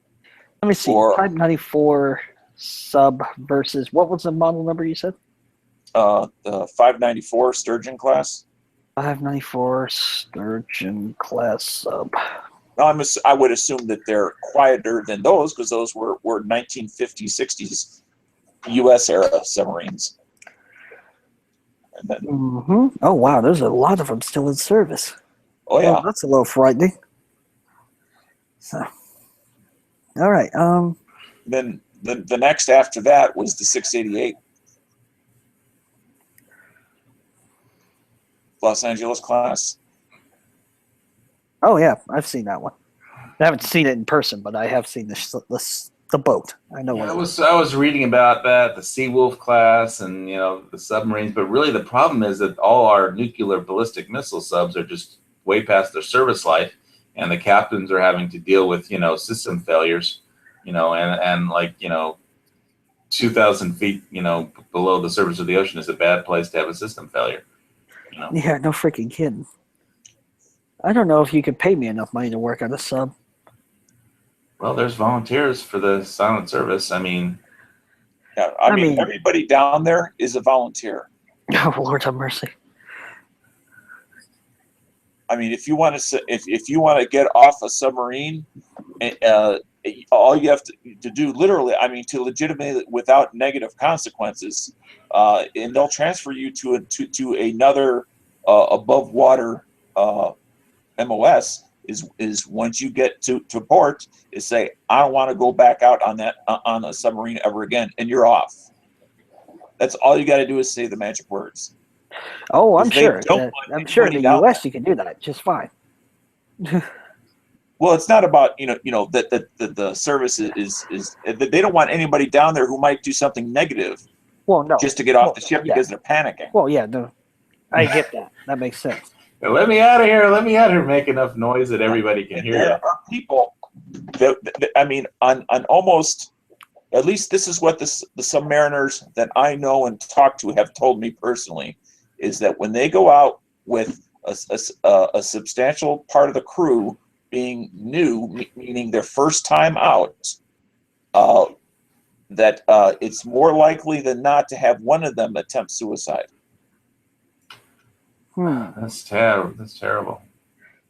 Let me see. 594 sub versus, what was the model number you said? The 594 Sturgeon class. 594 Sturgeon class sub. Now, I would assume that they're quieter than those, because those were 1950s, 60s U.S. era submarines. And then, Oh wow, there's a lot of them still in service. Oh yeah, well, that's a little frightening. So, all right. Then the next after that was the 688 Los Angeles class. Oh yeah, I've seen that one. I haven't seen it in person, but I have seen the boat. I know. I was reading about that, the Seawolf class, and the submarines. But really, the problem is that all our nuclear ballistic missile subs are just way past their service life, and the captains are having to deal with system failures, and 2,000 feet below the surface of the ocean is a bad place to have a system failure. Yeah, no freaking kidding. I don't know if you could pay me enough money to work on a sub. Well, there's volunteers for the silent service. I mean, yeah, I mean, everybody down there is a volunteer. Oh, Lord have mercy. I mean, if you want to get off a submarine, all you have to do, literally, I mean, to legitimately, without negative consequences, and they'll transfer you to another above water MOS. Is once you get to port, is say, I don't want to go back out on that on a submarine ever again, and you're off. That's all you got to do is say the magic words. Oh, I'm sure. I'm sure in the U.S. you can do that just fine. Well, it's not about that the service is they don't want anybody down there who might do something negative. Well, no, just to get off the ship because they're panicking. Well, yeah, no, I get that. That makes sense. Let me out of here. Let me out of here. Make enough noise that everybody can hear. There are people that, I mean, on almost, at least this is what the submariners that I know and talk to have told me personally, is that when they go out with a substantial part of the crew being new, meaning their first time out, that it's more likely than not to have one of them attempt suicide. That's terrible. That's terrible.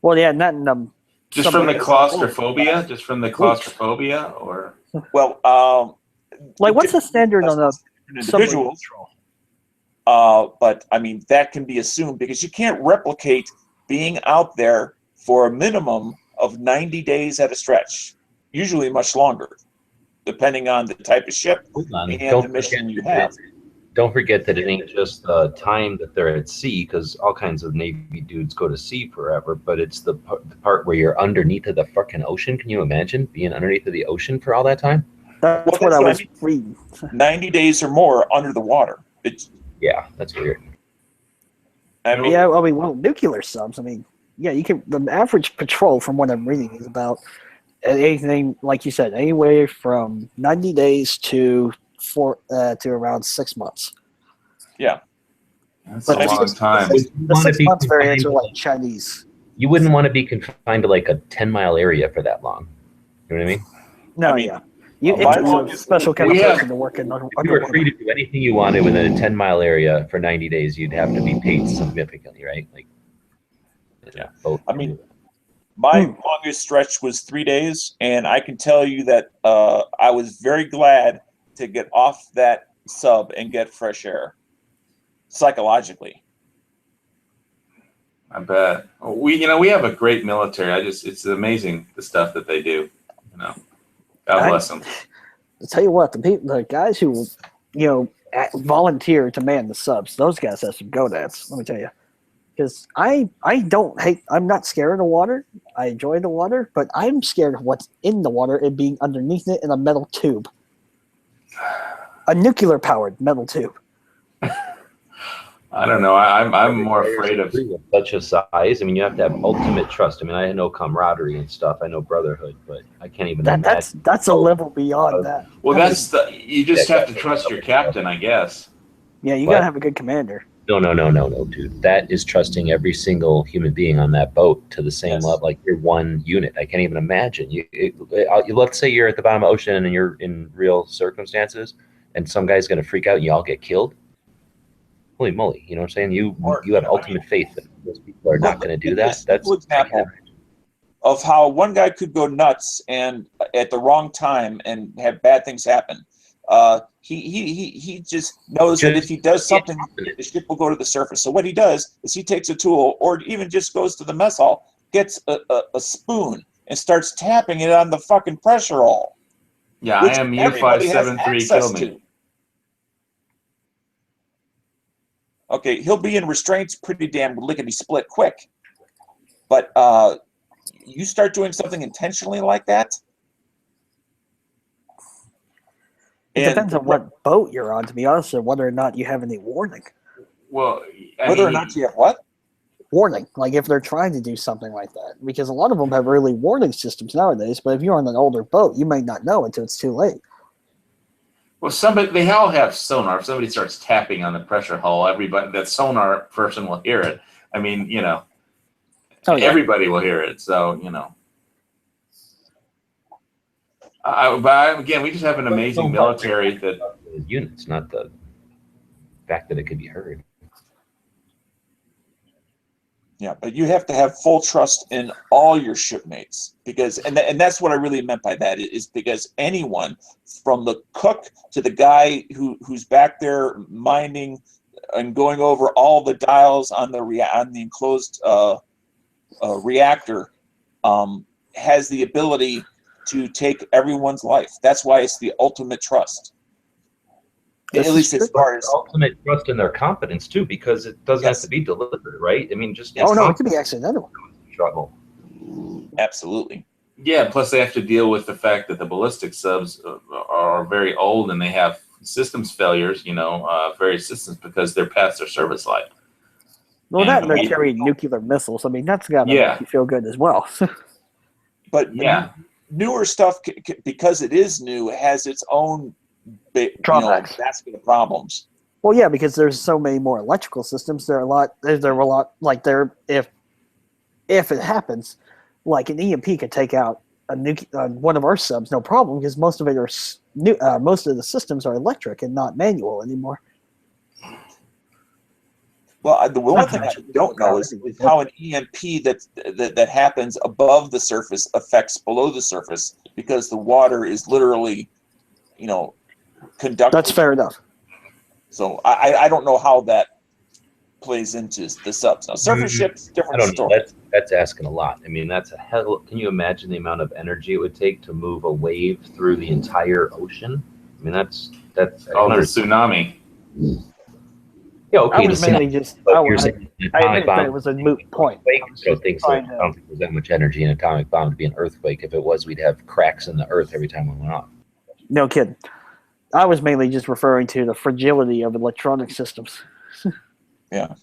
Well, yeah, not in the. Just from the claustrophobia? Just from the claustrophobia, or? Well, like, what's the standard on a individual? But I mean, that can be assumed because you can't replicate being out there for a minimum of 90 days at a stretch, usually much longer, depending on the type of ship and the mission you have. Don't forget that it ain't just the time that they're at sea, because all kinds of Navy dudes go to sea forever, but it's the part where you're underneath of the fucking ocean. Can you imagine being underneath of the ocean for all that time? That's what I was reading. 90 days or more under the water. Yeah, that's weird. I mean, yeah, well, nuclear subs, I mean, yeah, you can. The average patrol, from what I'm reading, is about anything, like you said, anywhere from 90 days to around 6 months. Yeah, that's a long time. The 6 months variants are like Chinese. You wouldn't want to be confined to like a 10-mile area for that long. You know what I mean? No, yeah. It's a special kind of person to work in. If you were free to do anything you wanted within a 10-mile area for 90 days, you'd have to be paid significantly, right? Like, yeah. I mean, my longest stretch was 3 days, and I can tell you that I was very glad to get off that sub and get fresh air, psychologically. I bet. We have a great military. It's amazing the stuff that they do. God bless them. I'll tell you what, the guys who, volunteer to man the subs, those guys have some gonads. Let me tell you, because I'm not scared of the water. I enjoy the water, but I'm scared of what's in the water and being underneath it in a metal tube, a nuclear-powered metal tube. I don't know. I'm more afraid of such a size. I mean, you have to have ultimate trust. I mean, I know camaraderie and stuff. I know brotherhood, but I can't even imagine. That's a level beyond that. Well, you just have to trust your captain, I guess. Yeah, you gotta have a good commander. No, dude. That is trusting every single human being on that boat to the same level. Like you're one unit. I can't even imagine. Let's say you're at the bottom of the ocean and you're in real circumstances, and some guy's gonna freak out and you all get killed. Holy moly! You know what I'm saying? You have ultimate faith that those people are not going to do that. That's an example of how one guy could go nuts and at the wrong time and have bad things happen. He just knows that if he does something, the ship will go to the surface. So what he does is he takes a tool, or even just goes to the mess hall, gets a spoon, and starts tapping it on the fucking pressure hull. Yeah, IMU 573 killed me. Okay, he'll be in restraints pretty damn lickety-split quick. But you start doing something intentionally like that? It depends on what boat you're on, to be honest, and whether or not you have any warning. Well, whether or not you have what? Warning. Like if they're trying to do something like that. Because a lot of them have early warning systems nowadays, but if you're on an older boat, you may not know until it's too late. Well, they all have sonar. If somebody starts tapping on the pressure hull, that sonar person will hear it. I mean, everybody will hear it. So, but again, we just have an amazing military that units, not the fact that it could be heard. Yeah, but you have to have full trust in all your shipmates because, and that's what I really meant by that is because anyone from the cook to the guy who's back there minding and going over all the dials on the enclosed reactor has the ability to take everyone's life. That's why it's the ultimate trust. At least as far as ultimate trust in their competence too, because it doesn't have to be deliberate, right? I mean, just it could be accidental. Struggle. Absolutely. Yeah. Plus, they have to deal with the fact that the ballistic subs are very old and they have systems failures. Various systems because they're past their service life. Well, they're carrying nuclear missiles. I mean, that's got to make you feel good as well. But newer stuff, because it is new, has its own drawbacks. Vascular problems. Well, yeah, because there's so many more electrical systems. They're a lot like if it happens, like an EMP could take out one of our subs, no problem, because most of the systems are electric and not manual anymore. Well, the one thing I don't know is how an EMP that happens above the surface affects below the surface, because the water is literally, conductive. That's fair enough. So I don't know how that plays into the subs. Now, surface ships, different story. That's asking a lot. I mean, that's a hell. Can you imagine the amount of energy it would take to move a wave through the entire ocean? I mean, that's the tsunami. Yeah, okay. I was mainly just. I admit that it was a moot point. I don't think there's that much energy in an atomic bomb to be an earthquake. If it was, we'd have cracks in the earth every time one went off. No kidding. I was mainly just referring to the fragility of electronic systems. Yeah.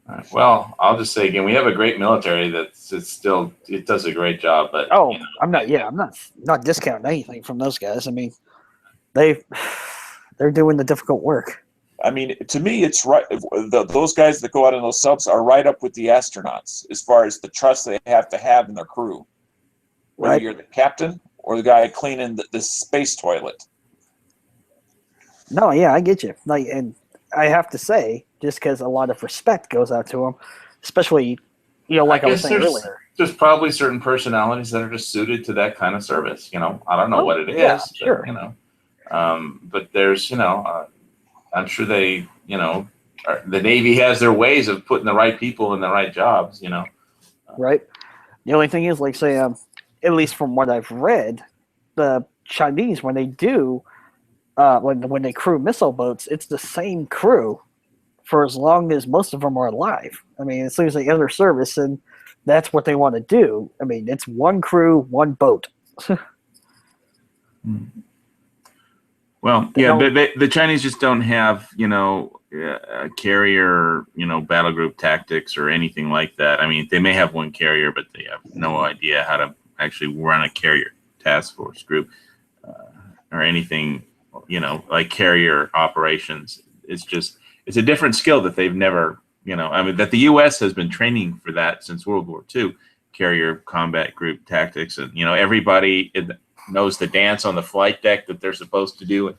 All right. Well, I'll just say again, we have a great military it does a great job. But I'm not discounting anything from those guys. I mean, they're doing the difficult work. I mean, to me, it's right. Those guys that go out on those subs are right up with the astronauts as far as the trust they have to have in their crew. Whether you're the captain or the guy cleaning the space toilet. No, yeah, I get you. And I have to say, just because a lot of respect goes out to them, especially, like I was saying earlier. There's probably certain personalities that are just suited to that kind of service. I don't know what it is. Yeah, sure. But there's, I'm sure they, the Navy has their ways of putting the right people in the right jobs, Right. The only thing is, like, say, at least from what I've read, the Chinese, when they do, when they crew missile boats, it's the same crew for as long as most of them are alive. I mean, as soon as they enter service, and that's what they want to do. I mean, it's one crew, one boat. Well, yeah, but the Chinese just don't have, carrier, battle group tactics or anything like that. I mean, they may have one carrier, but they have no idea how to actually run a carrier task force group or anything, like carrier operations. It's a different skill that they've never, that the U.S. has been training for that since World War II, carrier combat group tactics. And, everybody knows the dance on the flight deck that they're supposed to do.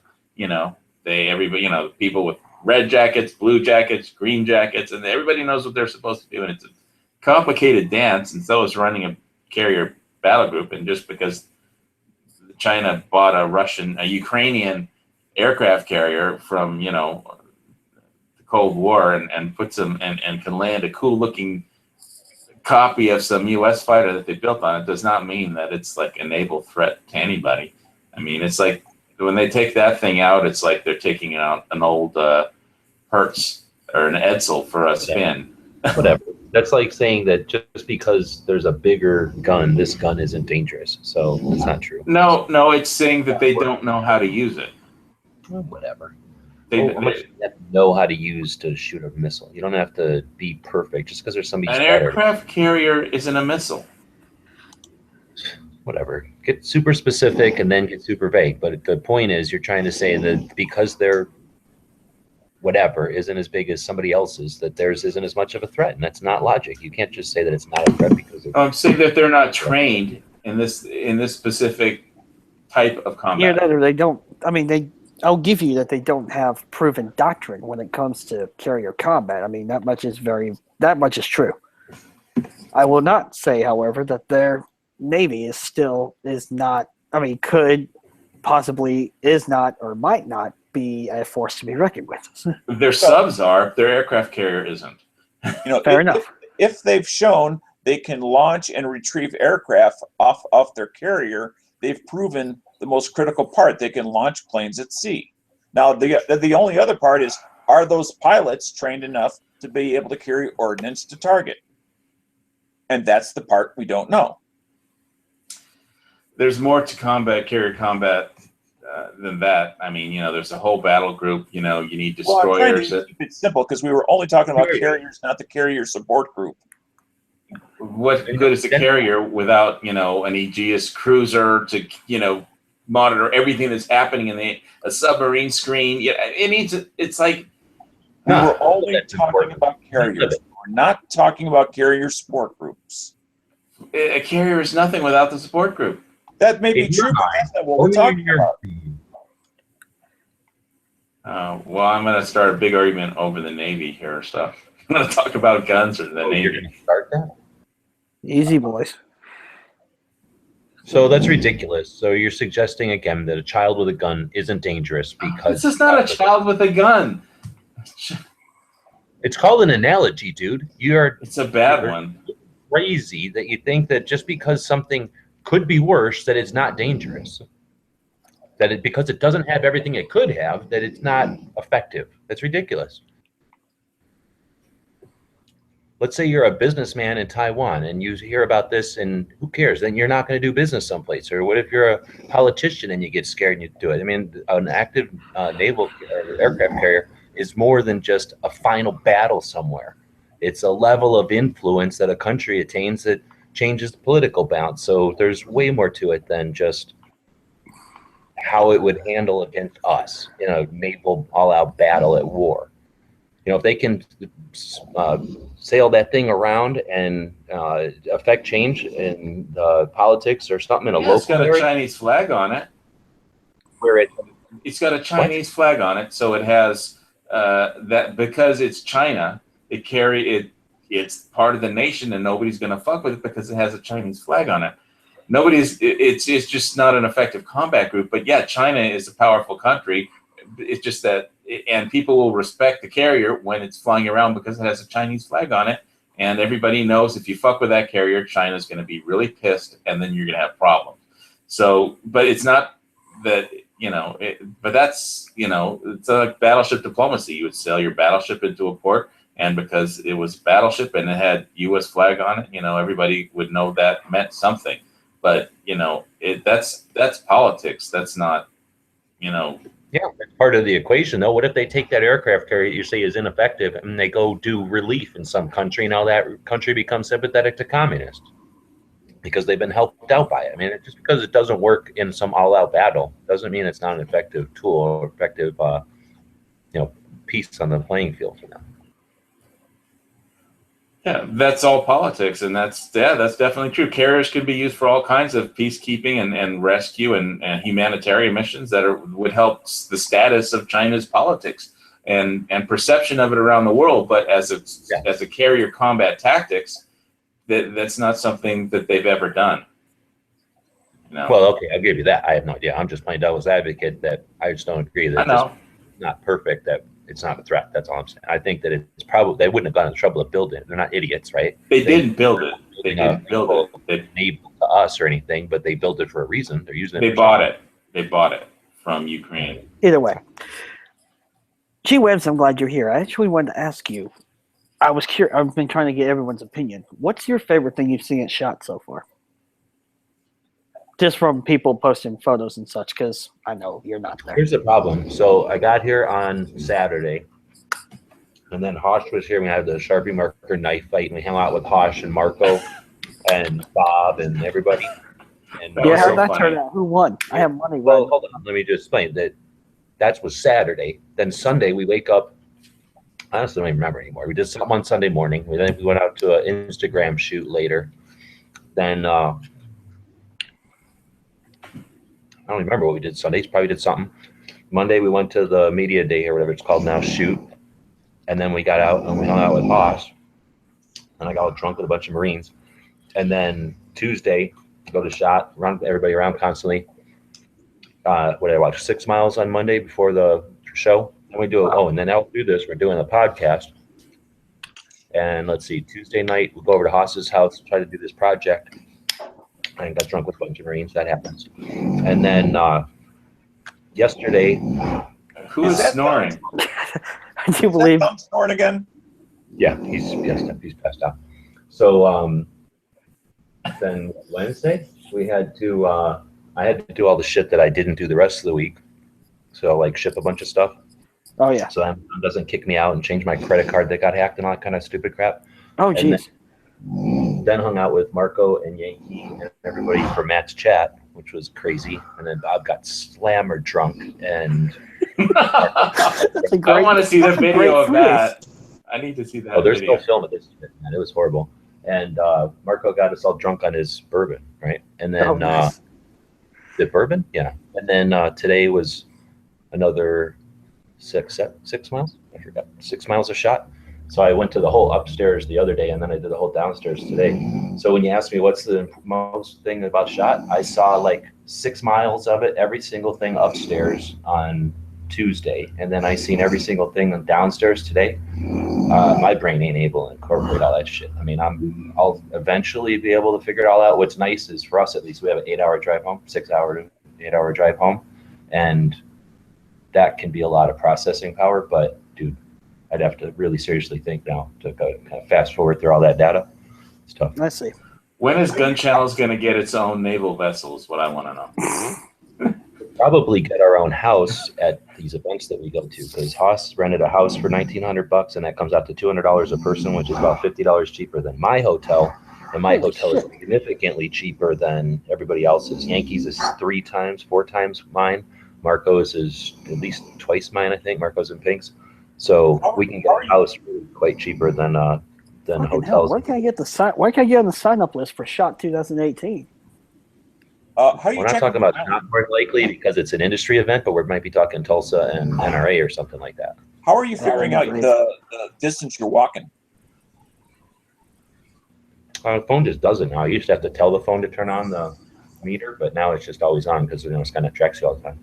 Everybody, people with red jackets, blue jackets, green jackets, and everybody knows what they're supposed to do. And it's a complicated dance. And so is running a carrier battle group. And just because China bought a Ukrainian aircraft carrier from, the Cold War and puts them and can land a cool looking copy of some U.S. fighter that they built on it does not mean that it's like a naval threat to anybody. I mean, it's like when they take that thing out, it's like they're taking out an old Hertz or an Edsel for a spin. Whatever. That's like saying that just because there's a bigger gun, this gun isn't dangerous. So it's not true. No, it's saying that they don't know how to use it. Well, whatever. How much do you have to know how to use to shoot a missile? You don't have to be perfect just because there's somebody. An aircraft carrier isn't a missile. Whatever. Get super specific and then get super vague. But the point is, you're trying to say that because their whatever isn't as big as somebody else's, that theirs isn't as much of a threat, and that's not logic. You can't just say that it's not a threat because I'm saying that they're not trained in this specific type of combat. Yeah, they don't. I mean, I'll give you that they don't have proven doctrine when it comes to carrier combat. I mean, that much is true. I will not say, however, that their Navy is not. I mean, could possibly is not or might not be a force to be reckoned with. Their subs are. Their aircraft carrier isn't. Fair enough. If they've shown they can launch and retrieve aircraft off their carrier, they've proven the most critical part. They can launch planes at sea. Now, the only other part is, are those pilots trained enough to be able to carry ordnance to target? And that's the part we don't know. There's more to carrier combat than that. I mean, there's a whole battle group. You need destroyers. Well, I'm trying to keep it simple because we were only talking about carriers, not the carrier support group. What good is a carrier without, an Aegis cruiser to, monitor everything that's happening in a submarine screen? Yeah, it's like we were only talking about carriers. We're not talking about carrier support groups. A carrier is nothing without the support group. That may be true, but that's not what we're talking about. Well, I'm going to start a big argument over the Navy here or stuff. I'm going to talk about guns or the Navy. You're going to start that? Easy, boys. So that's ridiculous. So you're suggesting again that a child with a gun isn't dangerous because this is not a child with a gun. It's called an analogy, dude. It's a bad one. Crazy that you think that just because something could be worse, that it's not dangerous. Because it doesn't have everything it could have, that it's not effective. That's ridiculous. Let's say you're a businessman in Taiwan and you hear about this, and who cares? Then you're not going to do business someplace. Or what if you're a politician and you get scared and you do it? I mean, an active naval aircraft carrier is more than just a final battle somewhere. It's a level of influence that a country attains that changes the political balance. So there's way more to it than just how it would handle against us in a naval all-out battle at war. If they can sail that thing around and affect change in politics or something in a local it's got area, a Chinese flag on it. It's got a Chinese flag on it, so it has that because it's China. It's part of the nation, and nobody's going to fuck with it because it has a Chinese flag on it. It's just not an effective combat group. But yeah, China is a powerful country. It's just that, and people will respect the carrier when it's flying around because it has a Chinese flag on it. And everybody knows if you fuck with that carrier, China's going to be really pissed, and then you're going to have problems. So, but it's not that but that's it's like battleship diplomacy. You would sail your battleship into a port, and because it was battleship and it had U.S. flag on it, everybody would know that meant something. But that's politics. That's not Yeah, that's part of the equation, though. What if they take that aircraft carrier you say is ineffective and they go do relief in some country? Now that country becomes sympathetic to communists because they've been helped out by it. I mean, just because it doesn't work in some all-out battle doesn't mean it's not an effective tool or effective, piece on the playing field for them. Yeah, that's all politics, and that's definitely true. Carriers could be used for all kinds of peacekeeping and rescue and humanitarian missions that would help the status of China's politics and perception of it around the world. But as a carrier combat tactics, that's not something that they've ever done. Well, okay, I'll give you that. I have no idea. I'm just playing devil's advocate that I just don't agree that it's not perfect, that it's not a threat. That's all I'm saying. I think that it's probably, they wouldn't have gone to the trouble of building it. They're not idiots, right? They didn't build it. They didn't build it. They enabled to us or anything, but they built it for a reason. They're using it. They bought it. They bought it from Ukraine. Either way. Gee Webbs, I'm glad you're here. I actually wanted to ask you, I was curious, I've been trying to get everyone's opinion. What's your favorite thing you've seen it shot so far? Just from people posting photos and such, because I know you're not there. Here's the problem. So I got here on Saturday, and then Hosh was here. We had the Sharpie marker knife fight, and we hung out with Hosh and Marco and Bob and everybody. And yeah, how did that turn out? Who won? I have money. Well, hold on. Let me just explain that was Saturday. Then Sunday, we wake up. I honestly don't even remember anymore. We did something on Sunday morning. Then we went out to an Instagram shoot later. Then I don't remember what we did Sunday. Probably did something. Monday, we went to the media day or whatever it's called now, shoot. And then we got out and we hung out with Haas. And I got all drunk with a bunch of Marines. And then Tuesday, go to shot, run everybody around constantly. What did I watch? 6 miles on Monday before the show. And we do it. Oh, and then I'll do this. We're doing a podcast. And let's see, Tuesday night, we'll go over to Haas's house, try to do this project. I got drunk with a bunch of Marines. That happens. And then yesterday, who is snoring? Do you believe snoring again? Yeah, he's passed out. So then Wednesday we had to. I had to do all the shit that I didn't do the rest of the week. So like ship a bunch of stuff. Oh yeah. So that doesn't kick me out and change my credit card that got hacked and all that kind of stupid crap. Oh geez. Then hung out with Marco and Yankee and everybody for Matt's chat, which was crazy. And then Bob got slammered drunk. And I want to see the video of that. I need to see that. Oh, there's video. no film of this, man. It was horrible. And Marco got us all drunk on his bourbon, right? And then nice. The bourbon, yeah. And then today was another 6 miles. I forgot 6 miles a shot. So I went to the whole upstairs the other day, and then I did the whole downstairs today. So when you ask me what's the most thing about shot, I saw like 6 miles of it, every single thing upstairs on Tuesday, and then I seen every single thing downstairs today. My brain ain't able to incorporate all that shit. I mean, I'll eventually be able to figure it all out. What's nice is for us, at least, we have an 8-hour drive home, 6-hour to 8-hour drive home, and that can be a lot of processing power. But dude, I'd have to really seriously think now to kind of fast forward through all that data. It's tough. I see. When is Gun Channels going to get its own naval vessel is what I want to know. Probably get our own house at these events that we go to, because Haas rented a house for $1,900, and that comes out to $200 a person, which is about $50 cheaper than my hotel. And my hotel is significantly cheaper than everybody else's. Yankees is 3 times, 4 times mine. Marco's is at least twice mine, I think. Marco's and Pink's. So we can get a house really quite cheaper than hotels. Hell, where can I get where can I get on the sign-up list for SHOT 2018? We're not talking about not more likely because it's an industry event, but we might be talking Tulsa and NRA or something like that. How are you figuring out the distance you're walking? The phone just does it now. You used to have to tell the phone to turn on the meter, but now it's just always on because it's kind of tracks you all the time.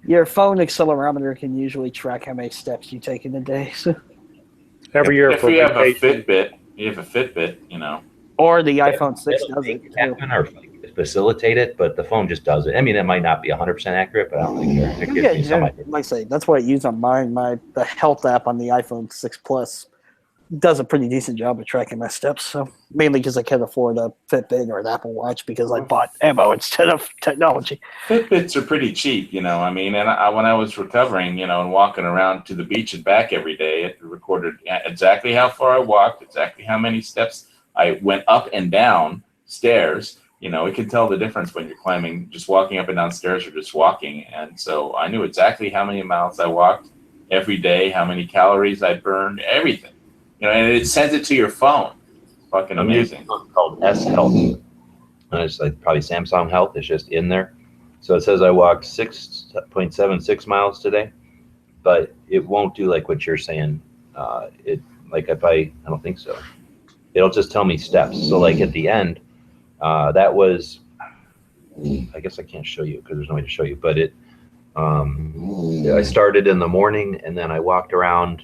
Your phone accelerometer can usually track how many steps you take in a day. So. Every year, if you have a Fitbit, you know. Or the iPhone 6 does it. If facilitate it, but the phone just does it. I mean, it might not be 100% accurate, but I don't really care. It gives me some idea. Like I say, that's what I use on mine. The health app on the iPhone 6 Plus does a pretty decent job of tracking my steps. So mainly because I can't afford a Fitbit or an Apple Watch because I bought ammo instead of technology. Fitbits are pretty cheap, you know. I mean, and when I was recovering, you know, and walking around to the beach and back every day, it recorded exactly how far I walked, exactly how many steps I went up and down stairs. You know, it can tell the difference when you're climbing, just walking up and down stairs or just walking. And so I knew exactly how many miles I walked every day, how many calories I burned, everything. You know, and it sends it to your phone. Fucking amazing. It's called S Health. And it's like probably Samsung Health. It's just in there. So it says I walked 6.76 miles today, but it won't do like what you're saying. I don't think so. It'll just tell me steps. So like at the end, that was, I guess I can't show you because there's no way to show you, but I started in the morning and then I walked around.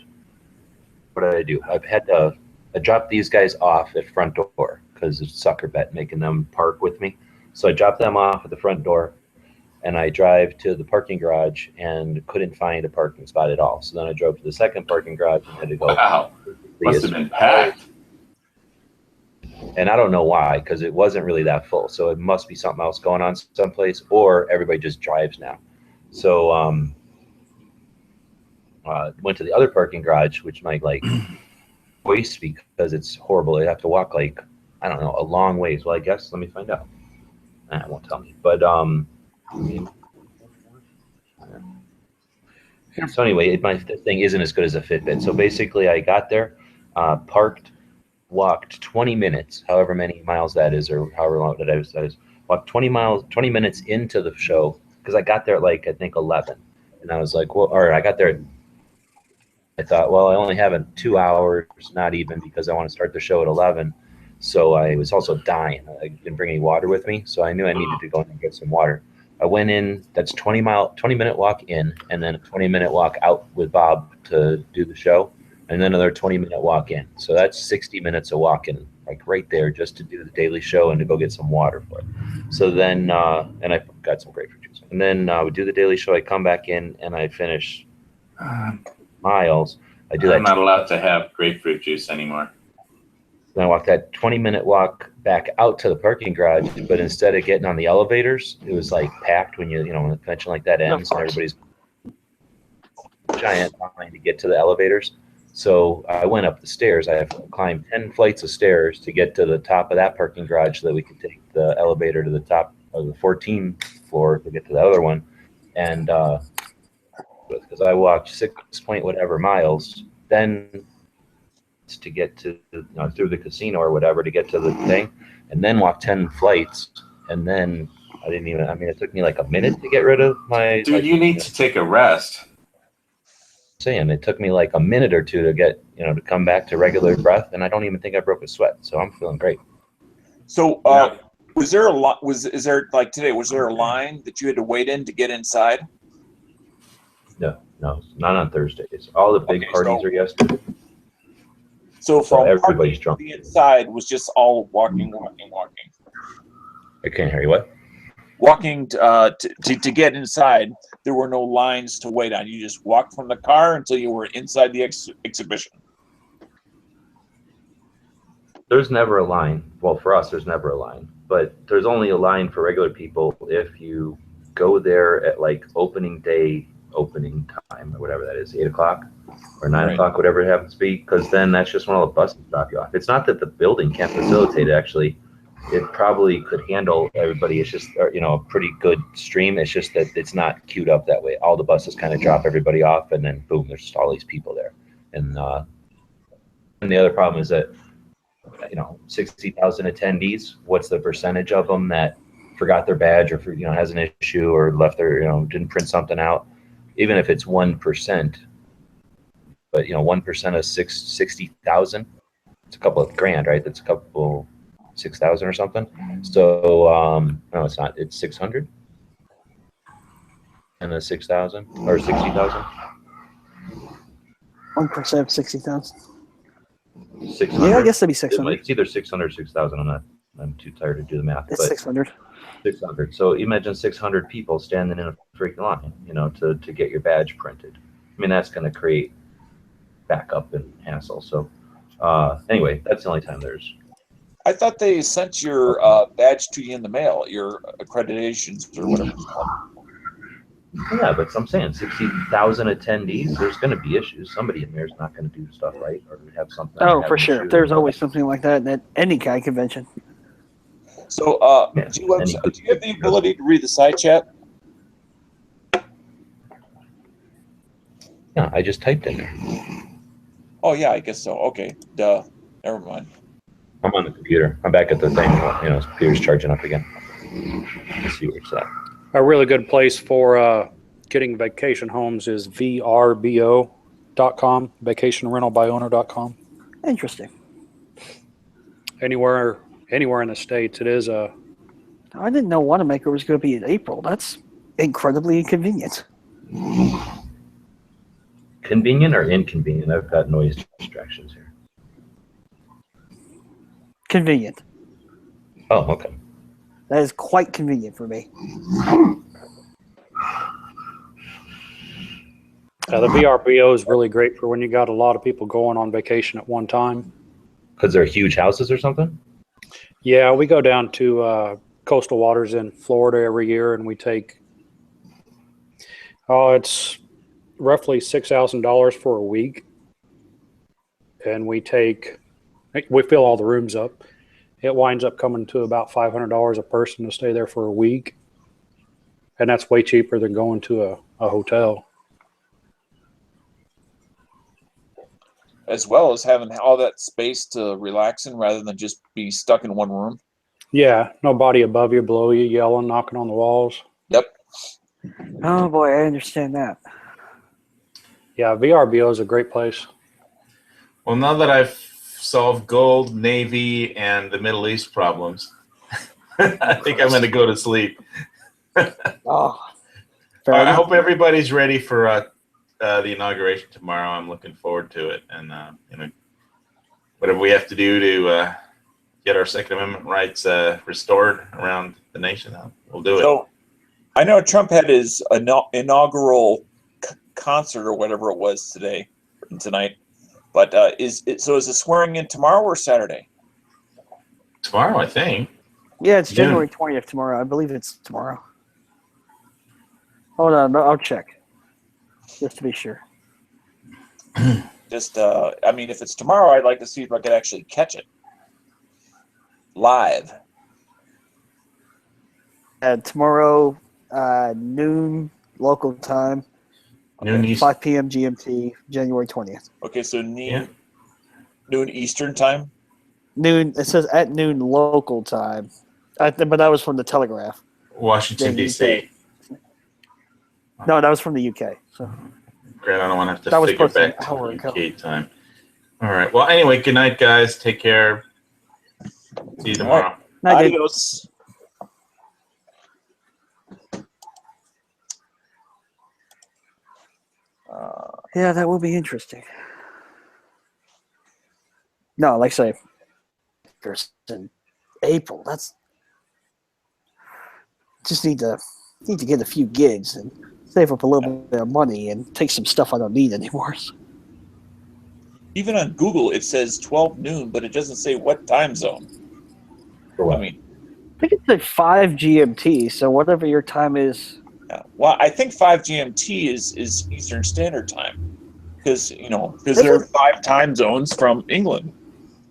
What did I do? I dropped these guys off at front door because it's sucker bet making them park with me. So I dropped them off at the front door and I drive to the parking garage and couldn't find a parking spot at all. So then I drove to the second parking garage and had to go. Wow. Must have been packed. And I don't know why, because it wasn't really that full. So it must be something else going on someplace, or everybody just drives now. So went to the other parking garage, which might like waste because it's horrible. I have to walk like, I don't know, a long ways. Well, I guess, let me find out. It won't tell me. But so anyway, my thing isn't as good as a Fitbit. So basically I got there, parked, walked 20 minutes, however many miles that is, or however long that is, walked 20 minutes into the show, because I got there at like, I think 11. And I was like, well, or I got there, I thought, well, I only have 2 hours, not even, because I want to start the show at 11. So I was also dying. I didn't bring any water with me, so I knew I needed to go in and get some water. I went in, that's 20-minute walk in, and then a 20-minute walk out with Bob to do the show, and then another 20-minute walk in. So that's 60 minutes of walking, like right there, just to do the daily show and to go get some water for it. So then, and I got some grapefruit juice. And then we do the daily show. I come back in and I finish miles. I do that. I'm not allowed to have grapefruit juice anymore. Then I walked that 20-minute walk back out to the parking garage, but instead of getting on the elevators, it was like packed when when a convention like that ends and everybody's giant line to get to the elevators. So I went up the stairs. I have climbed 10 flights of stairs to get to the top of that parking garage so that we could take the elevator to the top of the 14th floor to get to the other one. And because I walked 6-point-whatever miles, then to get to through the casino or whatever to get to the thing, and then walked 10 flights, and then it took me like a minute to get rid of my. Dude, you need to take a rest. Saying it took me like a minute or two to get to come back to regular breath, and I don't even think I broke a sweat, so I'm feeling great. So was there is there like today, was there a line that you had to wait in to get inside? No, not on Thursdays. All the big parties are yesterday. So from everybody's drunk. The inside was just all walking. I can't hear you. What? Walking to get inside, there were no lines to wait on. You just walked from the car until you were inside the exhibition. There's never a line. Well, for us, there's never a line. But there's only a line for regular people if you go there at like opening time or whatever that is, 8 o'clock or 9 o'clock, whatever it happens to be, because then that's just when all the buses drop you off. It's not that the building can't facilitate it, actually. It probably could handle everybody. It's just, a pretty good stream. It's just that it's not queued up that way. All the buses kind of drop everybody off, and then boom, there's just all these people there. And the other problem is that, 60,000 attendees, what's the percentage of them that forgot their badge or, has an issue or left their, didn't print something out? Even if it's 1%, but 1% of 60,000, it's a couple of grand, right? That's a couple 6,000 or something. So no, it's not. It's 600 and a 6,000 or 60,000. 1% of 60,000. 600. Yeah, I guess that'd be 600. It's either 600 or 6,000. I'm too tired to do the math. It's 600. 600. So imagine 600 people standing in a freaking line, to get your badge printed. I mean, that's going to create backup and hassle. So anyway, that's the only time there's. I thought they sent your badge to you in the mail, your accreditations or whatever it's called. Yeah, but I'm saying 60,000 attendees, there's going to be issues. Somebody in there is not going to do stuff right or have something. Oh, for sure. There's always something like that at any kind of convention. So, do you have the ability to read the side chat? Yeah, I just typed in there. Oh, yeah, I guess so. Okay, duh. Never mind. I'm on the computer. I'm back at the thing. Computer's charging up again. Let's see where it's at. A really good place for getting vacation homes is vrbo.com, vacationrentalbyowner.com. Interesting. Anywhere in the States, it is a. I didn't know Wanamaker was going to be in April. That's incredibly inconvenient. Convenient or inconvenient? I've got noise distractions here. Convenient. Oh, okay. That is quite convenient for me. The VRBO is really great for when you got a lot of people going on vacation at one time. Because they're huge houses or something? Yeah, we go down to coastal waters in Florida every year, and we take. It's roughly $6,000 for a week, and we fill all the rooms up. It winds up coming to about $500 a person to stay there for a week, and that's way cheaper than going to a hotel. As well as having all that space to relax in rather than just be stuck in one room. Yeah, nobody above you, below you, yelling, knocking on the walls. Yep. Oh boy, I understand that. Yeah, VRBO is a great place. Well, now that I've solved gold, Navy, and the Middle East problems, I think I'm going to go to sleep. Oh, I hope everybody's ready for the inauguration tomorrow. I'm looking forward to it, and whatever we have to do to get our Second Amendment rights restored around the nation, we'll do it. So, I know Trump had his inaugural concert or whatever it was tonight, but is the swearing in tomorrow or Saturday? Tomorrow, I think. Yeah, it's January 20th tomorrow. I believe it's tomorrow. Hold on, I'll check. Just to be sure. Just, if it's tomorrow, I'd like to see if I could actually catch it live. Tomorrow, noon local time. Noon East. 5 p.m. GMT, January 20th. Okay, so noon Eastern time? Noon. It says at noon local time. But that was from the Telegraph. Washington, D.C. No, that was from the UK. So. Great, I don't want to have to That was figure posted back an hour to ago. UK time. All right. Well, anyway, good night, guys. Take care. See you tomorrow. Night, dude. Adios. Yeah, that will be interesting. No, like I say, there's in April. That's just need to get a few gigs and save up a little bit of money and take some stuff I don't need anymore. Even on Google, it says 12 noon, but it doesn't say what time zone. I mean, I think it's like 5 GMT, so whatever your time is. yeah. Well, I think 5 GMT is Eastern Standard Time because there are 5 time zones from England.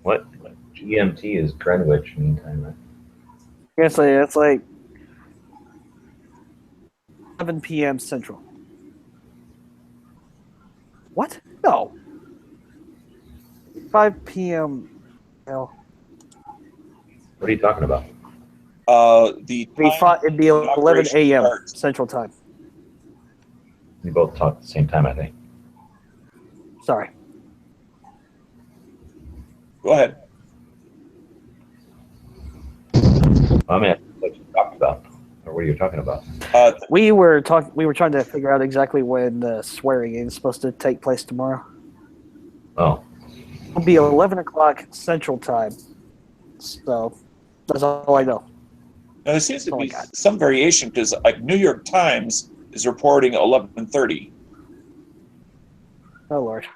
What GMT is Greenwich Mean Time, right? Yeah, it's like 11 p.m. Central. What? No. 5 p.m. Hell. What are you talking about? It'd be 11 a.m. Central Time. We both talk at the same time, I think. Sorry. Go ahead. I mean, what you talked about, or what are you talking about? We were trying to figure out exactly when the swearing in is supposed to take place tomorrow. Oh. It'll be 11 o'clock Central Time. So that's all I know. Now, there seems to be some variation because, like, New York Times is reporting 11:30. Oh Lord.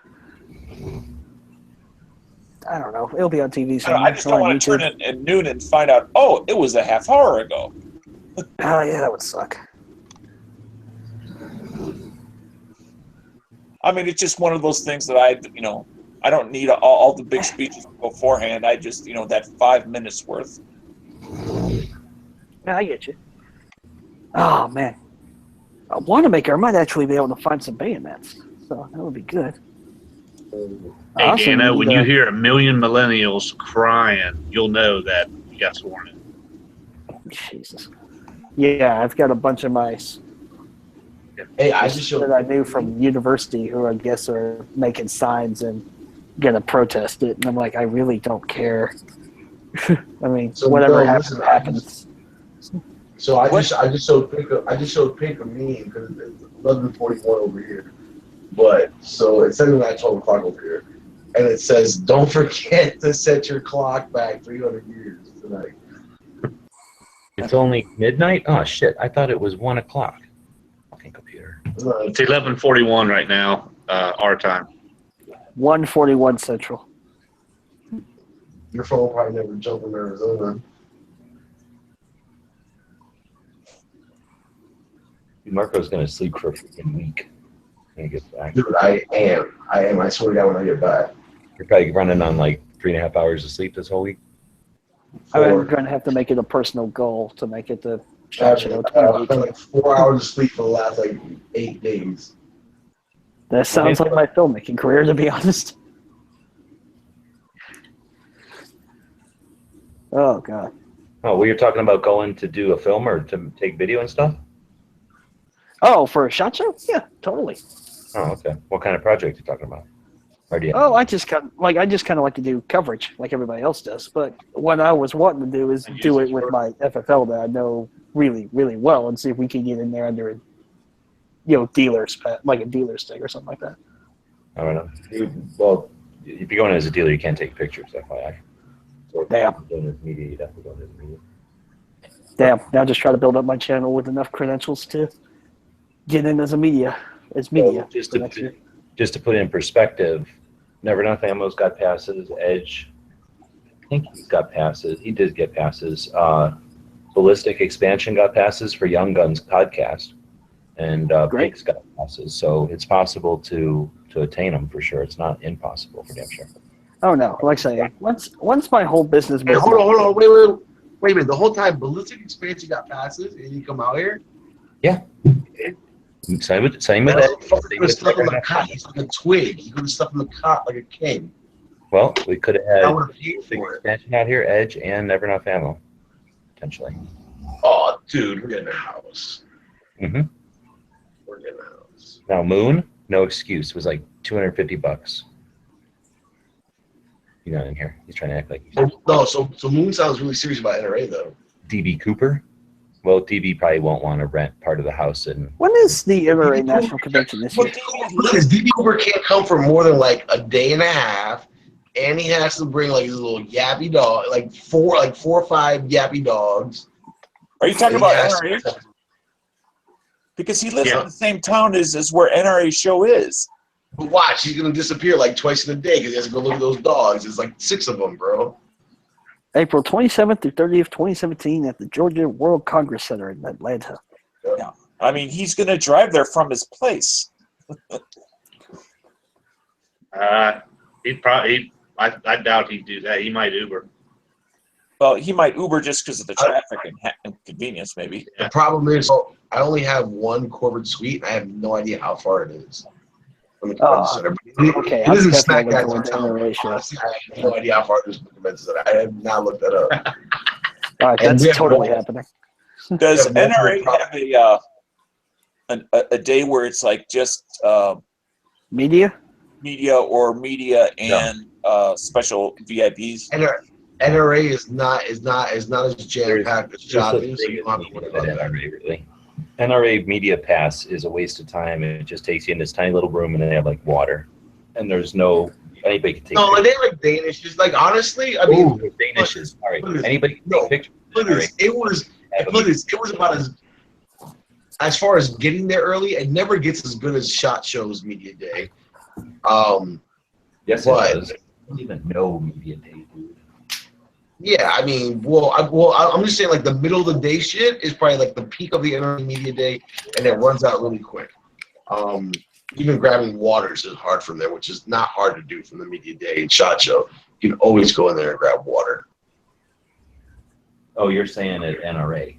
I don't know. It'll be on TV I somewhere. just don't want to turn it at noon and find out, oh, it was a half hour ago. Oh, yeah, that would suck. I mean, it's just one of those things that I don't need all the big speeches beforehand. I just, that 5 minutes worth. Yeah, I get you. Oh, man. A Wanamaker, I might actually be able to find some bayonets. So that would be good. Hey, Dana, when you hear a million millennials crying, you'll know that you got sworn in. Jesus. Yeah, I've got a bunch of my Hey, I just showed that I knew from university who I guess are making signs and gonna protest it, and I'm like, I really don't care. I mean, So, whatever no, happens, listen, happens. So I just showed Pink a meme because it's 11:41 over here. But so it's setting at 12 o'clock over here, and it says, "Don't forget to set your clock back 300 years tonight." It's only midnight? Oh shit! I thought it was 1 o'clock. Fucking computer. It's 11:41 right now, our time. 1:41 Central. Your phone probably never jumped in Arizona. Marco's gonna sleep for a freaking week when he gets back. Dude, I am. I swear to God, when I get back. You're probably running on like 3.5 hours of sleep this whole week. I'm going to have to make it a personal goal to make it the I've spent like 4 hours of sleep for the last 8 days. That sounds like my filmmaking career, to be honest. Oh God. Oh, well, you're talking about going to do a film or to take video and stuff? Oh, for a SHOT Show? Yeah, totally. Oh, okay. What kind of project are you talking about? Or do you Oh, I just kind of like to do coverage like everybody else does. But what I was wanting to do is do it with my FFL that I know really, really well, and see if we can get in there under a, dealer's like a dealer's thing or something like that. I don't know. Well, if you're going as a dealer, you can't take pictures, FYI. So Damn. Going as media, you definitely going as media. Damn. Now just try to build up my channel with enough credentials to get in as media. Well, just to put it in perspective, Never Enough Ammo's got passes. Edge, I think he's got passes. He did get passes. Ballistic Expansion got passes for Young Guns podcast, and Pink's got passes. So it's possible to attain them for sure. It's not impossible for damn sure. Oh no! Like I say, once my whole business. Hey, hold on, wait a minute. The whole time Ballistic Expansion got passes, and you come out here. Yeah. Same with Stuff on the cot. He's like a twig. He could have stuff in the cot like a king. Well, we could have had I would have paid for it. Expansion out here, Edge, and Never Enough Ammo, potentially. Oh, dude, we're getting a house. Mm-hmm. We're getting a house. Now, Moon, no excuse, was like $250. He's not in here. He's trying to act like he's No, so Moon sounds really serious about NRA though. DB Cooper. Well, DB probably won't want to rent part of the house. And when is the NRA National Convention this year? Because DB Cooper can't come for more than like a day and a half, and he has to bring like his little yappy dog, like four or five yappy dogs. Are you talking about NRA? Because he lives in the same town as where NRA show is. But watch, he's gonna disappear like twice in a day because he has to go look at those dogs. There's like 6 of them, bro. April 27th through 30th, 2017 at the Georgia World Congress Center in Atlanta. Yeah. I mean, he's going to drive there from his place. He'd probably. I doubt he'd do that. He might Uber. Well, he might Uber just because of the traffic and convenience, maybe. The problem is, I only have one Corporate Suite, and I have no idea how far it is from the Convention Center. Okay, It isn't I'm smack definitely dab going to downtown. NRA show. Honestly, I have no idea how far it is from the Convention Center. I have not looked that up. All right, And that's we have totally no- happening. Does Yeah, NRA have a day where it's like just media or media and special VIPs? NRA is not as jam packed as job is, so you don't have to worry about that. Really. NRA Media Pass is a waste of time. It just takes you in this tiny little room, and then they have like water, and there's no anybody can take. No, like, they like Danish. Just like honestly, I mean, Danish is all right. look at this. Anybody can No, take pictures. look at this. look, it was about as far as getting there early. It never gets as good as SHOT Show's media day. Yes, but, it does. I don't even know media day, dude. Yeah, I mean, I'm just saying, like, the middle of the day shit is probably like the peak of the NRA media day, and it runs out really quick. Even grabbing waters is hard from there, which is not hard to do from the media day and SHOT Show. You can always go in there and grab water. Oh, you're saying at NRA?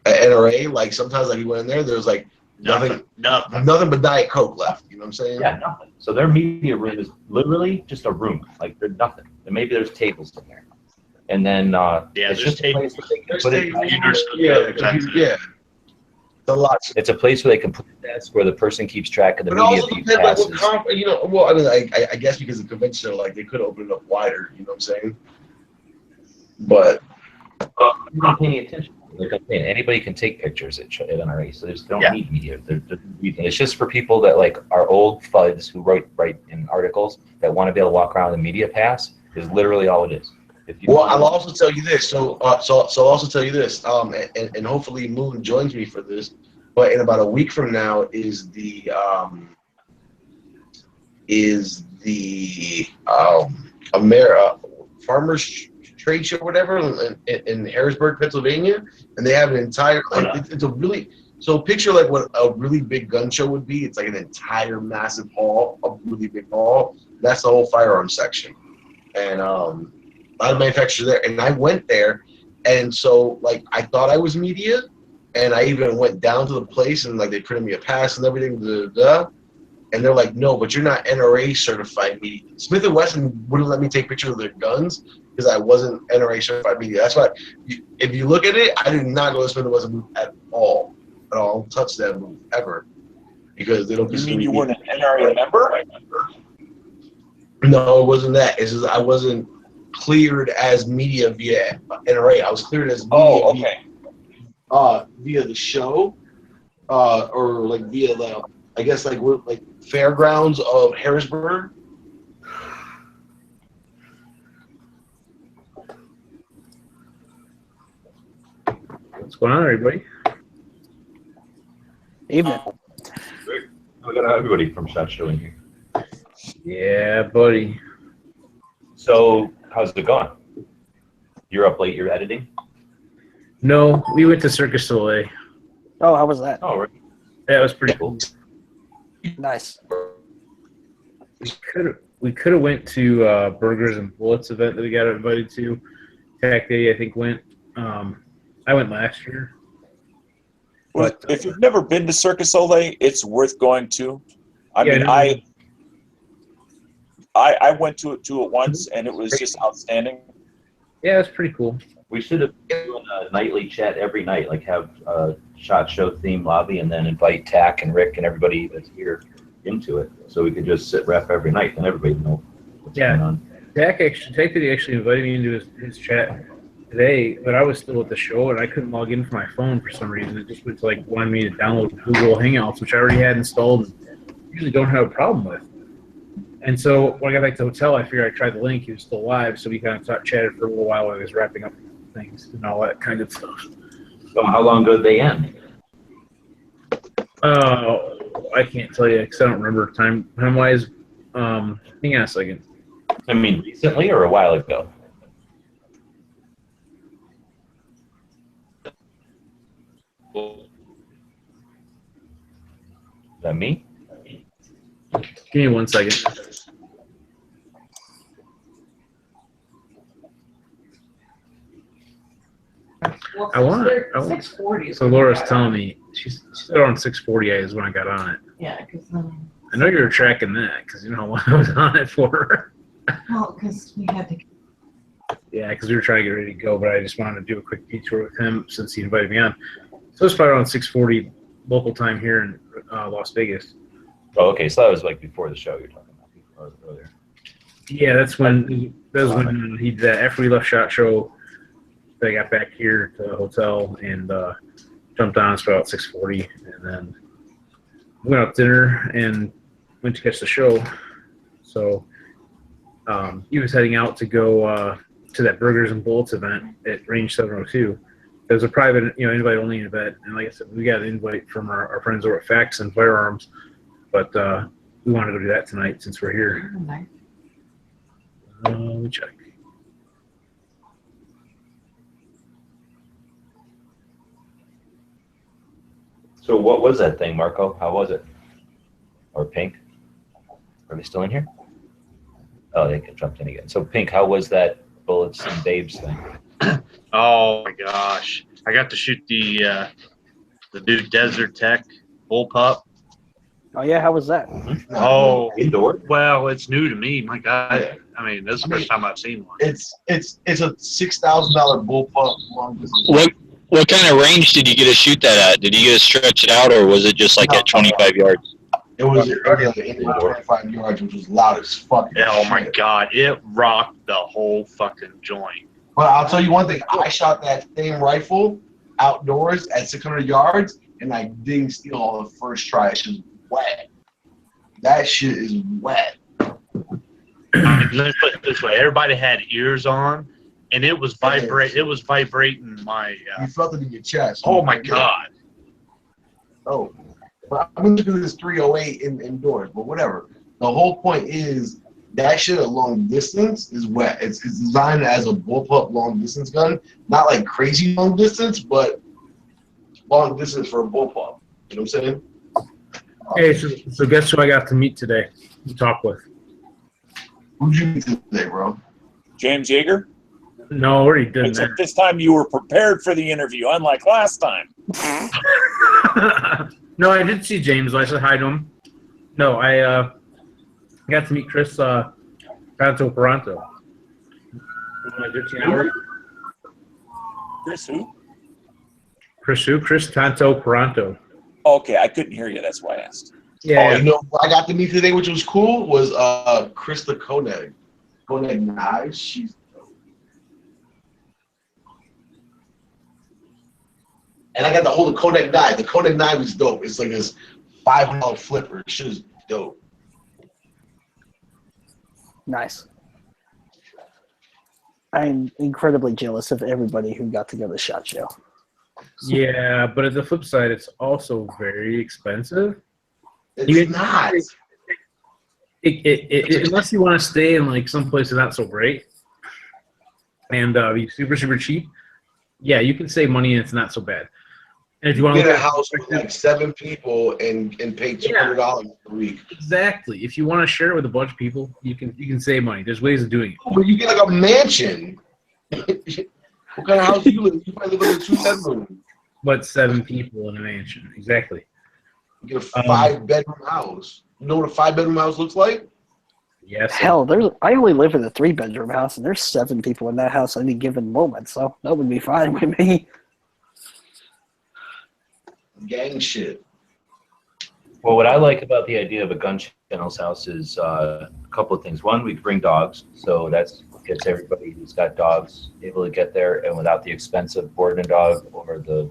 At NRA, like sometimes like you went in there, there's like nothing but Diet Coke left. You know what I'm saying? Yeah, nothing. So their media room is literally just a room. Like there's nothing. And maybe there's tables in there. And then it's just a place where they can put it. Yeah. A lot. It's a place where they can put a desk where the person keeps track of the But media also feed depends, passes. like, what you know. Well, I mean, I guess because of convention, like they could open it up wider. You know what I'm saying? But you're not paying attention. Like I'm saying, anybody can take pictures at NRA, so they don't need media. It's just for people that like are old fuds who write in articles that want to be able to walk around with a media pass. Is literally all it is. Well, I'll also tell you this. So I'll also tell you this. And hopefully Moon joins me for this. But in about a week from now is the Farmers Trade Show, whatever, in Harrisburg, Pennsylvania, and they have an entire it's a really picture like what a really big gun show would be. It's like an entire massive hall, a really big hall. That's the whole firearms section, and a lot of manufacturers there, and I went there, and so like I thought I was media, and I even went down to the place and like they printed me a pass and everything, and they're like, no, but you're not NRA certified media. Smith & Wesson wouldn't let me take pictures of their guns because I wasn't NRA certified media. That's why, if you look at it, I did not go to Smith & Wesson booth at all. I don't touch that booth ever because they don't. You mean you weren't an NRA member? No, it wasn't that. It's just I wasn't cleared as media via NRA. I was cleared as media via the show, or like via the, I guess like fairgrounds of Harrisburg. What's going on, everybody? Evening. We got everybody from SHOT Show in here. Yeah, buddy. So, how's it going? You're up late. You're editing? No, we went to Circus Soleil. Oh, how was that? Oh, right. That was pretty cool. Nice. We could have went to Burgers and Bullets event that we got invited to. Tech Day, I think, went. I went last year. Well, if you've never been to Circus Soleil, it's worth going to. I went to it once, and it was just outstanding. Yeah, it's pretty cool. We should have done a nightly chat every night, like have a SHOT Show theme lobby, and then invite Tack and Rick and everybody that's here into it, so we could just sit rep every night and everybody know what's going on. Tack actually invited me into his chat today, but I was still at the show and I couldn't log in from my phone for some reason. It just was like wanted me to download Google Hangouts, which I already had installed and usually don't have a problem with. And so when I got back to the hotel, I figured I'd try the link. He was still live, so we kind of chatted for a little while I was wrapping up things and all that kind of stuff. So how long ago did they end? I can't tell you because I don't remember time-wise. Hang on a second. I mean, recently or a while ago? Is that me? Give me 1 second. I want. So Laura's telling me she said around 6:40 is when I got on it. Yeah, because I know you were tracking that because you know what I was on it for. well, because we had to. Yeah, because we were trying to get ready to go, but I just wanted to do a quick detour with him since he invited me on. So it's probably around 6:40 local time here in Las Vegas. Oh, okay. So that was like before the show you're talking about, before earlier. Yeah, that's when he did that. After we left SHOT Show, I got back here to the hotel and jumped on us for about 6:40, and then went out to dinner and went to catch the show. So he was heading out to go to that Burgers and Bullets event at Range 702. There's a private, invite only event, and like I said, we got an invite from our friends over at Facts and Firearms, but we wanted to do that tonight since we're here. Let me check. So what was that thing, Marco? How was it? Or Pink? Are they still in here? Oh, they jumped in again. So Pink, how was that Bullets and Babes thing? Oh my gosh. I got to shoot the new Desert Tech bullpup. Oh yeah, how was that? Oh, indoor. Well, it's new to me. My God, I mean, this is the first time I've seen one. It's a $6,000 bullpup long distance. What kind of range did you get to shoot that at? Did you get to stretch it out, or was it just like at 25 yards? It was like 25 yards, which was loud as fuck. Oh my God, it rocked the whole fucking joint. But I'll tell you one thing: I shot that same rifle outdoors at 600 yards, and I didn't steal all the first try. It's just wet. That shit is wet. Let's put it this way: everybody had ears on, and it was vibrating my. You felt it in your chest. Oh my God! Oh, but I'm looking at this 308 indoors, but whatever. The whole point is that shit at long distance is wet. It's designed as a bullpup long distance gun, not like crazy long distance, but long distance for a bullpup. You know what I'm saying? Hey, so guess who I got to meet today and talk with? Who'd you meet today, bro? James Yeager? No, already did Except this time you were prepared for the interview, unlike last time. No, I did see James. I said hi to him. No, I got to meet Chris Tanto Paranto. Chris who? Chris Tanto Paranto. Okay, I couldn't hear you. That's why I asked. Yeah. You know who I got to meet today, which was cool, was Krista Koenig. Koenig Knives. She's dope. And I got to hold the Koenig knife. The Koenig knife is dope. It's like this $500 flipper. Shit is dope. Nice. I'm incredibly jealous of everybody who got to go to the SHOT Show. Yeah, but at the flip side, it's also very expensive. It's not. Unless you want to stay in like some place that's not so great and be super, super cheap, yeah, you can save money and it's not so bad. And if you want to get a house with like 7 people and pay $200 a week. Exactly. If you want to share it with a bunch of people, you can save money. There's ways of doing it. But you get like a mansion. What kind of house do you live in? You probably live in a 2-bedroom. But 7 people in a mansion. Exactly. You get a 5-bedroom house. You know what a 5-bedroom house looks like? Yes. Hell, I only live in a 3-bedroom house, and there's 7 people in that house at any given moment, so that would be fine with me. Gang shit. Well, what I like about the idea of a gun channel's house is a couple of things. One, we can bring dogs, so that gets everybody who's got dogs able to get there, and without the expense of boarding a dog or the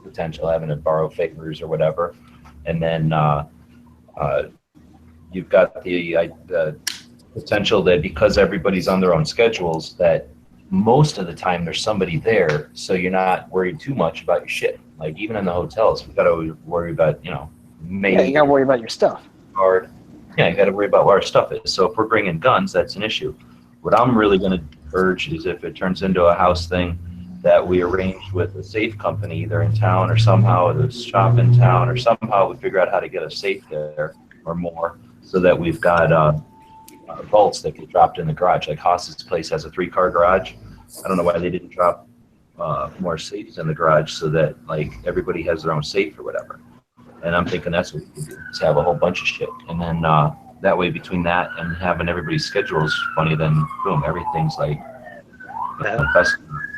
potential having to borrow favors or whatever. And then you've got the potential that because everybody's on their own schedules, that most of the time there's somebody there, so you're not worried too much about your shit. Like even in the hotels, we got to worry about maybe. Yeah, you got to worry about your stuff. Or yeah, you got to worry about where our stuff is. So if we're bringing guns, that's an issue. What I'm really going to urge is if it turns into a house thing, that we arrange with a safe company either in town or somehow the shop in town or somehow we figure out how to get a safe there or more, so that we've got vaults that get dropped in the garage. Like Haas's place has a 3-car garage. I don't know why they didn't drop more safes in the garage so that like everybody has their own safe or whatever. And I'm thinking that's what we can do, is have a whole bunch of shit. And then that way between that and having everybody's schedules funny, then boom, everything's like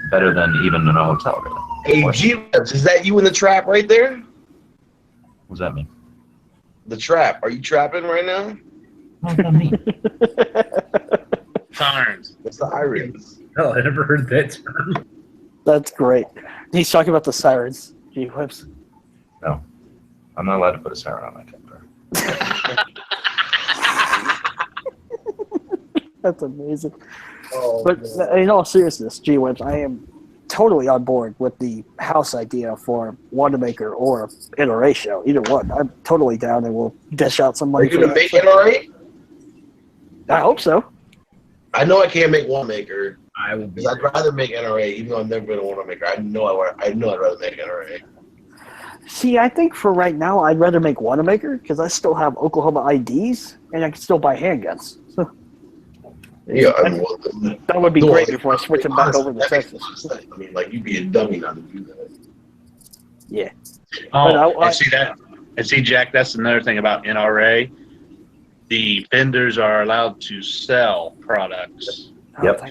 better than even in a hotel, really. Hey, G-Webs, is that you in the trap right there? What does that mean? The trap. Are you trapping right now? Sirens. The sirens. Oh, I never heard that term. That's great. He's talking about the sirens. G-Whips. No. I'm not allowed to put a siren on my camera. That's amazing. Oh, but in all seriousness, G-Whips, I am totally on board with the house idea for Wanamaker or NRA show. Either one, I'm totally down, and we'll dish out some Are money. you gonna make NRA? I hope so. I know I can't make Wanamaker. I will. Because I'd rather make NRA, even though I've never been a Wanamaker. I know I'd rather make NRA. See, I think for right now, I'd rather make Wanamaker because I still have Oklahoma IDs, and I can still buy handguns. So, Yeah, that would be great before I switch them back over to Texas. I mean, like, you'd be a dummy not to do that. Yeah. Oh, and see that? And see, Jack, that's another thing about NRA. The vendors are allowed to sell products. Yep.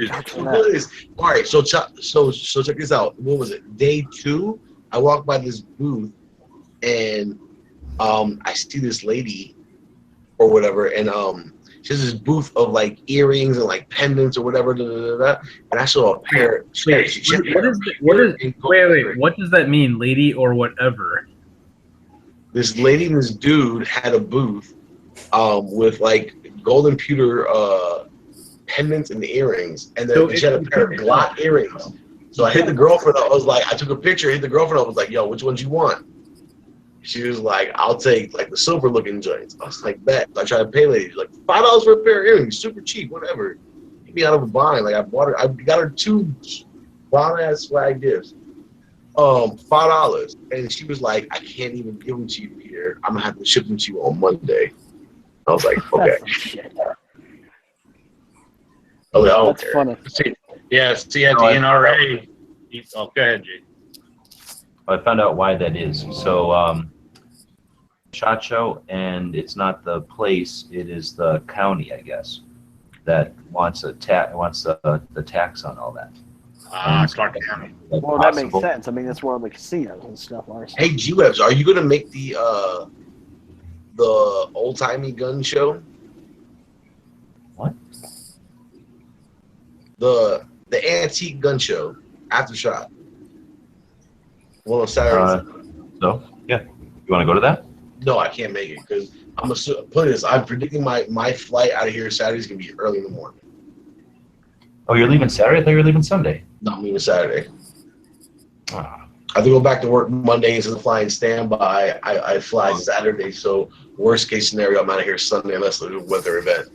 All right, so check this out. What was it? Day 2, I walked by this booth, and I see this lady or whatever, and she has this booth of like earrings and like pendants or whatever, and I saw a pair. Wait, what does that mean, lady or whatever? This lady and this dude had a booth with like golden pewter pendants and earrings, and then she had a pair of Glock earrings. So I hit the girlfriend. I was like, I took a picture, hit the girlfriend. I was like, yo, which ones you want? She was like, I'll take like the silver looking joints. I was like, bet. So I tried to pay lady. She's like, $5 for a pair of earrings, super cheap, whatever. Get me out of a bind. Like I got her 2 bomb ass swag gifts. $5. And she was like, I can't even give them to you here. I'm gonna have to ship them to you on Monday. I was like, okay. I was like, oh, That's funny. See, at the NRA. Oh, go ahead, Jake. I found out why that is. So, SHOT Show, and it's not the place; it is the county, I guess, that wants the tax on all that. Clark County. Well, that makes sense. I mean, that's where all the casinos and stuff are. Hey, G-Webs, are you gonna make the old timey gun show? What? The antique gun show, Aftershock. Well, on Saturday. So yeah, you want to go to that? No, I can't make it because I'm predicting my flight out of here Saturday is gonna be early in the morning. Oh, you're leaving Saturday? I thought you were leaving Sunday. No, I'm leaving Saturday. I have to go back to work Monday instead of flying standby. I fly Saturday, so worst case scenario, I'm out of here Sunday unless there's a weather event.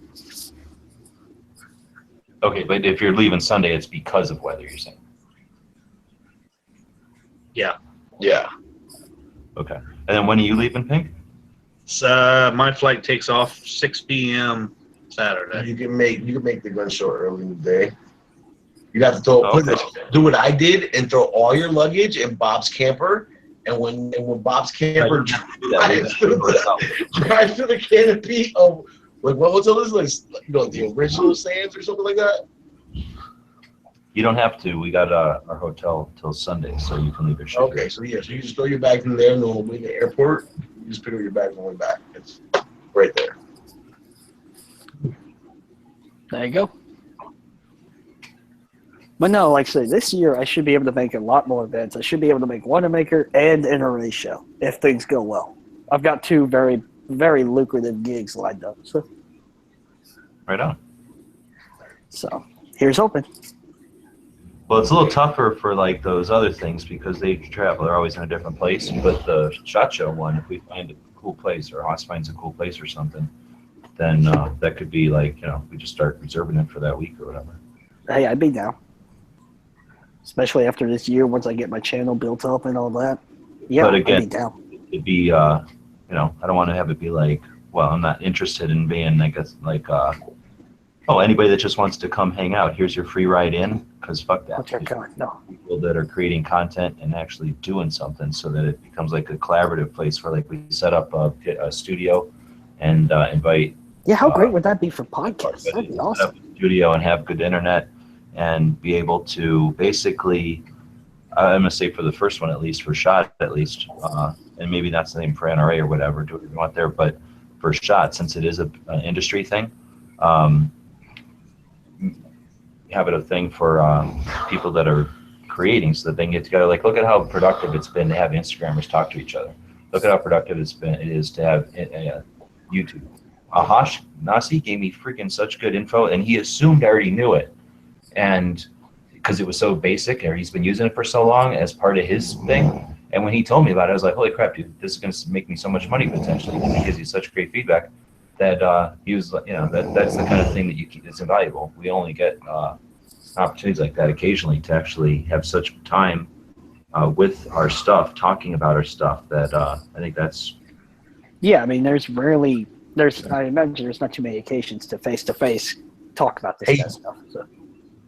Okay, but if you're leaving Sunday, it's because of weather, you're saying? Yeah. Yeah. Okay. And then when are you leaving, Pink? My flight takes off 6 p.m. Saturday. You can make the gun show early in the day. You have to do what I did and throw all your luggage in Bob's camper. And when Bob's camper drives to the canopy of like what hotel is like the original Sands or something like that. You don't have to. We got our hotel till Sunday, so you can leave your shit. Okay, so you just throw your bag from there, and then when we leave the airport, you just pick up your bag on the way back. It's right there. There you go. But no, like I said, this year I should be able to make a lot more events. I should be able to make Wanamaker and NRA show if things go well. I've got 2 very, very lucrative gigs lined up. So. Right on. So here's hoping. Well, it's a little tougher for like those other things because they travel. They're always in a different place. But the SHOT Show one, if we find a cool place or Haas finds a cool place or something, then that could be like, we just start reserving it for that week or whatever. Hey, I'd be down. Especially after this year, once I get my channel built up and all that. Yeah, but again, I'd be down. It'd be, I don't want to have it be like, well, I'm not interested in being, I guess, like, anybody that just wants to come hang out, here's your free ride in, because fuck that. No. People that are creating content and actually doing something so that it becomes like a collaborative place where like we set up a studio and invite. Yeah, how great would that be for podcasts? That'd be awesome. Set up a studio and have good internet and be able to basically, I'm going to say for the first one at least, for SHOT at least, and maybe that's the name for NRA or whatever, do what you want there, but for SHOT, since it is an industry thing, have it a thing for people that are creating so that they can get together. Like, look at how productive it's been to have Instagrammers talk to each other. Look at how productive it is to have YouTube. Ahash Nasi gave me freaking such good info, and he assumed I already knew it. And because it was so basic, or he's been using it for so long as part of his thing. And when he told me about it, I was like, holy crap, dude, this is going to make me so much money potentially. And he gives you such great feedback that he was, you know, that's the kind of thing that you keep, it's invaluable. We only get opportunities like that occasionally to actually have such time with our stuff, talking about our stuff, that I think that's. Yeah, I mean, I imagine there's not too many occasions to face talk about this kind of stuff. So.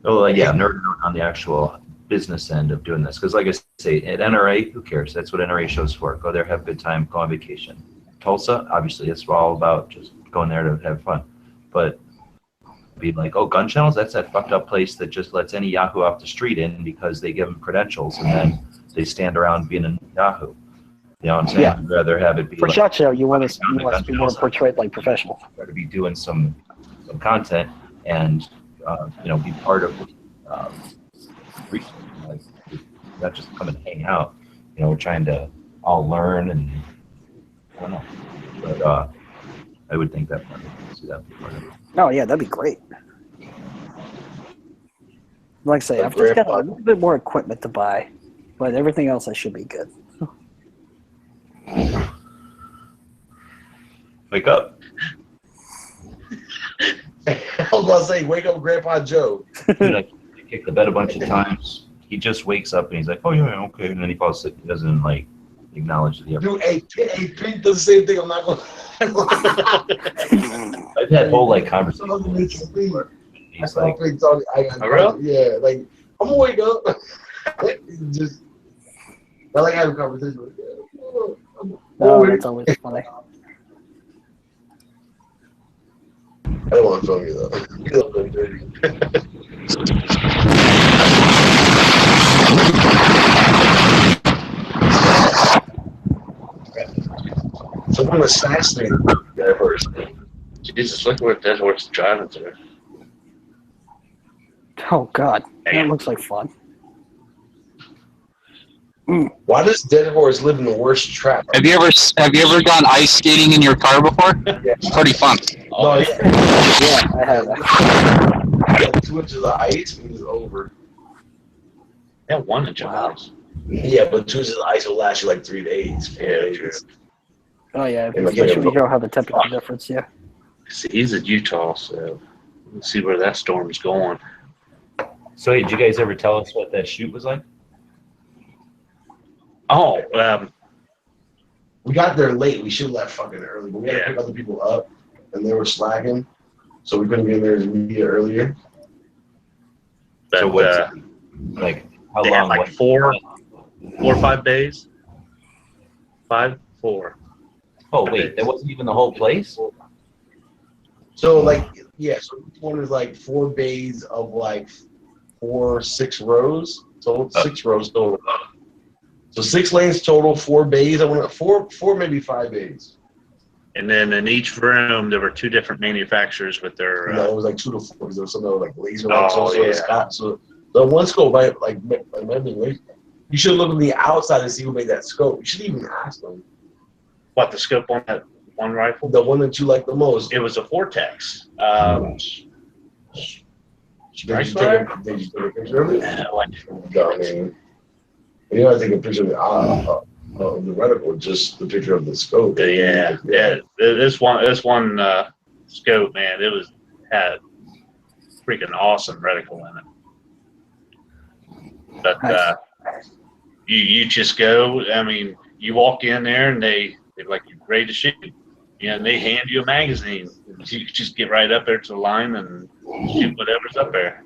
Oh, yeah, nerd on the actual business end of doing this, because like I say, at NRA, who cares? That's what NRA shows for. Go there, have a good time, go on vacation. Tulsa, obviously, it's all about just going there to have fun. But be like, oh, gun channels, that's that fucked up place that just lets any Yahoo off the street in because they give them credentials and then they stand around being a Yahoo. You know what I'm saying? Yeah. I'd rather have it be for like, SHOT Show. You want to be more portrayed like professional. Got to be doing some content and you know, be part of research, like not just come and hang out. You know, we're trying to all learn, and I don't know, but I would think that see that be part of it. Oh yeah, that'd be great. Like I say, I've just got a little bit more equipment to buy, but everything else I should be good. Wake up. I was about to say, wake up, Grandpa Joe. Dude, I kicked the bed a bunch of times. He just wakes up and he's like, "Oh yeah, okay," and then he falls asleep. He doesn't like acknowledge that he ever. Dude, hey, Pete does the same thing. I'm not gonna. I've had whole like conversations. He's like, yeah, like I'm gonna wake up. Just, I like having conversations with you. Oh, that's always funny. I don't want to film you though. You look really dirty. Someone assassinated that person. Jesus, look where Dead Horse is driving through. Oh God, that looks like fun. Why does Dead Horse live in the worst trap? Have you ever gone ice skating in your car before? Yeah. It's pretty fun. Oh, yeah. Yeah, I have. Yeah, 2 inches of ice and it's over. Yeah, 1 inch of ice. Yeah, but 2 inches of ice will last you like 3 days. Yeah, Oh yeah, especially when you don't have the temperature difference. Yeah. See, he's in Utah, so let's see where that storm's going. so hey, did you guys ever tell us what that shoot was like? Oh, we got there late. We should have left fucking early, but we had to pick other people up, and they were slacking, so we couldn't get there as immediate earlier. So what? Like how they long? Had like 4 or 5 days. 5, 4. Oh wait, that wasn't even the whole place. So like, yeah, so each one is like 4 bays of like 6 rows. So 6 rows total. So 6 lanes total, 4 bays. I want 4, maybe 5 bays. And then in each room, there were 2 different manufacturers with their. No, it was like 2 to 4 because there was some that were like laser. So the one scope, right? Like you should look on the outside and see who made that scope. You should even ask them. What, the scope on that one rifle? The one that you like the most. It was a Vortex. Did you take a picture of it? No, I mean, you know, I take a picture of the reticle, just the picture of the scope. Yeah. This one scope, man, had freaking awesome reticle in it. But you just go. I mean, you walk in there and they're like, you're ready to shoot. Yeah, and they hand you a magazine. You just get right up there to the line and shoot whatever's up there.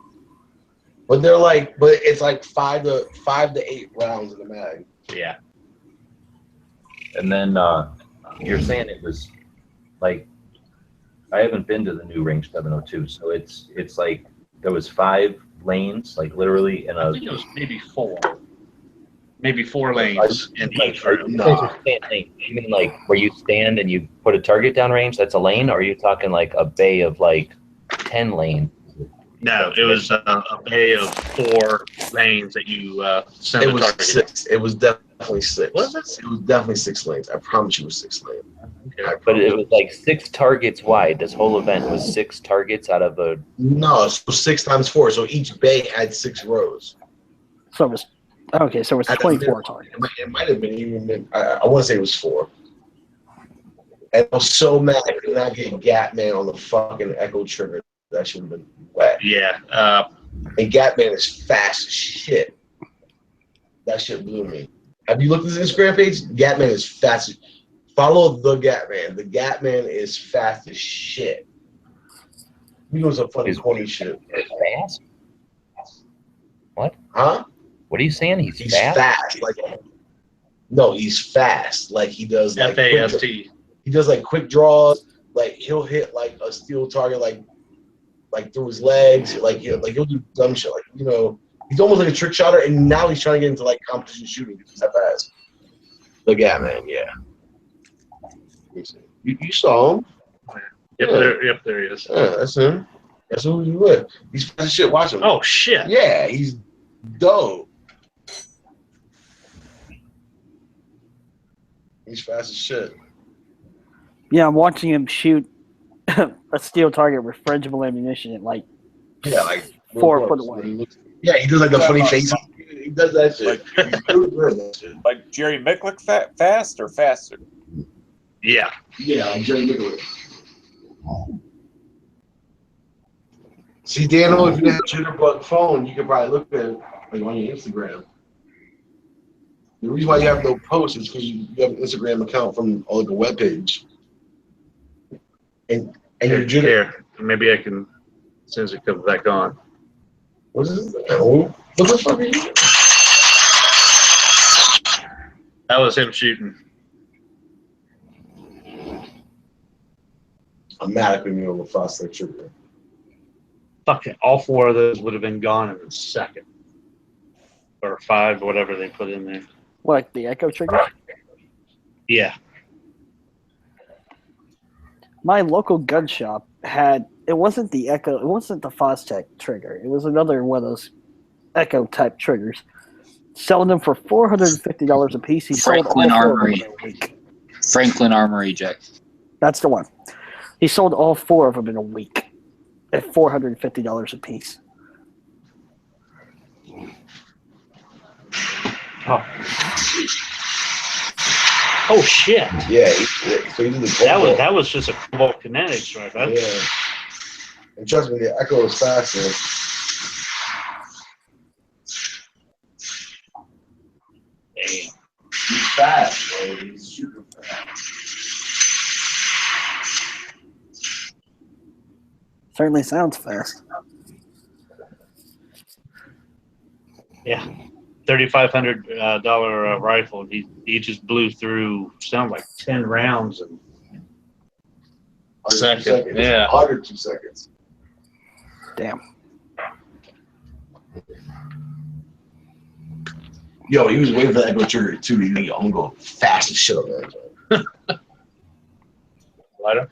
But it's like 5 to 8 rounds in the mag. Yeah. And then you're saying it was like, I haven't been to the new Range 702, so it's like there was 5 lanes, like literally in I think it was maybe 4 lanes in each room. You mean like where you stand and you put a target down range? That's a lane, or are you talking like a bay of like 10 lanes? No, it was a bay of 4 lanes that you sent It a was target. 6. It was definitely definitely 6. Was it? It was definitely 6 lanes. I promise you it was 6 lanes. But it was like 6 targets wide. This whole event was 6 targets out of a. No, so 6 times 4. So each bay had 6 rows. So it was okay. So it was 24 targets. It might have been even. I want to say it was 4. And I was so mad I could not get Gatman on the fucking Echo trigger. That should have been wet. Yeah. And Gatman is fast as shit. That shit blew me. Have you looked at his Instagram page? Gatman is fast. Follow the Gatman. The Gatman is fast as shit. He doing some funny corny shit. Fast? What? Huh? What are you saying? He's fast. Like, no, he's fast. Like he does. Like F-A-S-T. He does like quick draws. Like he'll hit like a steel target, like through his legs. Like he'll do dumb shit. Like he's almost like a trick shotter. And now he's trying to get into like competition shooting. He's that fast. The Gatman, yeah. You saw him. Yep, there he is. Yeah, that's him. That's who he with. He's fast as shit. Watch him. Oh shit. Yeah, he's dope. He's fast as shit. Yeah, I'm watching him shoot a steel target with frangible ammunition at like 4 foot away. Yeah, he does like the funny face. He does that shit. Like Jerry Micklick fast or faster? Yeah. Yeah, like Jerry Micklick. See, Daniel, if you have a jitterbug phone, you could probably look at it like on your Instagram. The reason why you have no posts is because you have an Instagram account from like a web page. And your jitter. Here, maybe I can, as soon as it comes back on. What is this? What the fuck are you doing? That was him shooting. I'm mad at me on the fast like trigger. Fucking all 4 of those would have been gone in a second. Or 5, whatever they put in there. What, the Echo trigger? Yeah. My local gun shop it wasn't the Echo, it wasn't the Fostech trigger. It was another one of those Echo type triggers. Selling them for $450 a piece. He Franklin sold all 4 Armory. of them in a week. Franklin Armory, Jack. That's the one. He sold all 4 of them in a week at $450 a piece. Oh shit! Yeah, so he did the that was just a Cobalt Kinetics, right? Yeah. And trust me, the Echo is faster. Damn. He's fast, bro. He's super fast. Certainly sounds fast. Yeah. $3,500 rifle. He just blew through, sound like 10 rounds in a second. Yeah. 102 seconds. Damn. Yo, he was waiting for that Echo trigger too. I'm gonna go fast as shit on that. Lighter?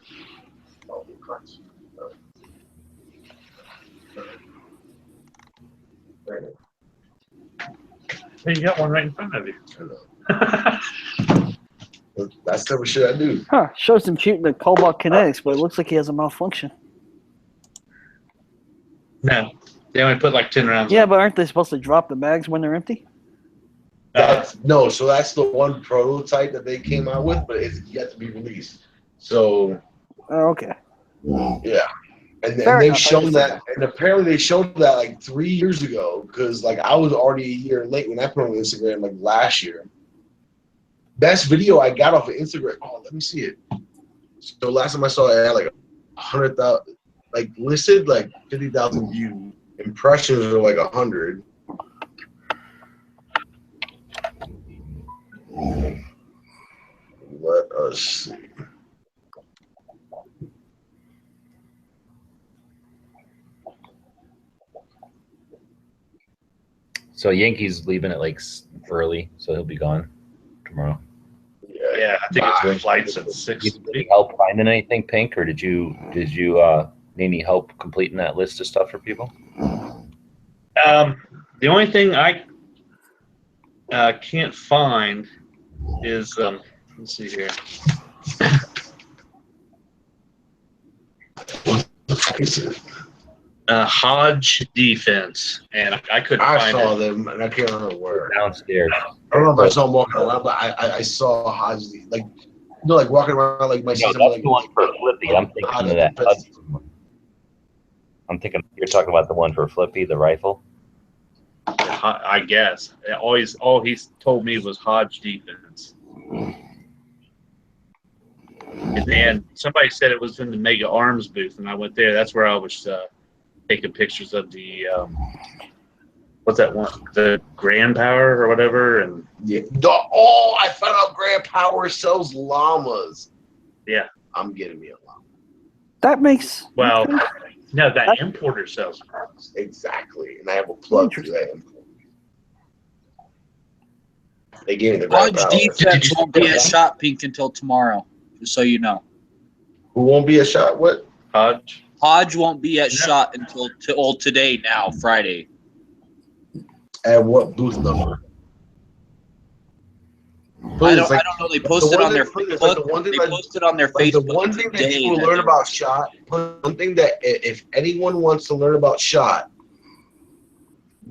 Hey, you got one right in front of you. That's the type of shit I do. Huh. Shows him shooting the Cobalt Kinetics, but it looks like he has a malfunction. No. They only put like 10 rounds. Yeah, but aren't they supposed to drop the bags when they're empty? No, so that's the one prototype that they came out with, but it's yet to be released. So. Oh, okay. Yeah. And they've shown that, and apparently they showed that like 3 years ago, because like I was already a year late when I put it on Instagram like last year. Best video I got off of Instagram. Oh, let me see it. So last time I saw it, I had like 100,000, like listed like 50,000 views. Impressions are like 100. Let us see. So Yankees leaving it like early, so he'll be gone tomorrow. Yeah, I think it's flights at 6. Did you help finding anything, Pink, or did you need any help completing that list of stuff for people? The only thing can't find is let's see here. Hodge Defense, and I couldn't I find saw it. them, and I can't remember where. Downstairs. I don't know if I saw them walking around, but I saw Hodge, like, you know, like walking around, like my No, sister, that's like, the one for Flippy. I'm thinking of that Hudson one. I'm thinking you're talking about the one for Flippy, the rifle. I guess all he's told me was Hodge Defense, and then somebody said it was in the Mega Arms booth, and I went there. That's where I was taking pictures of the what's that one, the Grand Power or whatever, and yeah. I found out Grand Power sells llamas. Yeah, I'm getting me a llama. That makes no, that importer sells llamas. Exactly, and I have a plug to that import. They gave me the Grand Hodge Power. Defense won't be at Shot Pink until tomorrow, just so you know. Who won't be a shot? What? Hodge. Hodge won't be at Shot until today. Now Friday. At what booth number? I don't know. They posted on their Facebook. They posted on their Facebook. The one thing that people learn about SHOT, one thing that if anyone wants to learn about SHOT,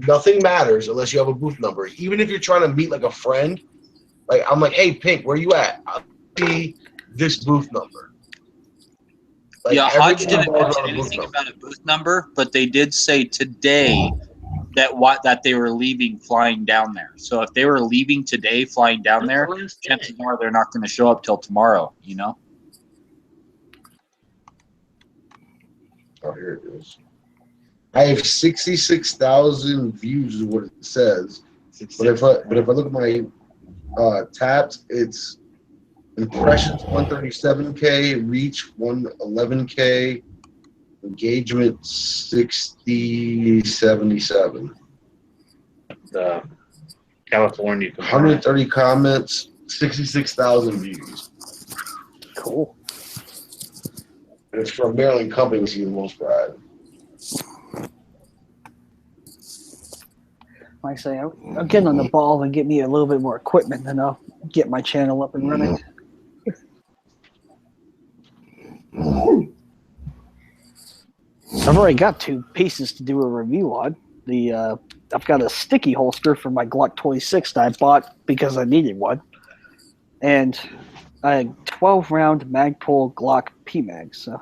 nothing matters unless you have a booth number. Even if you're trying to meet like a friend, like I'm like, hey, Pink, where you at? I'll see this booth number. Like, yeah, Hodge didn't everyone knows mention about a booth anything number. about a booth number, but they did say today that they were leaving flying down there. So if they were leaving today flying down there, chances are they're not going to show up till tomorrow, you know? Oh, here it is. I have 66,000 views is what it says. But if I look at my tabs, it's impressions 137K, reach 111K, engagement 6077. California. 130 comments, 66,000 views. Cool. And it's from Maryland companies for the most part. Like I say, I'm getting on the ball and get me a little bit more equipment, and I'll get my channel up and running. I've already got 2 pieces to do a review on. I've got a sticky holster for my Glock 26 that I bought because I needed one, and a 12-round Magpul Glock PMag. So,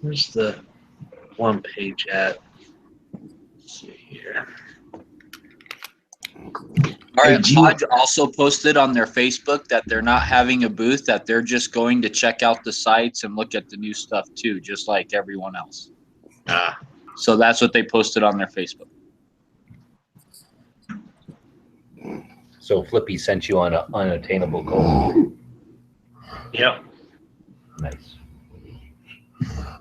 where's the one page at? Let's see here. All right, Hodge also posted on their Facebook that they're not having a booth, that they're just going to check out the sites and look at the new stuff too, just like everyone else. So that's what they posted on their Facebook. So Flippy sent you on an unattainable goal. Yep. Nice.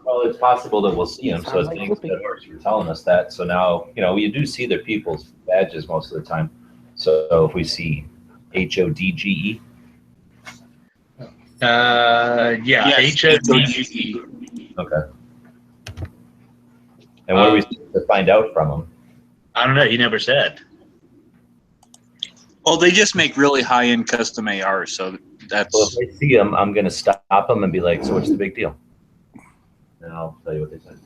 Well, it's possible that we'll see him. So thanks to Horse for telling us that. So now, we do see their people's badges most of the time. So if we see HODGE. Yeah, HODGE. Okay. And what are we supposed to find out from him? I don't know. He never said. Oh, they just make really high-end custom AR, so that's... Well, if I see him, I'm going to stop him and be like, so what's the big deal? And I'll tell you what they said.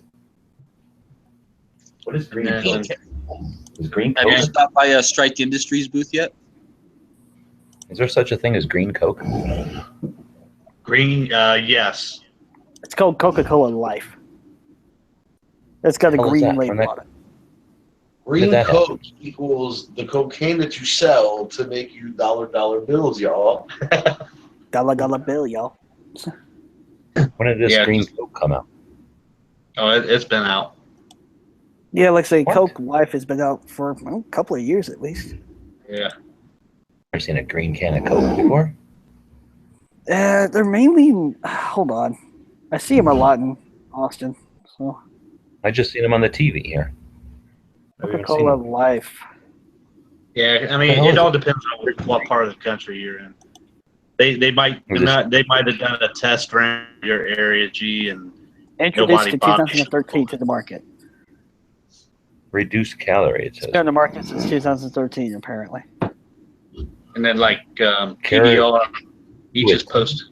What is green coke? Is green Have you coke? stopped by a Strike Industries booth yet? Is there such a thing as green coke? Green, yes. it's called Coca-Cola Life. It's got a How is green that? label on it. Green that coke equals the cocaine that you sell to make you dollar bills, y'all. Dollar bill, y'all. When did this green coke come out? Oh, it's been out. Yeah, like I say, Coke Life has been out for a couple of years at least. Yeah. Ever seen a green can of coke before? They're mainly. Hold on, I see them a lot in Austin. So I just seen them on the TV here. Coca-Cola Life. Yeah, I mean, it all depends on what part of the country you're in. They might have done a test run in your area, and Introduced nobody in bought it. 2013 to the market. Reduced calorie, it It's says. been on the market since 2013, apparently. And then PBR, he just posted.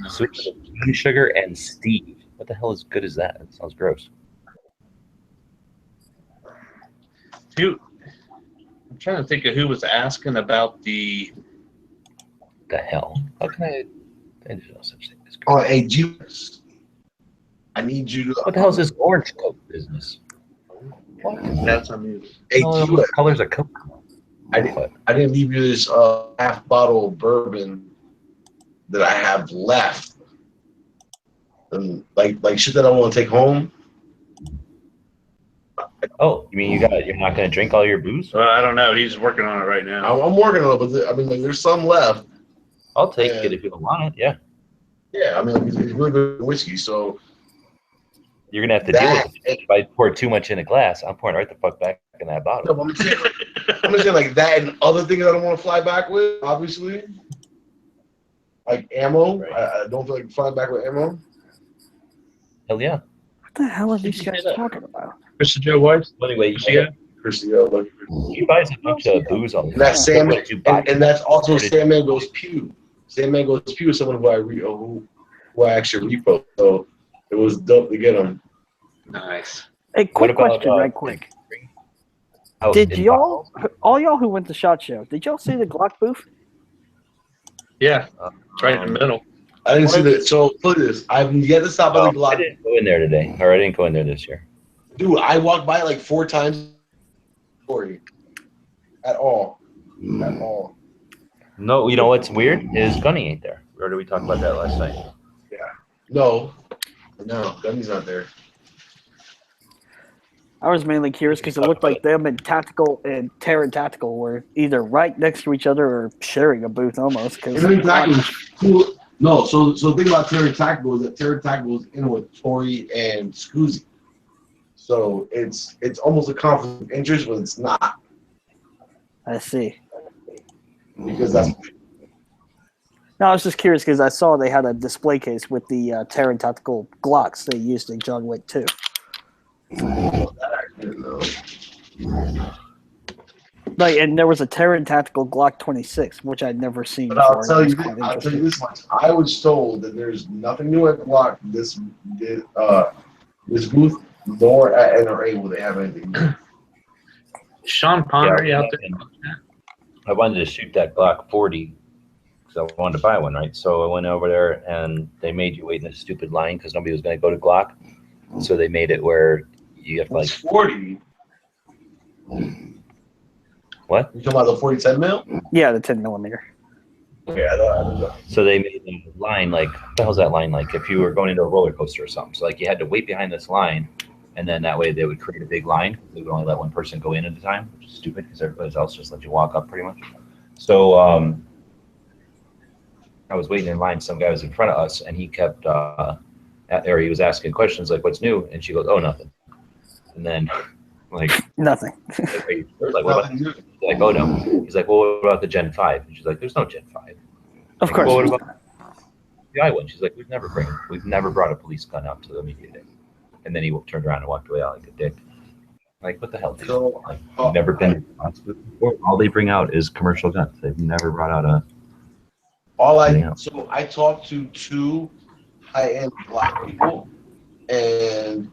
Sweet cane sugar and Steve. What the hell is good as that? That sounds gross. I'm trying to think of who was asking about the hell. How can I there's no such thing as Oh, hey, Judas. I need you to. What the hell is this orange Coke business? What? That's on you. Hey, Judas. Colors of Coke. I didn't leave you this half bottle of bourbon that I have left, and like shit that I want to take home. Oh, you mean you're not going to drink all your booze? Well, I don't know. He's working on it right now. I'm working on it, but I mean, like, there's some left. I'll take it if you want it. Yeah. Yeah, I mean, it's really good whiskey, so you're gonna have to deal with it. If I pour too much in a glass, I'm pouring right the fuck back in that bottle. No, I'm just saying like that and other things I don't want to fly back with, obviously. Like ammo. Right. I don't feel like flying back with ammo. Hell yeah. What the hell are these guys talking about? Christy Joe White? Anyway, Christy, he buys a bunch of booze on and that's Sam, and that's also Sam Mango's Pew. Sam Mango's Pew is someone who I actually repo. So it was dope to get him. Nice. Hey, quick question, right quick. Did y'all, all y'all who went to SHOT Show, did y'all see the Glock booth? Yeah, right in the middle. I didn't see that. So look at this. I've yet to stop at the Glock. I didn't go in there today, or I didn't go in there this year. Dude, I walked by like 4 times. At all. At all. No, you know what's weird is Gunny ain't there. Or did we talk about that last night? Yeah. No, Gunny's not there. I was mainly curious because it looked like them and Tactical and Terran Tactical were either right next to each other or sharing a booth almost. No, so the thing about Terran Tactical is that Terran Tactical is in with Tori and Scoozy. So it's almost a conflict of interest, but it's not. I see. Because that's. No, I was just curious because I saw they had a display case with the Terran Tactical Glocks they used in John Wick 2. Like, and there was a Terran Tactical Glock 26, which I'd never seen But before. I'll tell you this much. I was told that there's nothing new at Glock this booth, nor at NRA will they have anything new. Sean Connery out there. I wanted to shoot that Glock 40 because I wanted to buy one, right? So I went over there and they made you wait in a stupid line because nobody was going to go to Glock. So they made it where you have to like 40. What? You talking about the 40-10 mil? Yeah, the 10 millimeter. Okay, I don't know. So they made the line like, what the hell's that line like? If you were going into a roller coaster or something. So like you had to wait behind this line, and then that way they would create a big line. They would only let one person go in at a time, which is stupid because everybody else just let you walk up pretty much. So I was waiting in line. Some guy was in front of us, and he kept, he was asking questions like, "What's new?" And she goes, "Oh, nothing." And then, like, nothing. Like, what about, like, oh no. He's like, well, what about the Gen 5? And she's like, there's no Gen 5. Of like, course. well, what about the I one? She's like, we've never brought a police gun out to the media day. And then he turned around and walked away out like a dick. Like, what the hell, dude? Like, we've never been before. All they bring out is commercial guns. They've never brought out a. So I talked to 2 high-end Black people, and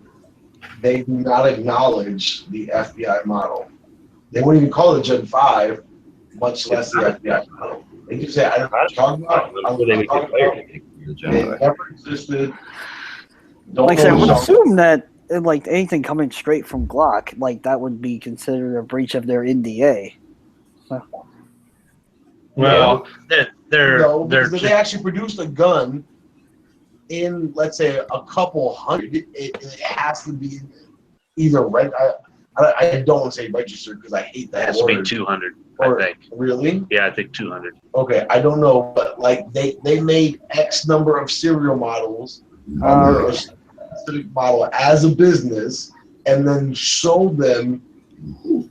they do not acknowledge the FBI model. They wouldn't even call it Gen 5, much less the FBI model. They just say, I don't know what you're talking about. It never existed. Like I said, I would assume that like anything coming straight from Glock, like that would be considered a breach of their NDA. So. Well, they're they actually produced a gun in, let's say, a couple hundred. It has to be either right. I don't want to say registered because I hate that. It has to be 200. I think. Really? Yeah, I think 200. Okay, I don't know, but like they made X number of serial models under a specific model as a business, and then sold them to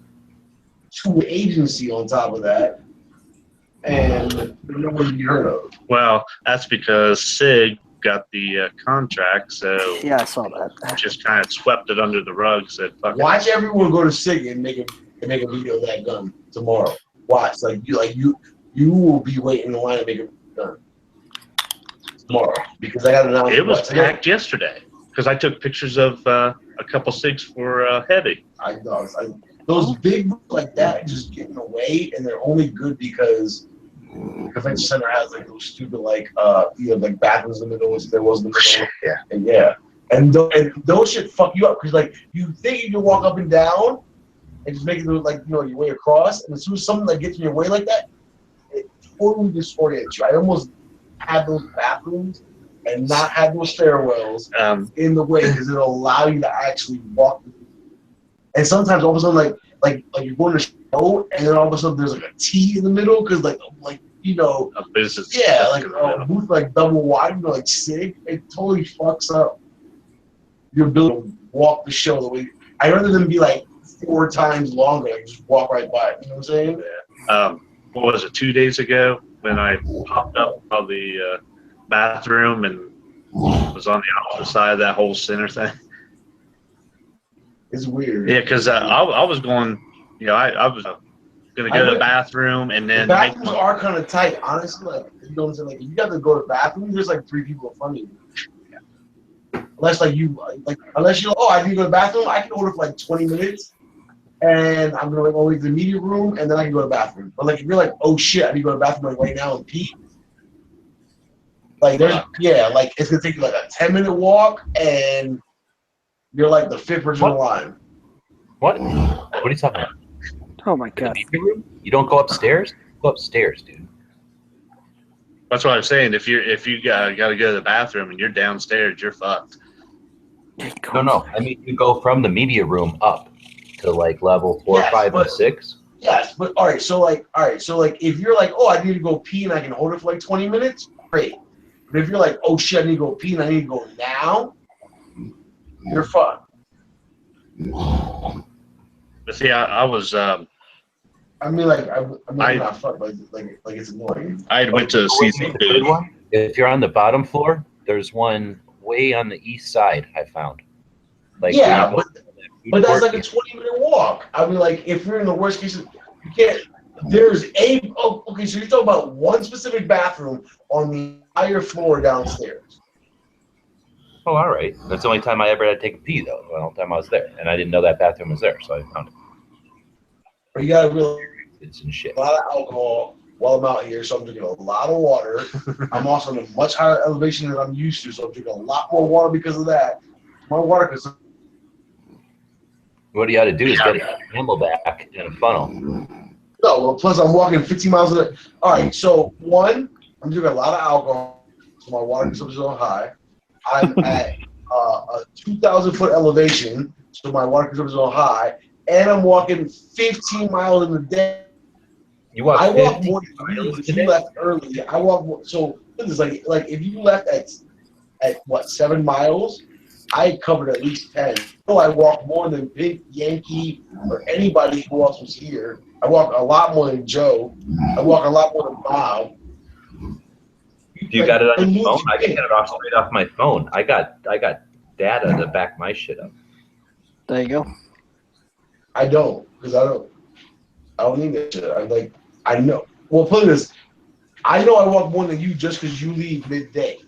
an agency on top of that, and no one you heard of. Well, that's because SIG got the contract, so Yeah, I saw that. just kind of swept it under the rug. Said, "Fuck it." Watch everyone go to SIG and make a video of that gun tomorrow. Watch, you will be waiting in line to make a gun tomorrow because I got an announcement. It was packed yesterday because I took pictures of a couple SIGs for Heavy. I know. Those big like that just get in the way, and they're only good because the convention center has like those stupid like bathrooms in the middle, which there was in the middle. And those shit fuck you up because like you think you can walk up and down and just make it like your way across, and as soon as something like gets in your way like that, it totally disorients you. I almost had those bathrooms and not have those stairwells in the way because it'll allow you to actually walk. And sometimes all of a sudden, like you're going to show, and then all of a sudden there's like a T in the middle because like a business. Yeah, like a booth like double wide, like SIG. It totally fucks up your ability to walk the show the way. I'd rather than be like 4 times longer, like just walk right by it. You know what I'm saying? Yeah. What was it? 2 days ago when I popped up on the bathroom and was on the opposite side of that whole center thing. It's weird. Yeah, because I was going, I was going to go to the bathroom and then. The bathrooms are kind of tight, honestly. Like, you know what I'm saying? Like, if you got to go to the bathroom, there's like 3 people in front of you. Unless I need to go to the bathroom, I can order for like 20 minutes, and I'm gonna go to the media room, and then I can go to the bathroom. But like, if you're like, oh shit, I need to go to the bathroom right now and pee. Like, like it's gonna take you like a 10-minute walk, and you're like the 5th person in line. What? What are you talking about? Oh my god! You don't go upstairs? Go upstairs, dude. That's what I'm saying. If you got to go to the bathroom and you're downstairs, you're fucked. No. I mean, you go from the media room up to like level 4, 5, and 6. Yes, but all right. So if you're like, oh, I need to go pee and I can hold it for like 20 minutes, great. But if you're like, oh shit, I need to go pee and I need to go now, you're fucked. But see, I was. I'm not fucked, but like it's annoying. I went to season 2. If you're on the bottom floor, there's one way on the east side. I found. But that's like a 20-minute walk. I mean, like if you're in the worst case, you can't. There's okay. So you're talking about one specific bathroom on the entire floor downstairs. Oh, all right. That's the only time I ever had to take a pee, though. The only time I was there, and I didn't know that bathroom was there, so I found it. But you gotta really it's in shit. A lot of alcohol while I'm out here, so I'm drinking a lot of water. I'm also in a much higher elevation than I'm used to, so I'm drinking a lot more water because of that. My water consumption. What you got to do is get a Camelback in a funnel. No, well, plus I'm walking 15 miles a day. All right, so one, I'm drinking a lot of alcohol, so my water consumption is high. I'm at a 2,000-foot elevation, so my water consumption is high, and I'm walking 15 miles in a day. You walk I walk 50 more than you if you left early. I walk more, so it's like if you left at what 7 miles, I covered at least 10. So I walk more than Big Yankee or anybody who else was here. I walk a lot more than Joe. I walk a lot more than Bob. Do you got it on your phone? I can get it straight off my phone. I got data to back my shit up. There you go. I don't, because I don't need that shit. I know. Well, put it this. I know I walk more than you just because you leave midday.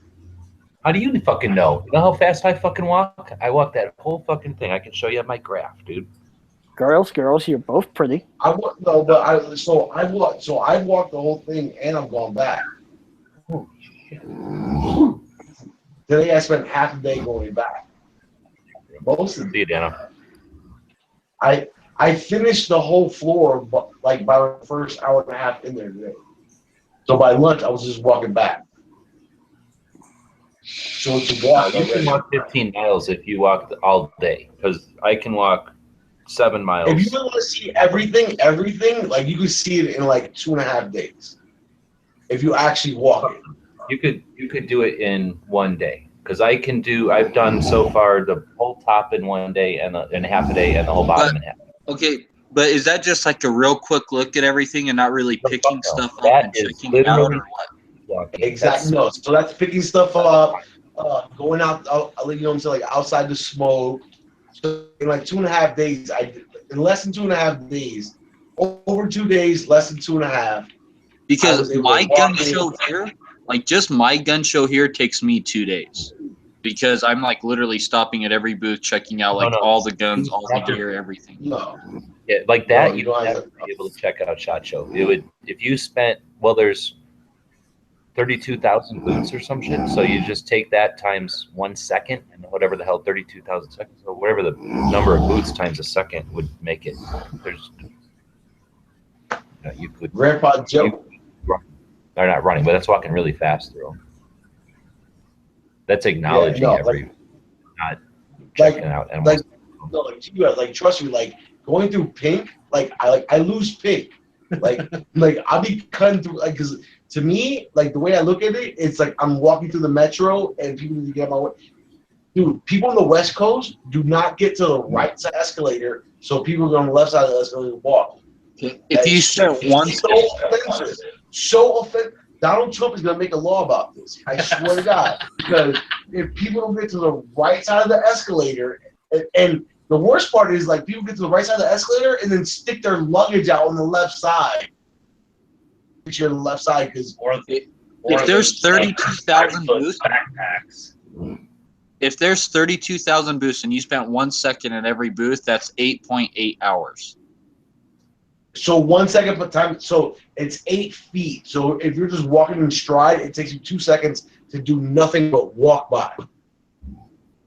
How do you fucking know? You know how fast I fucking walk? I walk that whole fucking thing. I can show you my graph, dude. Girls, you're both pretty. I walk the whole thing and I'm going back. Oh shit. Today I spent half a day going back. Most of See you, Dana. I finished the whole floor by the first hour and a half in there today. So by lunch I was just walking back. So it's a walk. You can walk 15 miles if you walk all day, because I can walk 7 miles. If you really want to see everything, like you could see it in like 2.5 days. If you actually walk it. You could do it in 1 day. Because I've done so far the whole top in 1 day and half a day and the whole bottom in half. Okay, but is that just like a real quick look at everything and not really picking stuff up and checking it out or what? Exactly. No, so that's picking stuff up, going out, you know what I'm saying, like outside the smoke. So in like 2.5 days, in less than 2.5 days, over 2 days, less than 2.5. Because my gun show here, like just my gun show here takes me 2 days. Because I'm like literally stopping at every booth, checking out like all the guns, all the gear, everything. Yeah, like that, you don't have to be able to check out SHOT Show. It would, if you spent, well, there's 32,000 booths or some shit. So you just take that times 1 second and whatever the hell 32,000 seconds, or whatever the number of booths times a second would make it. There's, you could. Grandpa Joe. They're not running, but that's walking really fast through. That's acknowledging every, not checking out. And like trust me, like going through pink, like I lose pink, like I'll be cutting through, like, because to me, like the way I look at it, it's like I'm walking through the metro and people need to get my way. Dude, people on the West Coast do not get to the right side escalator, so people go on the left side of the escalator and walk. If you spent one, so offensive. Donald Trump is going to make a law about this. I swear to God. Because if people don't get to the right side of the escalator, and the worst part is, like, people get to the right side of the escalator and then stick their luggage out on the left side. You're on the left side because if there's 32,000 booths, if there's 32,000 booths and you spent 1 second at every booth, that's 8.8 hours. So 1 second per time, so it's 8 feet. So if you're just walking in stride, it takes you 2 seconds to do nothing but walk by.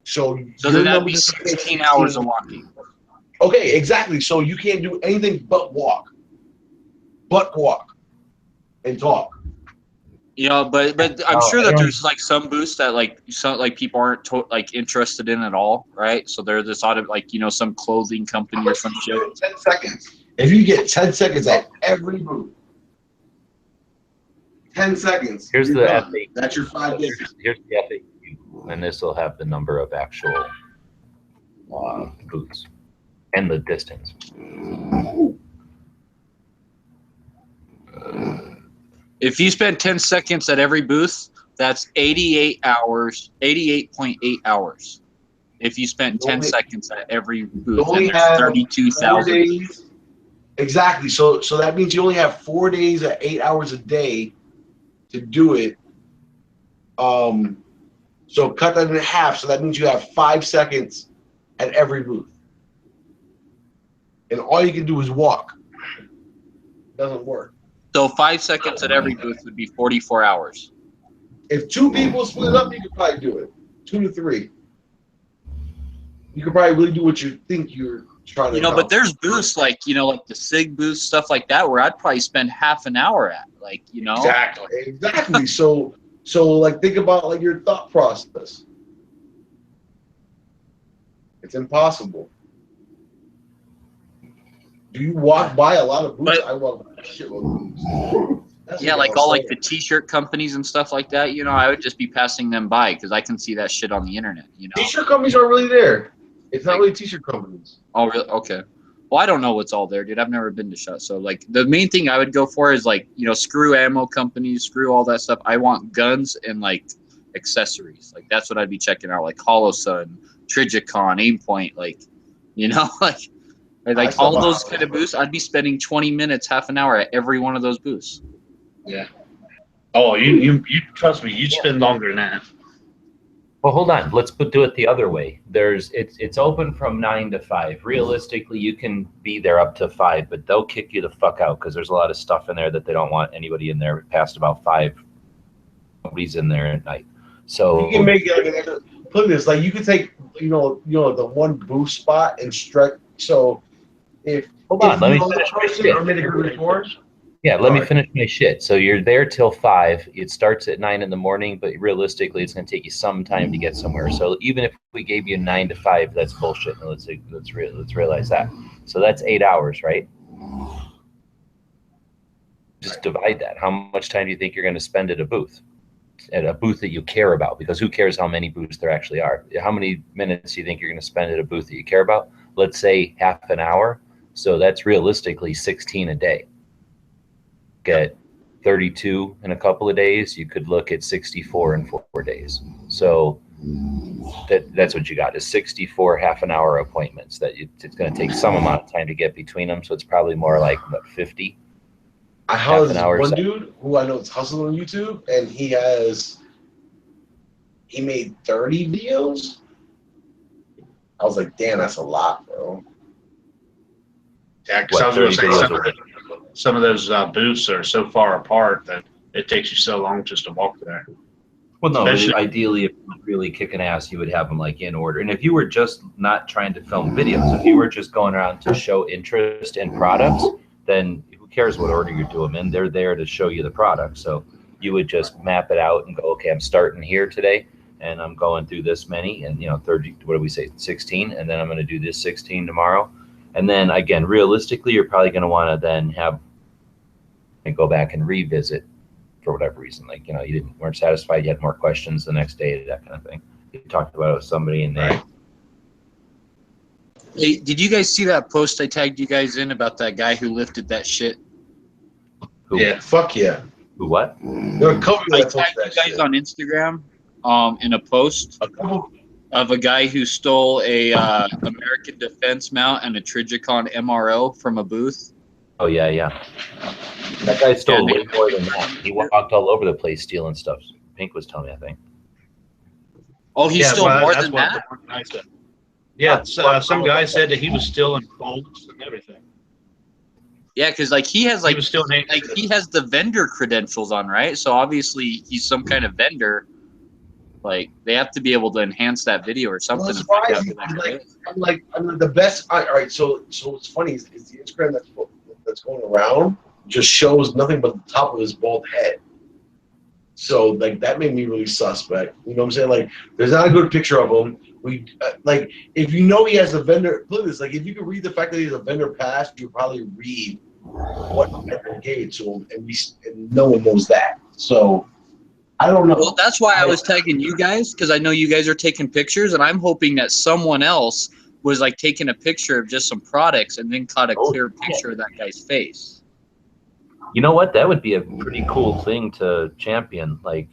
So then that'd be 16 hours of walking. Okay, exactly. So you can't do anything but walk. And talk. You know, but I'm sure that there's like some booths that like people aren't like interested in at all, right? So they're this out of like, you know, some clothing company or some shit. 10 seconds. If you get 10 seconds at every booth, 10 seconds. Here's the FAQ. That's your 5 days. Here's the FAQ, and this will have the number of actual booths and the distance. If you spend 10 seconds at every booth, that's 88 hours, 88.8 hours. If you spent 10 seconds at every booth, and there's 32,000. Exactly. So that means you only have 4 days at 8 hours a day to do it. So cut that in half. So that means you have 5 seconds at every booth. And all you can do is walk. It doesn't work. So 5 seconds at every booth would be 44 hours. If 2 people split up, you could probably do it. 2 to 3. You could probably really do what you think you're trying to do. But there's booths like, you know, like the SIG booths, stuff like that, where I'd probably spend half an hour at, like, you know. Exactly. So like think about like your thought process. It's impossible. Do you walk by a lot of booths? I walk by a shitload of booths. Yeah, like all like the T-shirt companies and stuff like that. You know, I would just be passing them by because I can see that shit on the internet. You know, T-shirt companies aren't really there. It's not really T-shirt companies. Oh, really? Okay. Well, I don't know what's all there, dude. I've never been to SHOT. So, like, the main thing I would go for is, like, you know, screw ammo companies, screw all that stuff. I want guns and, like, accessories. Like, that's what I'd be checking out. Like, Holosun, Trijicon, Aimpoint, like, you know, like all those kind of booths. I'd be spending 20 minutes, half an hour at every one of those booths. Yeah. Oh, you trust me, you'd spend longer than that. Well, hold on. Let's do it the other way. It's open from 9 to 5. Realistically, you can be there up to 5, but they'll kick you the fuck out because there's a lot of stuff in there that they don't want anybody in there past about 5. Nobody's in there at night. So you can make it like, put this like you could take you know the one booth spot and stretch. So if let me finish my shit. Yeah, let me finish my shit. So you're there till 5. It starts at 9 in the morning, but realistically, it's going to take you some time to get somewhere. So even if we gave you 9 to 5, that's bullshit. Let's realize that. So that's 8 hours, right? Just divide that. How much time do you think you're going to spend at a booth? At a booth that you care about? Because who cares how many booths there actually are? How many minutes do you think you're going to spend at a booth that you care about? Let's say half an hour. So that's realistically 16 a day. Get 32 in a couple of days, you could look at 64 in 4 days. So that's what you got is 64 half-an-hour appointments that it's going to take some amount of time to get between them. So it's probably more like, what, 50? I have this one dude who I know is hustling on YouTube, and he made 30 videos. I was like, damn, that's a lot, bro. Yeah, because I was going to say some of those booths are so far apart that it takes you so long just to walk there. Well, no, ideally, if you were really kicking ass, you would have them like in order. And if you were just not trying to film videos, if you were just going around to show interest in products, then who cares what order you do them in? They're there to show you the product. So you would just map it out and go, okay, I'm starting here today, and I'm going through this many, and 30. What do we say? 16, and then I'm going to do this 16 tomorrow. And then again, realistically, you're probably going to want to then have and go back and revisit for whatever reason. Like, you weren't satisfied, you had more questions the next day, that kind of thing. You talked about it with somebody and they. Hey, did you guys see that post I tagged you guys in about that guy who lifted that shit? Who? Yeah, fuck yeah. Who what? I tagged you guys on Instagram in a post of a guy who stole a American Defense mount and a Trigicon MRO from a booth. Oh, yeah. That guy stole way more than that. He walked all over the place stealing stuff. Pink was telling me, I think. Oh, he stole more than that? Yeah, some guy said that he was stealing bolts and everything. Yeah, because he has he has the vendor credentials on, right? So obviously he's some kind of vendor. Like, they have to be able to enhance that video or something. I'm like the best. All right, so what's funny is the Instagram that's going around just shows nothing but the top of his bald head. So like that made me really suspect. You know what I'm saying? Like, there's not a good picture of him. We if he has a vendor. Look at this. Like, if you could read the fact that he's a vendor pass, you probably read what vendor gave to him, and no one knows that. So I don't know. Well, that's why I was tagging you guys, because I know you guys are taking pictures, and I'm hoping that someone else was like taking a picture of just some products and then caught a clear picture of that guy's face. You know what? That would be a pretty cool thing to champion. Like,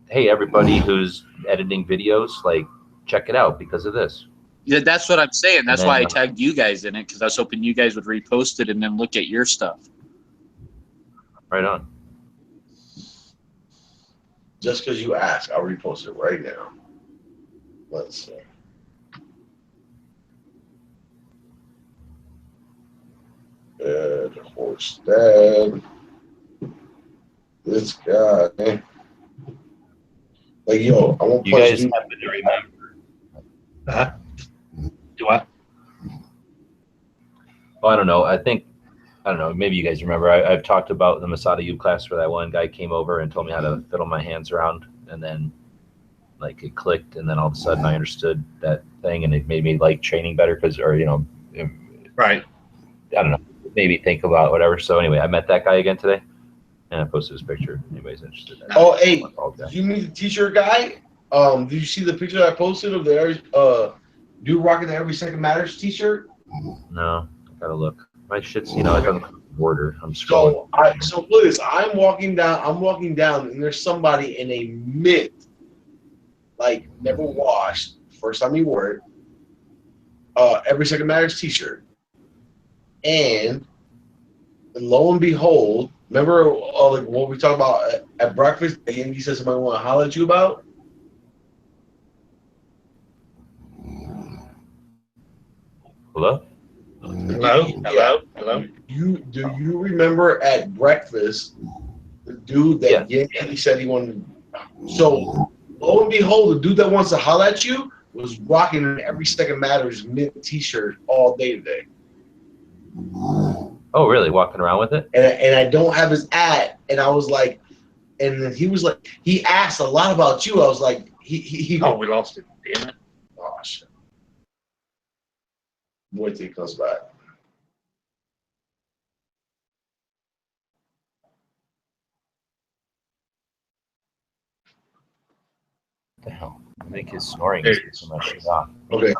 hey, everybody who's editing videos, like, check it out because of this. Yeah, that's what I'm saying. That's why I tagged you guys in it, because I was hoping you guys would repost it and then look at your stuff. Right on. Just because you ask, I'll repost it right now. Let's see. Horse dead. This guy. Like, yo, I won't. You guys happen to remember? Do I? Well, I don't know. I don't know. Maybe you guys remember. I've talked about the Masada U class where that one guy came over and told me how to fiddle my hands around, and then like it clicked, and then all of a sudden I understood that thing, and it made me like training better right. I don't know. Maybe think about whatever. So anyway, I met that guy again today, and I posted his picture. Anybody's interested in that. Oh, hey, you meet the t-shirt guy? Did you see the picture I posted of the dude rocking the Every Second Matters t-shirt? No, I gotta look. My shit's, it doesn't come in order. I'm scrolling. So look at this. I'm walking down, and there's somebody in a mint, like never washed, first time he wore it, Every Second Matters t-shirt. And lo and behold, remember like what we talked about at breakfast? And he said somebody want to holler at you about? Hello? Hello? Do you remember at breakfast the dude that he said he wanted? So lo and behold, the dude that wants to holler at you was rocking an Every Second Matters mint t-shirt all day today. Oh, really? Walking around with it? And I don't have his ad. And I was like, and then he was like, he asked a lot about you. I was like, he oh, we lost it. Damn it. Oh, shit. Wait till he comes back. What the hell? I think his snoring There is it is. so much shit off. Okay.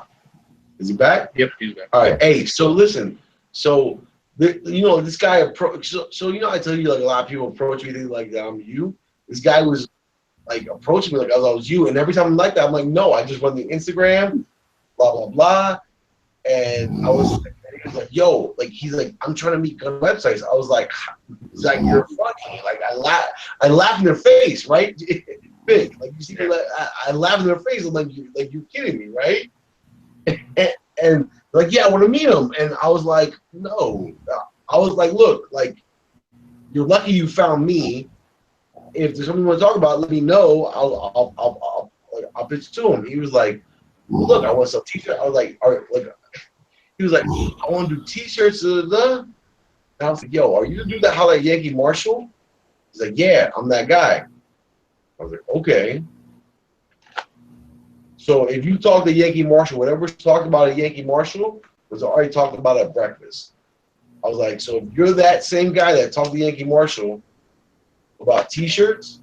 Is he back? Yep, he's back. All right. Hey, so listen. So this guy approached. So you know, I tell you, like a lot of people approach me, they like I'm you. This guy was like approaching me like I was you, and every time I'm like that, I'm like, no, I just run the Instagram, blah blah blah, and I was like, yo, like he's like, I'm trying to meet gun websites. I was like, you're funny. Like I laugh in their face, right? Big, like you see, I laugh in their face. I'm like, you're kidding me, right? And like, yeah, I want to meet him. And I was like, no. I was like, look, like, you're lucky you found me. If there's something you want to talk about, let me know. I'll pitch to him. He was like, look, I want some t-shirts. I was like, he was like, I want to do t-shirts. And I was like, yo, are you the dude that hollered at Yankee Marshall? He's like, yeah, I'm that guy. I was like, okay. So if you talk to Yankee Marshall, whatever was talked about at Yankee Marshall was already talked about at breakfast. I was like, so if you're that same guy that talked to Yankee Marshall about t-shirts,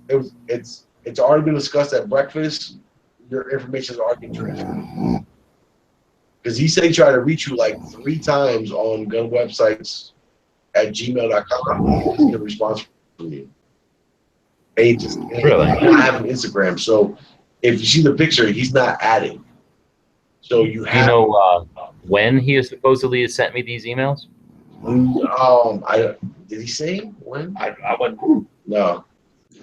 it's already been discussed at breakfast. Your information is already been transferred. Because he said he tried to reach you like 3 times on gun websites at gmail.com. He didn't get a response from you. And he just really? I have an Instagram, so if you see the picture, he's not adding. So you have. You know when he has supposedly sent me these emails? Did he say when? I wouldn't. No. I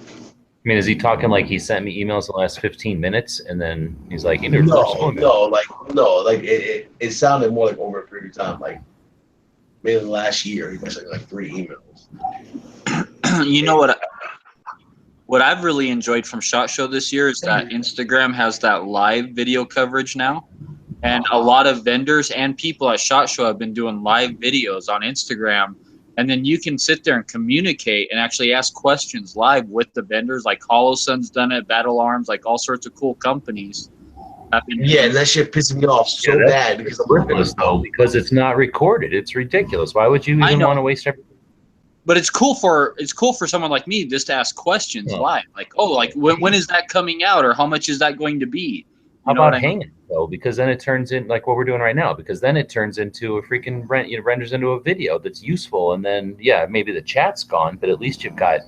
mean, is he talking like he sent me emails in the last 15 minutes, and then he's like, No, it sounded more like over a period of time, like maybe in the last year, he sent like 3 emails. You know what I've really enjoyed from SHOT Show this year is that Instagram has that live video coverage now. And a lot of vendors and people at SHOT Show have been doing live videos on Instagram. And then you can sit there and communicate and actually ask questions live with the vendors. Like HoloSun's done it, Battle Arms, like all sorts of cool companies. Yeah, and that shit pisses me off so bad because I'm ridiculous though, because it's not recorded. It's ridiculous. Why would you even want to waste everything? But it's cool for someone like me just to ask questions live. Like, oh, like when is that coming out, or how much is that going to be? How about hanging though? Because then it turns in like what we're doing right now. Because then it turns into a freaking renders into a video that's useful, and then maybe the chat's gone, but at least you've got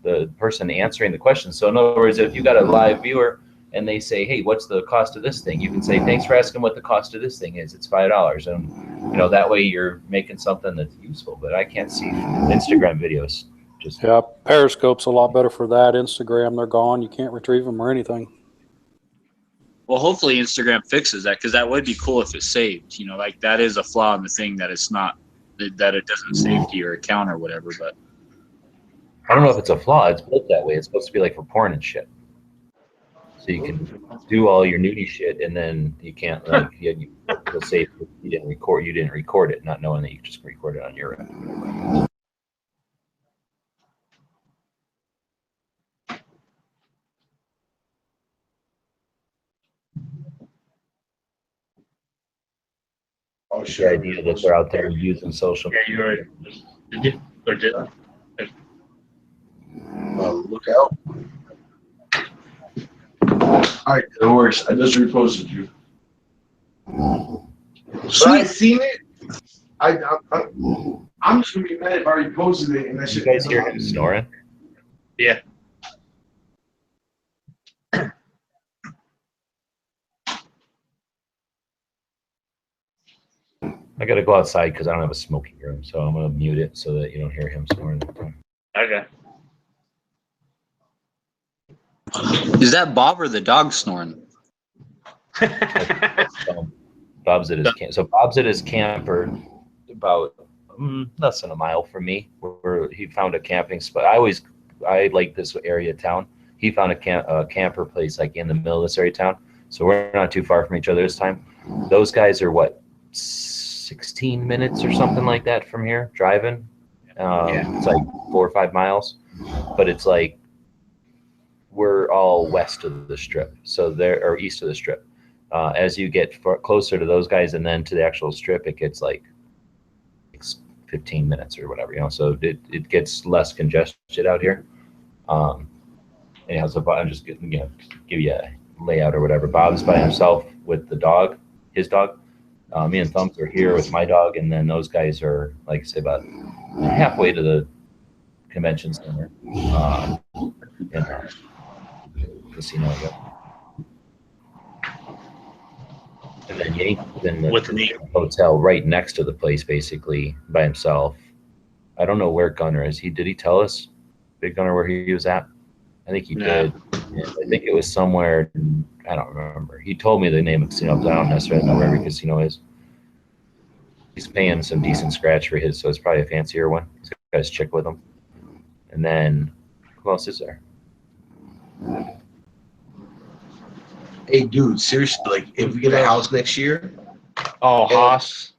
the person answering the questions. So in other words, if you got a live viewer and they say, hey, what's the cost of this thing? You can say, thanks for asking what the cost of this thing is. It's $5, and that way you're making something that's useful. But I can't see Instagram videos. Periscope's a lot better for that. Instagram, they're gone. You can't retrieve them or anything. Well, hopefully Instagram fixes that, because that would be cool if it's saved. Like that is a flaw in the thing, that it's not, that it doesn't save to your account or whatever. But I don't know if it's a flaw. It's built that way. It's supposed to be like for porn and shit. So you can do all your nudie shit, and then you can't you'll say you didn't record it, not knowing that you just record it on your end. Oh, sure. The idea that they're out there using social. Yeah, you already did you or did I? Look out. All right, it works. I just reposted you. So I seen it. I'm just gonna be mad if I already posted it and that shit. You guys hear him snoring? Yeah. I gotta go outside because I don't have a smoking room, so I'm gonna mute it so that you don't hear him snoring. Okay. is that Bob or the dog snoring? Bob's at his camp. So Bob's at his camper about less than a mile from me, where he found a camping spot. I like this area of town. He found a camper place like in the middle of this area of town, so we're not too far from each other this time. Those guys are what, 16 minutes or something like that from here driving. It's like 4 or 5 miles, but it's like we're all west of the strip, or east of the strip. As you get closer to those guys and then to the actual strip, it gets like 15 minutes or whatever, so it gets less congested out here. So I'm just give you a layout or whatever. Bob's by himself with the dog, his dog. Me and Thumbs are here with my dog, and then those guys are, like I say, about halfway to the convention center in casino. I guess. And then Yankee's in the hotel right next to the place, basically by himself. I don't know where Gunner is. Did he tell us, Big Gunner, where he was at? I think he did. And I think it was somewhere. I don't remember. He told me the name of the casino, but I don't necessarily know where every casino is. He's paying some decent scratch for his, so it's probably a fancier one. He's got his chick with him. And then, who else is there? Hey, dude, seriously, like, if we get a house next year. Oh, Haas.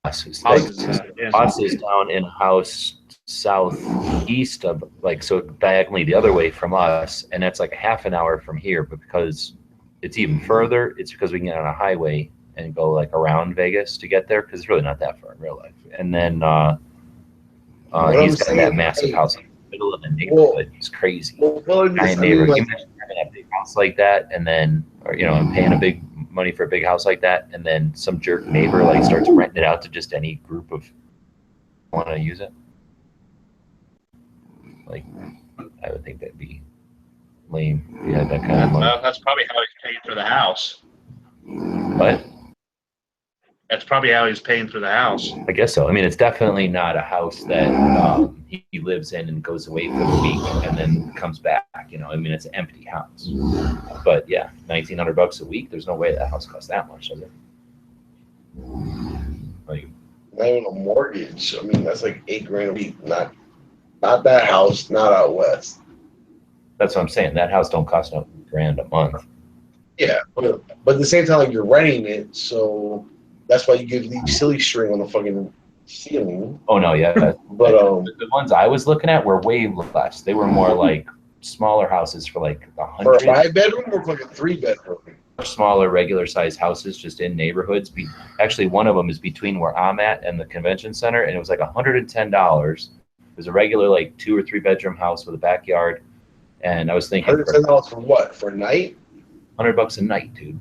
Haas is down in a house southeast of, like, so diagonally the other way from us, and that's like a half an hour from here. But because it's even further, it's because we can get on a highway and go like around Vegas to get there, because it's really not that far in real life. And then he's got that massive house in the middle of the neighborhood. It's crazy. Giant neighborhood. You imagine having a big house like that, and then, or, you know, and paying a big money for a big house like that, and then some jerk neighbor like starts renting it out to just any group of want to use it. Like, I would think that'd be lame if you had that kind of money. Well, that's probably how he's paying for the house. What? That's probably how he's paying for the house. I guess so. I mean, it's definitely not a house that he lives in and goes away for the week and then comes back. You know, I mean, it's an empty house. But yeah, $1,900 a week. There's no way that house costs that much, does it? Like, not even a mortgage. I mean, that's like $8,000 a week. Not that house. Not out west. That's what I'm saying. That house don't cost no $1,000 a month. Yeah, but at the same time, like, you're renting it, so that's why you give the silly string on the fucking ceiling. Oh no, yeah. But the ones I was looking at were way less. They were more like smaller houses for like 100. For a 5-bedroom or for like a 3-bedroom? Smaller, regular size houses just in neighborhoods. Actually, one of them is between where I'm at and the convention center, and it was like $110. It was a regular like 2 or 3 bedroom house with a backyard, and I was thinking $110 for what? For a night? $100 a night, dude.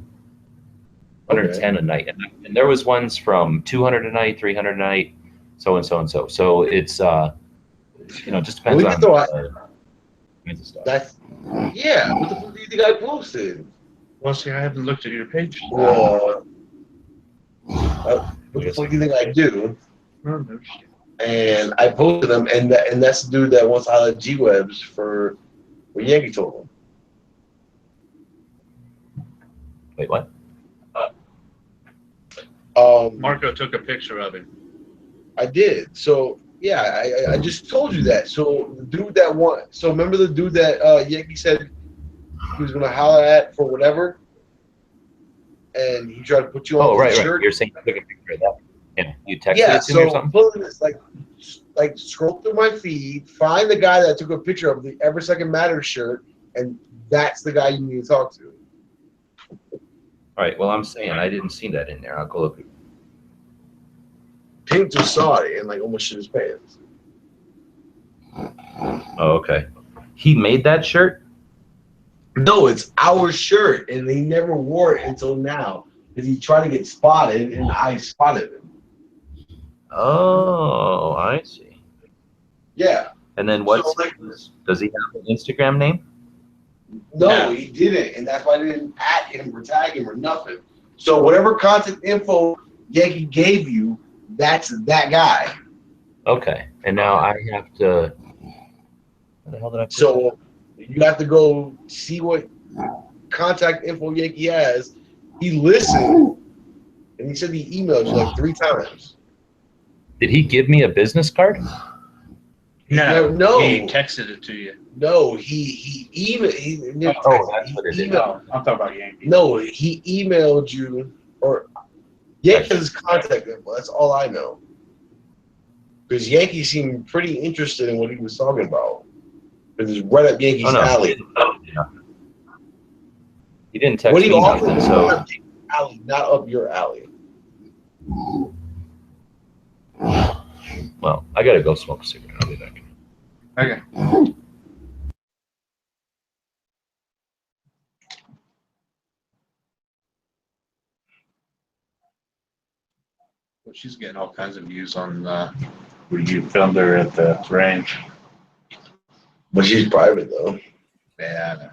110 a night, and there was ones from 200 a night, 300 a night, so and so and so. So it's you know, just depends on kinds of stuff. That's What the fuck do you think I posted? Well, see, I haven't looked at your page. What the fuck do you think I do? And I posted them, and that's the dude that wants to highlight G-Webs for what Yankee told him. Wait, what? Marco took a picture of him. I did. So yeah, I just told you that. So the dude that so remember the dude that Yankee said he was gonna holler at for whatever, and he tried to put you on the shirt. Right. You're saying you took a picture of that. Yeah, you texted it to so me or something? pulling this like scroll through my feed, find the guy that took a picture of the Every Second Matters shirt, and that's the guy you need to talk to. All right. Well, I'm saying I didn't see that in there. I'll go look. Pink just saw it and like almost shit his pants. Oh, okay. He made that shirt? No, it's our shirt, and he never wore it until now because he tried to get spotted, and I spotted him. Oh, I see. Yeah. And then what? Does he have an Instagram name? No, he didn't, and that's why I didn't at him or tag him or nothing. So whatever contact info Yankee gave you, that's that guy. Okay, and now I have to. What the hell did I put? So you have to go see what contact info Yankee has. He listened, and he said he emailed you like 3 times. Did he give me a business card? No. He texted it to you. No, he emailed. That's what it is. No, I'm talking about Yankee. No, he emailed you, or Yankee has his contact info. That's all I know. Because Yankee seemed pretty interested in what he was talking about. Because it's right up Yankee's alley. He didn't text What he me offered nothing, was so. right up Yankee's alley, not up your alley. Well, I gotta go smoke a cigarette. I'll be back. Okay. she's getting all kinds of views on where you filmed her at the range. But she's private though. Yeah, I know.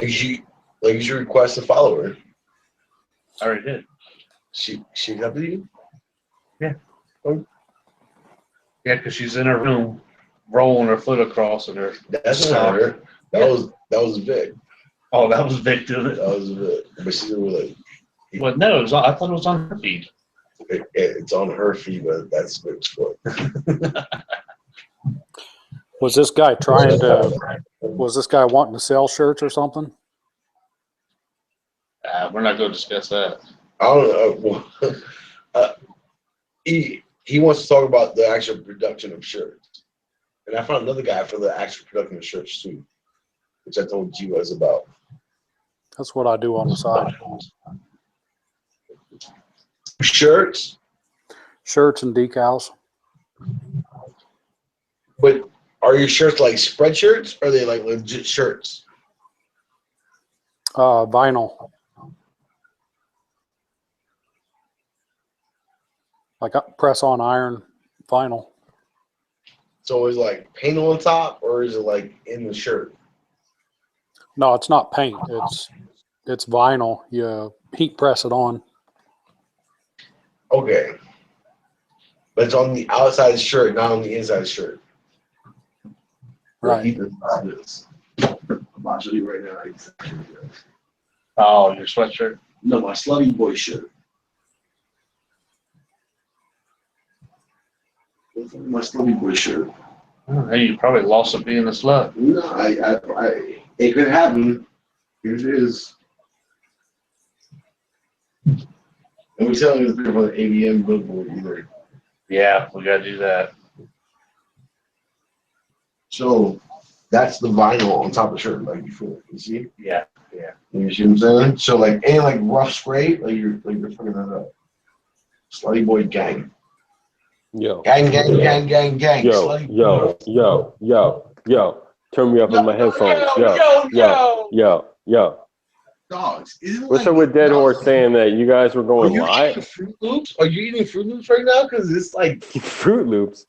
You should request to follow her. I already did. She accepted you? Yeah. Oh. Yeah, because she's in her room, rolling her foot across in her. That's not her. That was Vic. Oh, that was Vic doing it. That was Vic. But she was like. Well, no, I thought it was on her feed. It's on her feed, but that's Vic's foot. Was this guy was this guy wanting to sell shirts or something? We're not going to discuss that. I don't know. He wants to talk about the actual production of shirts. And I found another guy for the actual production of shirts too, which I told you guys about. That's what I do on the side. Shirts and decals. But are your shirts like spread shirts or are they like legit shirts? Vinyl. Like press on iron vinyl. So is it like paint on top or is it like in the shirt? No, it's not paint. It's vinyl. You heat press it on. Okay. But it's on the outside of the shirt, not on the inside of the shirt. Right. I'll show you right now. Oh, your sweatshirt? No, my Slutty Boy shirt. My Slutty Boy shirt. Oh, hey, you probably lost it being a slut. No, it could happen. Here it is. And we telling you the picture from the ABM billboard either. Yeah, we got to do that. So that's the vinyl on top of the shirt, like before. You see? Yeah. You see what I'm saying? So like ain't like rough spray, like you're fucking that up. Slutty Boy gang. Yo. Gang. Yo, Slutty yo. Turn me up on my headphones. Yo. Dogs. What's up with Dead Horse saying that you guys were going live? Fruit Loops? Are you eating Fruit Loops right now? Because it's like Fruit Loops.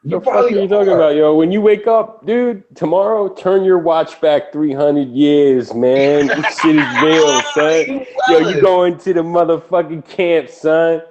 The fuck are you talking about, yo? When you wake up, dude, tomorrow, turn your watch back 300 years, man. This shit is real, son. Yo, you going to the motherfucking camp, son.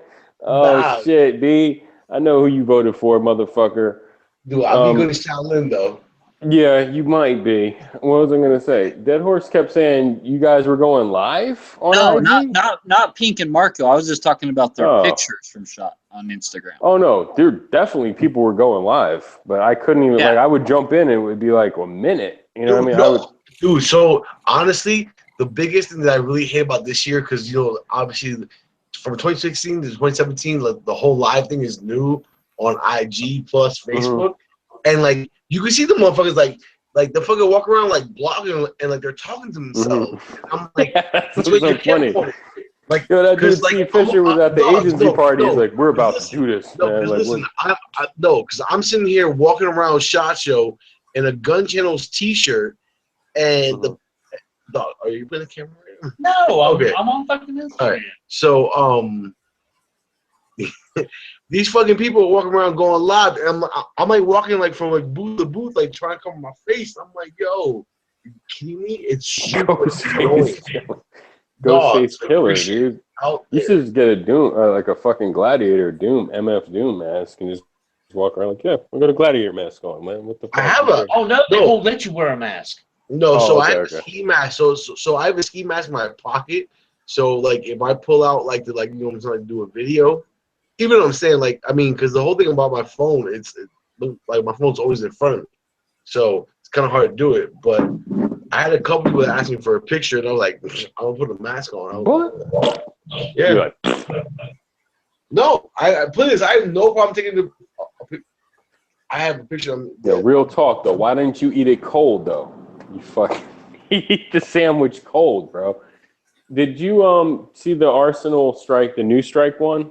Oh, shit, B. I know who you voted for, motherfucker. Dude, I'll be good to Shaolin, though. Yeah, you might be. What was I going to say? Dead Horse kept saying you guys were going live on IG? not Pink and Marco. I was just talking about their pictures from shot on Instagram. Oh no, dude, definitely people were going live, but I couldn't even like I would jump in and it would be like a minute. You know what I mean? No. Dude, so honestly, the biggest thing that I really hate about this year, because obviously from 2016 to 2017, like the whole live thing is new on IG plus Facebook, and like you can see the motherfuckers like the fucking walk around like blogging and like they're talking to themselves. I'm like, that's so funny. Like, yo, that dude Steve Fisher was at the agency party. He's like, we're about to do this. No, man. Like, listen, because I'm sitting here walking around SHOT Show in a Gun Channels T-shirt, and are you putting the camera right now? No, okay. I'm on fucking Instagram. All right. So, these fucking people are walking around going live, and I'm like walking like from like booth to booth, like trying to cover my face. I'm like, yo, you kidding me? It's super annoying. Ghostface Killer, dude. You should just get a Doom, like a fucking Gladiator Doom, MF Doom mask, and just walk around like, yeah, I got a Gladiator mask on, man. What the fuck? I have a. Oh no, they won't let you wear a mask. No, so I have a ski mask. So I have a ski mask in my pocket. So like, if I pull out like you know what I'm saying, like do a video, even though I'm saying like, I mean, because the whole thing about my phone, it's like my phone's always in front of me, so it's kind of hard to do it, but. I had a couple people ask me for a picture, and I was like, "I'm gonna put a mask on." What? Yeah. No, I put this. I have no problem taking the. I have a picture of. Yeah, real talk though. Why didn't you eat it cold though? You fucking eat the sandwich cold, bro. Did you see the Arsenal strike, the new strike one,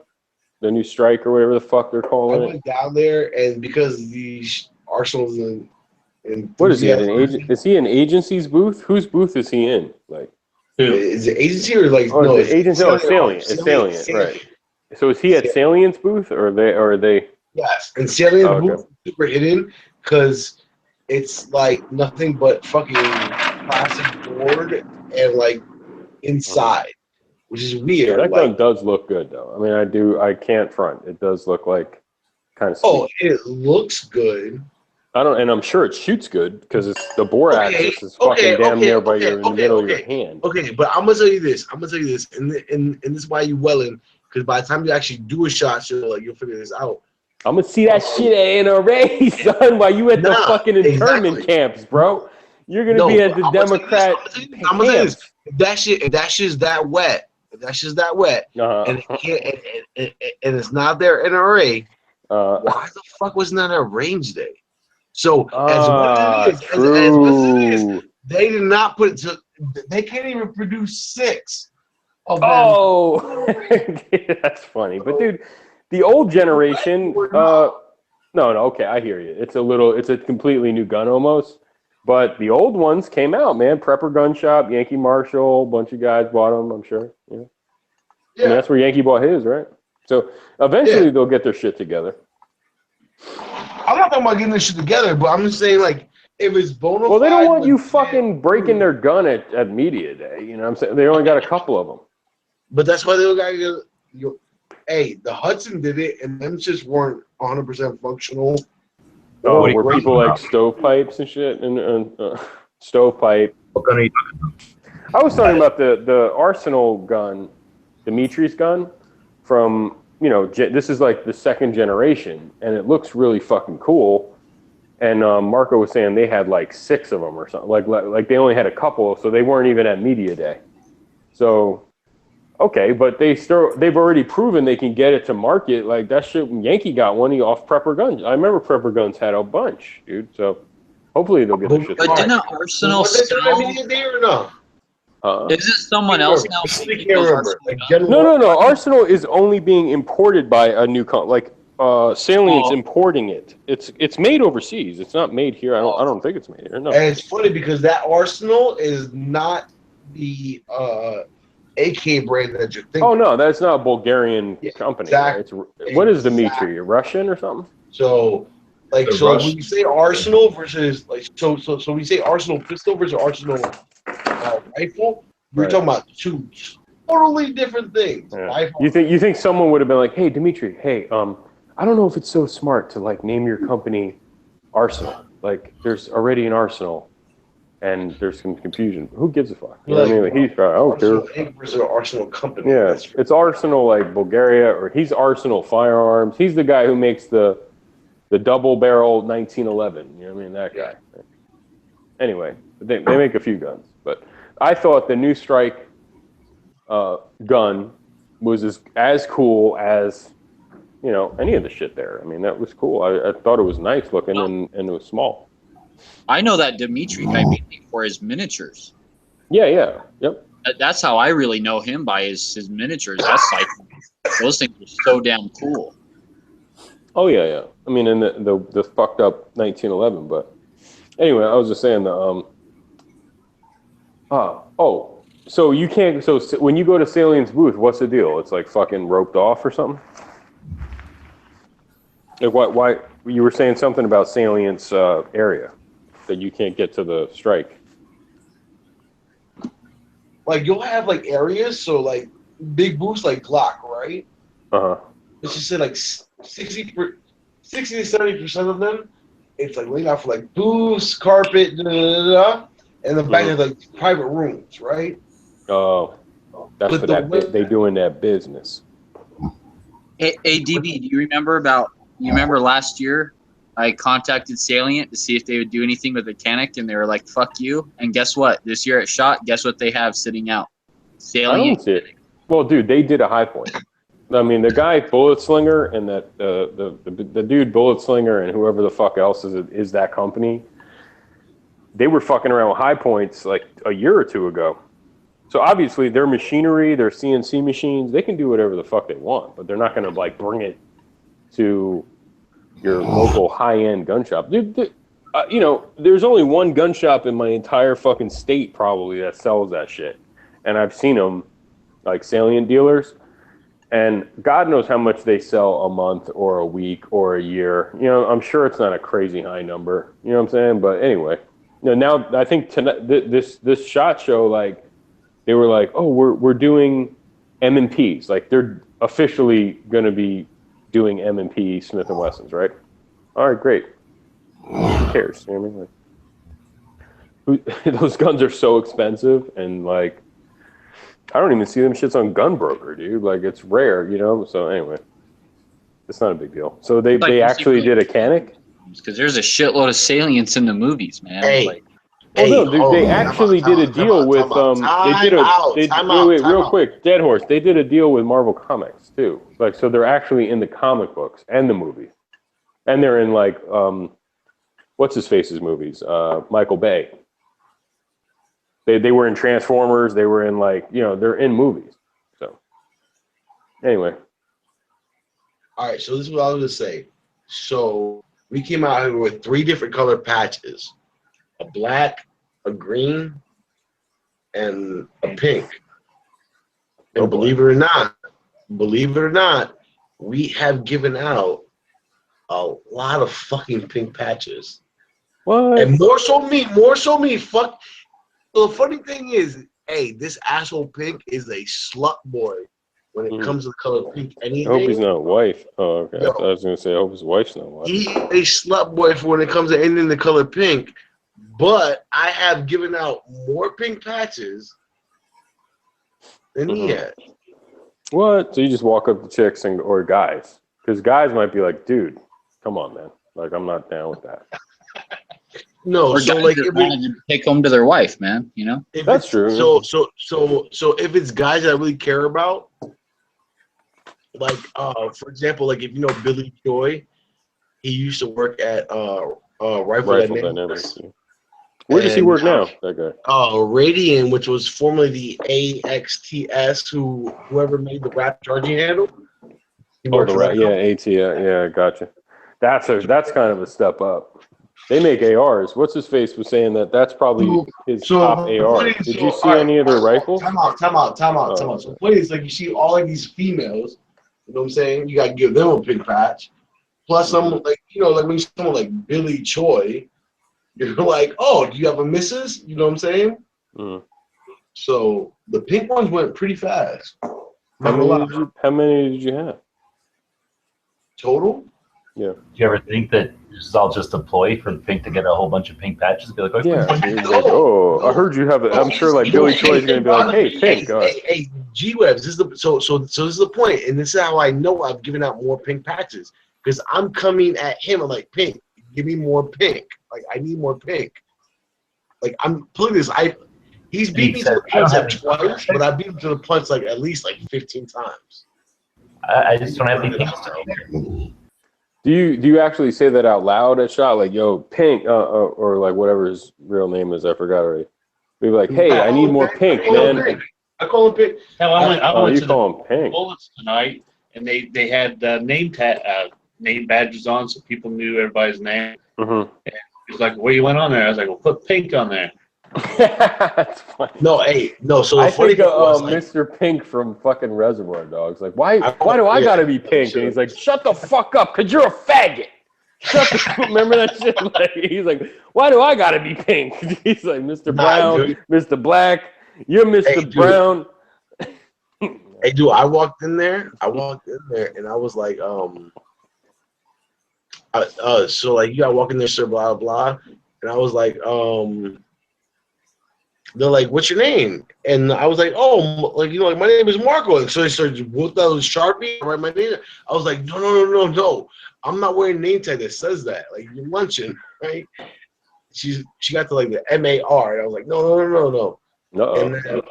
the new strike or whatever the fuck they're calling it? I went down there, and because the Arsenal's in. What is he at an agent? Is he in agency's booth? Whose booth is he in? Like, is it agency or like no? It's agency. Oh, Salient. It's Salient, right? So is he at Salient's booth, or are they? Yes, and Salient's Oh, okay. booth is super hidden because it's like nothing but fucking plastic board and like inside, which is Yeah, weird. that like, gun does look good, though. I mean, I can't front. It does look like kind of. oh, it looks good. And I'm sure it shoots good because it's the bore axis is fucking damn near by in the middle of your hand. Okay, but I'm gonna tell you this. And this is why you welling, because by the time you actually do a shot, you'll figure this out. I'm gonna see that shit at NRA, son. While you at the fucking internment camps, bro. You're gonna be at the Democrat. I'm gonna tell you this. If that shit's that wet, and it can't, and it's not their NRA, why the fuck wasn't that a range day? So as what it is, they did not put it to. They can't even produce 6 of them. Oh, that's funny. But dude, the old generation. No, okay, I hear you. It's a completely new gun almost. But the old ones came out, man. Prepper Gun Shop, Yankee Marshall, a bunch of guys bought them, I'm sure. Yeah. I mean, that's where Yankee bought his, right? So eventually they'll get their shit together. I'm not talking about getting this shit together, but I'm just saying, like, if it's bona fide. Well, they don't want you fucking breaking their gun at media day. You know what I'm saying? They only got a couple of them. But that's why they don't got to get. Hey, the Hudson did it, and them just weren't 100% functional. Oh, were people like stovepipes and shit? And stovepipe. What gun are you talking about? I was talking about the Arsenal gun, Dimitri's gun, from, you know, this is like the second generation, and it looks really fucking cool. And Marco was saying they had like 6 of them or something. Like they only had a couple, so they weren't even at media day. So, okay, but they've already proven they can get it to market. Like that shit, Yankee got one off Prepper Guns. I remember Prepper Guns had a bunch, dude. So hopefully they'll get their shit to But market. didn't Arsenal Was it sell? media day or no? Is it someone else now? I can't remember. Like, No. Arsenal is only being imported by a new Salient's importing it. It's made overseas. It's not made here. I don't think it's made here. No. And it's funny because that Arsenal is not the AK brand that you're thinking. Oh no, that's not a Bulgarian company. exactly. Right? What is Dimitri? A Russian or something? So, like, so when you say Arsenal versus like, so when you say Arsenal pistol versus Arsenal rifle, we're talking about 2 totally different things. Yeah. You think someone would have been like, hey Dimitri, hey, I don't know if it's so smart to like name your company Arsenal. Like, there's already an Arsenal, and there's some confusion. Who gives a fuck? You know what I mean? Like, I don't care. Arsenal Inc. versus Arsenal Company. Yeah, it's Arsenal like Bulgaria, or he's Arsenal Firearms. He's the guy who makes the double barrel 1911. You know what I mean? That guy. Anyway, they make a few guns, but I thought the new Strike gun was as cool as, you know, any of the shit there. I mean, that was cool. I thought it was nice looking, and it was small. I know that Dimitri guy mainly for his miniatures. Yeah, yep. That's how I really know him, by his miniatures. That's like, those things are so damn cool. Oh yeah. I mean, in the fucked up 1911, but anyway, I was just saying so you can't. So when you go to Salient's booth, what's the deal? It's like fucking roped off or something. Like why you were saying something about Salient's area that you can't get to the Strike. Like, you'll have like areas, so like big booths like Glock, right? Let's just say like 60 to 70% of them, it's like laid out for like booths, carpet, and the back is like private rooms, right? Oh, that's But for the that way- they doing that business. Hey, DB, do you remember last year I contacted Salient to see if they would do anything with the Canic, and they were like, fuck you. And guess what? This year at SHOT, guess what they have sitting out? I Salient. don't see it. Well, dude, they did a High Point. I mean, the guy Bullet Slinger and that the dude Bullet Slinger and whoever the fuck else is that company, they were fucking around with High Points like a year or two ago. So obviously their machinery, their CNC machines, they can do whatever the fuck they want, but they're not going to like bring it to your local high-end gun shop. Dude, you know, there's only one gun shop in my entire fucking state probably that sells that shit, and I've seen them, like Salient dealers, And God knows how much they sell a month or a week or a year. You know, I'm sure it's not a crazy high number. You know what I'm saying? But anyway, you know, now I think tonight this SHOT Show, like they were like, oh, we're doing M&Ps. Like they're officially going to be doing M&P Smith & Wessons, right? All right, great. Who cares? You know what I mean? Like, those guns are so expensive, and like I don't even see them shits on Gunbroker, dude. Like it's rare, you know. So anyway, it's not a big deal. So they actually did a Canic because there's a shitload of salients in the movies, man. Hey. Like, well, no, they actually did a deal with real quick, Dead Horse. They did a deal with Marvel Comics too. Like so, they're actually in the comic books and the movie, and they're in like what's his face's movies? Michael Bay. They were in Transformers. They were in like they're in movies. So anyway, all right. So this is what I was gonna say. So we came out here with 3 different color patches. A black, a green, and a pink. And believe it or not, we have given out a lot of fucking pink patches. What? And more so me. Fuck. The funny thing is, hey, this asshole pink is a slut boy when it comes to the color pink. Anything. I hope he's not white. Oh, okay. I was gonna say I hope his wife's not white. He's a slut boy for when it comes to anything the color pink. But I have given out more pink patches than he had. What? So you just walk up to chicks or guys? Because guys might be like, dude, come on, man. Like, I'm not down with that. No, or so guys like that wanted to take home to their wife, man. You know, that's true. So if it's guys that I really care about, like for example, like if you know Billy Joy, he used to work at Rifle Dynamics. Where does he work now? That guy. Radian, which was formerly the AXTS, whoever made the rap charging handle. AT, yeah, gotcha. That's kind of a step up. They make ARs. What's his face was saying that's probably his top AR. Did you see any of their rifles? Time out. So the point is, like, you see all of these females. You know what I'm saying? You got to give them a pink patch. Plus, someone like like when you see someone like Billy Choi. You're like, oh, do you have a missus? You know what I'm saying? So the pink ones went pretty fast. How many did you have? Total? Yeah. Do you ever think that this is all just a ploy for Pink to get a whole bunch of pink patches? Be like, I heard you have it. I'm sure like Billy Choi's going to be like, hey, Pink. Hey, G-Webs, this is so this is the point, and this is how I know I've given out more pink patches because I'm coming at him. I'm like, Pink, give me more pink. Like, I need more pink. Like, I'm putting this. He's beat me to the punch like twice, but I beat him to the punch like at least like 15 times. I just don't have any pinks. Do you actually say that out loud at SHOT? Like, yo, Pink, or like whatever his real name is, I forgot already. Be like, hey, I need more pink, man. I call him Pink. Hell, I went to call him Pink. Bullets tonight, and they had name badges on, so people knew everybody's name. Mm-hmm. He's like, "Where you went on there?" I was like, "Well, put Pink on there." That's funny. No. So I think Mr. Pink from fucking Reservoir Dogs. Like, why do I gotta be pink? And he's like, shut the fuck up, cause you're a faggot. Remember that shit? Like, he's like, why do I gotta be pink? He's like, Mr. Brown, Mr. Black, you're Mr. Brown. Hey, dude, I walked in there and I was like, so like you gotta walk in there, sir, blah blah, and I was like, they're like, what's your name? And I was like, oh, like like my name is Marco. And so they started with that Sharpie, write my name. I was like, no, I'm not wearing a name tag that says that. Like, you're lunching, right? She got to like the MAR, and I was like, no. And then,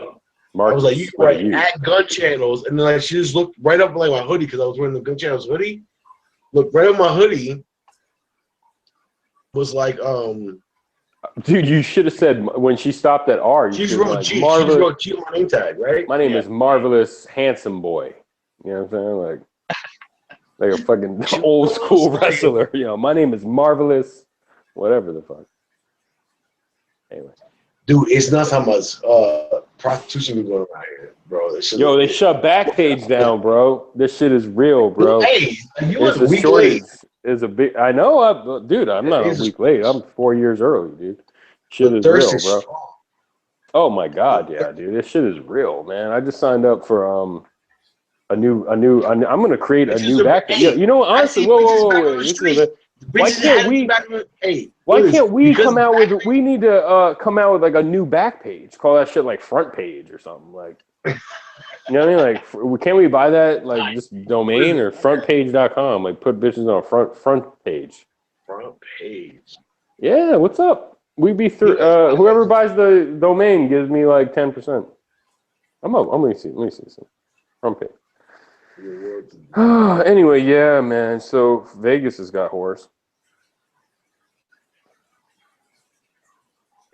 I was like, you can write at Gun Channels, and then like she just looked right up like my hoodie because I was wearing the Gun Channels hoodie. Looked right up my hoodie. Was like, dude, you should have said when she stopped at R. You she wrote G on my name tag, right? My name is Marvelous Handsome Boy. You know what I'm saying? Like a fucking old school wrestler. You know, my name is Marvelous, whatever the fuck. Anyway, dude, it's nuts how much prostitution be going around here, bro. Yo, they shut Backpage down, bro. This shit is real, bro. Hey, you was a It's week shortage. late. Is a big. I know, dude. I'm not a week late. I'm 4 years early, dude. Shit is thirst real, is bro. strong. Oh my god, yeah, dude. This shit is real, man. I just signed up for a new. I'm gonna create a new Backpage. Hey, You know what? Honestly, whoa. Why can't we? Why can't we come out with? We need to come out with like a new Backpage. Call that shit like Front Page or something. Like, you know what I mean? Like, can't we buy that like this domain or frontpage.com? Like, put bitches on front page. Front page. Yeah, what's up? We be through. Whoever buys the domain gives me like 10%. I'm up. Let me see. Front page. Anyway, yeah, man. So Vegas has got whores.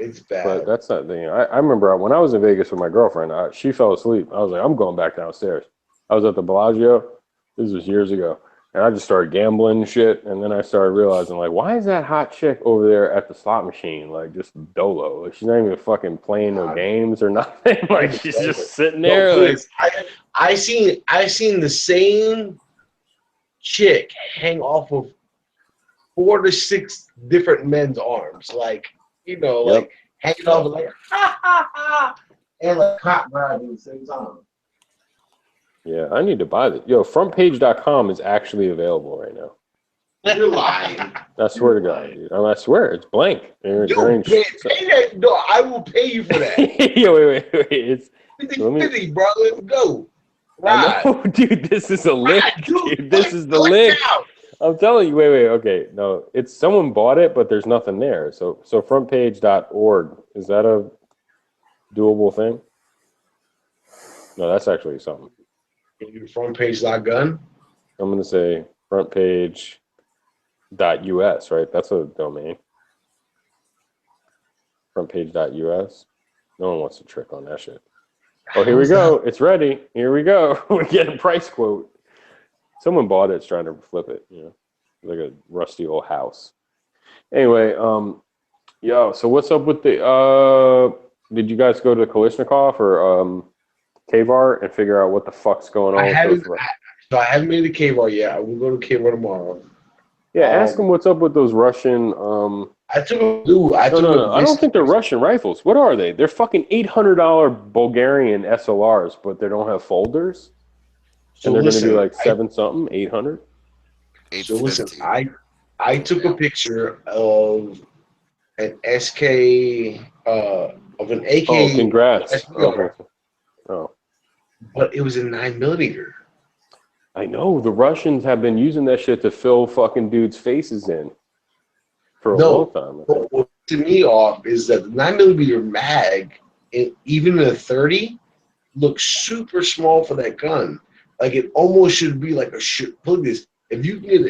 It's bad. But that's not the. I remember when I was in Vegas with my girlfriend. She fell asleep. I was like, I'm going back downstairs. I was at the Bellagio. This was years ago, and I just started gambling and shit. And then I started realizing, like, why is that hot chick over there at the slot machine, like, just dolo? Like, she's not even fucking playing no games or nothing. Like, she's just sitting there. No, Like, I seen the same chick hang off of 4 to 6 different men's arms, like, you know, like hanging off like ha ha ha, and like hot grabbing at the same time. yeah, I need to buy this. Yo, frontpage.com is actually available right now. You're lying. I swear to God, dude. I swear, it's blank. Yo, pay that. No, I will pay you for that. Yo, wait. It's 50, bro. Let's go. I know, dude. This is a link, dude. This is the link. I'm telling you. Wait. Okay, no. It's someone bought it, but there's nothing there. So frontpage.org, is that a doable thing? No, that's actually something. Frontpage.gun. I'm gonna say frontpage.us, right? That's a domain. Frontpage.us. No one wants to trick on that shit. Oh, here we go. It's ready. Here we go. We're getting a price quote. Someone bought it. It's trying to flip it. You know, like a rusty old house. Anyway, yo. So what's up with the? Did you guys go to Kalishnikov or Kvar and figure out what the fuck's going on? I haven't made the Kvar yet. I will go to Kvar tomorrow. Yeah, ask them what's up with those Russian. I took a blue. I don't think they're Russian rifles. What are they? They're fucking $800 Bulgarian SLRs, but they don't have folders. So and they're going to listen, be like 7-something, 800. So listen, I took a picture of an SK of an AK. Oh, congrats! SPR, Oh, but it was a 9mm. I know the Russians have been using that shit to fill fucking dudes' faces in for a long time. What to me off is that the 9mm mag, even in a 30, looks super small for that gun. Like it almost should be like a look at this. If you can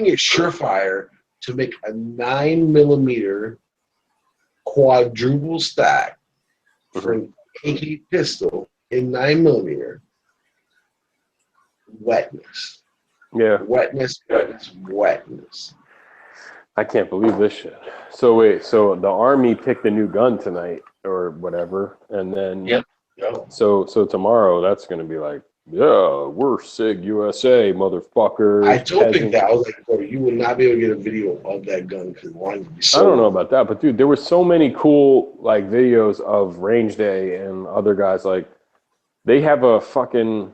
get Surefire to make a 9mm quadruple stack for an AK pistol in 9mm, wetness. Yeah. Wetness. I can't believe this shit. So wait, so the Army picked a new gun tonight or whatever, and then So tomorrow that's gonna be like, yeah, we're SIG USA, motherfucker. I told Big that I was like, bro, you will not be able to get a video of that gun because one would be so. I don't know about that, but dude, there were so many cool like videos of Range Day and other guys. Like, they have a fucking,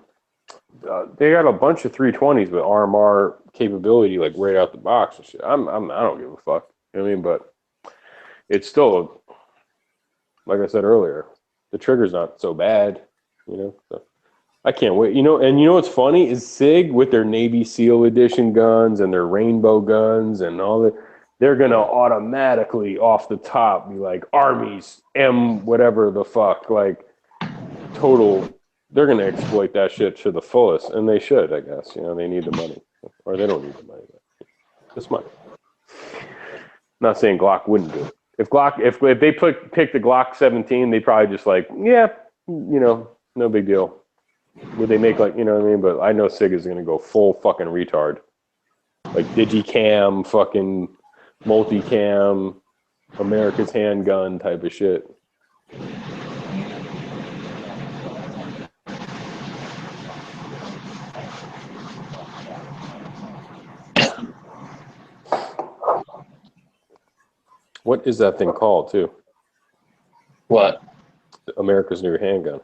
they got a bunch of 320s with RMR capability, like right out the box and shit. I don't give a fuck. You know what I mean? But it's still, like I said earlier, the trigger's not so bad. You know. So I can't wait. You know, and you know what's funny is SIG with their Navy SEAL edition guns and their rainbow guns and all that, they're gonna automatically off the top be like Army's M whatever the fuck, like total. They're gonna exploit that shit to the fullest, and they should, I guess. You know, they need the money, or they don't need the money. Just money. Not saying Glock wouldn't do it. If they pick the Glock 17, they probably just like, yeah, you know, no big deal. Would they make like, you know what I mean? But I know SIG is gonna go full fucking retard, like digicam, fucking multicam, America's handgun type of shit. What is that thing called, too? What? America's new handgun.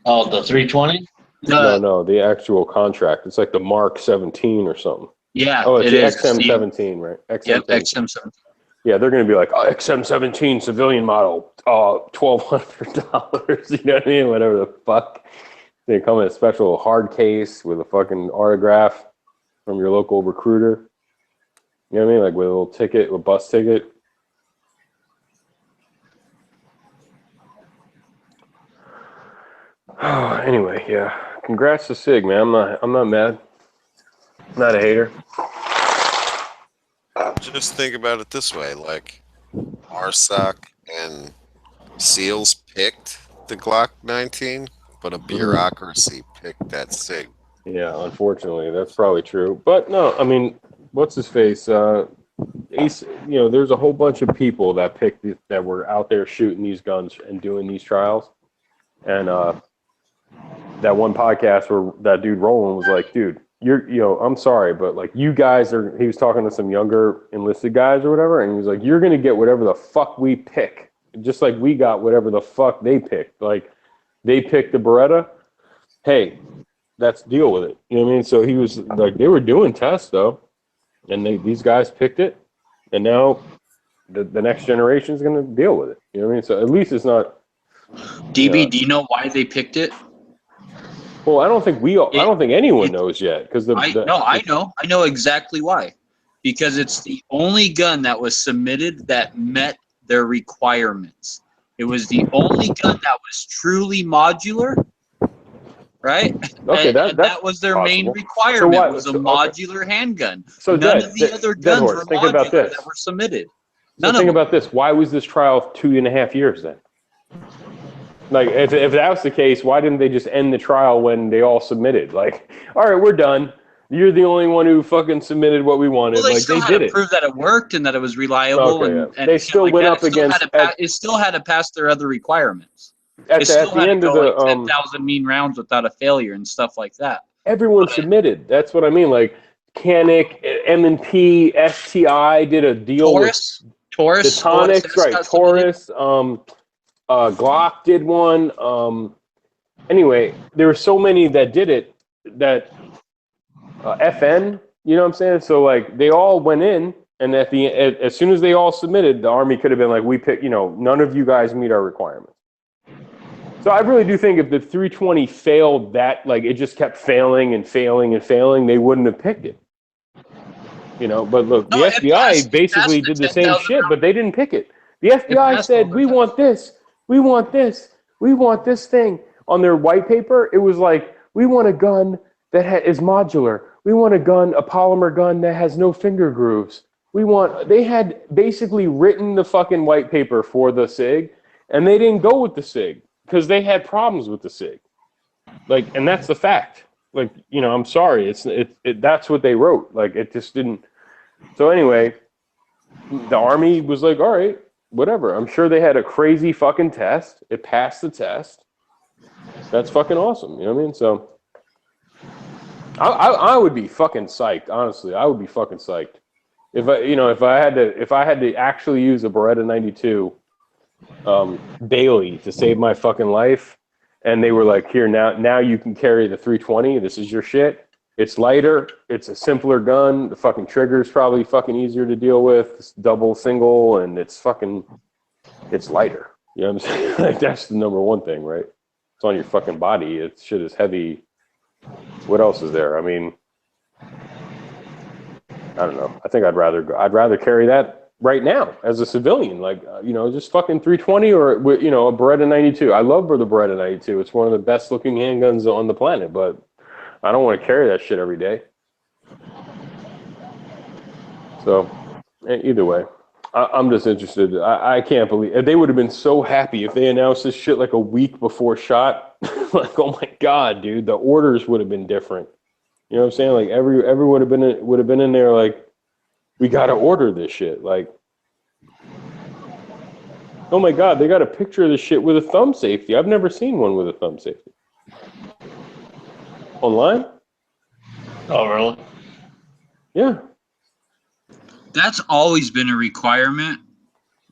Oh, the 320? No, the actual contract. It's like the Mark 17 or something. Yeah. Oh, it's it the is. XM17, right? XM17. Yep, XM17. Yeah, they're going to be like, oh, XM17 civilian model, $1,200. You know what I mean? Whatever the fuck. They come in a special hard case with a fucking autograph from your local recruiter. You know what I mean? Like with a little ticket, a bus ticket. Anyway, yeah. Congrats to Sig, man. I'm not mad. I'm not a hater. Just think about it this way, like RSOC and SEALs picked the Glock 19, but a bureaucracy picked that SIG. Yeah, unfortunately, that's probably true. But no, I mean, what's his face? Ace, you know, there's a whole bunch of people that picked that were out there shooting these guns and doing these trials. And that one podcast where that dude Roland was like, dude, I'm sorry, but like you guys are, he was talking to some younger enlisted guys or whatever, and he was like, you're going to get whatever the fuck we pick, just like we got whatever the fuck they picked. Like they picked the Beretta. Hey, let's deal with it. You know what I mean? So he was like, they were doing tests though, and these guys picked it, and now the next generation is going to deal with it. You know what I mean? So at least it's not. DB, do you know why they picked it? Well, I don't think anyone knows yet because I know exactly why. Because it's the only gun that was submitted that met their requirements. It was the only gun that was truly modular, right? Okay, that was their main requirement. Was a modular handgun. So none of the other guns were modular that were submitted. None of them. Think about this. Why was this trial 2.5 years then? Like, if that was the case, why didn't they just end the trial when they all submitted? Like, all right, we're done. You're the only one who fucking submitted what we wanted. Well, they like, still they had did to it. prove that it worked and that it was reliable. Okay, and they still like went that. up against. It still had to pass their other requirements. At It still the had end to of go the like 10,000 mean rounds without a failure and stuff like that. everyone submitted. That's what I mean. Like, Canic, M&P, STI did a deal Taurus, the Tonics, right? Taurus. Glock did one. Anyway, there were so many that did it that FN, you know what I'm saying? So like they all went in, and as soon as they all submitted, the Army could have been like, we pick, none of you guys meet our requirements. So I really do think if the 320 failed that, like it just kept failing and failing and failing, they wouldn't have picked it. But look, the FBI basically did the same shit, but they didn't pick it. The FBI said, we want this. We want this. We want this thing. On their white paper, it was like, we want a gun that is modular. We want a polymer gun that has no finger grooves. They had basically written the fucking white paper for the SIG, and they didn't go with the SIG because they had problems with the SIG. Like, and that's the fact. Like, I'm sorry. That's what they wrote. Like, it just didn't. So anyway, the Army was like, all right, whatever. I'm sure they had a crazy fucking test. It passed the test. That's fucking awesome. You know what I mean? So I would be fucking psyched. Honestly, I would be fucking psyched if I had to actually use a Beretta 92 daily to save my fucking life, and they were like, here now you can carry the 320. This is your shit. It's lighter. It's a simpler gun. The fucking trigger's probably fucking easier to deal with. It's double, single, and it's lighter. You know what I'm saying? Like, that's the number one thing, right? It's on your fucking body. Shit is heavy. What else is there? I mean, I don't know. I think I'd rather carry that right now as a civilian. Like, just fucking 320 or, a Beretta 92. I love the Beretta 92. It's one of the best looking handguns on the planet, but I don't want to carry that shit every day. So, either way, I'm just interested. I can't believe they would have been so happy if they announced this shit like a week before shot. Like, oh my god, dude, the orders would have been different. You know what I'm saying? Like everyone would have been in there like, we got to order this shit. Like, oh my god, they got a picture of this shit with a thumb safety. I've never seen one with a thumb safety. Online? Oh, really? Yeah. That's always been a requirement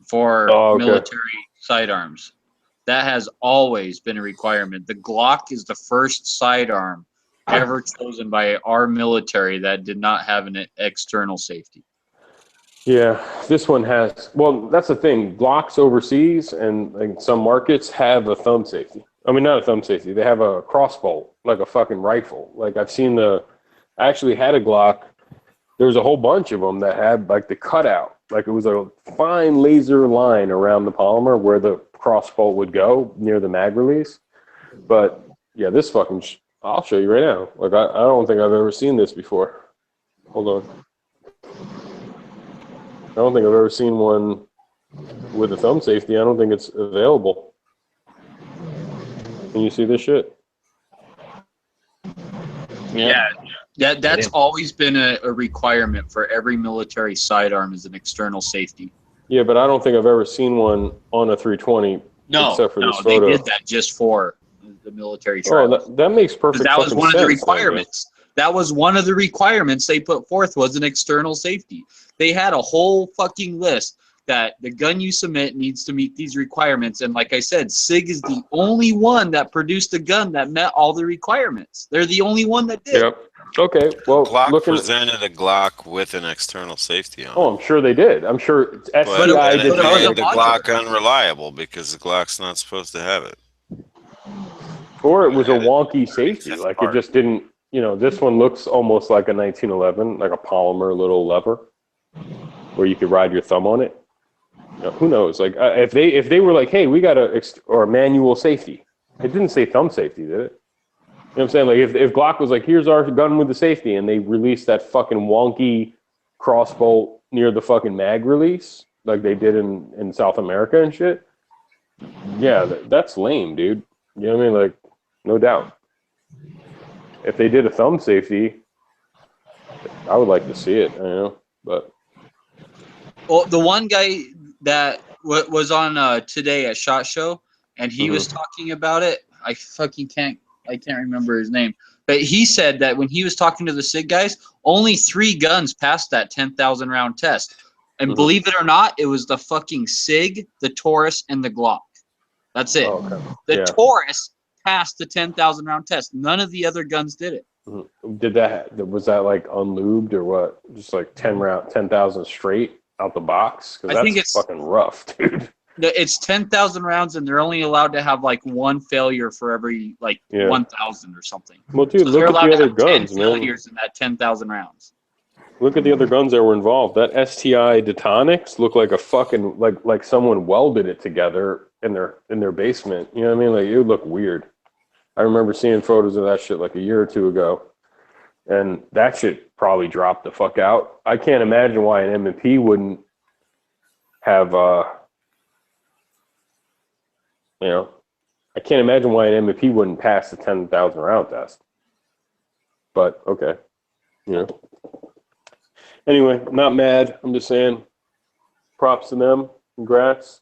for military sidearms. That has always been a requirement. The Glock is the first sidearm ever chosen by our military that did not have an external safety. Yeah, this one has. Well, that's the thing. Glocks overseas and in some markets have a thumb safety. I mean, not a thumb safety. They have a crossbolt, like a fucking rifle. Like I've seen I actually had a Glock. There's a whole bunch of them that had like the cutout. Like it was a fine laser line around the polymer where the crossbolt would go near the mag release. But yeah, this fucking, I'll show you right now. Like I don't think I've ever seen this before. Hold on. I don't think I've ever seen one with a thumb safety. I don't think it's available. Can you see this shit? Yeah. That's always been a requirement for every military sidearm is an external safety. Yeah, but I don't think I've ever seen one on a 320 except for this photo. They did that just for the military trials. trials. That makes perfect sense. That was one of the requirements. That was one of the requirements they put forth was an external safety. They had a whole fucking list that the gun you submit needs to meet these requirements. And like I said, SIG is the only one that produced a gun that met all the requirements. They're the only one that did. Yep. Okay. Well, Glock presented a Glock with an external safety on it. Oh, I'm sure they did. I'm sure STI But did. it made the Glock unreliable because the Glock's not supposed to have it. Or it was a wonky safety. Like it just didn't, this one looks almost like a 1911, like a polymer little lever where you could ride your thumb on it. Who knows? Like if they were like, hey, we got or manual safety. It didn't say thumb safety, did it? You know what I'm saying? Like if Glock was like, here's our gun with the safety, and they released that fucking wonky crossbolt near the fucking mag release, like they did in South America and shit. Yeah, that's lame, dude. You know what I mean? Like, no doubt. If they did a thumb safety, I would like to see it, but. Well, the one guy that was on today at SHOT Show, and he was talking about it. I can't remember his name, but he said that when he was talking to the SIG guys, only 3 guns passed that 10,000 round test. And believe it or not, it was the fucking SIG, the Taurus, and the Glock. That's it. Oh, okay. The Taurus passed the 10,000 round test. None of the other guns did it. Was that like unlubed or what? Just like 10,000 straight out the box? Because that's it's fucking rough, dude. It's 10,000 rounds, and they're only allowed to have like 1 failure for every 1,000 or something. Well, dude, so look they're at allowed the to other have guns, 10 man. failures in that 10,000 rounds. Look at the other guns that were involved. That STI Detonics looked like a fucking like someone welded it together in their basement. You know what I mean? Like it would look weird. I remember seeing photos of that shit like a year or two ago, and that shit probably dropped the fuck out. I can't imagine why an M&P wouldn't have. I can't imagine why an M&P wouldn't pass the 10,000 round test. But okay, Anyway, not mad. I'm just saying, props to them. Congrats.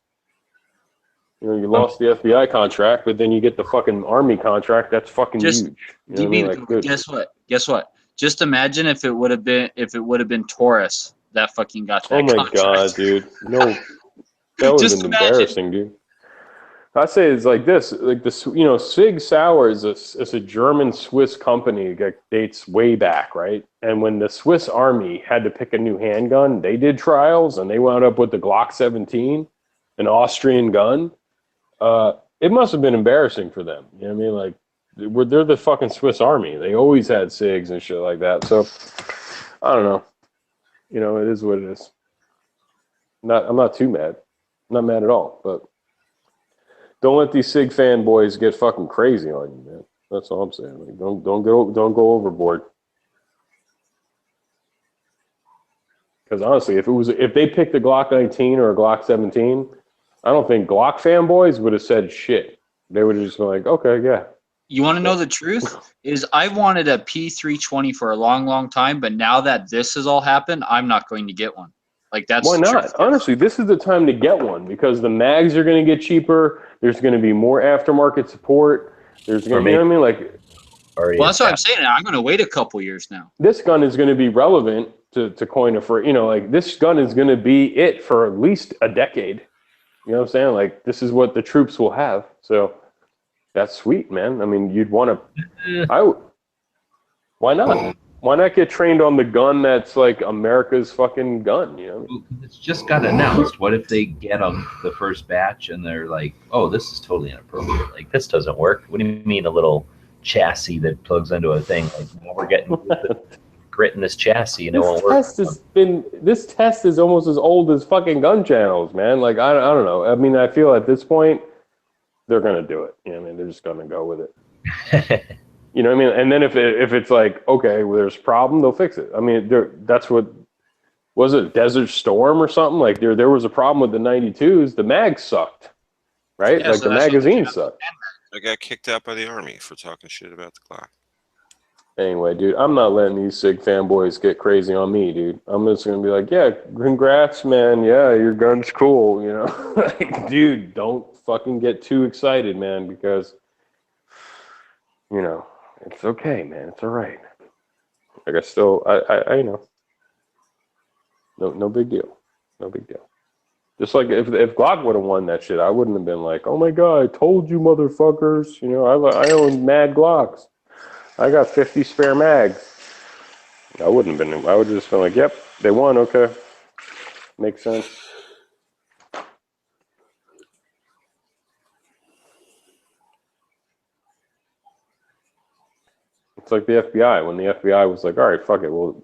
You lost the FBI contract, but then you get the fucking Army contract. That's fucking huge. You know what I mean? Like, Guess what? Just imagine if it would have been Taurus that fucking got that contract. God, dude. No, that would have been embarrassing, dude. I say it's like this, like this, Sig Sauer is a German-Swiss company that dates way back, right? And when the Swiss Army had to pick a new handgun, they did trials and they wound up with the Glock 17, an Austrian gun. It must have been embarrassing for them. You know what I mean? Like, they're the fucking Swiss Army. They always had SIGs and shit like that. So, I don't know. It is what it is. I'm not too mad. I'm not mad at all, but don't let these SIG fanboys get fucking crazy on you, man. That's all I'm saying. Like, don't go overboard. Because honestly, if they picked a Glock 19 or a Glock 17, I don't think Glock fanboys would have said shit. They would have just been like, okay, yeah. You want to know the truth? Is I wanted a P320 for a long, long time, but now that this has all happened, I'm not going to get one. Like that's why not? Honestly, this is the time to get one because the mags are going to get cheaper. There's going to be more aftermarket support. There's going to be, well, that's what I'm saying. I'm going to wait a couple years now. This gun is going to be relevant to coin a phrase, like this gun is going to be it for at least a decade. You know what I'm saying? Like this is what the troops will have. So that's sweet, man. I mean, you'd want to. Why not? Why not get trained on the gun that's like America's fucking gun? It's just got announced. What if they get the first batch and they're like, "Oh, this is totally inappropriate. Like this doesn't work." What do you mean a little chassis that plugs into a thing? Like now we're getting grit in this chassis and it won't work. This test is almost as old as fucking gun channels, man. Like I don't know. I mean, I feel at this point they're gonna do it. I mean, they're just gonna go with it. You know what I mean? And then if it's like, okay, well, there's a problem, they'll fix it. I mean, that's what, was it Desert Storm or something? Like there was a problem with the 92s. The mag sucked, right? Yeah, like so the that's magazine sucked. I got kicked out by the Army for talking shit about the Glock. Anyway, dude, I'm not letting these SIG fanboys get crazy on me, dude. I'm just going to be like, yeah, congrats, man. Yeah, your gun's cool, Like, dude, don't fucking get too excited, man, because, it's okay, man. It's all right. Like I no big deal. No big deal. Just like if Glock would have won that shit, I wouldn't have been like, oh my God, I told you motherfuckers. I own mad Glocks. I got 50 spare mags. I wouldn't have been. I would have just been like, yep, they won. Okay. Makes sense. It's like the FBI. When the FBI was like, all right, fuck it. Well,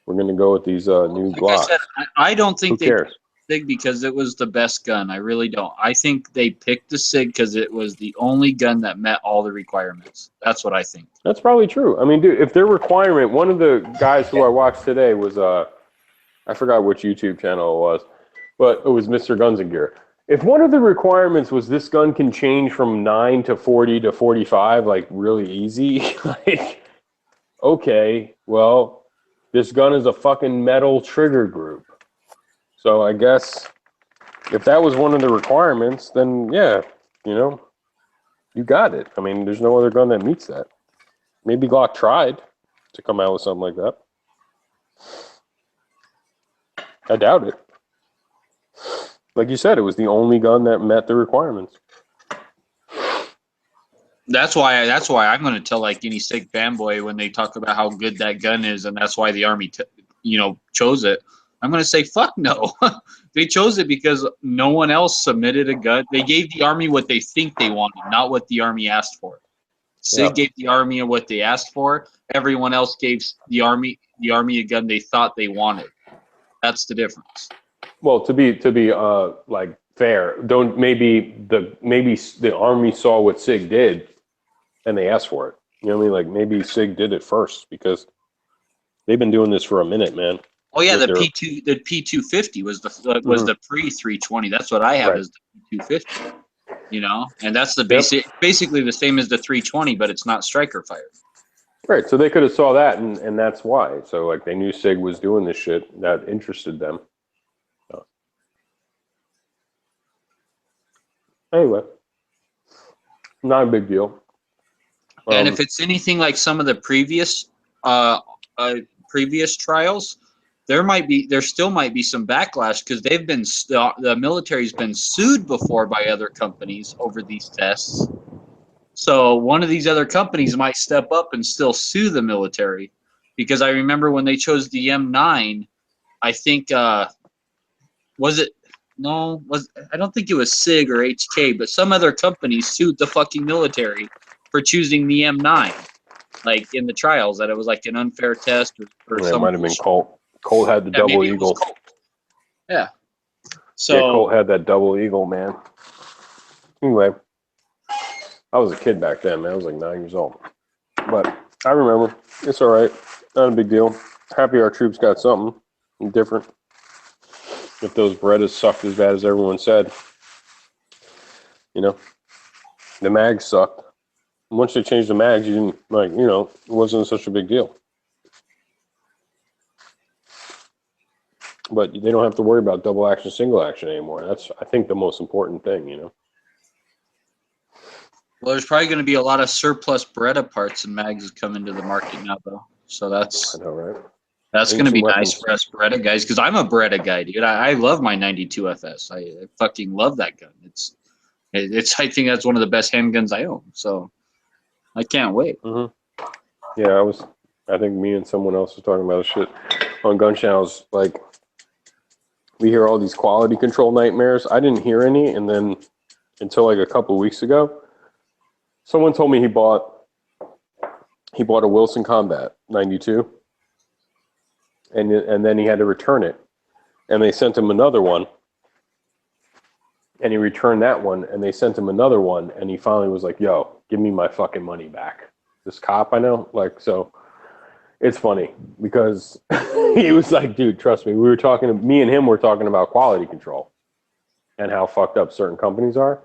we're going to go with these new Glocks. I said, I don't think Who they cares? picked the SIG because it was the best gun. I really don't. I think they picked the SIG because it was the only gun that met all the requirements. That's what I think. That's probably true. I mean, dude, if their requirement, one of the guys who I watched today was, I forgot which YouTube channel it was, but it was Mr. Guns and Gear. If one of the requirements was this gun can change from 9 to 40 to 45, like really easy, like, okay, well, this gun is a fucking metal trigger group. So I guess if that was one of the requirements, then yeah, you got it. I mean, there's no other gun that meets that. Maybe Glock tried to come out with something like that. I doubt it. Like you said, it was the only gun that met the requirements. That's why I'm going to tell like any SIG fanboy when they talk about how good that gun is, and that's why the Army, chose it. I'm going to say, fuck no. They chose it because no one else submitted a gun. They gave the Army what they think they wanted, not what the Army asked for. SIG gave the Army what they asked for. Everyone else gave the Army a gun they thought they wanted. That's the difference. Well, to be like fair, maybe the Army saw what SIG did, and they asked for it. You know what I mean? Like maybe SIG did it first because they've been doing this for a minute, man. Oh yeah, the P250 was the pre-320. That's what I have as the P250. And that's the basically the same as the 320, but it's not striker fired. Right. So they could have saw that, and that's why. So like they knew SIG was doing this shit that interested them. So. Anyway, not a big deal. And if it's anything like some of the previous trials, there still might be some backlash because the military's been sued before by other companies over these tests. So one of these other companies might step up and still sue the military, because I remember when they chose the M9, I think I don't think it was SIG or HK, but some other company sued the fucking military for choosing the M9, like in the trials, that it was like an unfair test or something. It might have been Colt. Colt had the double eagle. Yeah. So Colt had that double eagle, man. Anyway, I was a kid back then, man. I was like 9 years old. But I remember. It's all right. Not a big deal. Happy our troops got something different. If those Berettas sucked as bad as everyone said. The mags sucked. Once they changed the mags, you didn't, it wasn't such a big deal. But they don't have to worry about double action, single action anymore. That's, I think, the most important thing, Well, there's probably going to be a lot of surplus Beretta parts and mags coming to the market now, though. So that's. I know, right? That's going to be nice for us Beretta guys, because I'm a Beretta guy, dude. I love my 92 FS. I fucking love that gun. It's. I think that's one of the best handguns I own. So I can't wait. Yeah, I think me and someone else was talking about this shit on gun channels. Like, we hear all these quality control nightmares. I didn't hear any, and then until like a couple weeks ago, someone told me he bought a Wilson Combat 92. And then he had to return it, and they sent him another one, and he returned that one, and they sent him another one, and he finally was like, "Yo, give me my fucking money back." This cop I know, like, so it's funny because he was like, "Dude, trust me, me and him were talking about quality control and how fucked up certain companies are,"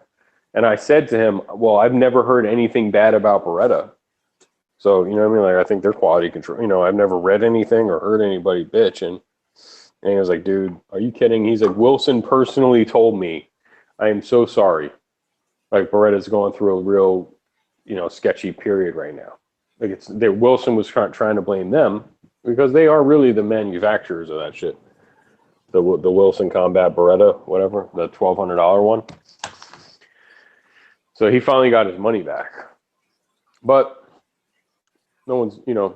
and I said to him, "Well, I've never heard anything bad about Beretta." So, you know what I mean? Like, I think their quality control, you know, I've never read anything or heard anybody bitch. And he was like, "Dude, are you kidding?" He's like, "Wilson personally told me, I am so sorry. Like, Beretta's going through a real, you know, sketchy period right now." Like, Wilson was trying to blame them because they are really the manufacturers of that shit. The Wilson Combat Beretta, whatever, the $1,200 one. So he finally got his money back. But no one's, you know,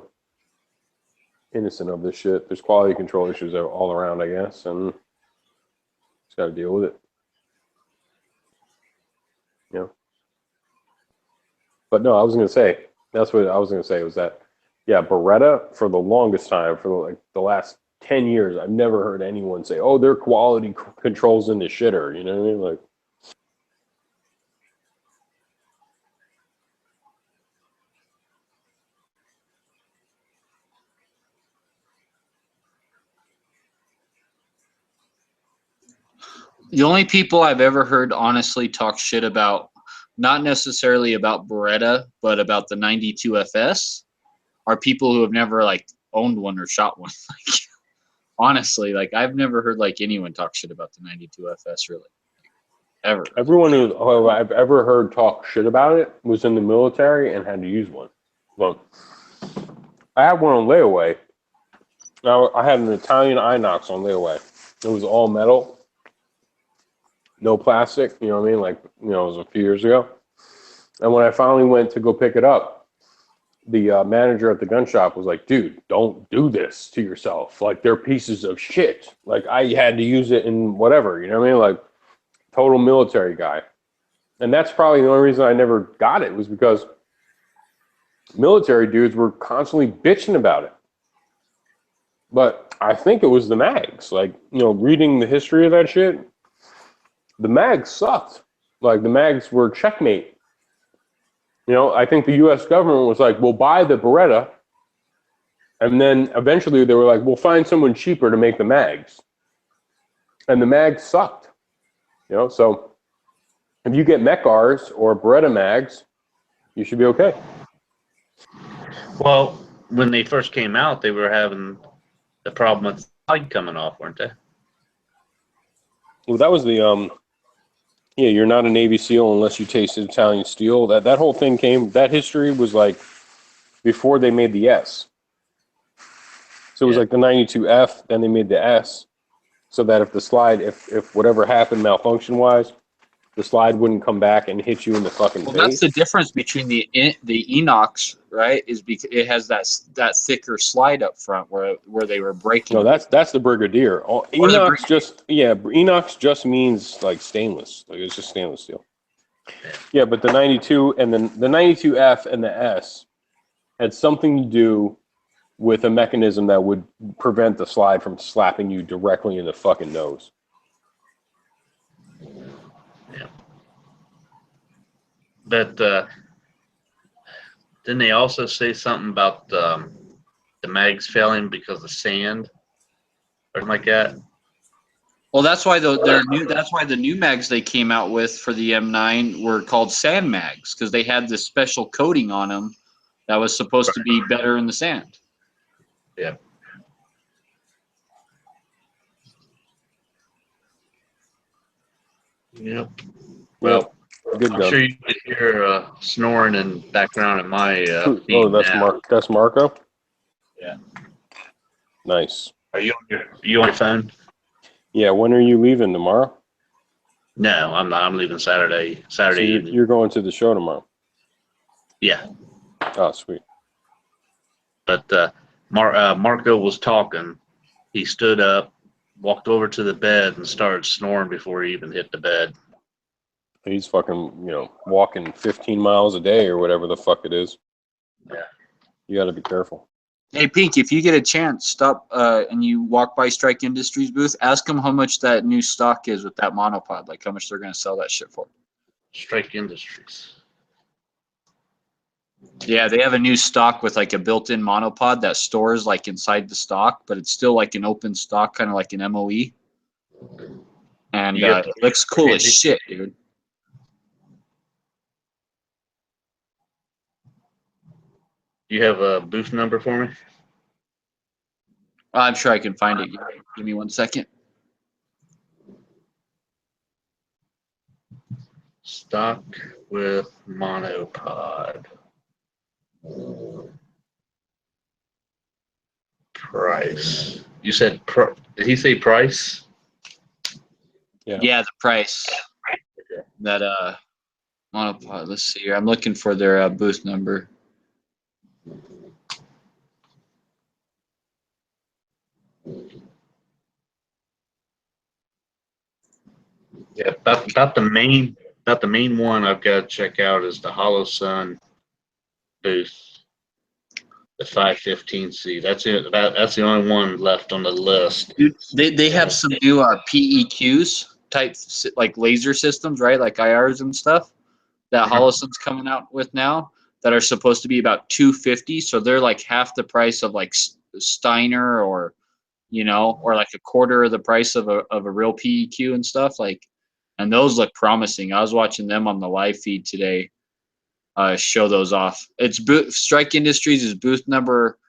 innocent of this shit. There's quality control issues all around, I guess, and just got to deal with it. You know. But no, I was going to say, that's what I was going to say was that, yeah, Beretta, for the longest time, for like the last 10 years, I've never heard anyone say, "Oh, their quality control's in the shitter." You know what I mean? Like, The only people I've ever heard honestly talk shit about, not necessarily about Beretta, but about the 92 FS, are people who have never like owned one or shot one. Like, honestly, like I've never heard like anyone talk shit about the 92 FS really, ever. everyone who I've ever heard talk shit about it was in the military and had to use one. Well, I had one on layaway. Now I had an Italian Inox on layaway. It was all metal. No plastic, you know what I mean? Like, you know, it was a few years ago. And when I finally went to go pick it up, the manager at the gun shop was like, "Dude, don't do this to yourself. Like, they're pieces of shit." Like, I had to use it in whatever, you know what I mean? Like, total military guy. And that's probably the only reason I never got it was because military dudes were constantly bitching about it. But I think it was the mags. Like, you know, reading the history of that shit, the mags sucked. Like, the mags were checkmate. You know, I think the U.S. government was like, "We'll buy the Beretta." And then eventually they were like, "We'll find someone cheaper to make the mags." And the mags sucked. You know, so if you get Mechars or Beretta mags, you should be okay. Well, when they first came out, they were having the problem with slide coming off, weren't they? Well, that was the yeah, you're not a Navy SEAL unless you tasted Italian steel. That whole thing that history was like before they made the S. So it was like the 92F, then they made the S, so that if the slide, if whatever happened malfunction wise, the slide wouldn't come back and hit you in the fucking Well, face. that's the difference between the Enox, right? Is because it has that thicker slide up front where they were breaking. No, that's the Brigadier. Enox Enox just means like stainless. Like, it's just stainless steel. Yeah, but the 92 and then the 92F and the S had something to do with a mechanism that would prevent the slide from slapping you directly in the fucking nose. Yeah. But didn't they also say something about the mags failing because of sand or something like that? Well, that's why the new mags they came out with for the M9 were called sand mags, because they had this special coating on them that was supposed to be better in the sand. Yeah. Yep. Well, good I'm gun. sure you could hear snoring in background in my Oh, that's Marco. Yeah. Nice. Are you on your phone? Yeah. When are you leaving tomorrow? No, I'm not. I'm leaving Saturday So evening. you're going to the show tomorrow. Yeah. Oh, sweet. But Marco was talking. He stood up, walked over to the bed, and started snoring before he even hit the bed. He's fucking, walking 15 miles a day or whatever the fuck it is. Yeah. You got to be careful. Hey, Pink, if you get a chance, stop and you walk by Strike Industries booth, ask them how much that new stock is with that monopod, like how much they're going to sell that shit for. Strike Industries. Yeah, they have a new stock with like a built-in monopod that stores like inside the stock, but it's still like an open stock, kind of like an MOE. And it looks cool as shit, dude. You have a booth number for me? I'm sure I can find it. Give me 1 second. Stock with monopod. Price. You said did he say price? Yeah, the price. That monopod. Let's see here. I'm looking for their booth number. Yeah, about the main one I've got to check out is the Hollow Sun booth, the 515C. That's it. That's the only one left on the list. Dude, they have some new PEQs type like laser systems, right? Like IRs and stuff that Holosun's coming out with now that are supposed to be about $250. So they're like half the price of like Steiner or or like a quarter of the price of a real PEQ and stuff like. And those look promising. I was watching them on the live feed today. Show those off. It's Strike Industries is booth number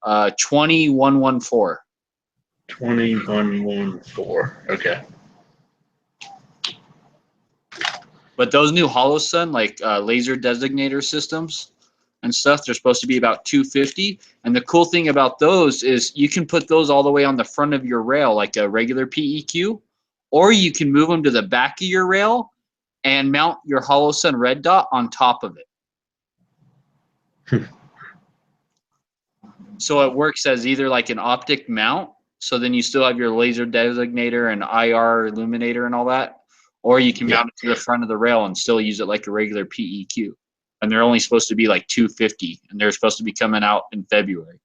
20114. 20114. Okay. But those new Holosun, like laser designator systems and stuff, they're supposed to be about $250. And the cool thing about those is you can put those all the way on the front of your rail, like a regular PEQ, or you can move them to the back of your rail and mount your Holosun red dot on top of it. So it works as either like an optic mount, so then you still have your laser designator and IR illuminator and all that, or you can mount it to the front of the rail and still use it like a regular PEQ. And they're only supposed to be like $250, and they're supposed to be coming out in February.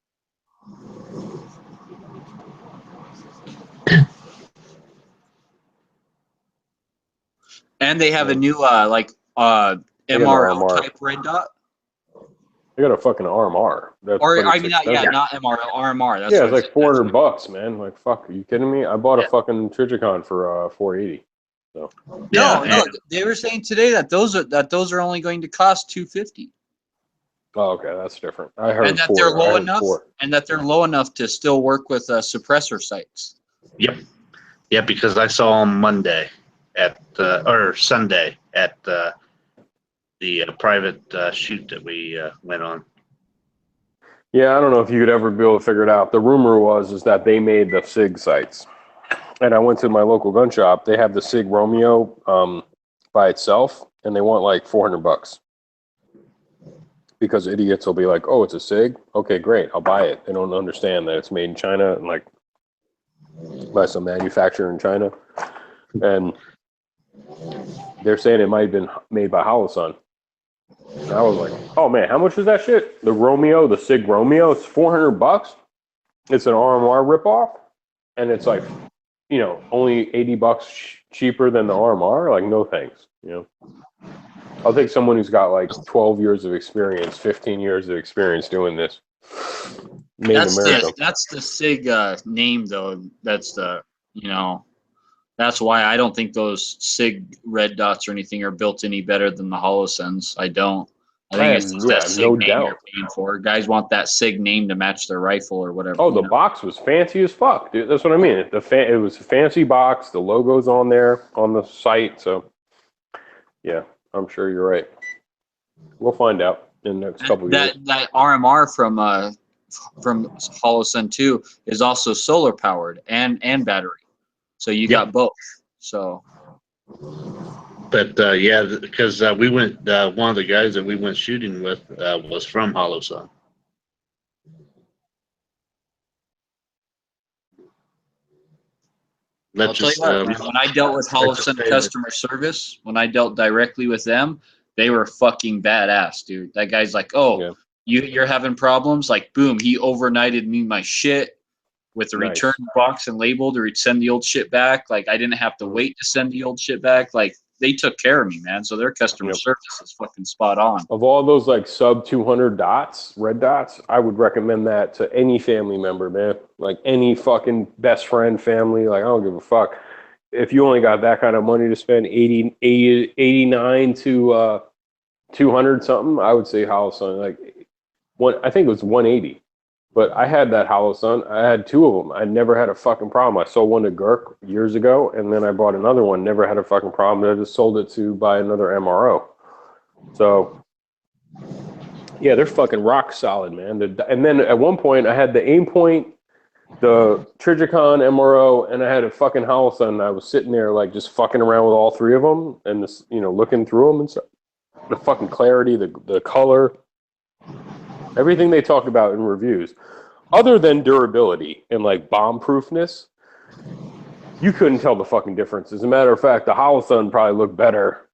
And they have a new MRO type red dot. They got a fucking RMR. Not MRO, RMR. That's it's like $400, man. Like, fuck, are you kidding me? I bought a fucking Trijicon for $480. So no, they were saying today that those are only going to cost $250. Oh, okay, that's different. I heard and that they're low enough, and that they're low enough to still work with suppressor sites. Yep. Yeah, because I saw them Monday or Sunday at the private shoot that we went on. Yeah, I don't know if you could ever be able to figure it out. The rumor is that they made the SIG sights. And I went to my local gun shop. They have the SIG Romeo by itself, and they want like $400. Because idiots will be like, oh, it's a SIG? Okay, great, I'll buy it. They don't understand that it's made in China and like by some manufacturer in China. And they're saying it might have been made by Holosun. And I was like, oh man, how much is that shit? The Romeo, the SIG Romeo, it's $400. It's an RMR ripoff, and it's like, only $80 cheaper than the RMR. Like, no thanks. I'll take someone who's got like 12 years of experience, 15 years of experience doing this. That's the SIG name though. That's the that's why I don't think those SIG red dots or anything are built any better than the Holosuns. I don't. I think it's just that SIG name you're paying for. Guys want that SIG name to match their rifle or whatever. Oh, the box was fancy as fuck, dude. That's what I mean. It was a fancy box. The logo's on there on the site. So, yeah, I'm sure you're right. We'll find out in the next couple of years. That RMR HoloSun 2 is also solar powered and battery. So you got both. So. But yeah, because we went, one of the guys that we went shooting with was from HoloSun. I'll tell you what, man, when I dealt with HoloSun customer service, when I dealt directly with them, they were fucking badass, dude. That guy's like, oh, you're having problems? Like, boom, he overnighted me my shit with a return box and label to send the old shit back. Like, I didn't have to wait to send the old shit back. Like, they took care of me, man. So their customer service is fucking spot on. Of all those like sub 200 dots, red dots, I would recommend that to any family member, man. Like any fucking best friend, family. Like I don't give a fuck. If you only got that kind of money to spend, 89 to 200 something, I would say HoloSun. Like I think it was 180. But I had that HoloSun. I had two of them. I never had a fucking problem. I sold one to Gurk years ago, and then I bought another one. Never had a fucking problem. I just sold it to buy another MRO. So, yeah, they're fucking rock solid, man. And then at one point, I had the Aimpoint, the Trijicon MRO, and I had a fucking HoloSun. I was sitting there, like, just fucking around with all three of them and, this, looking through them and stuff. The fucking clarity, the color. Everything they talked about in reviews, other than durability and like bomb proofness, you couldn't tell the fucking difference. As a matter of fact, the HoloSun probably looked better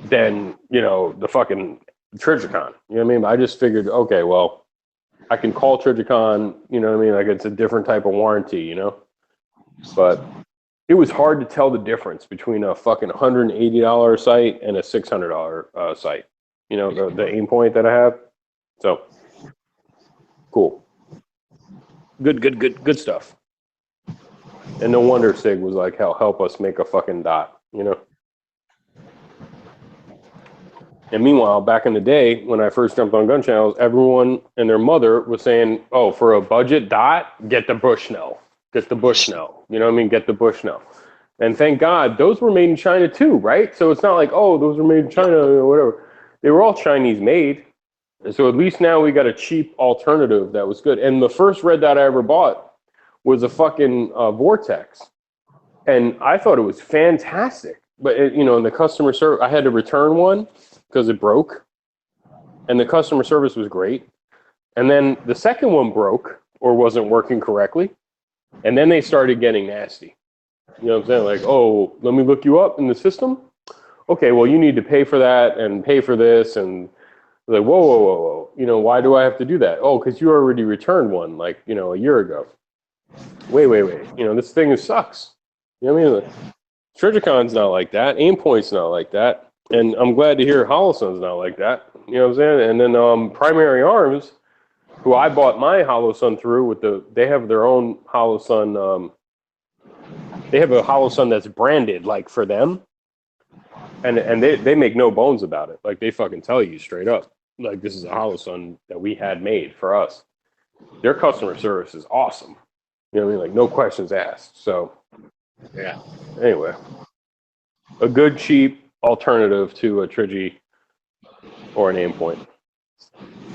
than, the fucking Trijicon. You know what I mean? I just figured, okay, well, I can call Trijicon, you know what I mean? Like it's a different type of warranty, But it was hard to tell the difference between a fucking $180 sight and a $600 sight. The Aimpoint that I have. So. Cool. Good stuff. And no wonder Sig was like, hell, help us make a fucking dot, And meanwhile, back in the day, when I first jumped on gun channels, everyone and their mother was saying, oh, for a budget dot, get the Bushnell. Get the Bushnell. You know what I mean? Get the Bushnell. And thank God, those were made in China too, right? So it's not like, oh, those were made in China or whatever. They were all Chinese made. And so at least now we got a cheap alternative that was good. And the first red dot I ever bought was a fucking Vortex. And I thought it was fantastic. But, in the customer service, I had to return one because it broke. And the customer service was great. And then the second one broke or wasn't working correctly. And then they started getting nasty. You know what I'm saying? Like, oh, let me look you up in the system. Okay, well, you need to pay for that and pay for this and... Like, whoa. Why do I have to do that? Oh, because you already returned one, like, a year ago. Wait. This thing sucks. You know what I mean? Like, Trigicon's not like that. Aimpoint's not like that. And I'm glad to hear HoloSun's not like that. You know what I'm saying? And then Primary Arms, who I bought my HoloSun through they have their own HoloSun. They have a HoloSun that's branded, like, for them. And they make no bones about it. Like, they fucking tell you straight up. Like, this is a HoloSun that we had made for us. Their customer service is awesome. You know what I mean? Like, no questions asked. So, yeah. Anyway, a good, cheap alternative to a Trigi or an Aimpoint.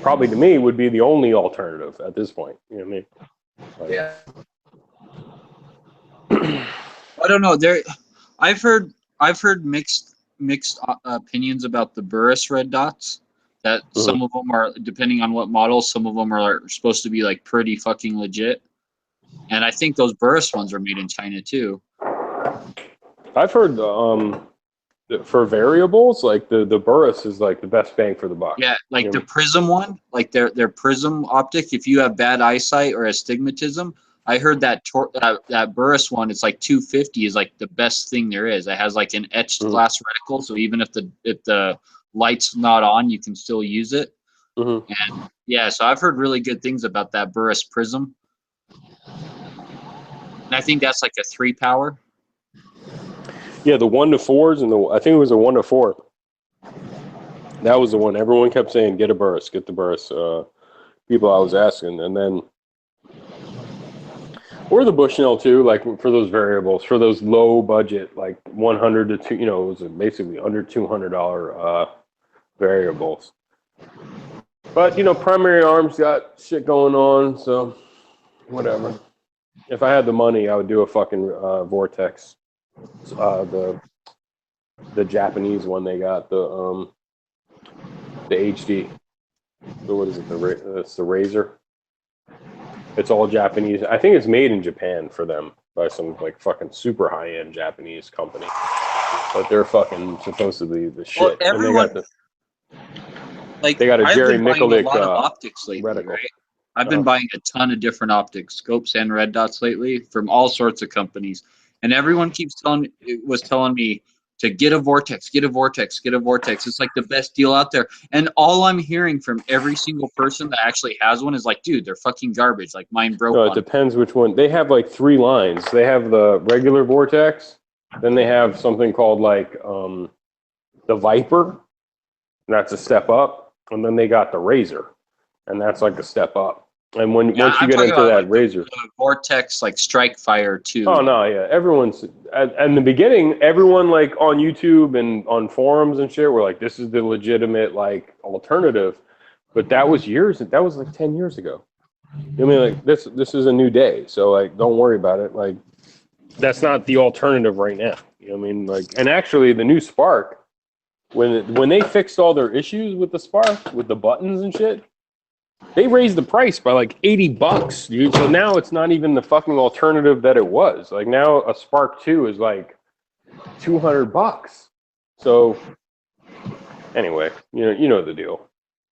Probably, to me, would be the only alternative at this point. You know what I mean? Yeah. I don't know. I've heard mixed opinions about the Burris red dots. That some of them are, depending on what model, some of them are supposed to be like pretty fucking legit. And I think those Burris ones are made in China too. I've heard for variables, like the Burris is like the best bang for the buck. Yeah, like the Prism one, like their Prism optic. If you have bad eyesight or astigmatism, I heard that Burris one, it's like 250 is like the best thing there is. It has like an etched glass reticle, so even if the light's not on, you can still use it. And yeah, so I've heard really good things about that Burris Prism. And I think that's like a 3-power. Yeah, the 1-4s and I think it was a 1-4. That was the one everyone kept saying, get a Burris, get the Burris. People I was asking, and then or the Bushnell too, like for those variables, for those low budget, like 100 to 2, it was basically under $200 variables. But, you know, Primary Arms got shit going on, so whatever. If I had the money, I would do a fucking Vortex. The Japanese one they got, the HD. So what is it? It's the Razor. It's all Japanese. I think it's made in Japan for them by some like fucking super high-end Japanese company. But they're fucking supposedly the shit. Well, everyone, and they got a I've Jerry been buying Miculek a lot of optics lately, reticle. right? I've been buying a ton of different optics, scopes and red dots lately from all sorts of companies, and everyone was telling me to get a Vortex, get a Vortex, get a Vortex. It's like the best deal out there. And all I'm hearing from every single person that actually has one is like, dude, they're fucking garbage. Like mine broke. No, it depends which one. They have like 3 lines. They have the regular Vortex, then they have something called like the Viper, and that's a step up, and then they got the Razor, and that's like a step up. And once you get into that Razor, the Vortex like Strike Fire too. Oh no, yeah, everyone's in the beginning. Everyone like on YouTube and on forums and shit were like, "This is the legitimate like alternative," but that was like 10 years ago. I mean, like this is a new day, so like don't worry about it. Like that's not the alternative right now. You know what I mean? Like, and actually, the new Spark, when they fixed all their issues with the Spark with the buttons and shit. They raised the price by like $80, dude. So now it's not even the fucking alternative that it was. Like now a Spark 2 is like $200. So anyway, you know the deal.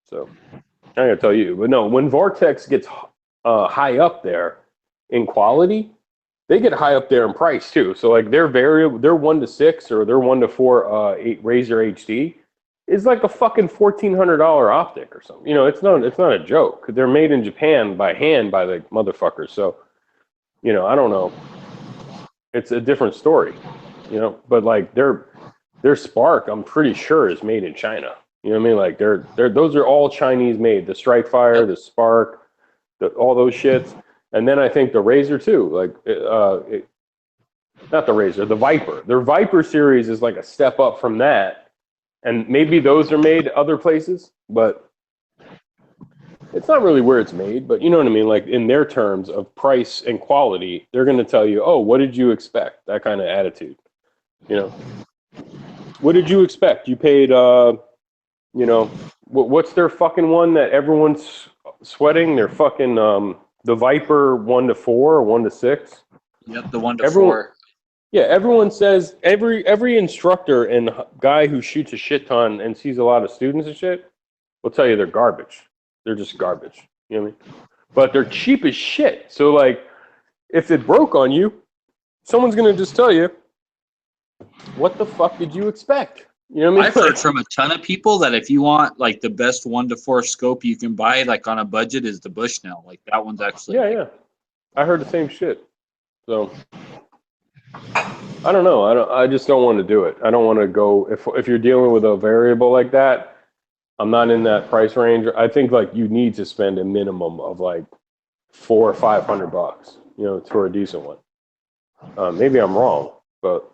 So I'm gonna tell you, but no, when Vortex gets high up there in quality, they get high up there in price too. So like they're 1 to 6 or they're 1 to 4 Razor HD. Is like a fucking $1,400 optic or something. You know, it's not a joke. They're made in Japan by hand by the motherfuckers. So, you know, I don't know. It's a different story, you know. But like their Spark, I'm pretty sure is made in China. You know what I mean? Like those are all Chinese made. The Strike Fire, the Spark, all those shits, and then I think the Razor too. Like not the Razor, the Viper. Their Viper series is like a step up from that. And maybe those are made other places, but it's not really where it's made. But you know what I mean? Like in their terms of price and quality, they're going to tell you, oh, what did you expect? That kind of attitude. You know, what did you expect? You paid, you know, what's their fucking one that everyone's sweating? Their fucking, the Viper 1 to 4 or 1 to 6. Yep, the 1 to 4. Yeah, everyone says every instructor and guy who shoots a shit ton and sees a lot of students and shit will tell you they're garbage. They're just garbage. You know what I mean? But they're cheap as shit. So like, if it broke on you, someone's gonna just tell you, "What the fuck did you expect?" You know what I mean? I've heard from a ton of people that if you want like the best 1 to 4 scope you can buy, like on a budget, is the Bushnell. Like that one's actually. Yeah. I heard the same shit. So. I don't know. I just don't want to do it. I don't want to go if you're dealing with a variable like that. I'm not in that price range. I think like you need to spend a minimum of like $400 or $500, you know, for a decent one. Maybe I'm wrong, but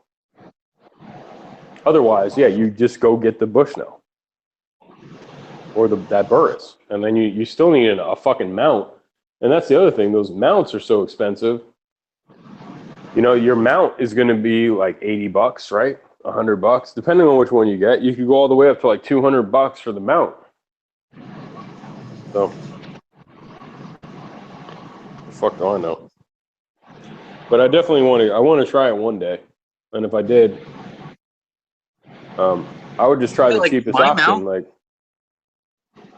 otherwise, yeah, you just go get the Bushnell or that Burris, and then you still need a fucking mount. And that's the other thing. Those mounts are so expensive. You know, your mount is going to be like $80, right? $100, depending on which one you get. You could go all the way up to like $200 for the mount. So, the fuck do I know? But I definitely want to try it one day, and if I did, I would just try the cheapest option. Mount, like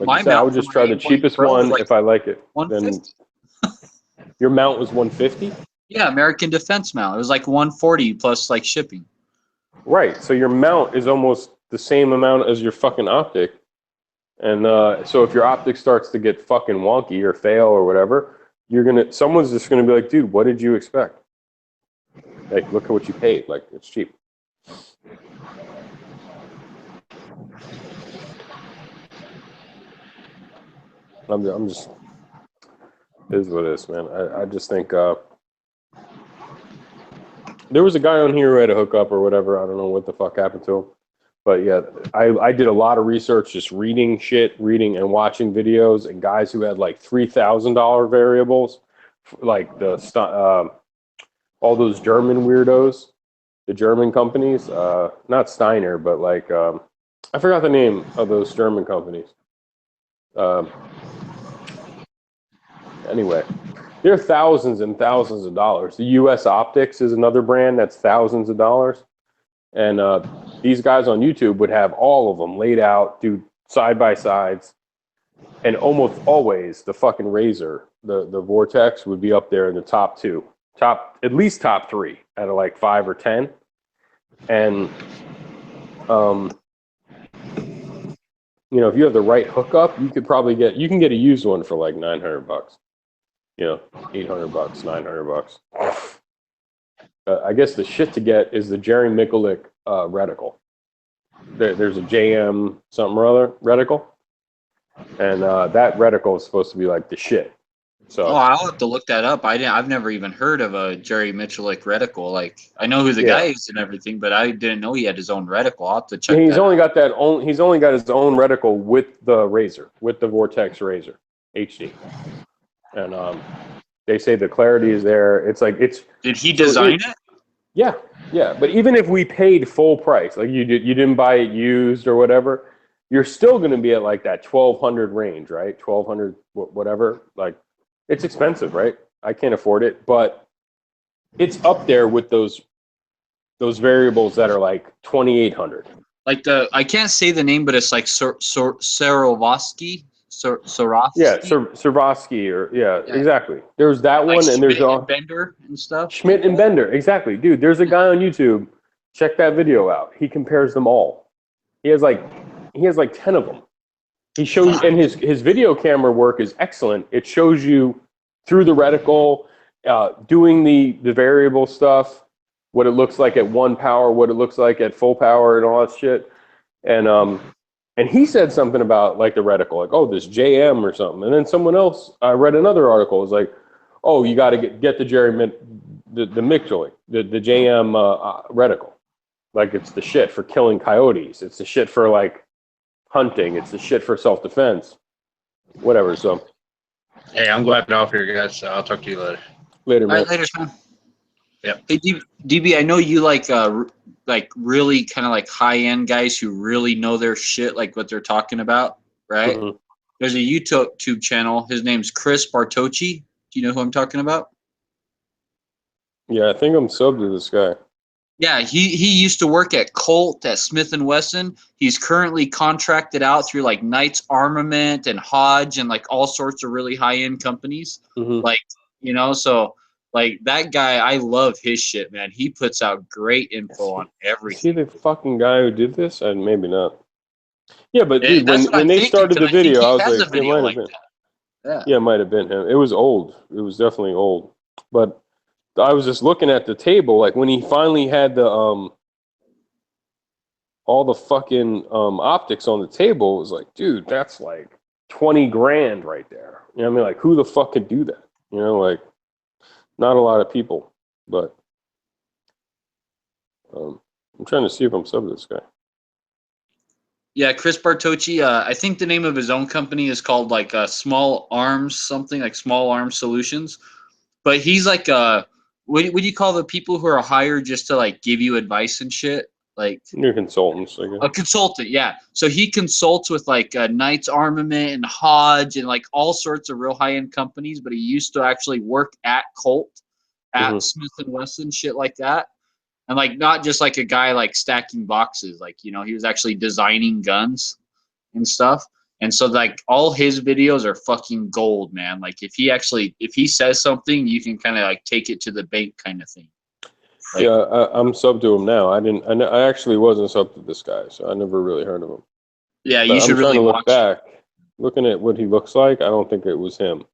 my you said, I would just try the cheapest one if I like it. Then your mount was 150. Yeah, American Defense mount. It was like 140 plus like shipping. Right. So your mount is almost the same amount as your fucking optic. And so if your optic starts to get fucking wonky or fail or whatever, someone's just gonna be like, dude, what did you expect? Like, look at what you paid. Like, it's cheap. I'm just, it is what it is, man. I just think there was a guy on here who had a hookup or whatever. I don't know what the fuck happened to him. But yeah, I did a lot of research, just reading and watching videos, and guys who had like $3,000 variables, like all those German weirdos, the German companies, not Steiner, but like I forgot the name of those German companies. Anyway, they're thousands and thousands of dollars. The US Optics is another brand that's thousands of dollars. And these guys on YouTube would have all of them laid out, do side by sides. And almost always the fucking Razor, the Vortex would be up there in the top two, at least top three out of like 5 or 10. And, you know, if you have the right hookup, you could probably get a used one for like $900. You know, $800, $900. I guess the shit to get is the Jerry Mikulik reticle. There's a JM something or other reticle, and that reticle is supposed to be like the shit. So I'll have to look that up. I've never even heard of a Jerry Mikulik reticle. Like I know who the guy is and everything, but I didn't know he had his own reticle. I'll have to check. He's only got his own reticle with the Razor, with the Vortex Razor HD, and they say the clarity is there. It's like it's. Did he design it? Yeah. But even if we paid full price, like you didn't buy it used or whatever, you're still going to be at like that 1,200 range, right? 1,200 whatever. Like it's expensive, right? I can't afford it, but it's up there with those variables that are like 2,800. Like I can't say the name, but it's like Swarovski. Swarovski. Yeah, Swarovski, or exactly. There's that like one, Schmidt and there's all Bender and stuff. Schmidt and Bender, exactly, dude. There's a guy on YouTube. Check that video out. He compares them all. He has like 10 of them. He shows, and his video camera work is excellent. It shows you through the reticle, doing the variable stuff, what it looks like at 1 power, what it looks like at full power, and all that shit. And he said something about like the reticle, like, oh, this JM or something. And then someone else, I read another article, was like, oh, you got to get the Mikulik, the JM reticle. Like it's the shit for killing coyotes. It's the shit for like hunting. It's the shit for self-defense. Whatever. So. Hey, I'm glad off here, guys. So I'll talk to you later. Later, man. All right, later, Sean. Yep. Hey, DB, I know you like really kind of like high-end guys who really know their shit, like what they're talking about, right? Mm-hmm. There's a YouTube channel. His name's Chris Bartocci. Do you know who I'm talking about? Yeah, I think I'm subbed to this guy. Yeah, he used to work at Colt at Smith & Wesson. He's currently contracted out through like Knights Armament and Hodge and like all sorts of really high-end companies. Mm-hmm. Like, you know, so like that guy, I love his shit, man. He puts out great info on everything. Is he the fucking guy who did this? And maybe not. Yeah, but dude, when they started the video, I was like, it might have been. Yeah, it might have been him. It was old. It was definitely old. But I was just looking at the table, like when he finally had the all the fucking optics on the table, it was like, dude, that's like 20 grand right there. You know what I mean? Like, who the fuck could do that? You know, like, not a lot of people. But I'm trying to see if I'm subbed to this guy. Yeah, Chris Bartocci. I think the name of his own company is called like Small Arms something, like Small Arms Solutions. But he's like what do you call the people who are hired just to like give you advice and shit? Like you're consultants, I guess. A consultant, yeah. So he consults with like Knights Armament and Hodge and like all sorts of real high-end companies. But he used to actually work at Colt, at Smith & Wesson, shit like that. And like not just like a guy like stacking boxes, like, you know, he was actually designing guns and stuff. And so like all his videos are fucking gold, man. Like if he says something, you can kind of like take it to the bank kind of thing. Like, yeah, I'm subbed to him now. I actually wasn't subbed to this guy, so I never really heard of him. Yeah, but you should really look watch back. Looking at what he looks like, I don't think it was him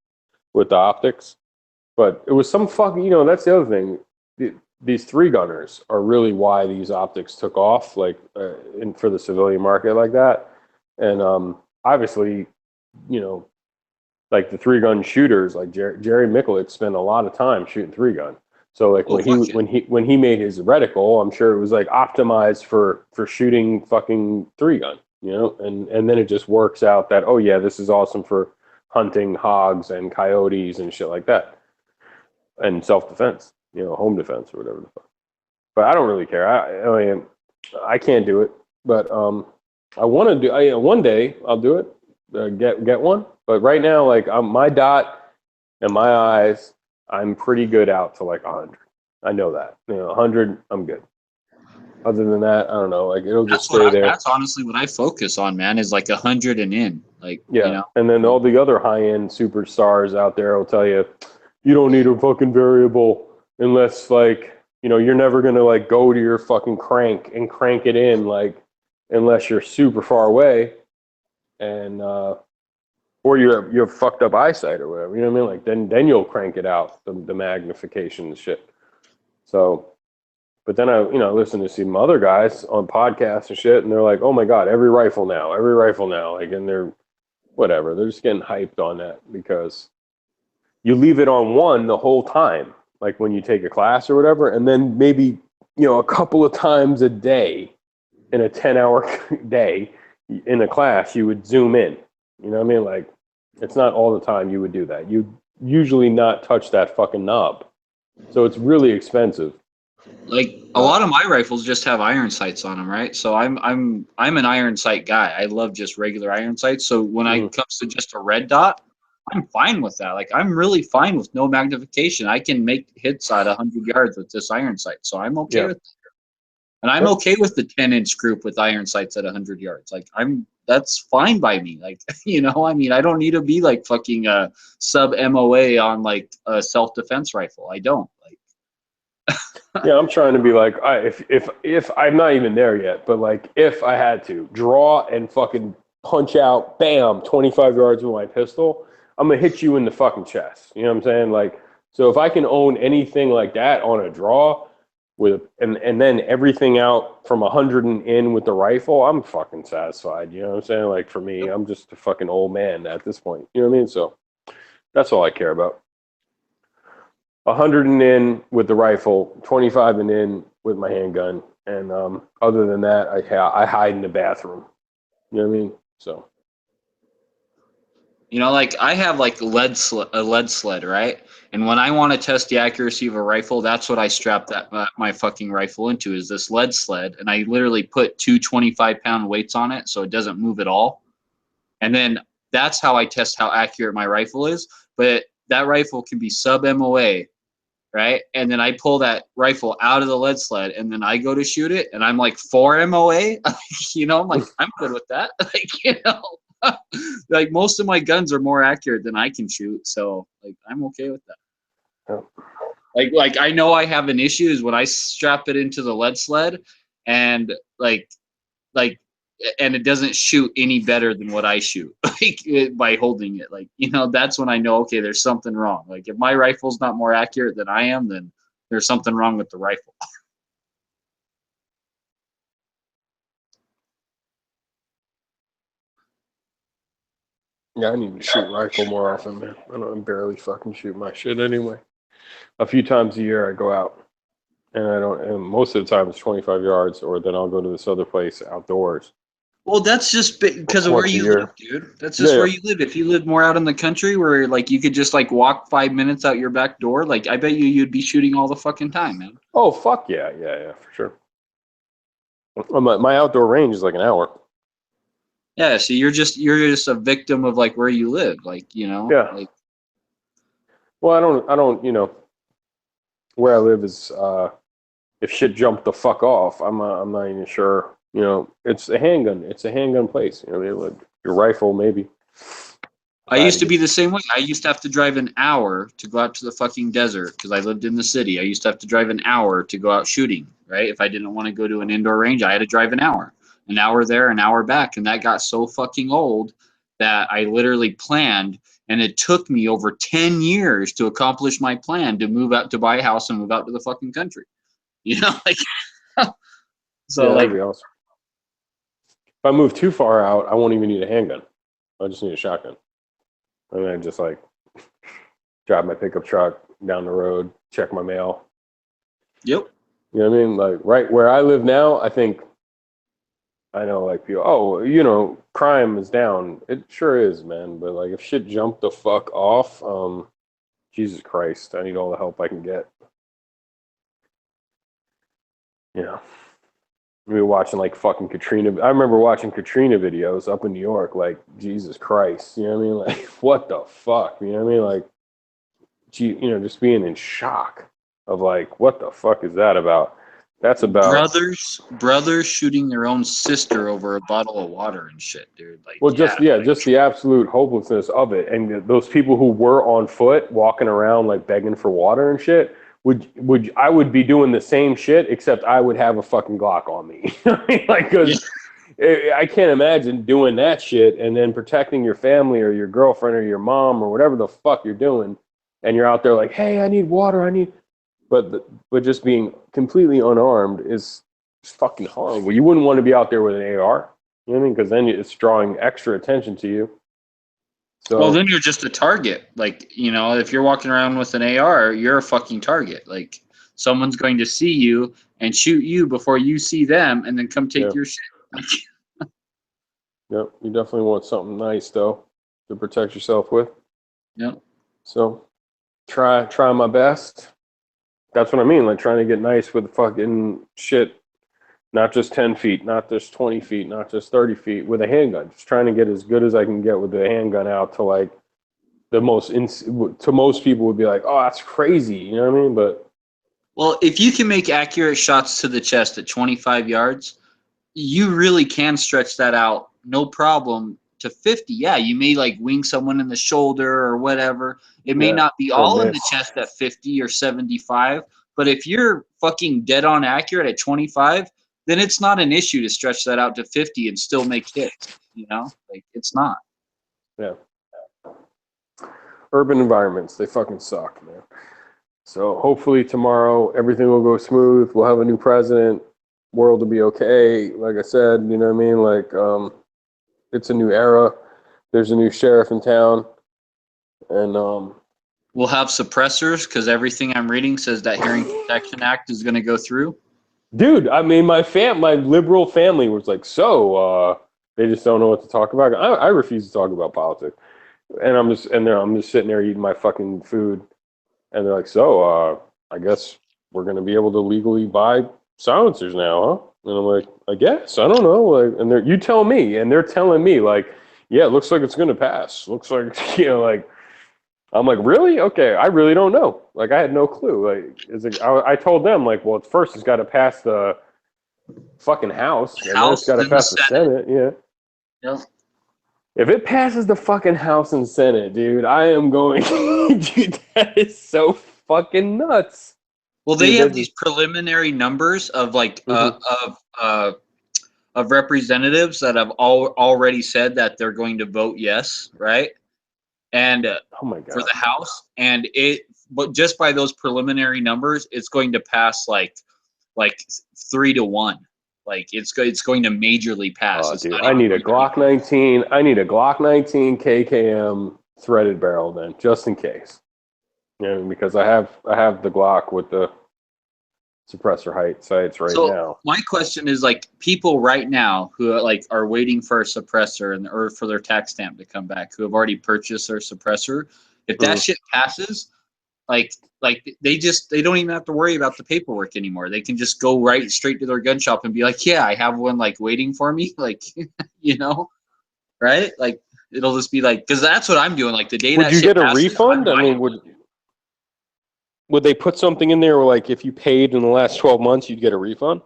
with the optics. But it was some fucking, you know, that's the other thing. These 3-gunners are really why these optics took off, like for the civilian market like that. And obviously, you know, like the 3-gun shooters, like Jerry Mikulik spent a lot of time shooting 3-gun. So like when he made his reticle, I'm sure it was like optimized for shooting fucking 3-gun, you know, and then it just works out that, oh yeah, this is awesome for hunting hogs and coyotes and shit like that, and self-defense, you know, home defense or whatever the fuck. But I don't really care. I mean, I can't do it, but I want to do. One day I'll do it. Get one. But right now, like my dot and my eyes, I'm pretty good out to like 100. I know that. 100, I'm good. Other than that, I don't know. Like it'll just stay there. That's honestly what I focus on, man. Is like 100 and in. Like yeah. You know? And then all the other high-end superstars out there will tell you, you don't need a fucking variable unless like you're never gonna like go to your fucking crank and crank it in like unless you're super far away and or you have fucked up eyesight or whatever, you know what I mean? Like then you'll crank it out, the magnification and shit. So, but then I listen to some other guys on podcasts and shit, and they're like, oh my God, every rifle now, like, and they're just getting hyped on that because you leave it on one the whole time, like when you take a class or whatever, and then maybe, a couple of times a day in a 10-hour day in a class, you would zoom in. You know what I mean? Like, it's not all the time you would do that. You usually not touch that fucking knob. So it's really expensive. Like a lot of my rifles just have iron sights on them, right? So I'm an iron sight guy. I love just regular iron sights. So when it comes to just a red dot, I'm fine with that. Like I'm really fine with no magnification. I can make hits at 100 yards with this iron sight. So I'm okay with that. And I'm okay with the 10-inch group with iron sights at 100 yards. Like that's fine by me. Like, I mean, I don't need to be like fucking sub MOA on like a self-defense rifle. I don't like. Yeah, I'm trying to be like, if I'm not even there yet, but like if I had to draw and fucking punch out, bam, 25 yards with my pistol, I'm gonna hit you in the fucking chest. You know what I'm saying? Like, so if I can own anything like that on a draw and then everything out from 100 and in with the rifle, I'm fucking satisfied. You know what I'm saying? Like for me, I'm just a fucking old man at this point. You know what I mean? So that's all I care about. 100 and in with the rifle, 25 and in with my handgun, and other than that, I hide in the bathroom. You know what I mean? So, like I have like a lead sled, right? And when I want to test the accuracy of a rifle, that's what I strap my fucking rifle into is this lead sled, and I literally put 2 25-pound weights on it so it doesn't move at all, and then that's how I test how accurate my rifle is. But that rifle can be sub MOA. Right. And then I pull that rifle out of the lead sled and then I go to shoot it and I'm like 4 MOA. I'm like, I'm good with that. Like, like most of my guns are more accurate than I can shoot. So like, I'm okay with that. Oh. Like I know I have an issue is when I strap it into the lead sled and and it doesn't shoot any better than what I shoot by holding it. Like, that's when I know, okay, there's something wrong. Like if my rifle's not more accurate than I am, then there's something wrong with the rifle. Yeah, I need to shoot rifle more often, man. I barely fucking shoot my shit anyway. A few times a year I go out and most of the time it's 25 yards or then I'll go to this other place outdoors. Well, that's just because of where you live, dude. That's just where you live. If you lived more out in the country where, like, you could just, like, walk 5 minutes out your back door, like, I bet you'd be shooting all the fucking time, man. Oh, fuck yeah, for sure. My outdoor range is like an hour. Yeah, so you're just a victim of, like, where you live, like, Yeah. Like, well, I don't, where I live is, if shit jumped the fuck off, I'm not even sure. It's a handgun. It's a handgun place. Like your rifle, maybe. I used to be the same way. I used to have to drive an hour to go out to the fucking desert because I lived in the city. I used to have to drive an hour to go out shooting, right? If I didn't want to go to an indoor range, I had to drive an hour there, an hour back. And that got so fucking old that I literally planned, and it took me over 10 years to accomplish my plan to move out, to buy a house and move out to the fucking country. Like, so yeah, like, that'd be awesome. If I move too far out, I won't even need a handgun. I just need a shotgun. And then just like drive my pickup truck down the road, check my mail, Yep. You know what I mean? Like right where I live now, I think I know like people, oh, you know, crime is down. It sure is, man. But like if shit jumped the fuck off, Jesus Christ, I need all the help I can get. Yeah. We were watching like fucking Katrina. I remember watching Katrina videos up in New York, like Jesus Christ, you know what I mean? Like what the fuck? You know what I mean? Like you know, just being in shock of like, what the fuck is that about? That's about brothers shooting their own sister over a bottle of water and shit, dude. Like, well, just just the absolute hopelessness of it, and those people who were on foot walking around like begging for water and shit. I would be doing the same shit, except I would have a fucking Glock on me. Like, because I can't imagine doing that shit and then protecting your family or your girlfriend or your mom or whatever the fuck you're doing, and you're out there like, hey, I need water, but just being completely unarmed is fucking horrible. You wouldn't want to be out there with an AR, you know what I mean? Because then it's drawing extra attention to you. So, well, then you're just a target. Like, you know, if you're walking around with an AR, you're a fucking target. Like, someone's going to see you and shoot you before you see them, and then come take your shit. Yep, you definitely want something nice though to protect yourself with. Yep. So, try my best. That's what I mean, like trying to get nice with fucking shit. Not just 10 feet, not just 20 feet, not just 30 feet with a handgun. Just trying to get as good as I can get with the handgun out to like the to most people would be like, oh, that's crazy. You know what I mean? But well, if you can make accurate shots to the chest at 25 yards, you really can stretch that out, no problem, to 50. Yeah, you may like wing someone in the shoulder or whatever. It may not be all in the chest at 50 or 75, but if you're fucking dead on accurate at 25, then it's not an issue to stretch that out to 50 and still make hits. You know, like it's not. Yeah. Urban environments, they fucking suck, man. So hopefully tomorrow everything will go smooth. We'll have a new president. World will be okay. Like I said, you know what I mean? Like, it's a new era. There's a new sheriff in town. And we'll have suppressors because everything I'm reading says that Hearing Protection Act is going to go through. Dude, I mean, my liberal family was like, so they just don't know what to talk about. I refuse to talk about politics, and I'm just sitting there eating my fucking food, and they're like, so I guess we're gonna be able to legally buy silencers now, huh? And I'm like, I guess, I don't know, like, and you tell me, and they're telling me like, yeah, it looks like it's gonna pass. Looks like, you know, like. I'm like, really? Okay, I really don't know. Like, I had no clue. Like, I told them, like, well, first it's got to pass the fucking House, and then it's got to pass the Senate. Yeah. Yep. If it passes the fucking House and Senate, dude, I am going. Dude, that is so fucking nuts. Well, they have these preliminary numbers of like of representatives that have already said that they're going to vote yes, right? And oh my God. For the House, and but just by those preliminary numbers, it's going to pass like 3-1. Like it's going to majorly pass. Oh, dude, I need a Glock 19. I need a Glock 19 KKM threaded barrel then, just in case. You know, because I have the Glock with the suppressor sights right now. My question is, like, people right now who are waiting for a suppressor or for their tax stamp to come back, who have already purchased their suppressor, if that shit passes, like they don't even have to worry about the paperwork anymore. They can just go right straight to their gun shop and be like, yeah, I have one like waiting for me, like, you know, right? Like it'll just be like, because that's what I'm doing. Like the day would that you shit get a passes, refund? I mean, would they put something in there where, like, if you paid in the last 12 months, you'd get a refund?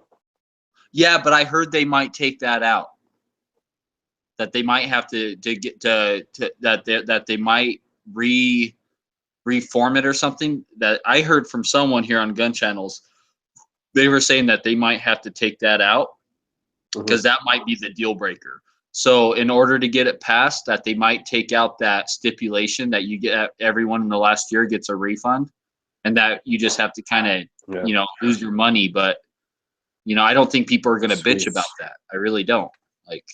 Yeah, but I heard they might take that out. That they might have to get that they might reform it or something. That I heard from someone here on Gun Channels. They were saying that they might have to take that out because that might be the deal breaker. So in order to get it passed, that they might take out that stipulation that you get everyone in the last year gets a refund. And that you just have to kind of, you know, lose your money. But, you know, I don't think people are going to bitch about that. I really don't. Like,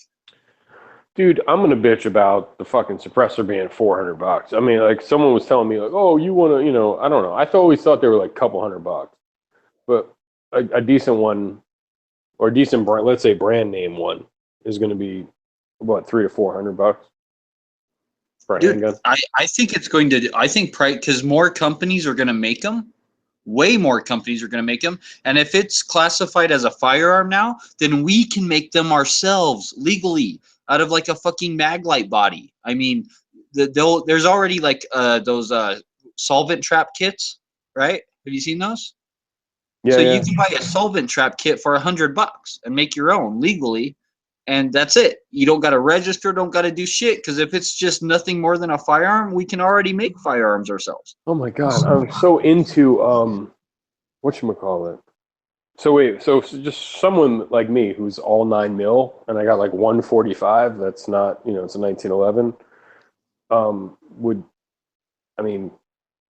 dude, I'm going to bitch about the fucking suppressor being $400. I mean, like, someone was telling me, like, oh, you want to, you know, I don't know. I always thought they were like a couple $100. But a decent one, or decent brand, let's say brand name one, is going to be what, $300 to $400 for a handgun. I think it's going to. I think because more companies are going to make them. Way more companies are going to make them, and if it's classified as a firearm now, then we can make them ourselves legally out of like a fucking Maglite body. I mean, there's already like those solvent trap kits, right? Have you seen those? Yeah. So you can buy a solvent trap kit for $100 and make your own legally, and that's it. You don't got to register, don't got to do shit, because if it's just nothing more than a firearm, we can already make firearms ourselves. Oh my god, I'm so into whatchamacallit. So wait, so just someone like me who's all 9mm and I got like 145 that's not, it's a 1911.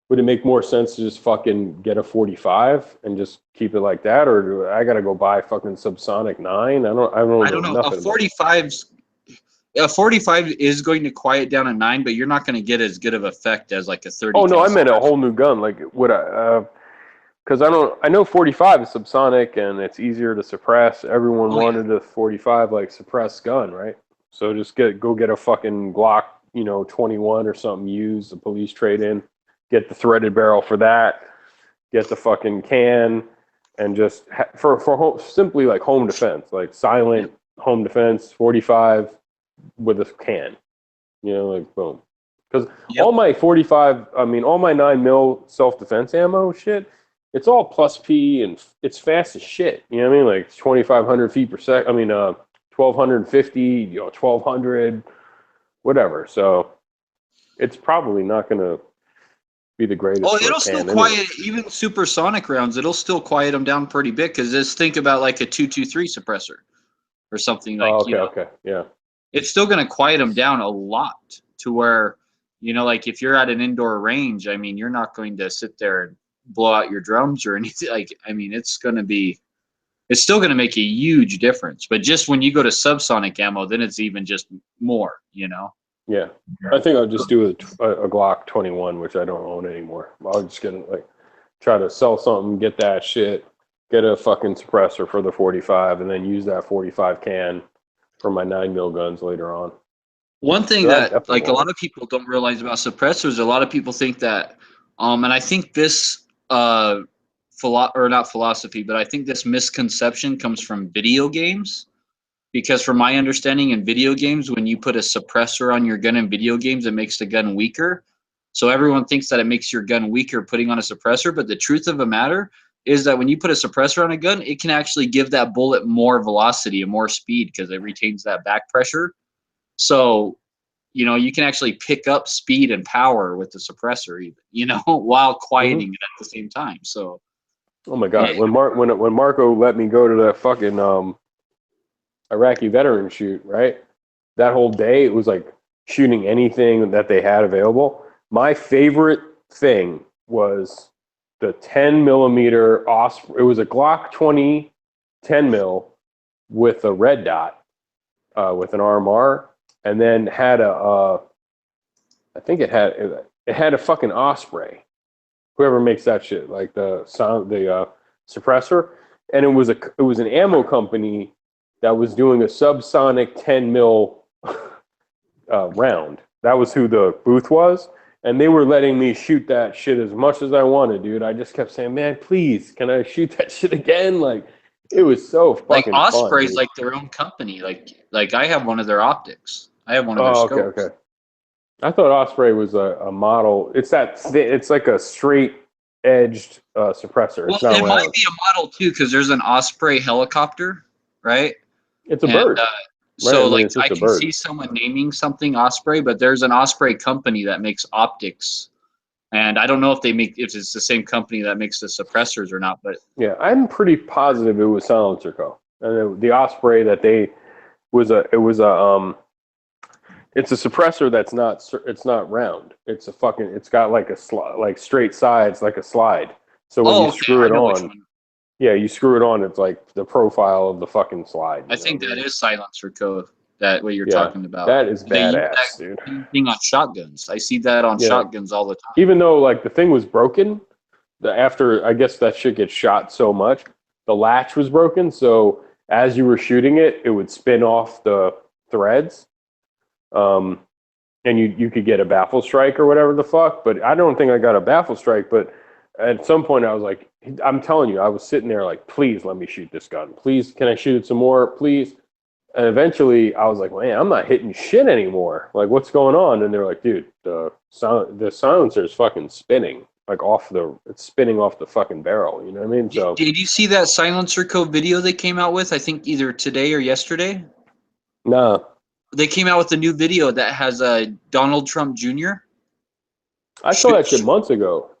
Would it make more sense to just fucking get a 45 and just keep it like that, or do I gotta go buy fucking subsonic 9? I don't know. A 45 is going to quiet down a 9, but you're not going to get as good of effect as like a 30. Oh no, I meant a whole new gun. Like would I? Because I know 45 is subsonic and it's easier to suppress. Everyone wanted a 45 like suppressed gun, right? So just go get a fucking Glock, 21 or something used, a police trade in. Get the threaded barrel for that, get the fucking can, and just for simply like home defense, like silent home defense, 45 with a can, like boom. Because all my 45, all my 9mm self-defense ammo shit, it's all plus P and it's fast as shit. You know what I mean? Like 2,500 feet per second. 1,250, 1,200, whatever. So it's probably not going to be the greatest. Oh, it'll still quiet even supersonic rounds. It'll still quiet them down pretty big, because just think about like a 223 suppressor or something like. Okay, yeah. It's still going to quiet them down a lot to where, like if you're at an indoor range, you're not going to sit there and blow out your drums or anything. It's still going to make a huge difference. But just when you go to subsonic ammo, then it's even just more. Yeah, I think I'll just do a Glock 21, which I don't own anymore. I'll just try to sell something, get that shit, get a fucking suppressor for the 45, and then use that 45 can for my 9mm guns later on. One thing that like a lot of people don't realize about suppressors, a lot of people think that, and I think this not philosophy, but I think this misconception comes from video games. Because from my understanding in video games, when you put a suppressor on your gun in video games, it makes the gun weaker. So everyone thinks that it makes your gun weaker putting on a suppressor. But the truth of the matter is that when you put a suppressor on a gun, it can actually give that bullet more velocity and more speed because it retains that back pressure. So, you can actually pick up speed and power with the suppressor even, while quieting it at the same time. So. Oh my God. When Marco let me go to that fucking, Iraqi veteran shoot, right? That whole day, it was like shooting anything that they had available. My favorite thing was the 10mm Osprey. It was a Glock 20 10mm with a red dot, with an RMR, and then had I think it had a fucking Osprey. Whoever makes that shit, like the suppressor, and it was an ammo company that was doing a subsonic 10mm round. That was who the booth was. And they were letting me shoot that shit as much as I wanted, dude. I just kept saying, man, please, can I shoot that shit again? Like, it was so fucking like Osprey's fun, like their own company. Like I have one of their optics. I have one of their scopes. Okay. I thought Osprey was a model. It's like a straight edged suppressor. Well, it might be a model too, because there's an Osprey helicopter, right? It's a bird. So I can see someone naming something Osprey, but there's an Osprey company that makes optics, and I don't know if it's the same company that makes the suppressors or not. But yeah, I'm pretty positive it was Silencer Co. And the Osprey that it's a suppressor it's not round. It's got like like straight sides, like a slide. So when you screw it on. Yeah, you screw it on, it's like the profile of the fucking slide. I think that is Silencer code, that what you're talking about. That is badass, dude. Thing on shotguns. I see that on shotguns all the time. Even though like the thing was broken, after I guess that shit gets shot so much, the latch was broken, so as you were shooting it, it would spin off the threads, and you could get a baffle strike or whatever the fuck. But I don't think I got a baffle strike. But at some point, I was like, I'm telling you, I was sitting there like, please let me shoot this gun. Please, can I shoot it some more? Please. And eventually, I was like, man, I'm not hitting shit anymore. Like, what's going on? And they're like, dude, the silencer is fucking spinning. Like it's spinning off the fucking barrel. You know what I mean? So Did you see that Silencer Co. video they came out with? I think either today or yesterday. no, They came out with a new video that has Donald Trump Jr. I saw that shit months ago.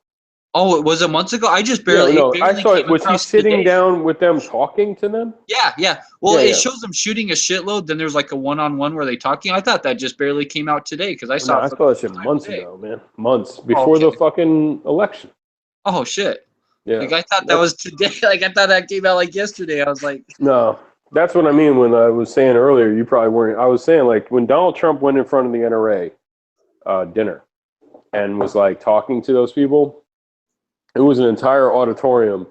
Oh, it was a month ago. I just Yeah, barely. no, it I barely saw it. came Was he across sitting today. down with them talking to them? Yeah. Well, Yeah, it yeah. shows them shooting a shitload. Then there's like a one-on-one where they talking. I thought that just barely came out today because I No, saw. I it saw that shit months ago, man. Months before okay. the fucking election. Oh shit! Yeah. Like I thought that was today. Like I thought that came out like yesterday. I was like, No, that's what I mean when I was saying earlier. You probably weren't. I was saying like when Donald Trump went in front of the NRA dinner and was like talking to those people. It was an entire auditorium,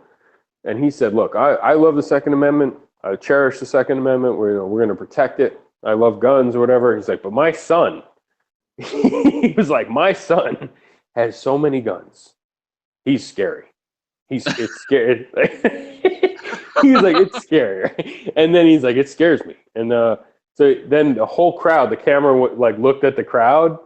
and he said, "Look, I love the Second Amendment. I cherish the Second Amendment. We're going to protect it. I love guns or whatever." He's like, "But my son," he was like, "My son has so many guns. He's scary. It's scary." He was like, "It's scary," and then he's like, "It scares me." And so then the whole crowd, the camera like looked at the crowd.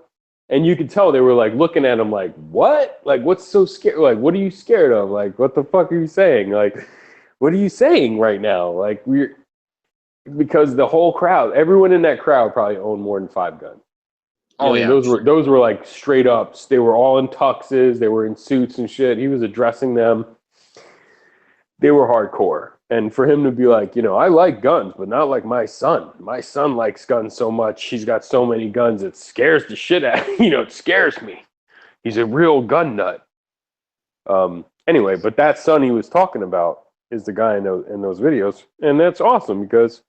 And you could tell they were like looking at him like, what? Like, what's so scary? Like, what are you scared of? Like, what the fuck are you saying? Like, what are you saying right now? Like, because the whole crowd, everyone in that crowd probably owned more than 5 guns. Oh, And yeah. those were like straight ups. They were all in tuxes. They were in suits and shit. He was addressing them. They were hardcore. And for him to be like, I like guns, but not like my son. My son likes guns so much. He's got so many guns. It scares the shit out of me. It scares me. He's a real gun nut. Anyway, but that son he was talking about is the guy in those videos. And that's awesome because,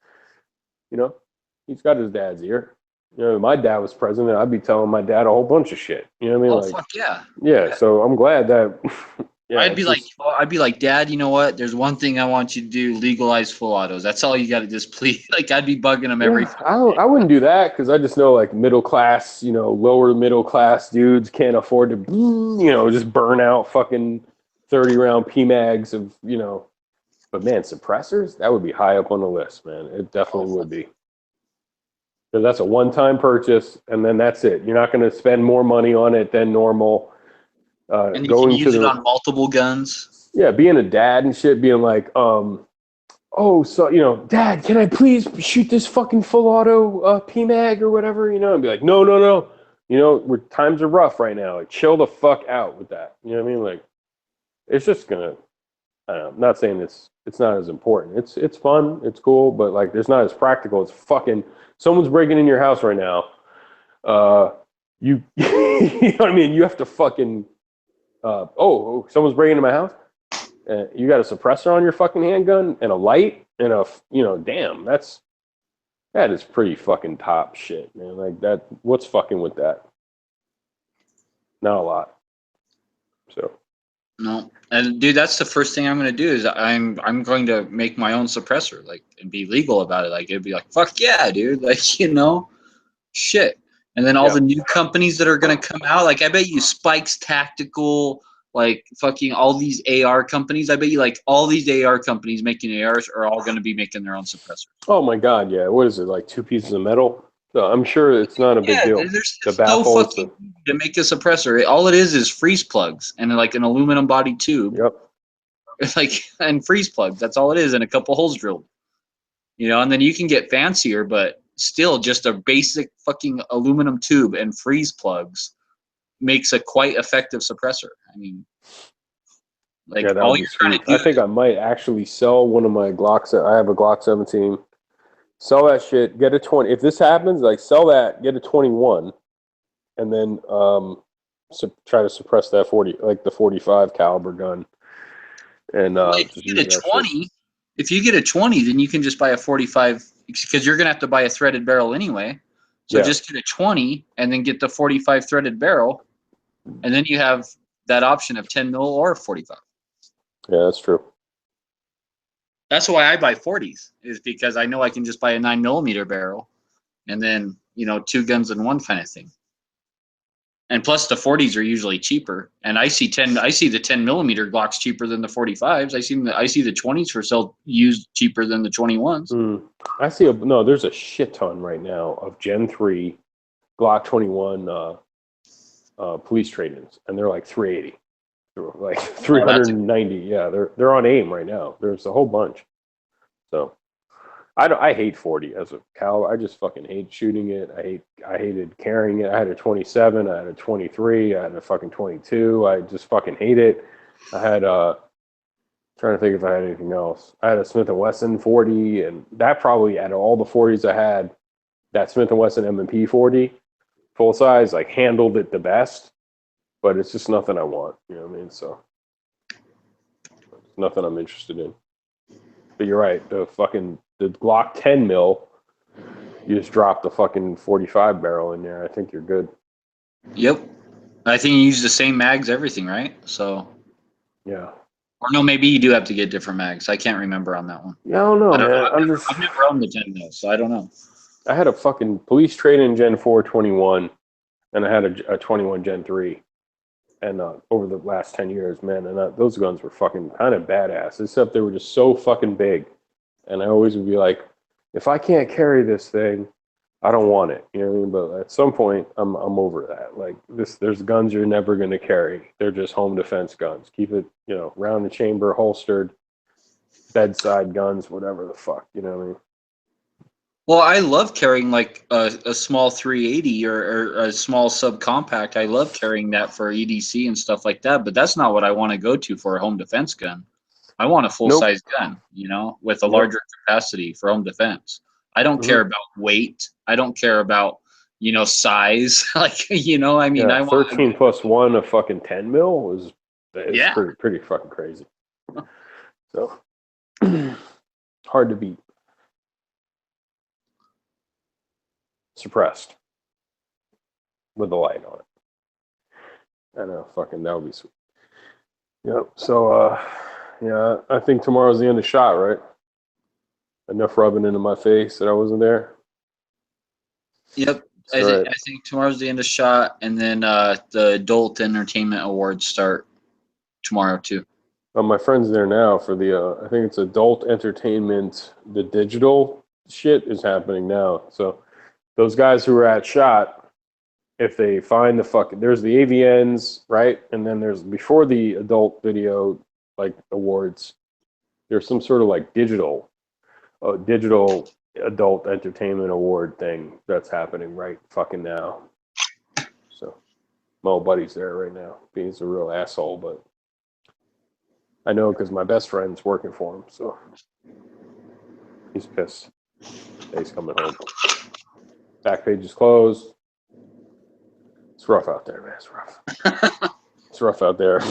he's got his dad's ear. My dad was president. I'd be telling my dad a whole bunch of shit. You know what I mean? oh fuck yeah. Yeah. So I'm glad that. Yeah, I'd be like, Dad, you know what? There's one thing I want you to do: legalize full autos. That's all you got to just please. Like I'd be bugging them every. I wouldn't do that because I just know like middle class, lower middle class dudes can't afford to, just burn out fucking 30-round PMags of, But man, suppressors, that would be high up on the list, man. It definitely would be. Because that's a one-time purchase, and then that's it. You're not going to spend more money on it than normal. And you can use it on multiple guns. Yeah, being a dad and shit, being like, Dad, can I please shoot this fucking full auto PMag or whatever, and be like, no. Times are rough right now. Like, chill the fuck out with that. You know what I mean? Like, it's just gonna. I don't know. I'm not saying it's not as important. It's fun. It's cool, but like, it's not as practical. It's fucking. Someone's breaking in your house right now. You know what I mean? You have to fucking. Someone's breaking into my house. You got a suppressor on your fucking handgun and a light and damn, that is pretty fucking top shit, man. Like that, what's fucking with that? Not a lot. So. No, and dude, that's the first thing I'm gonna do is I'm going to make my own suppressor, like, and be legal about it. Like it'd be like, fuck yeah, dude, like shit. And then all the new companies that are gonna come out, like I bet you Spike's Tactical, like fucking all these AR companies. I bet you like all these AR companies making ARs are all gonna be making their own suppressors. Oh my god, yeah. What is it, like 2 pieces of metal? So I'm sure it's not a big deal. There's The no baffle, fucking to make a suppressor. All it is freeze plugs and like an aluminum body tube. Yep. It's like and freeze plugs. That's all it is, and a couple holes drilled. And then you can get fancier, but still just a basic fucking aluminum tube and freeze plugs makes a quite effective suppressor. I mean, like yeah, that all would be you're trying to sweet. do. I think I might actually sell one of my Glocks. I have a Glock 17. Sell that shit. Get a 20. If this happens, like sell that. Get a 21, and then try to suppress that 40, like the 45 caliber gun. And if you get a 20, if you get a 20, then you can just buy a 45 because you're gonna have to buy a threaded barrel anyway. So just get a 20 and then get the 45 threaded barrel, and then you have that option of 10 mil or 45. Yeah, that's true. That's why I buy 40s, is because I know I can just buy a 9mm barrel, and then 2 guns in one kind of thing. And plus, the 40s are usually cheaper. And I see the 10mm Glocks cheaper than the 45s. I see the 20s for sale used cheaper than the 21s. I see there's a shit ton right now of Gen 3 Glock 21 police trade-ins, and they're like $380. Like $390. Yeah, they're on AIM right now. There's a whole bunch. So I hate 40 as a caliber. I just fucking hate shooting it. I hated carrying it. I had a 27, I had a 23, I had a fucking 22. I just fucking hate it. I had trying to think if I had anything else. I had a Smith & Wesson 40, and that probably out of all the 40s I had, that Smith & Wesson M&P 40 full size like handled it the best. But it's just nothing I want, you know what I mean? So, it's nothing I'm interested in. But you're right, the Glock 10 mil, you just drop the fucking 45 barrel in there. I think you're good. Yep. I think you use the same mags, everything, right? So. Yeah. Or no, maybe you do have to get different mags. I can't remember on that one. Yeah, I don't know, man. I've never owned the 10 mil, so I don't know. I had a fucking police trade-in Gen 4 21, and I had a 21 Gen 3. And over the last 10 years, man, and those guns were fucking kind of badass, except they were just so fucking big. And I always would be like, if I can't carry this thing, I don't want it. You know what I mean? But at some point, I'm over that. Like there's guns you're never going to carry. They're just home defense guns. Keep it, round the chamber, holstered, bedside guns, whatever the fuck. You know what I mean? Well, I love carrying like a small 380 or a small subcompact. I love carrying that for EDC and stuff like that. But that's not what I want to go to for a home defense gun. I want a full-size gun, with a larger capacity for home defense. I don't care about weight. I don't care about, size. I mean, I want 13 plus 1 of fucking 10 mil is pretty fucking crazy. So hard to beat. Suppressed with the light on it. I know, fucking that would be sweet. Yep. So I think tomorrow's the end of shot, right? Enough rubbing into my face that I wasn't there. Yep. I think tomorrow's the end of shot, and then the Adult Entertainment Awards start tomorrow too. My friend's there now for the I think it's Adult Entertainment. The digital shit is happening now. So those guys who were at SHOT, if they find there's the AVNs, right? And then there's, before the adult video, like, awards, there's some sort of, like, digital adult entertainment award thing that's happening right fucking now. So my old buddy's there right now. He's a real asshole, but I know because my best friend's working for him, so he's pissed that he's coming home. Back page is closed. It's rough out there, man. It's rough. It's rough out there.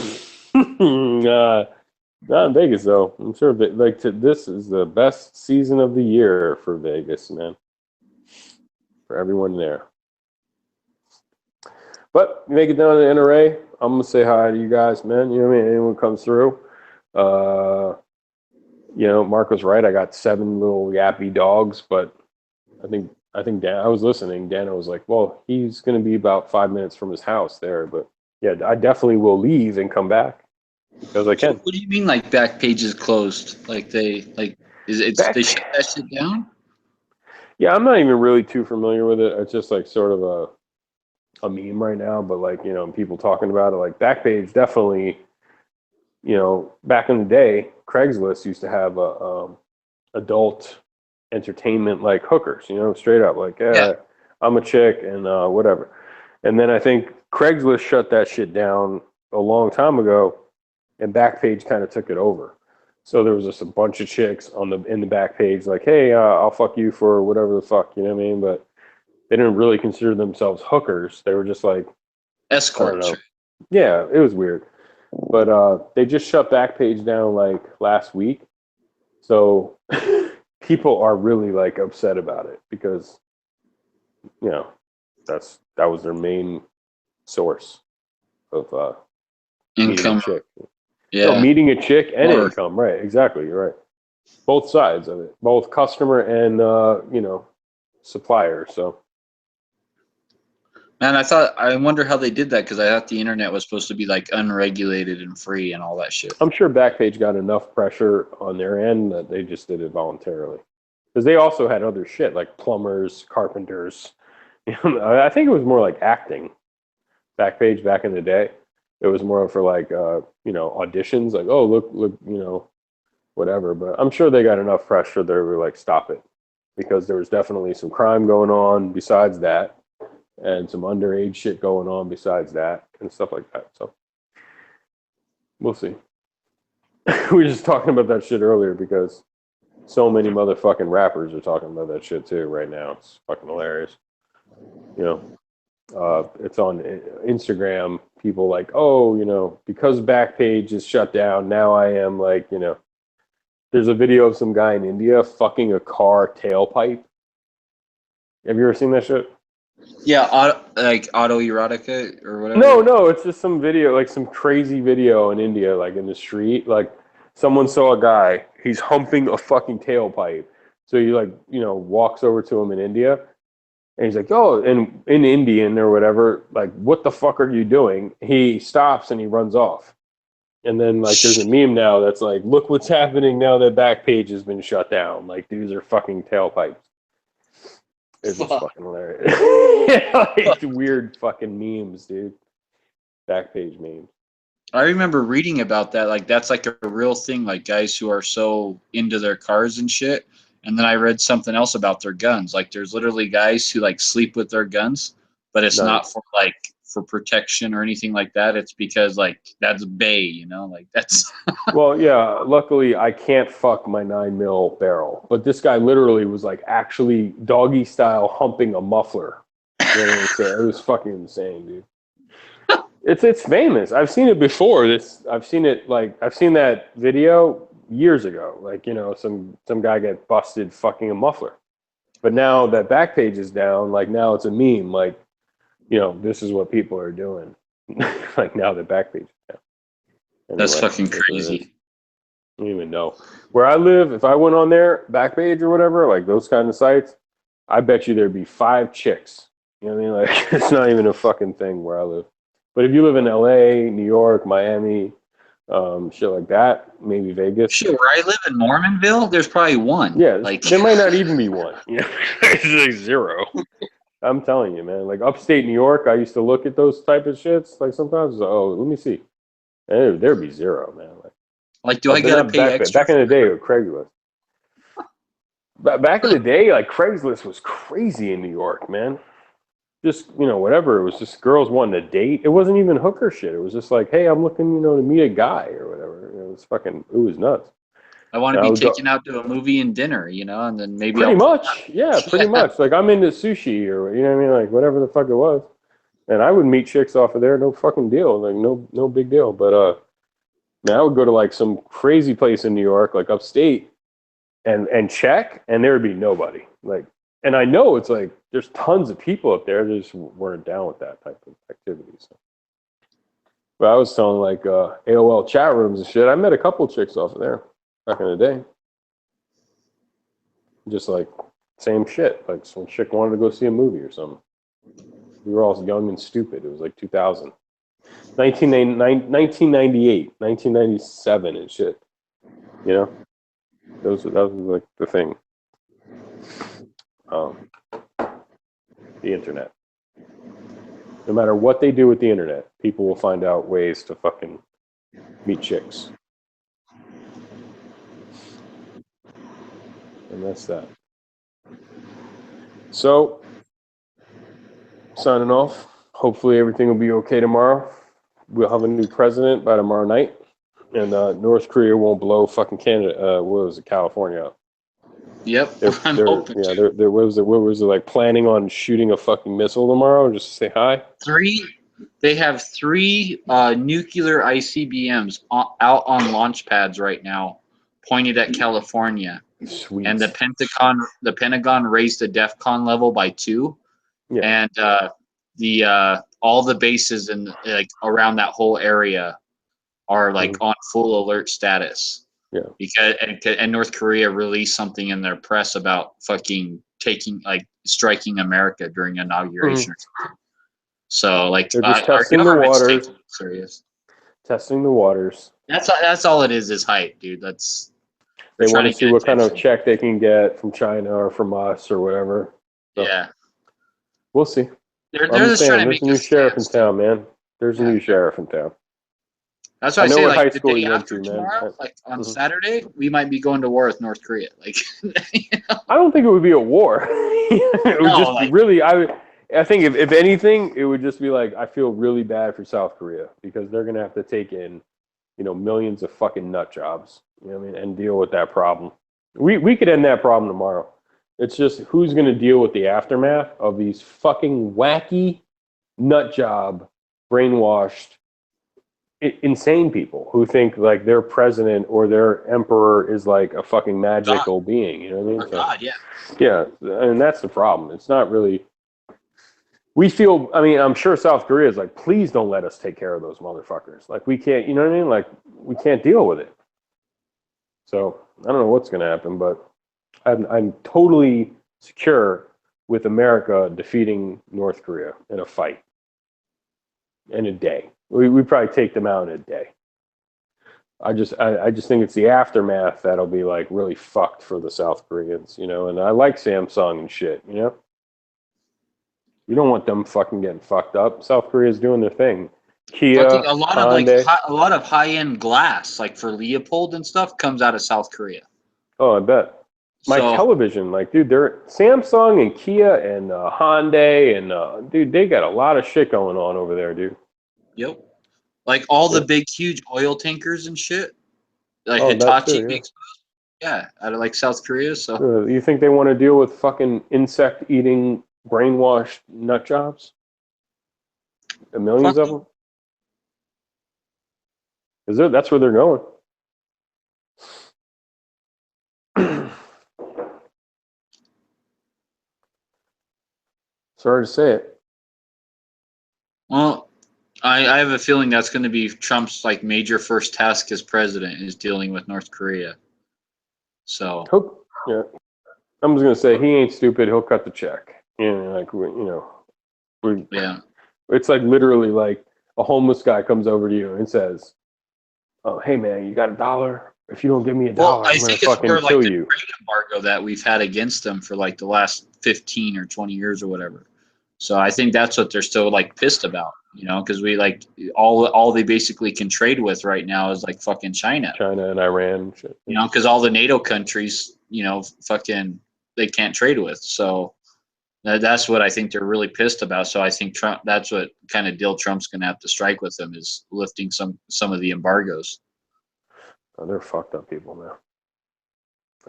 Not in Vegas, though. I'm sure this is the best season of the year for Vegas, man. For everyone there. But you make it down to the NRA, I'm going to say hi to you guys, man. You know what I mean? Anyone comes through. Mark was right. I got 7 little yappy dogs, but I think Dan, I was listening. Dana was like, well, he's going to be about 5 minutes from his house there. But yeah, I definitely will leave and come back because I can. What do you mean, like, back page is closed? Like they they shut that shit down? Yeah, I'm not even really too familiar with it. It's just like sort of a meme right now, but like, people talking about it, like Backpage definitely, back in the day, Craigslist used to have adult entertainment like hookers, straight up like, I'm a chick and whatever. And then I think Craigslist shut that shit down a long time ago, and Backpage kind of took it over. So there was just a bunch of chicks in the Backpage like, hey, I'll fuck you for whatever the fuck, you know what I mean? But they didn't really consider themselves hookers. They were just like escorts. Yeah, it was weird. But they just shut Backpage down like last week. So people are really like upset about it because, that was their main source of income. Meeting a chick. Yeah, meeting a chick and income. Right, exactly. You're right. both sides of it, both customer and supplier. So. Man, I wonder how they did that because I thought the internet was supposed to be like unregulated and free and all that shit. I'm sure Backpage got enough pressure on their end that they just did it voluntarily. Because they also had other shit like plumbers, carpenters. I think it was more like acting. Backpage back in the day, it was more for like auditions. Like, oh look, whatever. But I'm sure they got enough pressure they were like, stop it, because there was definitely some crime going on besides that. And some underage shit going on besides that and stuff like that. So we'll see. We were just talking about that shit earlier because so many motherfucking rappers are talking about that shit too right now. It's fucking hilarious. It's on Instagram. People like, oh, because Backpage is shut down, now I am like, there's a video of some guy in India fucking a car tailpipe. Have you ever seen that shit? Yeah, like autoerotica or whatever. No, it's just some video, like some crazy video in India, like in the street. Like someone saw a guy, he's humping a fucking tailpipe. So he walks over to him in India, and he's like, oh, and in Indian or whatever, like, what the fuck are you doing? He stops and he runs off. And then like there's a meme now that's like, look what's happening now that Backpage has been shut down. Like these are fucking tailpipes. It's just fucking hilarious. Like weird fucking memes, dude. Backpage memes. I remember reading about that. Like that's like a real thing. Like guys who are so into their cars and shit. And then I read something else about their guns. Like there's literally guys who like sleep with their guns, but it's not for for protection or anything like that. It's because like that's bay, like that's. Well, yeah. Luckily, I can't fuck my 9mm barrel, but this guy literally was like actually doggy style humping a muffler. You know what I'm saying? It was fucking insane, dude. It's famous. I've seen it before. I've seen that video years ago. Like some guy get busted fucking a muffler, but now that Backpage is down, like now it's a meme. Like. This is what people are doing. Like now the Backpage. That's fucking crazy. I don't even know. Where I live, if I went on there, Backpage or whatever, like those kind of sites, I bet you there'd be 5 chicks. You know what I mean? Like it's not even a fucking thing where I live. But if you live in LA, New York, Miami, shit like that, maybe Vegas. Shit, where I live in Normanville, there's probably 1. Yeah, like there might not even be 1. It's like 0. I'm telling you, man. Like upstate New York, I used to look at those type of shits. Like sometimes, let me see. And there'd be 0, man. Like do I gotta pay extra? Back in the day, with Craigslist. Back in the day, like Craigslist was crazy in New York, man. Just whatever. It was just girls wanting to date. It wasn't even hooker shit. It was just like, hey, I'm looking, to meet a guy or whatever. It was nuts. I want to be taken out to a movie and dinner, and then maybe pretty much. Like I'm into sushi or you know what I mean, like whatever the fuck it was, and I would meet chicks off of there, no fucking deal, like no big deal. But man, I would go to like some crazy place in New York, like upstate, and check, and there would be nobody. Like, and I know it's like there's tons of people up there that just weren't down with that type of activity. So. But I was telling like AOL chat rooms and shit. I met a couple chicks off of there. Back in the day, just like same shit. Like some chick wanted to go see a movie or something. We were all young and stupid. It was like 2000, 1998, 1997 and shit. That was like the thing. The internet. No matter what they do with the internet, people will find out ways to fucking meet chicks. And that's that. So, signing off. Hopefully everything will be okay tomorrow. We'll have a new president by tomorrow night. And North Korea won't blow fucking Canada, California up. Yep, I'm hoping. Yeah, what was it like planning on shooting a fucking missile tomorrow just to say hi? They have 3 nuclear ICBMs out on launch pads right now, pointed at California. Sweet. And the Pentagon raised the DEFCON level by 2, and all the bases in like around that whole area are like on full alert status. Yeah. Because and North Korea released something in their press about fucking striking America during inauguration. Or something. So like They're just our testing the government's waters. taking it serious. Testing the waters. That's all it is hype, dude. They want to see get what kind of attention. check they can get from China or from us or whatever. So, Yeah. we'll see. They're I'm just saying, trying to there's make a new us sheriff in town, man. There's a new sheriff in town. That's why I know say what high like the school day he went after to, man. tomorrow, like on Mhm. Saturday, we might be going to war with North Korea. Like I don't think it would be a war. It would No, just like- really. I think if anything, it would just be like I feel really bad for South Korea because they're gonna have to take in, millions of fucking nut jobs. You know what I mean, and deal with that problem. We could end that problem tomorrow. It's just who's gonna deal with the aftermath of these fucking wacky nut job, brainwashed, insane people who think like their president or their emperor is like a fucking magical being. You know what I mean? So, God, yeah. yeah, and that's the problem. It's not really. We feel. I mean, I'm sure South Korea is like, please don't let us take care of those motherfuckers. Like we can't. You know what I mean? Like we can't deal with it. So I don't know what's going to happen, but I'm totally secure with America defeating North Korea in a fight in a day. We probably take them out in a day. I just think it's the aftermath that'll be like really fucked for the South Koreans, And I like Samsung and shit, You don't want them fucking getting fucked up. South Korea's doing their thing. Kia, Fucking a lot Hyundai. of a lot of high end glass, like for Leopold and stuff, comes out of South Korea. Oh, I bet. My So- television, like, dude, they're Samsung and Kia and Hyundai and dude, they got a lot of shit going on over there, dude. Yep. Like all the big, huge oil tankers and shit. Like Oh, that Hitachi too, yeah. makes those. Yeah, out of like South Korea. So You think they want to deal with fucking insect-eating, brainwashed nut jobs? The millions of them? That's where they're going. Sorry to say it. well, I have a feeling that's going to be Trump's like major first task as president is dealing with North Korea. So Yeah. I'm just gonna say he ain't stupid. He'll cut the check. Yeah. It's like literally like a homeless guy comes over to you and says, "Oh, hey man, you got $1? If you don't give me $1, Well, I I'm gonna think it's fucking more like kill the you." trade embargo that we've had against them for like the last 15 or 20 years or whatever. So I think that's what they're still like pissed about, because we like all they basically can trade with right now is like fucking China. China and Iran and shit. Because all the NATO countries, fucking they can't trade with. So that's what I think they're really pissed about. So I think Trump, that's what kind of deal Trump's going to have to strike with them is lifting some of the embargoes. Oh, they're fucked up people now.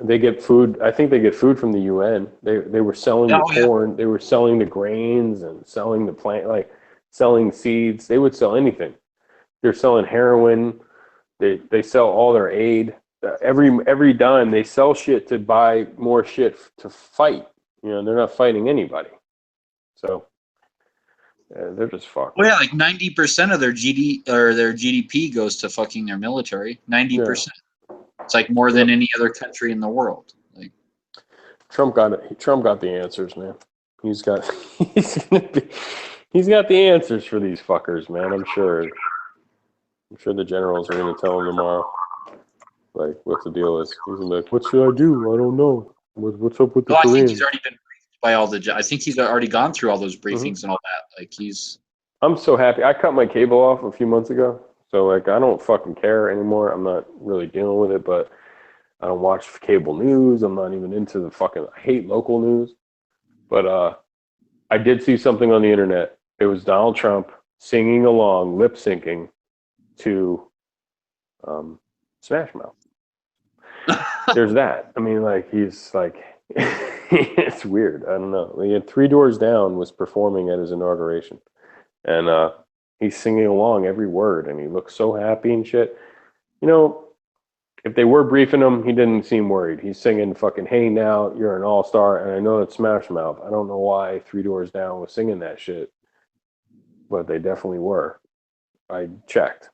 They get food. I think they get food from the UN. They were selling the corn. They were selling the grains and selling the plant, like selling seeds. They would sell anything. They're selling heroin. They sell all their aid. Every dime they sell shit to buy more shit to fight. They're not fighting anybody. So they're just fucked. Well, yeah, like 90% of their GDP goes to fucking their military. 90%. It's like more than any other country in the world. Like Trump got it. Trump got the answers, man. He's got the answers for these fuckers, man. I'm sure the generals are going to tell him tomorrow, like, what the deal is. He's gonna be like, "What should I do? I don't know. What's up with the I think Koreans?" he's already been briefed by I think he's already gone through all those briefings and all that. Like I'm so happy. I cut my cable off a few months ago, so like I don't fucking care anymore. I'm not really dealing with it, but I don't watch cable news. I'm not even into the fucking. I hate local news, but I did see something on the internet. It was Donald Trump singing along, lip syncing to Smash Mouth. There's that. I mean, like he's like, it's weird. I don't know. He had Three Doors Down was performing at his inauguration, and he's singing along every word, and he looks so happy and shit. If they were briefing him, he didn't seem worried. He's singing fucking "Hey Now, You're an All-Star," and I know it's Smash Mouth. I don't know why Three Doors Down was singing that shit, but they definitely were. I checked.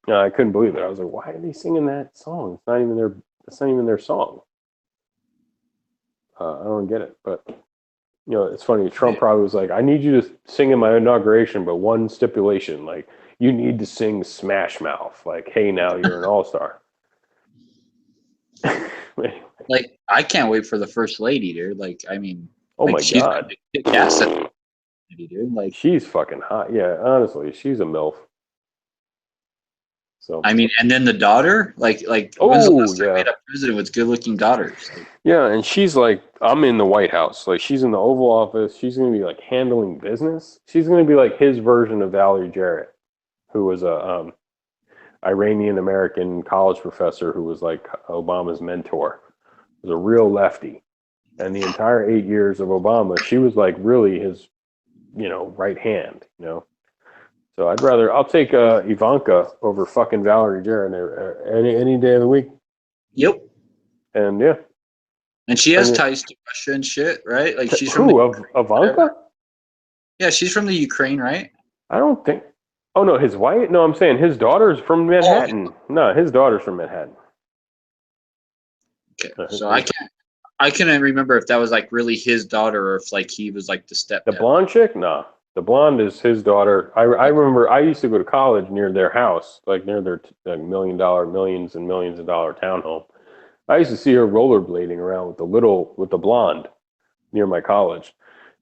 No, I couldn't believe it. I was like, why are they singing that song? It's not even their. It's not even their song. I don't get it, but it's funny. Trump probably was like, I need you to sing in my inauguration, but one stipulation, like you need to sing Smash Mouth. Like, hey, now you're an all-star. Like, I can't wait for the first lady, dude. Like, I mean, oh like, my she's god, dude. Like, she's fucking hot. Yeah, honestly, she's a MILF. So I mean, and then the daughter, like, when's the last time we had a president with good-looking daughters? Like, yeah, and she's like, I'm in the White House. Like, she's in the Oval Office. She's going to be like handling business. She's going to be like his version of Valerie Jarrett, who was a Iranian American college professor who was like Obama's mentor. Was a real lefty, and the entire 8 years of Obama, she was like really his, right hand. So I'll take Ivanka over fucking Valerie Jarrett any day of the week. Yep. And yeah. And she has ties to Russia and shit, right? Like she's from Ivanka? Yeah, she's from the Ukraine, right? I don't think. Oh no, his wife? No, I'm saying his daughter's from Manhattan. No, his daughter's from Manhattan. Okay, so I can't remember if that was like really his daughter or if like he was like the stepdad. The blonde chick? No. The blonde is his daughter. I remember I used to go to college near their house, like near their millions and millions of dollar townhome. I used to see her rollerblading around with the blonde near my college.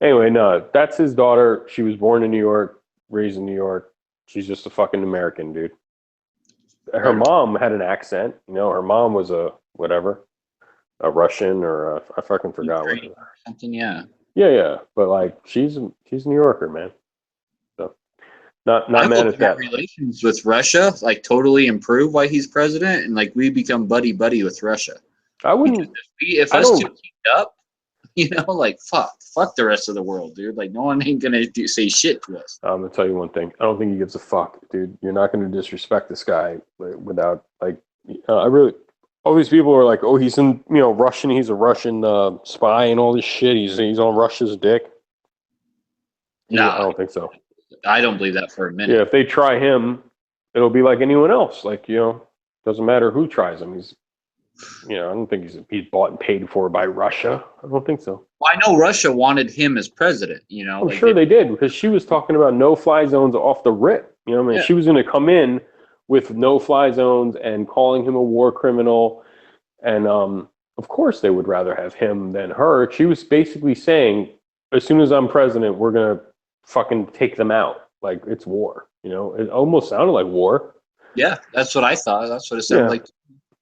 Anyway, no, that's his daughter. She was born in New York, raised in New York. She's just a fucking American, dude. Her mom had an accent. Her mom was a Russian or I fucking forgot what. Something, yeah. Yeah, but like she's a New Yorker, man. So not mad at that. Relations with Russia like totally improve while he's president, and like we become buddy with Russia. I wouldn't. If us two teamed up, like fuck the rest of the world, dude. Like no one ain't gonna say shit to us. I'm gonna tell you one thing. I don't think he gives a fuck, dude. You're not gonna disrespect this guy without like. I really. All these people are like, oh, he's in, Russian. He's a Russian spy and all this shit. He's on Russia's dick. No, I don't think so. I don't believe that for a minute. Yeah, if they try him, it'll be like anyone else. Like, doesn't matter who tries him. He's, I don't think he's bought and paid for by Russia. I don't think so. Well, I know Russia wanted him as president. I'm sure they did because she was talking about no-fly zones off the rip. She was going to come in with no-fly zones and calling him a war criminal. And of course they would rather have him than her. She was basically saying, as soon as I'm president, we're going to fucking take them out. Like, it's war. It almost sounded like war. Yeah, that's what I thought. That's what it sounded like.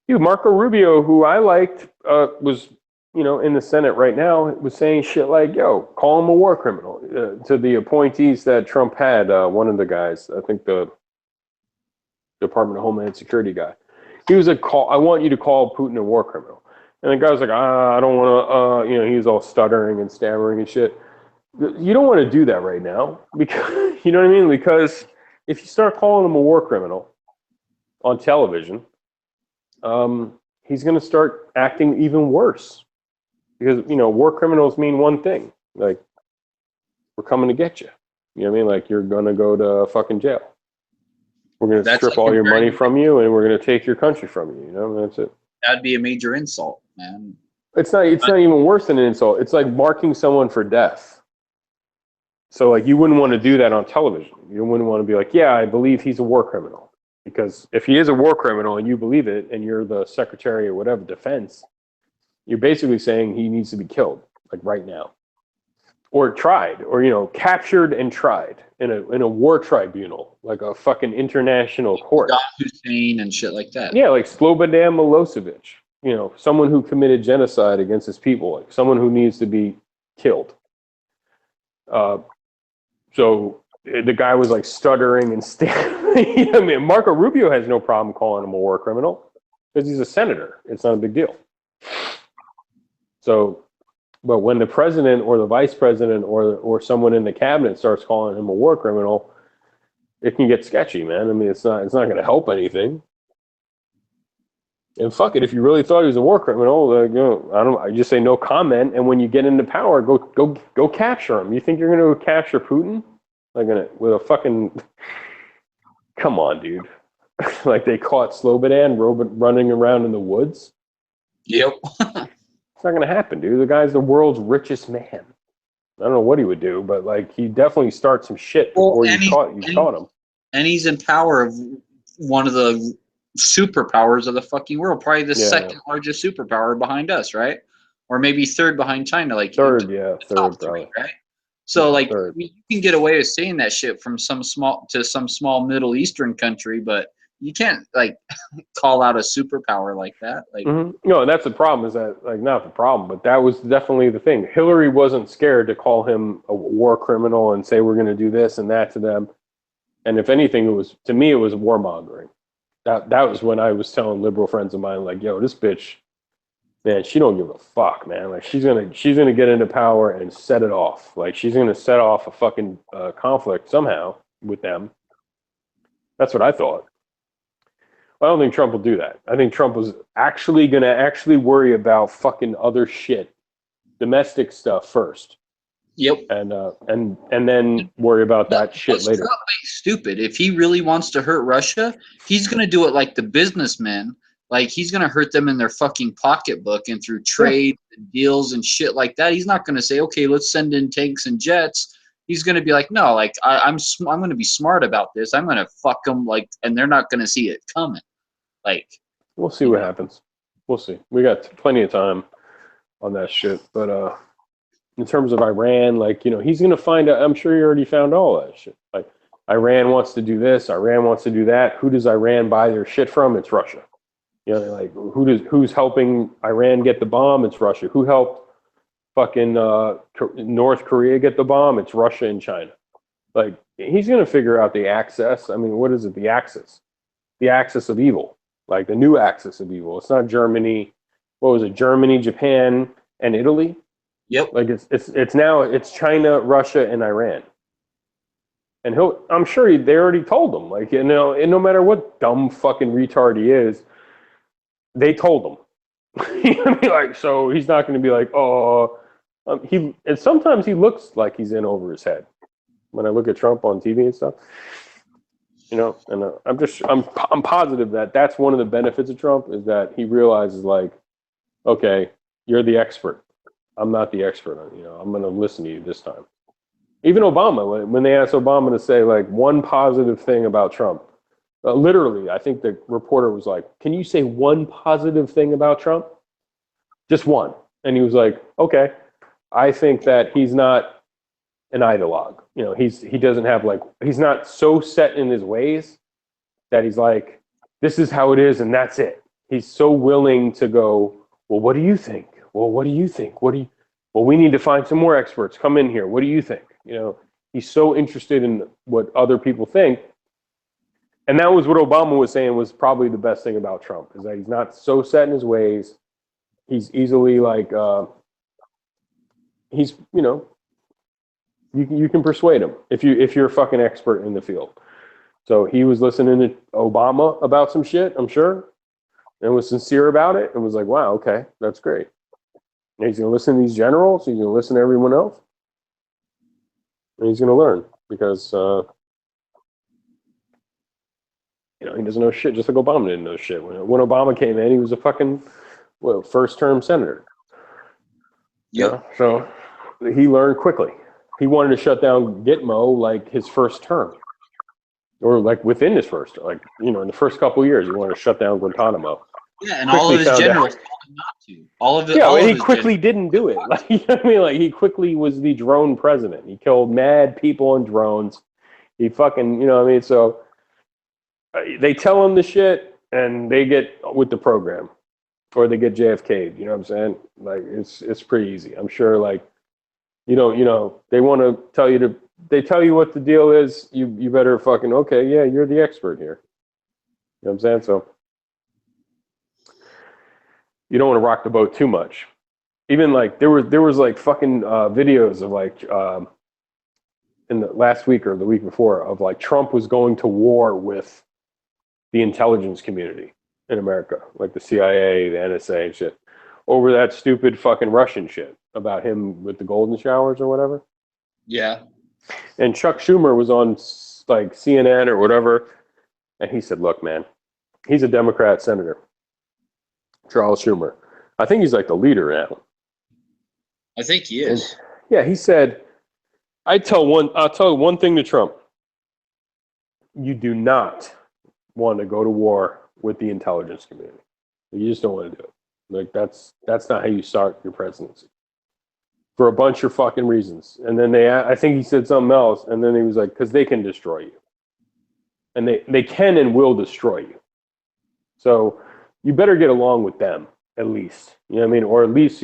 Dude, Marco Rubio, who I liked, was, in the Senate right now, was saying shit like, yo, call him a war criminal. To the appointees that Trump had, one of the guys, I think the Department of Homeland Security guy. He was like, I want you to call Putin a war criminal. And the guy was like, I don't want to, he was all stuttering and stammering and shit. You don't want to do that right now because, you know what I mean? Because if you start calling him a war criminal on television, he's going to start acting even worse because, war criminals mean one thing, like we're coming to get you. You know what I mean? Like you're going to go to fucking jail. We're going to strip all your money from you, and we're going to take your country from you. That's it. That'd be a major insult, man. It's not even worse than an insult. It's like marking someone for death. So, like, you wouldn't want to do that on television. You wouldn't want to be like, yeah, I believe he's a war criminal. Because if he is a war criminal and you believe it, and you're the secretary or whatever defense, you're basically saying he needs to be killed, like right now. Or tried, or captured and tried in a war tribunal, like a fucking international court. Saddam Hussein and shit like that. Yeah, like Slobodan Milosevic. Someone who committed genocide against his people, like someone who needs to be killed. So the guy was like stuttering and stammering. I mean, Marco Rubio has no problem calling him a war criminal because he's a senator. It's not a big deal. So. But when the president or the vice president or someone in the cabinet starts calling him a war criminal, it can get sketchy, man. I mean, it's not going to help anything. And fuck it, if you really thought he was a war criminal, I just say no comment. And when you get into power, go capture him. You think you're going to capture Putin? With a fucking? Come on, dude. like they caught Slobodan running around in the woods. Yep. It's not gonna happen, dude. The guy's the world's richest man. I don't know what he would do, but like he definitely starts some shit before you caught him. And he's in power of one of the superpowers of the fucking world, probably the second largest superpower behind us, right? Or maybe third behind China, like third probably. Right? So like third. you can get away with saying that shit from some small Middle Eastern country, but you can't like call out a superpower like that. Like No, that's the problem. Is that like not the problem, but that was definitely the thing. Hillary wasn't scared to call him a war criminal and say we're going to do this and that to them. And if anything, it was to me it was warmongering. That was when I was telling liberal friends of mine, like, yo, this bitch, man, she don't give a fuck, man. Like she's gonna get into power and set it off. Like she's gonna set off a fucking conflict somehow with them. That's what I thought. I don't think Trump will do that. I think Trump was actually gonna worry about fucking other shit, domestic stuff first. Yep. And then worry about that shit later. Trump ain't stupid. If he really wants to hurt Russia, he's gonna do it like the businessmen. Like he's gonna hurt them in their fucking pocketbook and through trade and deals and shit like that. He's not gonna say, okay, let's send in tanks and jets. He's gonna be like, no, like I'm gonna be smart about this. I'm gonna fuck them like, and they're not gonna see it coming. Like we'll see what happens. We'll see. We got plenty of time on that shit, but in terms of Iran, like, you know, he's going to find out. I'm sure he already found all that shit. Like, Iran wants to do this. Iran wants to do that. Who does Iran buy their shit from? It's Russia. You know, like, who's helping Iran get the bomb? It's Russia. Who helped fucking North Korea get the bomb? It's Russia and China. Like, he's going to figure out the axis. I mean, what is it? The axis. The axis of evil. Like, the new axis of evil. It's not Germany. What was it? Germany, Japan, and Italy? Yep. Like it's now China, Russia, and Iran. And I'm sure they already told him. Like, you know, and no matter what dumb fucking retard he is, they told him. You know what I mean? Like, so he's not going to be like, and sometimes he looks like he's in over his head. When I look at Trump on TV and stuff, you know, and I'm positive that that's one of the benefits of Trump is that he realizes, like, okay, you're the expert. I'm not the expert on, you know, I'm going to listen to you this time. Even Obama, when they asked Obama to say like one positive thing about Trump, literally, I think the reporter was like, can you say one positive thing about Trump? Just one. And he was like, okay, I think that he's not an ideologue. You know, he doesn't have like, he's not so set in his ways that he's like, this is how it is and that's it. He's so willing to go, well, what do you think? Well, what do you think? Well, we need to find some more experts. Come in here. What do you think? You know, he's so interested in what other people think. And that was what Obama was saying was probably the best thing about Trump is that he's not so set in his ways. He's easily like, he's, you know, you can persuade him if you're a fucking expert in the field. So he was listening to Obama about some shit, I'm sure, and was sincere about it and was like, wow, okay, that's great. And he's going to listen to these generals. He's going to listen to everyone else. And he's going to learn because, you know, he doesn't know shit, just like Obama didn't know shit. When Obama came in, he was a fucking, first-term senator. Yeah. So he learned quickly. He wanted to shut down Gitmo like his first term. Or like within his first, like, you know, in the first couple of years, he wanted to shut down Guantanamo. Yeah, and all of his generals told him not to. All of it. Yeah, and he quickly didn't do it. Like, you know what I mean? Like, he quickly was the drone president. He killed mad people on drones. He fucking, you know what I mean? So they tell him the shit, and they get with the program, or they get JFK'd. You know what I'm saying? Like, it's pretty easy. I'm sure. Like, you know, they want to tell you to. They tell you what the deal is. You better fucking okay. Yeah, you're the expert here. You know what I'm saying? So. You don't want to rock the boat too much. Even like there was like fucking videos of like in the last week or the week before of like Trump was going to war with the intelligence community in America, like the CIA, the NSA and shit, over that stupid fucking Russian shit about him with the golden showers or whatever. Yeah. And Chuck Schumer was on like CNN or whatever, and he said, "Look, man, He's a Democrat senator, Charles Schumer. I think he's like the leader now. I think he is. Yeah, he said, I'll tell one thing to Trump. You do not want to go to war with the intelligence community. You just don't want to do it. Like that's not how you start your presidency. For a bunch of fucking reasons. And then I think he said something else, and then he was like, because they can destroy you. And they can and will destroy you. So you better get along with them, at least. You know what I mean? Or at least,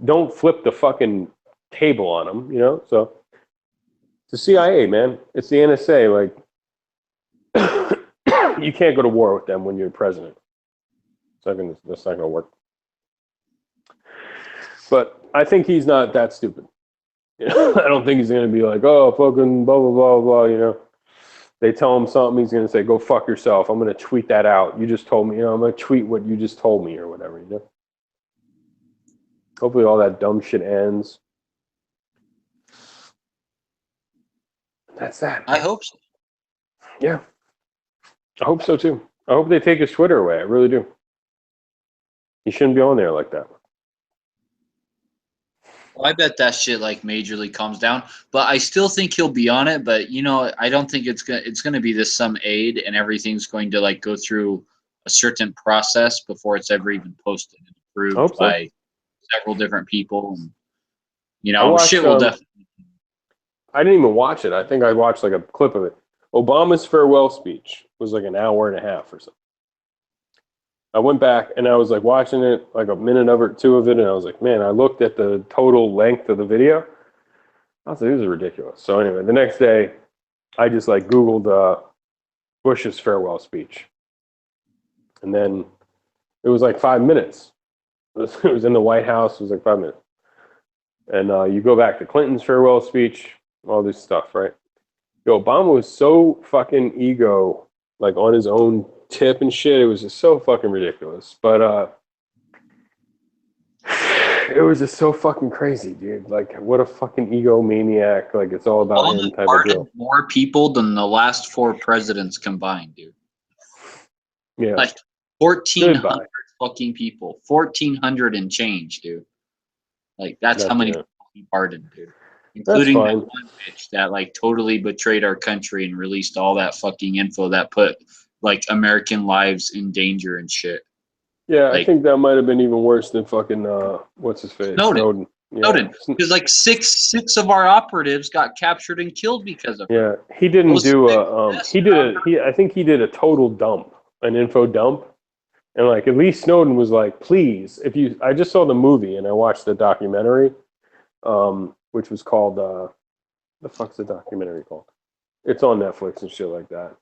don't flip the fucking table on them, So it's the CIA, man. It's the NSA. Like, you can't go to war with them when you're president. That's not going to work. But I think he's not that stupid. I don't think he's going to be like, oh, fucking blah, blah, blah, blah, They tell him something, he's going to say, go fuck yourself. I'm going to tweet that out. You just told me, I'm going to tweet what you just told me or whatever, Hopefully all that dumb shit ends. That's that. I hope so. Yeah. I hope so too. I hope they take his Twitter away. I really do. He shouldn't be on there like that. Well, I bet that shit like majorly calms down, but I still think he'll be on it. But I don't think it's gonna be this some aid, and everything's going to like go through a certain process before it's ever even posted and approved by several different people. And shit will definitely. I didn't even watch it. I think I watched like a clip of it. Obama's farewell speech was like an hour and a half or something. I went back and I was like watching it, like a minute or two of it, and I was like, man, I looked at the total length of the video. I was like, this is ridiculous. So anyway, the next day, I just like Googled Bush's farewell speech. And then it was like 5 minutes. It was in the White House. It was like 5 minutes. And you go back to Clinton's farewell speech, all this stuff, right? Obama was so fucking ego, like on his own tip and shit. It was just so fucking ridiculous. But it was just so fucking crazy, dude. Like, what a fucking egomaniac. Like, it's all about him type of deal. More people than the last 4 presidents combined, dude. Yeah. Like 1,400 fucking people. 1,400 and change, dude. Like, that's how many people he pardoned, dude. Including that one bitch that like totally betrayed our country and released all that fucking info that put like American lives in danger and shit. Yeah, like, I think that might have been even worse than fucking what's his face? Snowden. Yeah. Snowden. Because like six of our operatives got captured and killed because of it. Yeah, he didn't do I think he did a total dump, an info dump. And like at least Snowden was like, please, I just saw the movie and I watched the documentary. Which was called, the fuck's the documentary called? It's on Netflix and shit like that.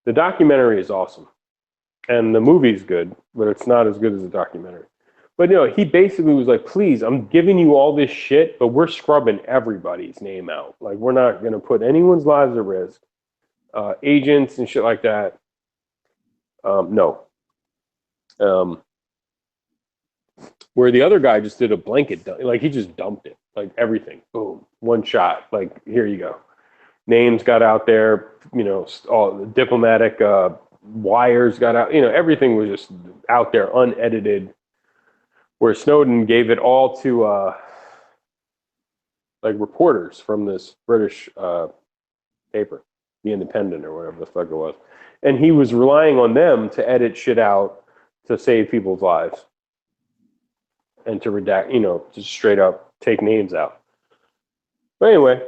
The documentary is awesome. And the movie's good, but it's not as good as the documentary. But he basically was like, please, I'm giving you all this shit, but we're scrubbing everybody's name out. Like, we're not going to put anyone's lives at risk. Agents and shit like that. No. Where the other guy just did a blanket dump. Like, he just dumped it. Like, everything. Boom. One shot. Like, here you go. Names got out there. All the diplomatic wires got out. Everything was just out there, unedited. Where Snowden gave it all to, like, reporters from this British paper. The Independent or whatever the fuck it was. And he was relying on them to edit shit out to save people's lives. And to redact, just straight up take names out. But anyway,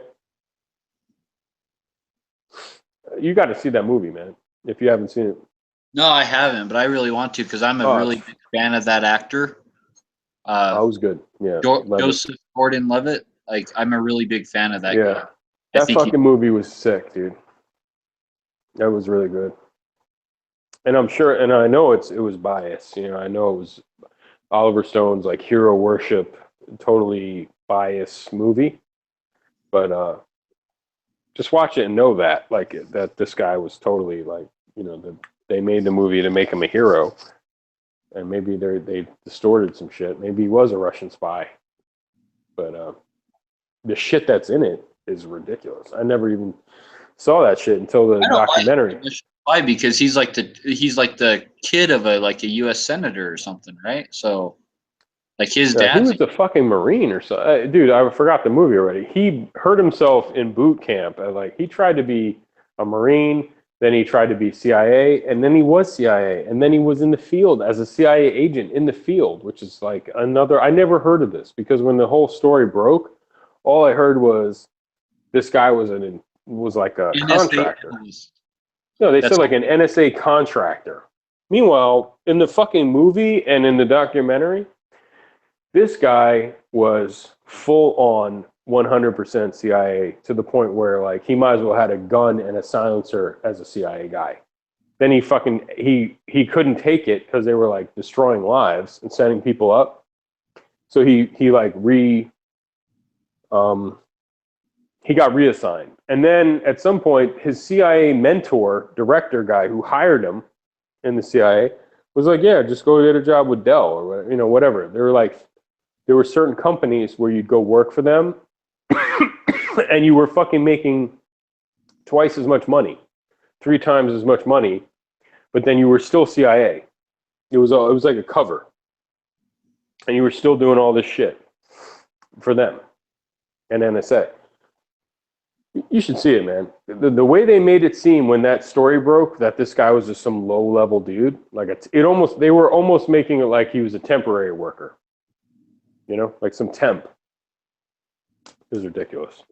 you got to see that movie, man, if you haven't seen it. No, I haven't, but I really want to because I'm a really big fan of that actor. That was good. Yeah. Joseph Gordon-Levitt. Like, I'm a really big fan of that guy. That fucking movie was sick, dude. That was really good. And I'm sure, and I know it was biased. I know it was Oliver Stone's like hero worship, totally biased movie, but just watch it and know that that this guy was totally like they made the movie to make him a hero, and maybe they distorted some shit. Maybe he was a Russian spy, but the shit that's in it is ridiculous. I never even saw that shit until the documentary. Why? Because he's like the kid of a U.S. senator or something, right? So, like his Yeah, he dad's was a fucking Marine or so. Dude, I forgot the movie already. He hurt himself in boot camp. Like he tried to be a Marine, then he tried to be CIA, and then he was CIA, and then he was in the field as a CIA agent in the field, which is like another. I never heard of this because when the whole story broke, all I heard was this guy was like a contractor. No, they said like an NSA contractor. Meanwhile, in the fucking movie and in the documentary, this guy was full on 100% CIA to the point where like he might as well had a gun and a silencer as a CIA guy. Then he couldn't take it because they were like destroying lives and setting people up. So he got reassigned. And then at some point, his CIA mentor, director guy who hired him in the CIA was like, yeah, just go get a job with Dell or whatever. They were like, there were certain companies where you'd go work for them and you were fucking making twice as much money, 3 times as much money, but then you were still CIA. It was like a cover. And you were still doing all this shit for them and NSA. You should see it, man. The way they made it seem when that story broke that this guy was just some low-level dude, like they were almost making it like he was a temporary worker. Like some temp. It was ridiculous.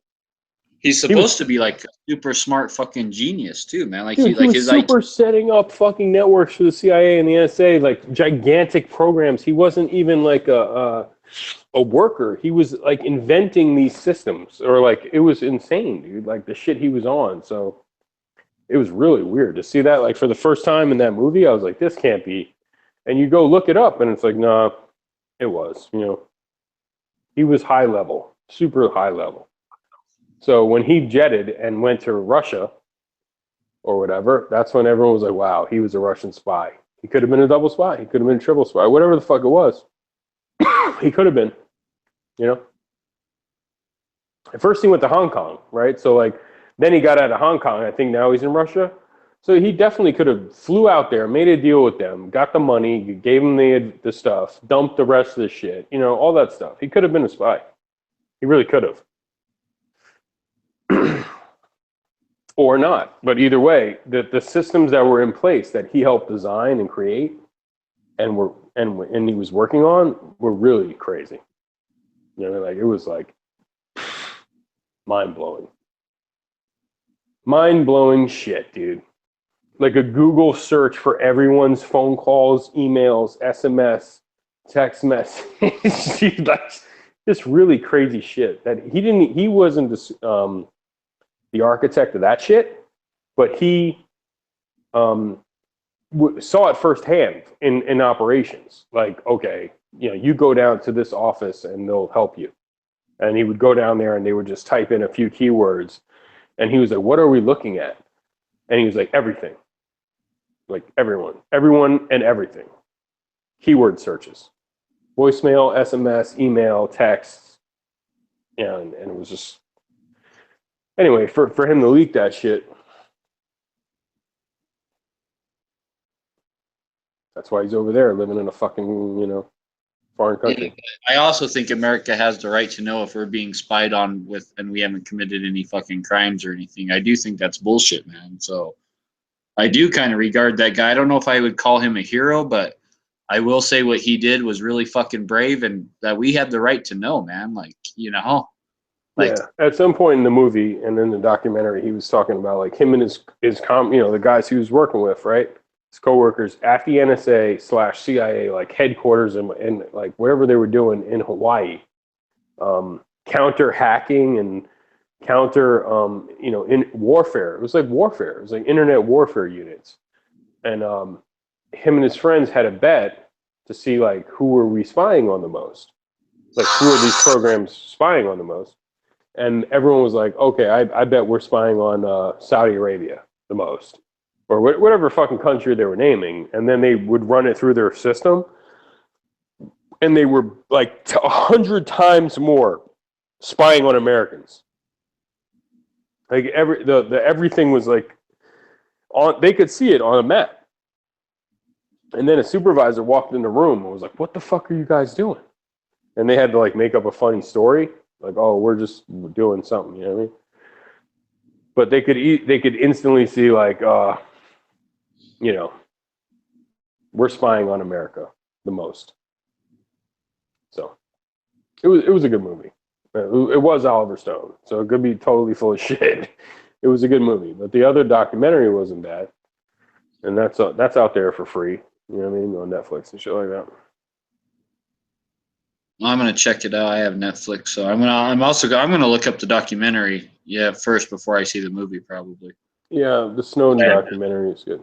He's supposed to be like a super smart fucking genius too, man. Like he was super setting up fucking networks for the CIA and the NSA, like gigantic programs. He wasn't even like a worker. He was like inventing these systems, or like it was insane, dude. Like the shit he was on. So it was really weird to see that. Like for the first time in that movie, I was like, this can't be. And you go look it up, and it's like, nah, it was. He was high level, super high level. So when he jetted and went to Russia or whatever, that's when everyone was like, wow, he was a Russian spy. He could have been a double spy. He could have been a triple spy, whatever the fuck it was. He could have been, At first he went to Hong Kong, right? So like, then he got out of Hong Kong. I think now he's in Russia. So he definitely could have flew out there, made a deal with them, got the money, gave them the stuff, dumped the rest of the shit, all that stuff. He could have been a spy. He really could have. Or not. But either way, the systems that were in place that he helped design and create and he was working on were really crazy. Like it was like mind-blowing. Mind-blowing shit, dude. Like a Google search for everyone's phone calls, emails, SMS, text messages, like just really crazy shit that he wasn't the architect of that shit, but he saw it firsthand in operations. Like, okay, you go down to this office and they'll help you. And he would go down there and they would just type in a few keywords. And he was like, what are we looking at? And he was like, everything. Like everyone and everything. Keyword searches. Voicemail, SMS, email, texts. And it was just... Anyway, for him to leak that shit, that's why he's over there living in a fucking, foreign country. I also think America has the right to know if we're being spied on and we haven't committed any fucking crimes or anything. I do think that's bullshit, man. So I do kind of regard that guy. I don't know if I would call him a hero, but I will say what he did was really fucking brave and that we had the right to know, man. Like, yeah, at some point in the movie and in the documentary, he was talking about like him and his the guys he was working with, right? His coworkers at the NSA/CIA like headquarters and like wherever they were doing in Hawaii, counter hacking and counter in warfare. It was like warfare. It was like internet warfare units, and him and his friends had a bet to see like who were we spying on the most, like who are these programs spying on the most. And everyone was like, okay, I bet we're spying on Saudi Arabia the most. Or whatever fucking country they were naming. And then they would run it through their system. And they were like 100 times more spying on Americans. Like everything was like They could see it on a map. And then a supervisor walked in the room and was like, "What the fuck are you guys doing?" And they had to like make up a funny story, like, "Oh, we're just doing something," you know what I mean? But they could instantly see like, you know, we're spying on America the most. So it was a good movie. It was Oliver Stone, so it could be totally full of shit. It was a good movie, but the other documentary wasn't bad, and that's out there for free. You know what I mean, on Netflix and shit like that. I'm gonna check it out. I have Netflix, so I'm gonna look up the documentary first before I see the movie probably. Yeah, the Snowden documentary is good.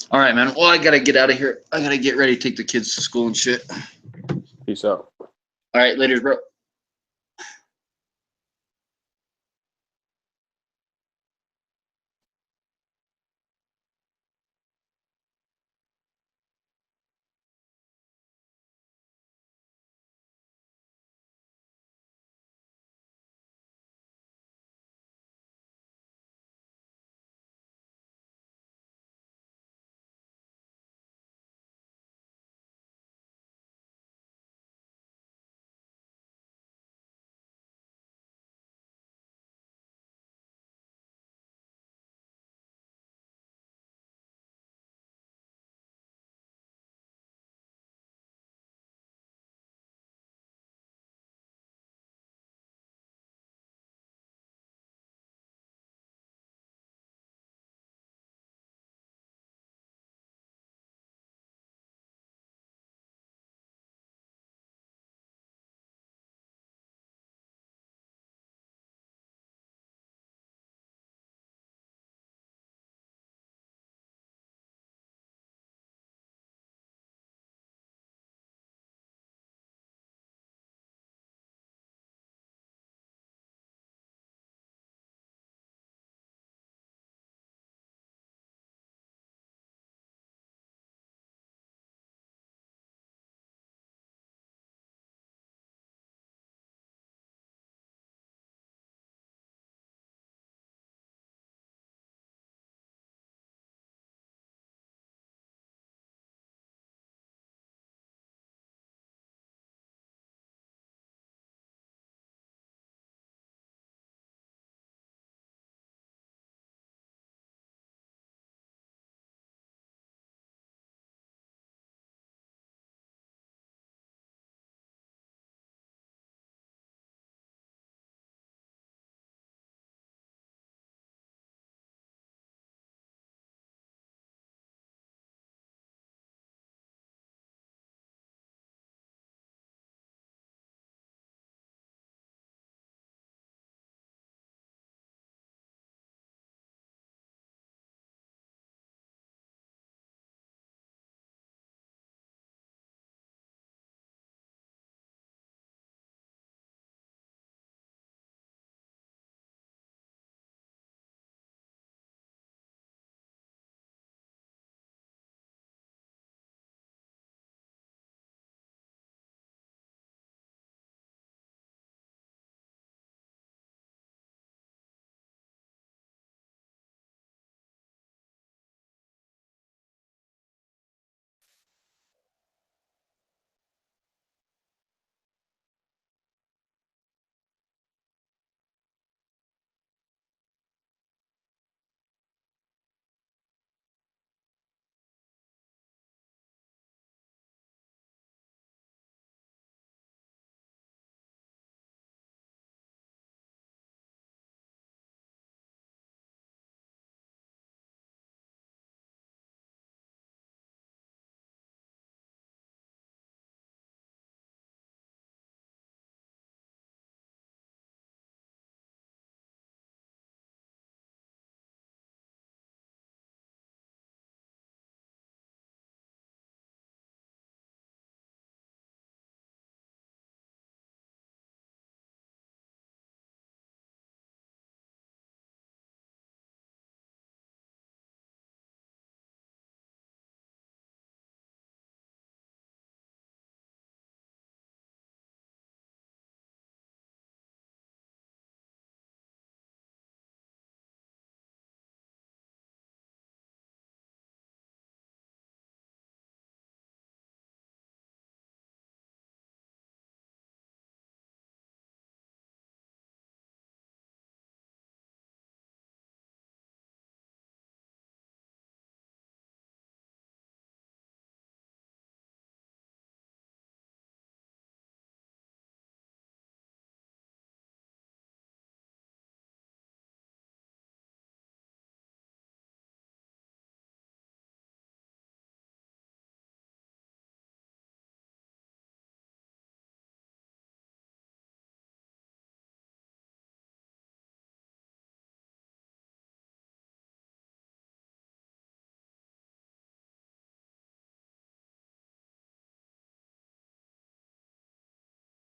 All right, man. Well, I gotta get out of here. I gotta get ready to take the kids to school and shit. Peace out. All right, later, bro.